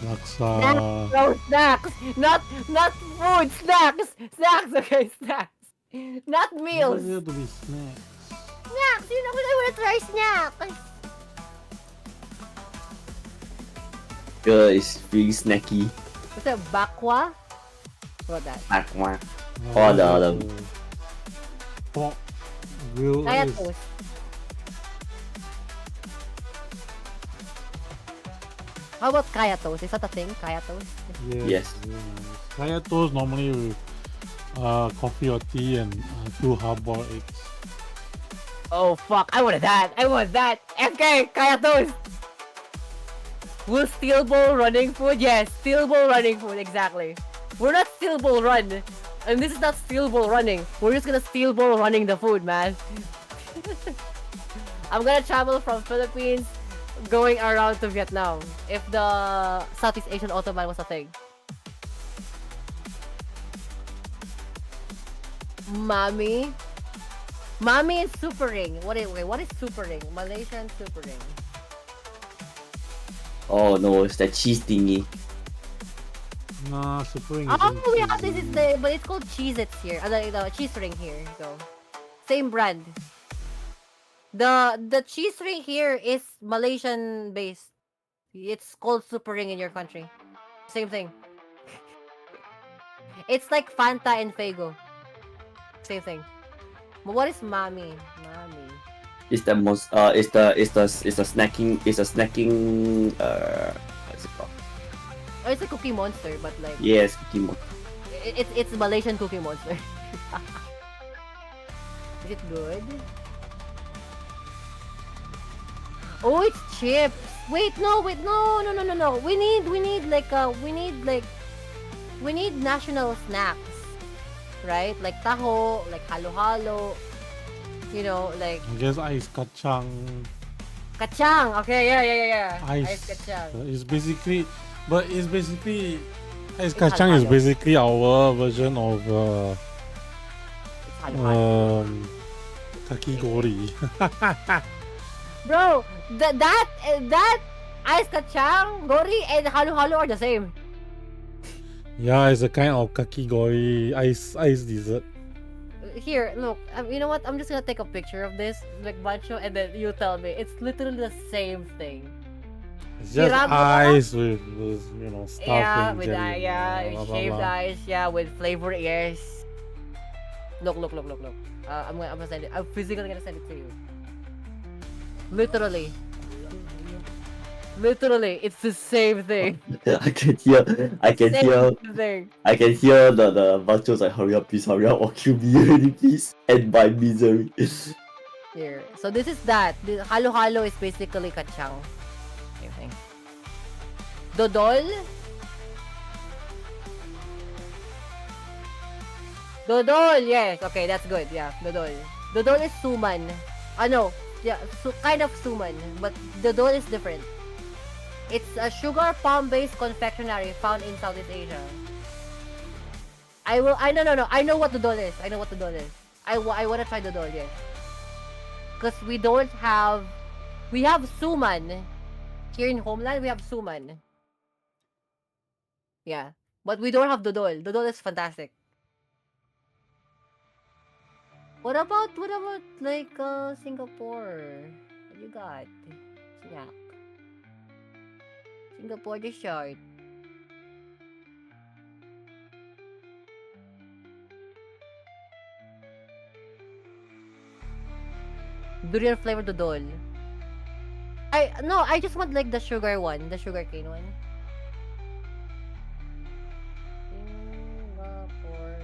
Speaker 1: laksa.
Speaker 13: Snacks, not food. Snacks, okay, snacks. Not meals.
Speaker 1: It have to be snacks.
Speaker 13: Snacks, you know, I want to try snacks.
Speaker 11: Girl, it's really snacky.
Speaker 13: What's that, bakwa? What that?
Speaker 11: Aqua. All the
Speaker 1: pork grill
Speaker 13: Kaya
Speaker 1: is
Speaker 13: toast. How about kaya toast? Is that a thing? Kaya toast?
Speaker 11: Yes.
Speaker 1: Kaya toast normally with coffee or tea and 2 hard-boiled eggs.
Speaker 13: Oh fuck! I want that. FK, kaya toast. Will steel bowl running food? Yes, steel bowl running food. Exactly. We're not steel bowl run, and this is not steel bowl running. We're just gonna steel bowl running the food, man. I'm gonna travel from Philippines, going around to Vietnam. If the Southeast Asian Autobahn was a thing. Mami and Super Ring. What is Super Ring? Malaysian Super Ring.
Speaker 11: Oh no, it's that cheese thingy.
Speaker 1: Nah, Supreme.
Speaker 13: Oh yeah, this is but it's called Cheez-Its here. The cheese ring here. So same brand. The cheese ring here is Malaysian based. It's called Super Ring in your country. Same thing. It's like Fanta and Fago. Same thing. But what is Mami?
Speaker 11: It's the most it's a snacking what's it called?
Speaker 13: Oh, it's a Cookie Monster, but like
Speaker 11: Yes, Cookie Monster.
Speaker 13: it's Malaysian Cookie Monster. Is it good? Oh, it's chips. Wait, no. We need national snacks, right? Like taho, like halo-halo. You know, like
Speaker 1: I guess ice kacang.
Speaker 13: kacang. Okay, yeah.
Speaker 1: Ice
Speaker 13: kacang.
Speaker 1: It's basically ice kacang is basically our version of kakigori.
Speaker 13: Bro, that ice kacang, gori, and halo-halo are the same.
Speaker 1: Yeah, it's a kind of kakigori ice dessert.
Speaker 13: Here, look. You know what? I'm just gonna take a picture of this, like Bancho, and then you tell me. It's literally the same thing.
Speaker 1: It's just ice with stuff
Speaker 13: Yeah,
Speaker 1: and
Speaker 13: with
Speaker 1: jelly,
Speaker 13: shaved ice. Yeah, with flavored ears. Look. I'm gonna send it. I'm physically gonna send it to you. Literally. Literally, it's the same thing.
Speaker 11: I can hear
Speaker 13: Same thing.
Speaker 11: I can hear the Bachos like hurry up or kill me already please. End my misery.
Speaker 13: Here. So this is that. The halo-halo is basically kachang. Same thing. Dodol? Dodol, yes. Okay, that's good. Yeah, dodol. Dodol is suman. No. Yeah, kind of suman, but dodol is different. It's a sugar palm-based confectionery found in Southeast Asia. I know. I know what dodol is. I know what dodol is. I wanna try dodol, yes. Because we have suman. Here in Homeland, we have suman. Yeah. But we don't have dodol. Dodol is fantastic. What about like Singapore? What you got? Snack. Singapore dessert. Durian flavored dodol. I just want like the sugar one, the sugar cane one. Singapore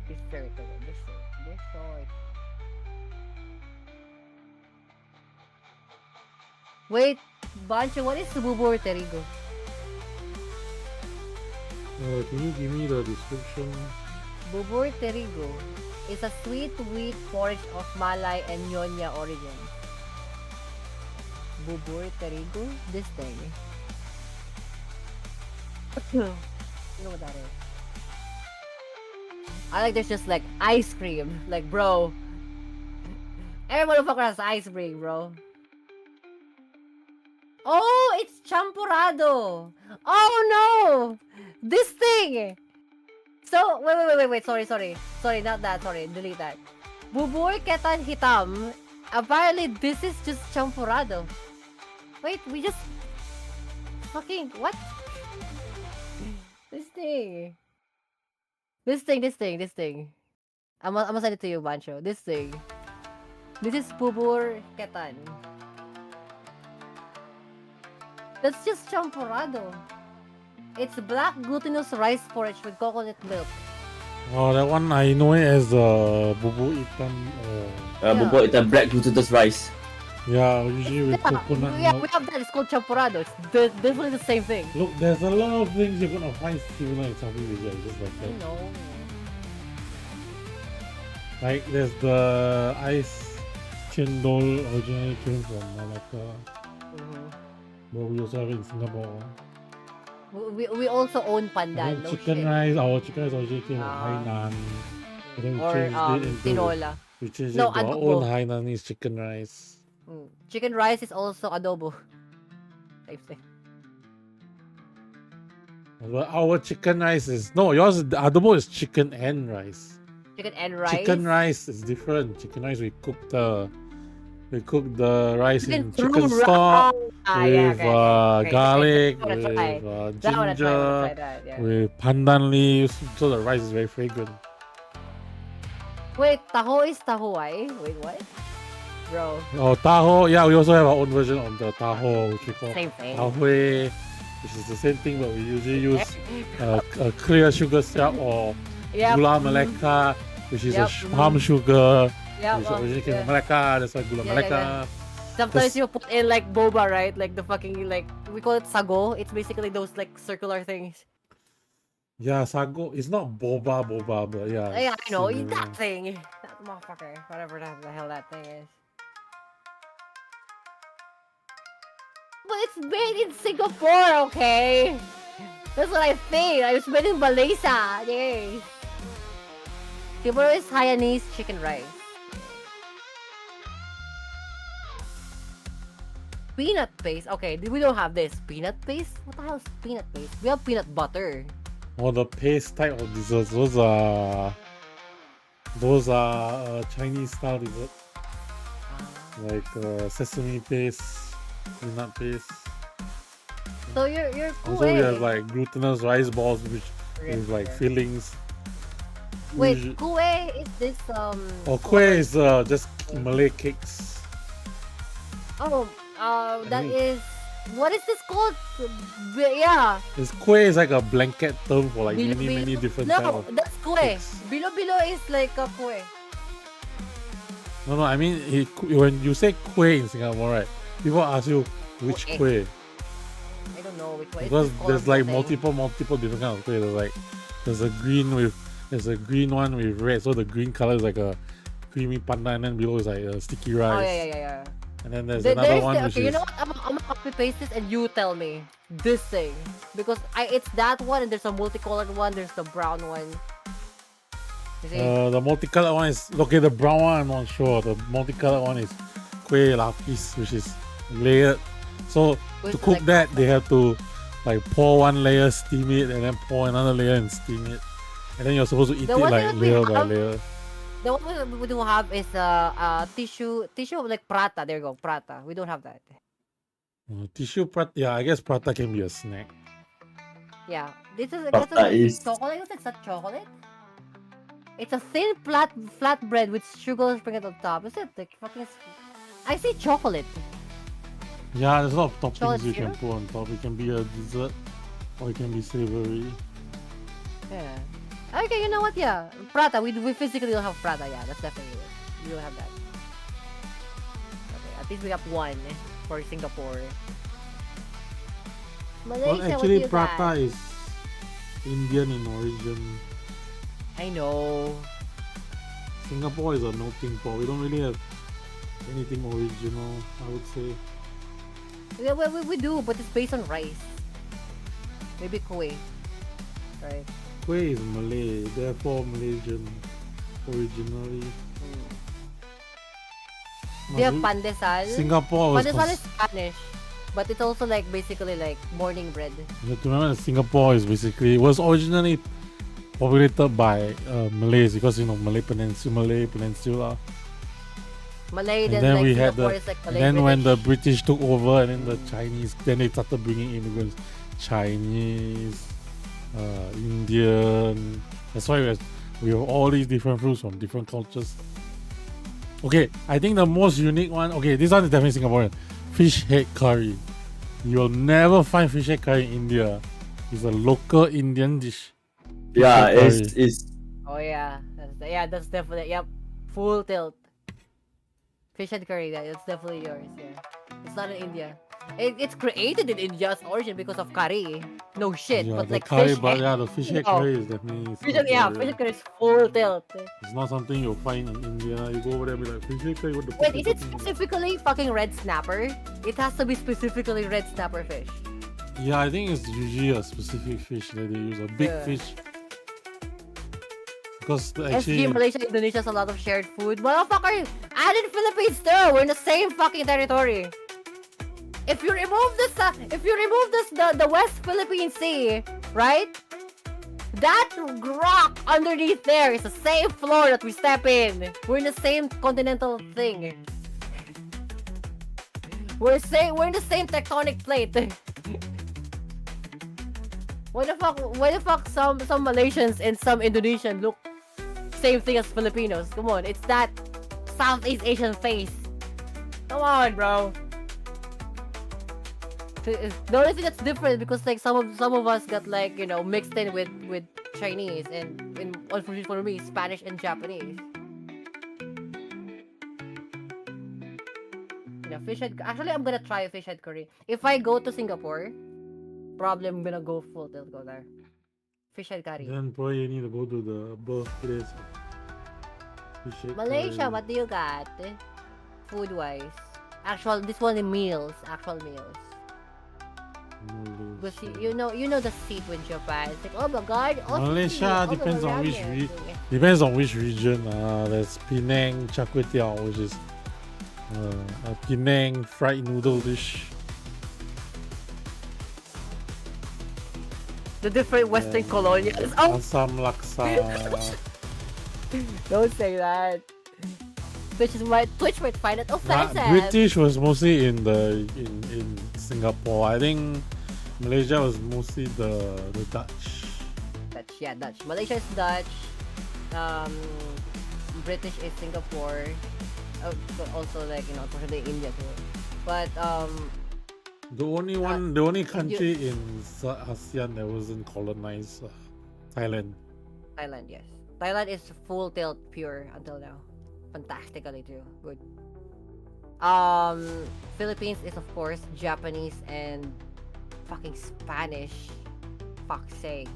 Speaker 13: dessert. Wait, Bancho, what is bubur terigo?
Speaker 1: Can you give me the description?
Speaker 13: Bubur terigo is a sweet wheat porridge of Malay and Nyonya origin. Bubur terigo? This thing. You know what that is? I like there's just like ice cream. Like, bro. Every motherfucker has ice cream, bro. Oh, it's champurrado. Oh no! This thing! So, wait. Sorry, not that. Sorry, delete that. Bubur ketan hitam. Apparently, this is just champurrado. Wait, we just... Fucking... What? This thing. I'm gonna send it to you, Bancho. This thing. This is bubur ketan. That's just champurrado. It's black glutinous rice porridge with coconut milk.
Speaker 1: Oh, that one I know it as bubu ikan.
Speaker 11: Bubu ikan black glutinous rice.
Speaker 1: Yeah, usually with coconut
Speaker 13: Yeah,
Speaker 1: milk.
Speaker 13: we have that. It's called champurrado. It's definitely the same thing.
Speaker 1: Look, there's a lot of things you're gonna find similar in Southeast Asia, just like
Speaker 13: I
Speaker 1: that.
Speaker 13: know.
Speaker 1: Like there's the ice chendol originally came from Malacca. But we also have it in Singapore.
Speaker 13: We also own pandan.
Speaker 1: And
Speaker 13: No
Speaker 1: chicken
Speaker 13: shit.
Speaker 1: rice, our chicken rice originally came from Hainan. And then we
Speaker 13: Or
Speaker 1: changed it into
Speaker 13: tinola.
Speaker 1: we changed
Speaker 13: No,
Speaker 1: it to our
Speaker 13: adobo.
Speaker 1: own Hainanese chicken rice.
Speaker 13: Chicken rice is also adobo. Same thing.
Speaker 1: Well, our chicken rice is no, yours the adobo is chicken and rice.
Speaker 13: Chicken and rice.
Speaker 1: Chicken rice is different. Chicken rice we cook the rice in chicken stock with garlic, with ginger, with pandan leaves, so the rice is very fragrant.
Speaker 13: Wait, taho is tahoy? Wait, what? Bro.
Speaker 1: Oh, taho, yeah, we also have our own version of the taho, which we call
Speaker 13: Same thing.
Speaker 1: tahoe, which is the same thing, but we usually use a clear sugar syrup or gula melaka, which is palm sugar. Which originally came from Melaka, that's why gula melaka.
Speaker 13: Sometimes you put in like boba, right? Like the fucking like we call it sago. It's basically those like circular things.
Speaker 1: Yeah, sago. It's not boba, but yeah.
Speaker 13: Yeah, I know.
Speaker 1: similar.
Speaker 13: That thing. That motherfucker. Whatever the hell that thing is. But it's made in Singapore, okay? That's what I think. I was made in Malaysia. Yes. Singapore is Hainanese chicken rice. Peanut paste. Okay, we don't have this. Peanut paste? What the hell is peanut paste? We have peanut butter.
Speaker 1: Oh, the paste type of desserts. Those are Chinese style desserts. Like sesame paste, peanut paste.
Speaker 13: So you're cool.
Speaker 1: Also, we have like glutinous rice balls, which with like fillings.
Speaker 13: Wait,
Speaker 1: Usually-
Speaker 13: kueh is this
Speaker 1: Oh, kueh is just Malay cakes.
Speaker 13: Oh, that
Speaker 1: think-
Speaker 13: is What is this called? Yeah.
Speaker 1: It's kue is like a blanket term for like
Speaker 13: Bilo
Speaker 1: many
Speaker 13: bilo.
Speaker 1: different type
Speaker 13: No,
Speaker 1: of
Speaker 13: that's kue.
Speaker 1: cakes.
Speaker 13: Bilo bilo is like a kue.
Speaker 1: No, I mean when you say kue in Singapore, right? People ask you which kue.
Speaker 13: I don't know which one.
Speaker 1: Because
Speaker 13: It's
Speaker 1: there's like
Speaker 13: thing.
Speaker 1: multiple different kinds of kue. There's a green one with red. So the green color is like a creamy panda, and then below is like a sticky rice.
Speaker 13: Oh yeah.
Speaker 1: And then there's
Speaker 13: There-
Speaker 1: another
Speaker 13: there's
Speaker 1: one
Speaker 13: the,
Speaker 1: which
Speaker 13: okay, you
Speaker 1: is
Speaker 13: know what? I'm gonna copy paste this and you tell me this thing because it's that one and there's a multicolored one. There's the brown one. You see?
Speaker 1: the multicolored one is okay. The brown one I'm not sure. The multicolored one is kue lapis, which is layered. So
Speaker 13: With
Speaker 1: to cook
Speaker 13: like
Speaker 1: that, they have to like pour one layer, steam it, and then pour another layer and steam it. And then you're supposed to eat
Speaker 13: The
Speaker 1: it
Speaker 13: one
Speaker 1: like
Speaker 13: that we
Speaker 1: layer by
Speaker 13: have-
Speaker 1: layer.
Speaker 13: The one we do have is tissue like prata. There you go, prata. We don't have that.
Speaker 1: Tissue prata. Yeah, I guess prata can be a snack.
Speaker 13: Yeah, this is
Speaker 11: Prata
Speaker 13: like
Speaker 11: is-
Speaker 13: chocolate. It's not chocolate. It's a thin flat bread with sugar sprinkled on top. Is it like fucking? I see chocolate.
Speaker 1: Yeah, there's a lot of toppings
Speaker 13: Chocolate
Speaker 1: you can
Speaker 13: syrup?
Speaker 1: put on top. It can be a dessert, or it can be savory.
Speaker 13: Yeah. Okay, you know what? Yeah, prata. We physically don't have prata. Yeah, that's definitely it. We don't have that. Okay, at least we have one for Singapore. Malaysia,
Speaker 1: Well,
Speaker 13: what do
Speaker 1: actually,
Speaker 13: you
Speaker 1: prata
Speaker 13: got?
Speaker 1: is Indian in origin.
Speaker 13: I know.
Speaker 1: Singapore is a melting pot. We don't really have anything original, I would say.
Speaker 13: Yeah, we do, but it's based on rice. Maybe kue. Right.
Speaker 1: Kue is Malay, therefore Malaysian originally.
Speaker 13: They have
Speaker 1: Must
Speaker 13: pandesal.
Speaker 1: Singapore was
Speaker 13: Pandesal is Spanish, but it's also like basically like morning bread.
Speaker 1: You have to remember that Singapore is basically was originally populated by Malays because Malay Peninsula.
Speaker 13: Malay,
Speaker 1: And
Speaker 13: then,
Speaker 1: then
Speaker 13: like
Speaker 1: we had
Speaker 13: Singapore
Speaker 1: the
Speaker 13: is like
Speaker 1: and
Speaker 13: Malay
Speaker 1: then when
Speaker 13: British.
Speaker 1: the British took over and then the Chinese, then they started bringing immigrants, Chinese, Indian. That's why we have all these different fruits from different cultures. Okay, I think the most unique one. Okay, this one is definitely Singaporean. Fish head curry. You'll never find fish head curry in India. It's a local Indian dish. Fish
Speaker 11: Yeah,
Speaker 1: head curry.
Speaker 11: it's
Speaker 13: Oh yeah, that's definitely yep. Full tilt. Fish head curry, that's definitely yours. Yeah, it's not in India. It's created in India's origin because of curry. No shit,
Speaker 1: Yeah,
Speaker 13: but
Speaker 1: the
Speaker 13: like
Speaker 1: curry,
Speaker 13: fish
Speaker 1: but
Speaker 13: head.
Speaker 1: yeah, the fish head
Speaker 13: No.
Speaker 1: curry is definitely
Speaker 13: Fish head, yeah,
Speaker 1: Singaporean.
Speaker 13: fish head curry is full tilt.
Speaker 1: It's not something you'll find in India. You go over there and be like, fish head curry, what the fuck
Speaker 13: Wait,
Speaker 1: you
Speaker 13: is it
Speaker 1: talking about?"
Speaker 13: specifically fucking red snapper? It has to be specifically red snapper fish.
Speaker 1: Yeah, I think it's usually a specific fish that they use, a big
Speaker 13: Yeah.
Speaker 1: fish. Because
Speaker 13: SG,
Speaker 1: actually,
Speaker 13: Malaysia, Indonesia has a lot of shared food. Motherfucker, and in Philippines too. We're in the same fucking territory. If you remove the West Philippine Sea, right? That rock underneath there is the same floor that we step in. We're in the same continental thing. We're in the same tectonic plate. Why the fuck some Malaysians and some Indonesians look same thing as Filipinos? Come on, it's that Southeast Asian face. Come on, bro. The only thing that's different because like some of us got like mixed in with Chinese and unfortunately for me Spanish and Japanese. Fish head. Actually, I'm gonna try fish head curry. If I go to Singapore, probably I'm gonna go full tilt go there. Fish head curry.
Speaker 1: then probably you need to go to the birthplace of fish head
Speaker 13: Malaysia,
Speaker 1: curry.
Speaker 13: what do you got? Food wise, this one is meals. Actual meals. But you know the seat with Japan. It's like, oh my god,
Speaker 1: Malaysia depends on which depends on which region. There's Penang Char Kway Teow, which is a Penang fried noodle dish.
Speaker 13: The different Western colonials. Oh,
Speaker 1: Assam laksa.
Speaker 13: don't say that. Twitch might find it offensive.
Speaker 1: British was mostly in Singapore. I think Malaysia was mostly the Dutch.
Speaker 13: Dutch. Malaysia is Dutch. British is Singapore. But also like unfortunately India too. But
Speaker 1: The only country in ASEAN that wasn't colonized, Thailand.
Speaker 13: Thailand, yes. Thailand is full tilt pure until now. Fantastically too. Good. Philippines is of course Japanese and fucking Spanish. Fuck's sake.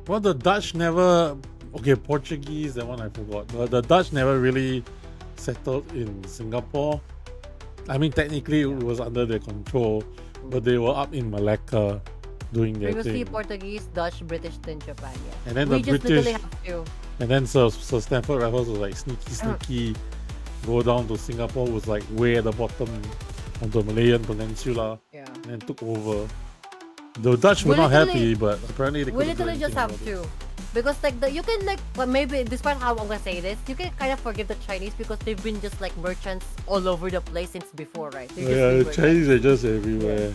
Speaker 1: Well, the Dutch never. Okay, Portuguese, that one I forgot. The Dutch never really settled in Singapore. I mean, technically it was under their control, but they were up in Malacca doing their
Speaker 13: Previously
Speaker 1: thing.
Speaker 13: Portuguese, Dutch, British, then Japan. Yeah.
Speaker 1: And then
Speaker 13: we
Speaker 1: the
Speaker 13: just
Speaker 1: British.
Speaker 13: literally have to.
Speaker 1: And then Sir Stamford Raffles was like sneaky, go down to Singapore, was like way at the bottom of the Malayan Peninsula,
Speaker 13: Yeah.
Speaker 1: and then took over. The Dutch were
Speaker 13: We
Speaker 1: not
Speaker 13: literally-
Speaker 1: happy, but apparently they
Speaker 13: We
Speaker 1: couldn't do
Speaker 13: literally just
Speaker 1: anything
Speaker 13: have
Speaker 1: about it.
Speaker 13: to. Because like you can like well, maybe despite how I'm gonna say this, you can kind of forgive the Chinese because they've been just like merchants all over the place since before, right? They've just
Speaker 1: Yeah,
Speaker 13: been
Speaker 1: the
Speaker 13: merchants.
Speaker 1: Chinese are just everywhere.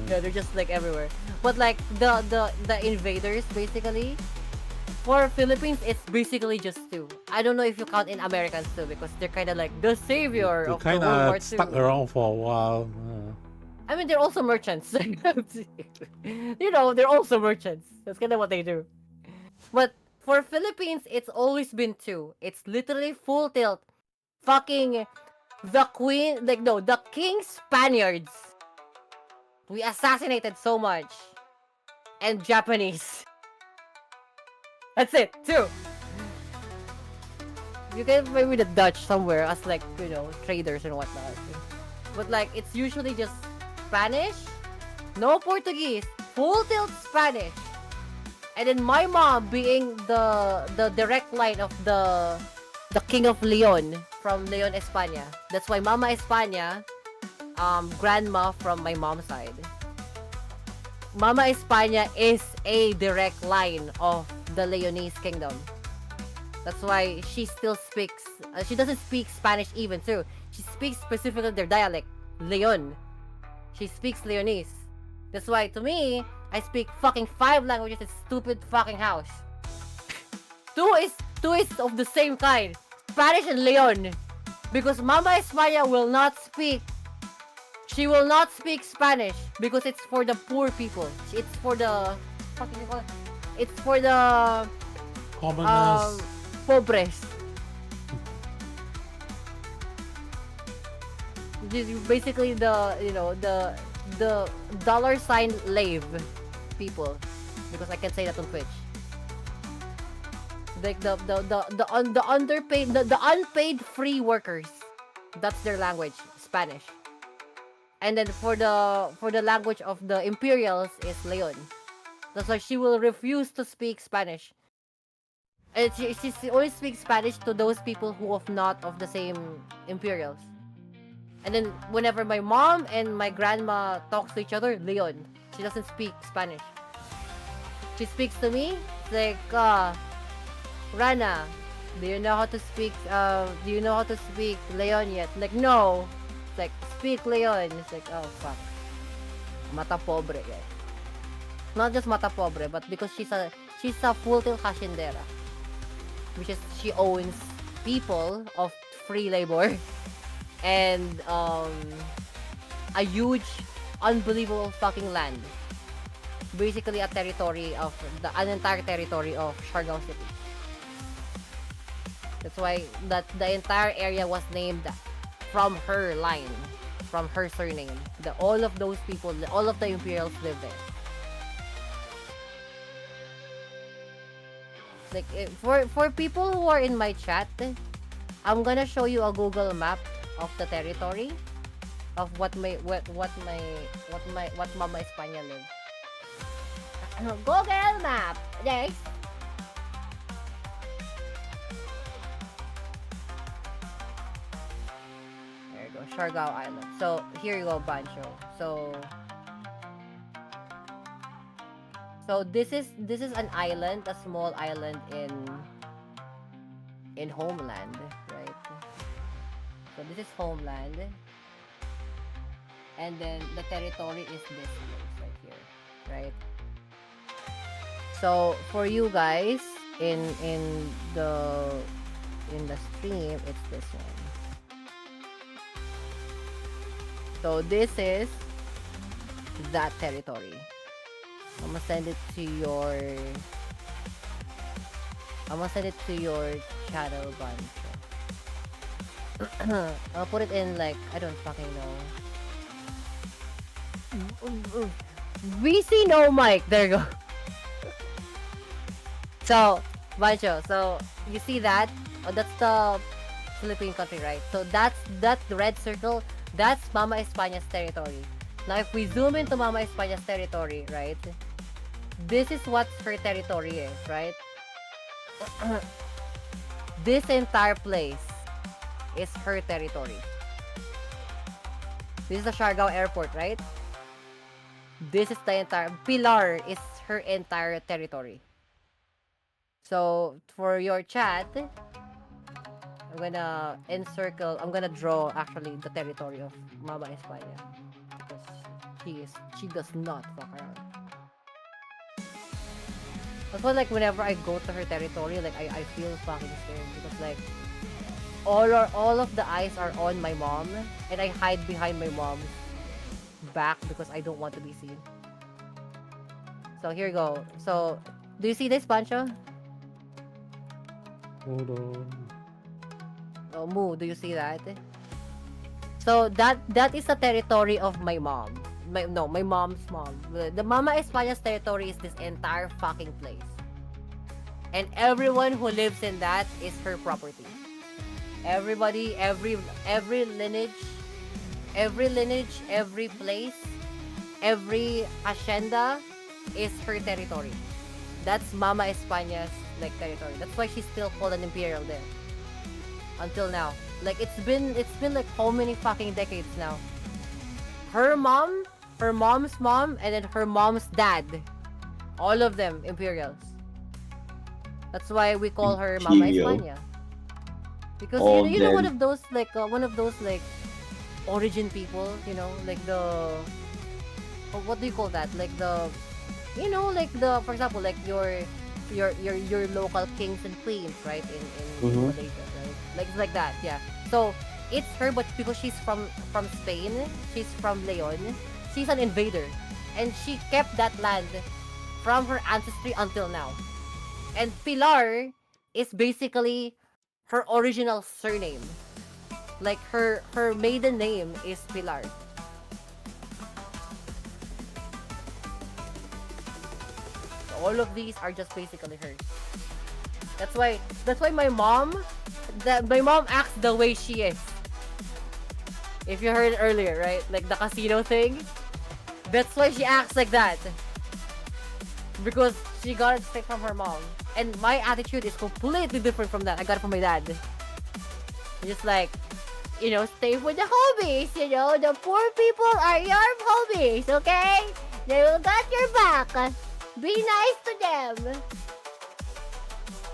Speaker 13: Yeah, they're just like everywhere. But like the invaders basically for Philippines, it's basically just two. I don't know if you count in Americans too because they're kind of like the savior
Speaker 1: They
Speaker 13: of the
Speaker 1: kind
Speaker 13: World War
Speaker 1: of
Speaker 13: II.
Speaker 1: stuck around for a while.
Speaker 13: I mean, they're also merchants. You know, they're also merchants. That's kind of what they do. But for Philippines, it's always been two. It's literally full tilt. Fucking the queen, like no, the king Spaniards. We assassinated so much. And Japanese. That's it, two. You can maybe the Dutch somewhere as like, you know, traders and whatnot. But like, it's usually just Spanish, no Portuguese, full tilt Spanish. And then my mom being the direct line of the King of Leon from Leon, España. That's why Mama España, grandma from my mom's side. Mama España is a direct line of the Leonese kingdom. That's why she still speaks. She doesn't speak Spanish even too. She speaks specifically their dialect, Leon. She speaks Leonese. That's why to me, I speak fucking 5 languages in stupid fucking house. Two is of the same kind, Spanish and Leon, because Mama España will not speak. She will not speak Spanish because it's for the poor people. It's for the fucking call it. It's for the
Speaker 1: Commoners.
Speaker 13: pobres. This is basically the the dollar sign lave people, because I can say that on Twitch. Like the underpaid, the unpaid free workers. That's their language, Spanish. And then for the language of the Imperials is Leon. That's why she will refuse to speak Spanish. And she only speaks Spanish to those people who are not of the same Imperials. And then whenever my mom and my grandma talks to each other, Leon. She doesn't speak Spanish. She speaks to me like, Rana, do you know how to speak Leon yet? Like, no. It's like, speak Leon. It's like, oh fuck. Mata pobre, guys. Not just mata pobre, but because she's a full-time haciendera. Which is, she owns people of free labor. And a huge, unbelievable fucking land. Basically a territory of an entire territory of Siargao City. That's why the entire area was named from her line, from her surname. All of those people, all of the Imperials live there. Like for people who are in my chat, I'm gonna show you a Google map of the territory of what Mama España lives. Google map, guys. There you go, Siargao Island. So here you go, Bancho. So this is an island, a small island in Homeland, right? So this is Homeland. And then the territory is this place right here, right? So for you guys in the stream, it's this one. So this is that territory. I'm gonna send it to your channel bunch. I'll put it in like I don't fucking know. VC no mic. There you go. So, Bancho, so you see that? Oh, that's the Philippine country, right? So that red circle, that's Mama España's territory. Now, if we zoom into Mama España's territory, right? This is what her territory is, right? This entire place is her territory. This is the Siargao airport, right? This is the entire Pilar is her entire territory. So for your chat, I'm gonna encircle. I'm gonna draw actually the territory of Mama España because she does not fuck around. That's why like whenever I go to her territory, like I feel fucking scared because like all of the eyes are on my mom and I hide behind my mom's back because I don't want to be seen. So here you go. So do you see this, Pancho?
Speaker 1: Hold on.
Speaker 13: Oh, Moo, do you see that? So that is the territory of my mom. My mom's mom. The Mama España's territory is this entire fucking place. And everyone who lives in that is her property. Everybody, every lineage, every place, every hacienda is her territory. That's Mama España's like territory. That's why she's still called an imperial there. Until now. Like it's been like how many fucking decades now. Her mom, her mom's mom, and then her mom's dad. All of them imperials. That's why we call her Mama España. Because you know one of those like origin people, you know, like the what do you call that? Like the like the for example like your local kings and queens, right? In Malaysia, right? Like it's like that, yeah. So it's her, but because she's from Spain, she's from Leon, she's an invader, and she kept that land from her ancestry until now. And Pilar is basically her original surname. Like her maiden name is Pilar. All of these are just basically hers. That's why my mom acts the way she is. If you heard earlier, right? Like the casino thing. That's why she acts like that. Because she got it straight from her mom. And my attitude is completely different from that. I got it from my dad. Just like, stay with the homies, the poor people are your homies, okay? They will got your back. Be nice to them.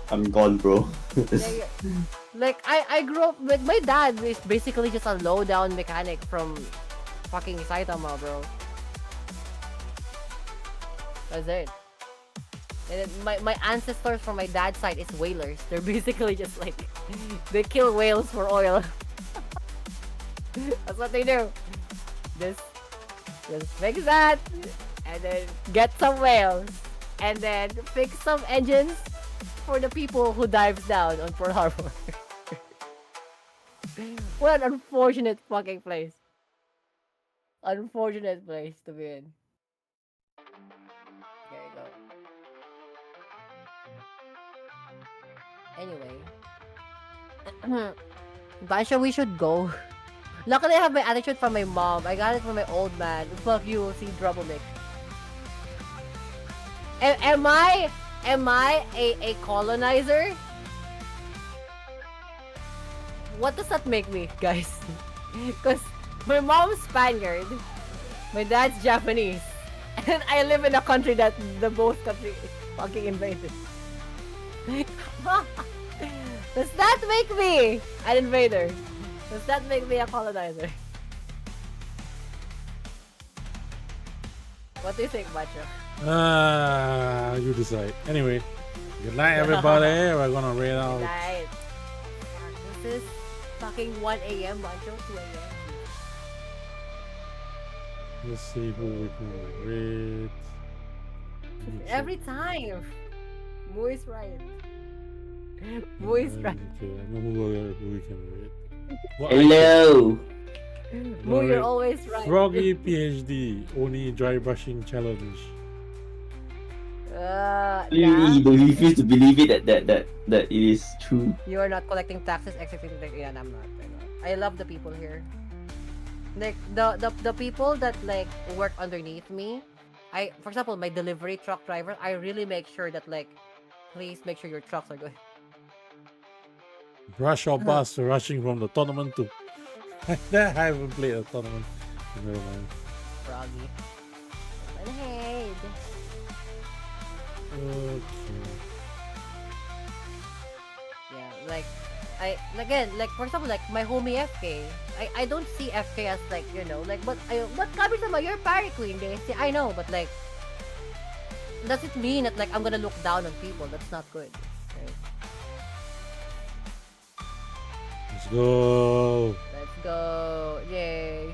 Speaker 11: I'm gone, bro.
Speaker 13: Like, I grew up with my dad is basically just a low-down mechanic from fucking Saitama, bro. That's it. And then my ancestors from my dad's side is whalers. They're basically just like, they kill whales for oil. That's what they do. Just fix that, and then get some whales, and then fix some engines for the people who dives down on Pearl Harbor. What an unfortunate fucking place. Unfortunate place to be in. There you go. Anyway. Basha, we should go. Luckily, I have my attitude from my mom. I got it from my old man. Fuck you, see troublemaker. Am I a colonizer? What does that make me, guys? Because my mom's Spaniard, my dad's Japanese, and I live in a country that the both countries fucking invaded. Does that make me an invader? Does that make me a colonizer? What do you think, Macho?
Speaker 1: You decide. Anyway, good night, everybody. We're gonna read out.
Speaker 13: Good night. This is fucking 1 a.m. Macho, 2 a.m.
Speaker 1: Let's see who we can rate.
Speaker 13: Every time. Moo is right. Moo is right.
Speaker 1: Okay, I know who we can rate. What
Speaker 11: Hello.
Speaker 13: Moo, you're always right.
Speaker 1: Froggy PhD, only dry brushing challenge.
Speaker 11: He refused to believe it that it is true.
Speaker 13: You are not collecting taxes, except yeah, I'm not. I love the people here. Like the people that like work underneath me. For example, my delivery truck driver, I really make sure that like, please make sure your trucks are good.
Speaker 1: Rush or bust, rushing from the tournament to. I haven't played a tournament. Never mind.
Speaker 13: Froggy. Ahead.
Speaker 1: Okay.
Speaker 13: Yeah, like for example, like my homie FK. I don't see FK as like, you know, like but Kabisama, you're party queen, they say I know, but like does it mean that like I'm gonna look down on people? That's not good. Right?
Speaker 1: Let's go.
Speaker 13: Let's go. Yay.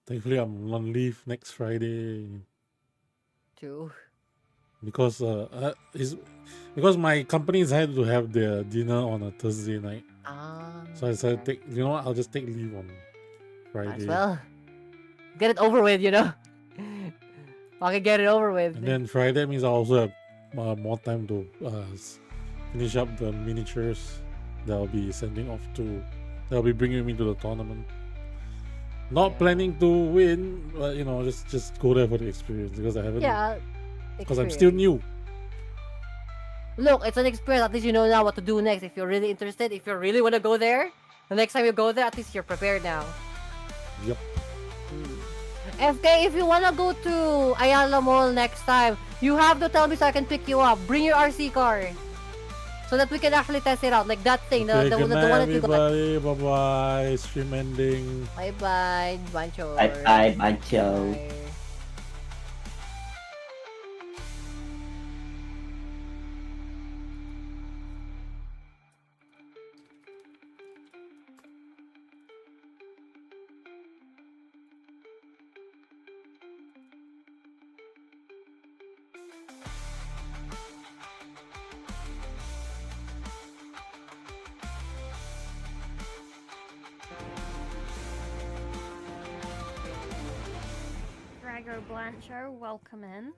Speaker 1: Thankfully, I'm on leave next Friday.
Speaker 13: True.
Speaker 1: Because because my companies had to have their dinner on a Thursday night. So I decided to take. You know what? I'll just take leave on Friday.
Speaker 13: As well. Get it over with, you know. Fucking get it over with.
Speaker 1: And then Friday means I also have more time to finish up the miniatures that I'll be sending off to. That'll be bringing me to the tournament. Not planning to win, but you know, just go there for the experience because I haven't.
Speaker 13: Yeah.
Speaker 1: Because I'm still new.
Speaker 13: Look, it's an experience. At least you know now what to do next. If you're really interested, if you really want to go there, the next time you go there, at least you're prepared now.
Speaker 1: Yep.
Speaker 13: FK, if you want to go to Ayala Mall next time, you have to tell me so I can pick you up. Bring your RC car. So that we can actually test it out. Like that thing.
Speaker 1: Okay,
Speaker 13: the
Speaker 1: good
Speaker 13: one
Speaker 1: night,
Speaker 13: that you got.
Speaker 1: everybody. Bye-bye. Stream ending.
Speaker 13: Bye-bye, Bancho.
Speaker 11: Bye-bye, Bancho.
Speaker 13: Bye.
Speaker 15: Drago Blancho, welcome in.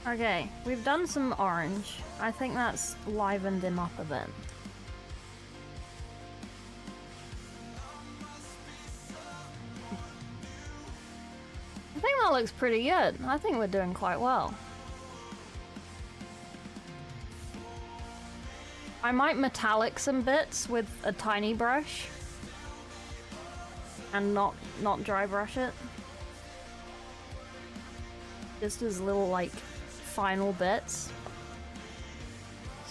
Speaker 15: Okay, we've done some orange. I think that's livened him up a bit. I think that looks pretty good. I think we're doing quite well. I might metallic some bits with a tiny brush and not dry brush it. Just as little like final bits.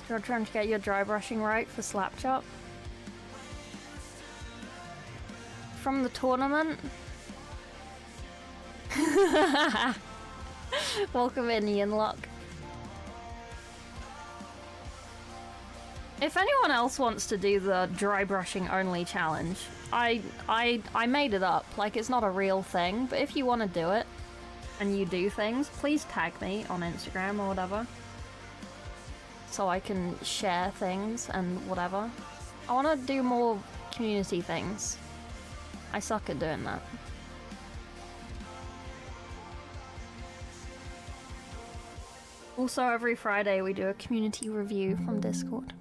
Speaker 15: Still trying to get your dry brushing right for slap chop. From the tournament. Welcome in, Yinlock. If anyone else wants to do the dry brushing only challenge, I made it up. Like, it's not a real thing, but if you want to do it and you do things, please tag me on Instagram or whatever, so I can share things and whatever. I want to do more community things. I suck at doing that. Also, every Friday we do a community review from Discord.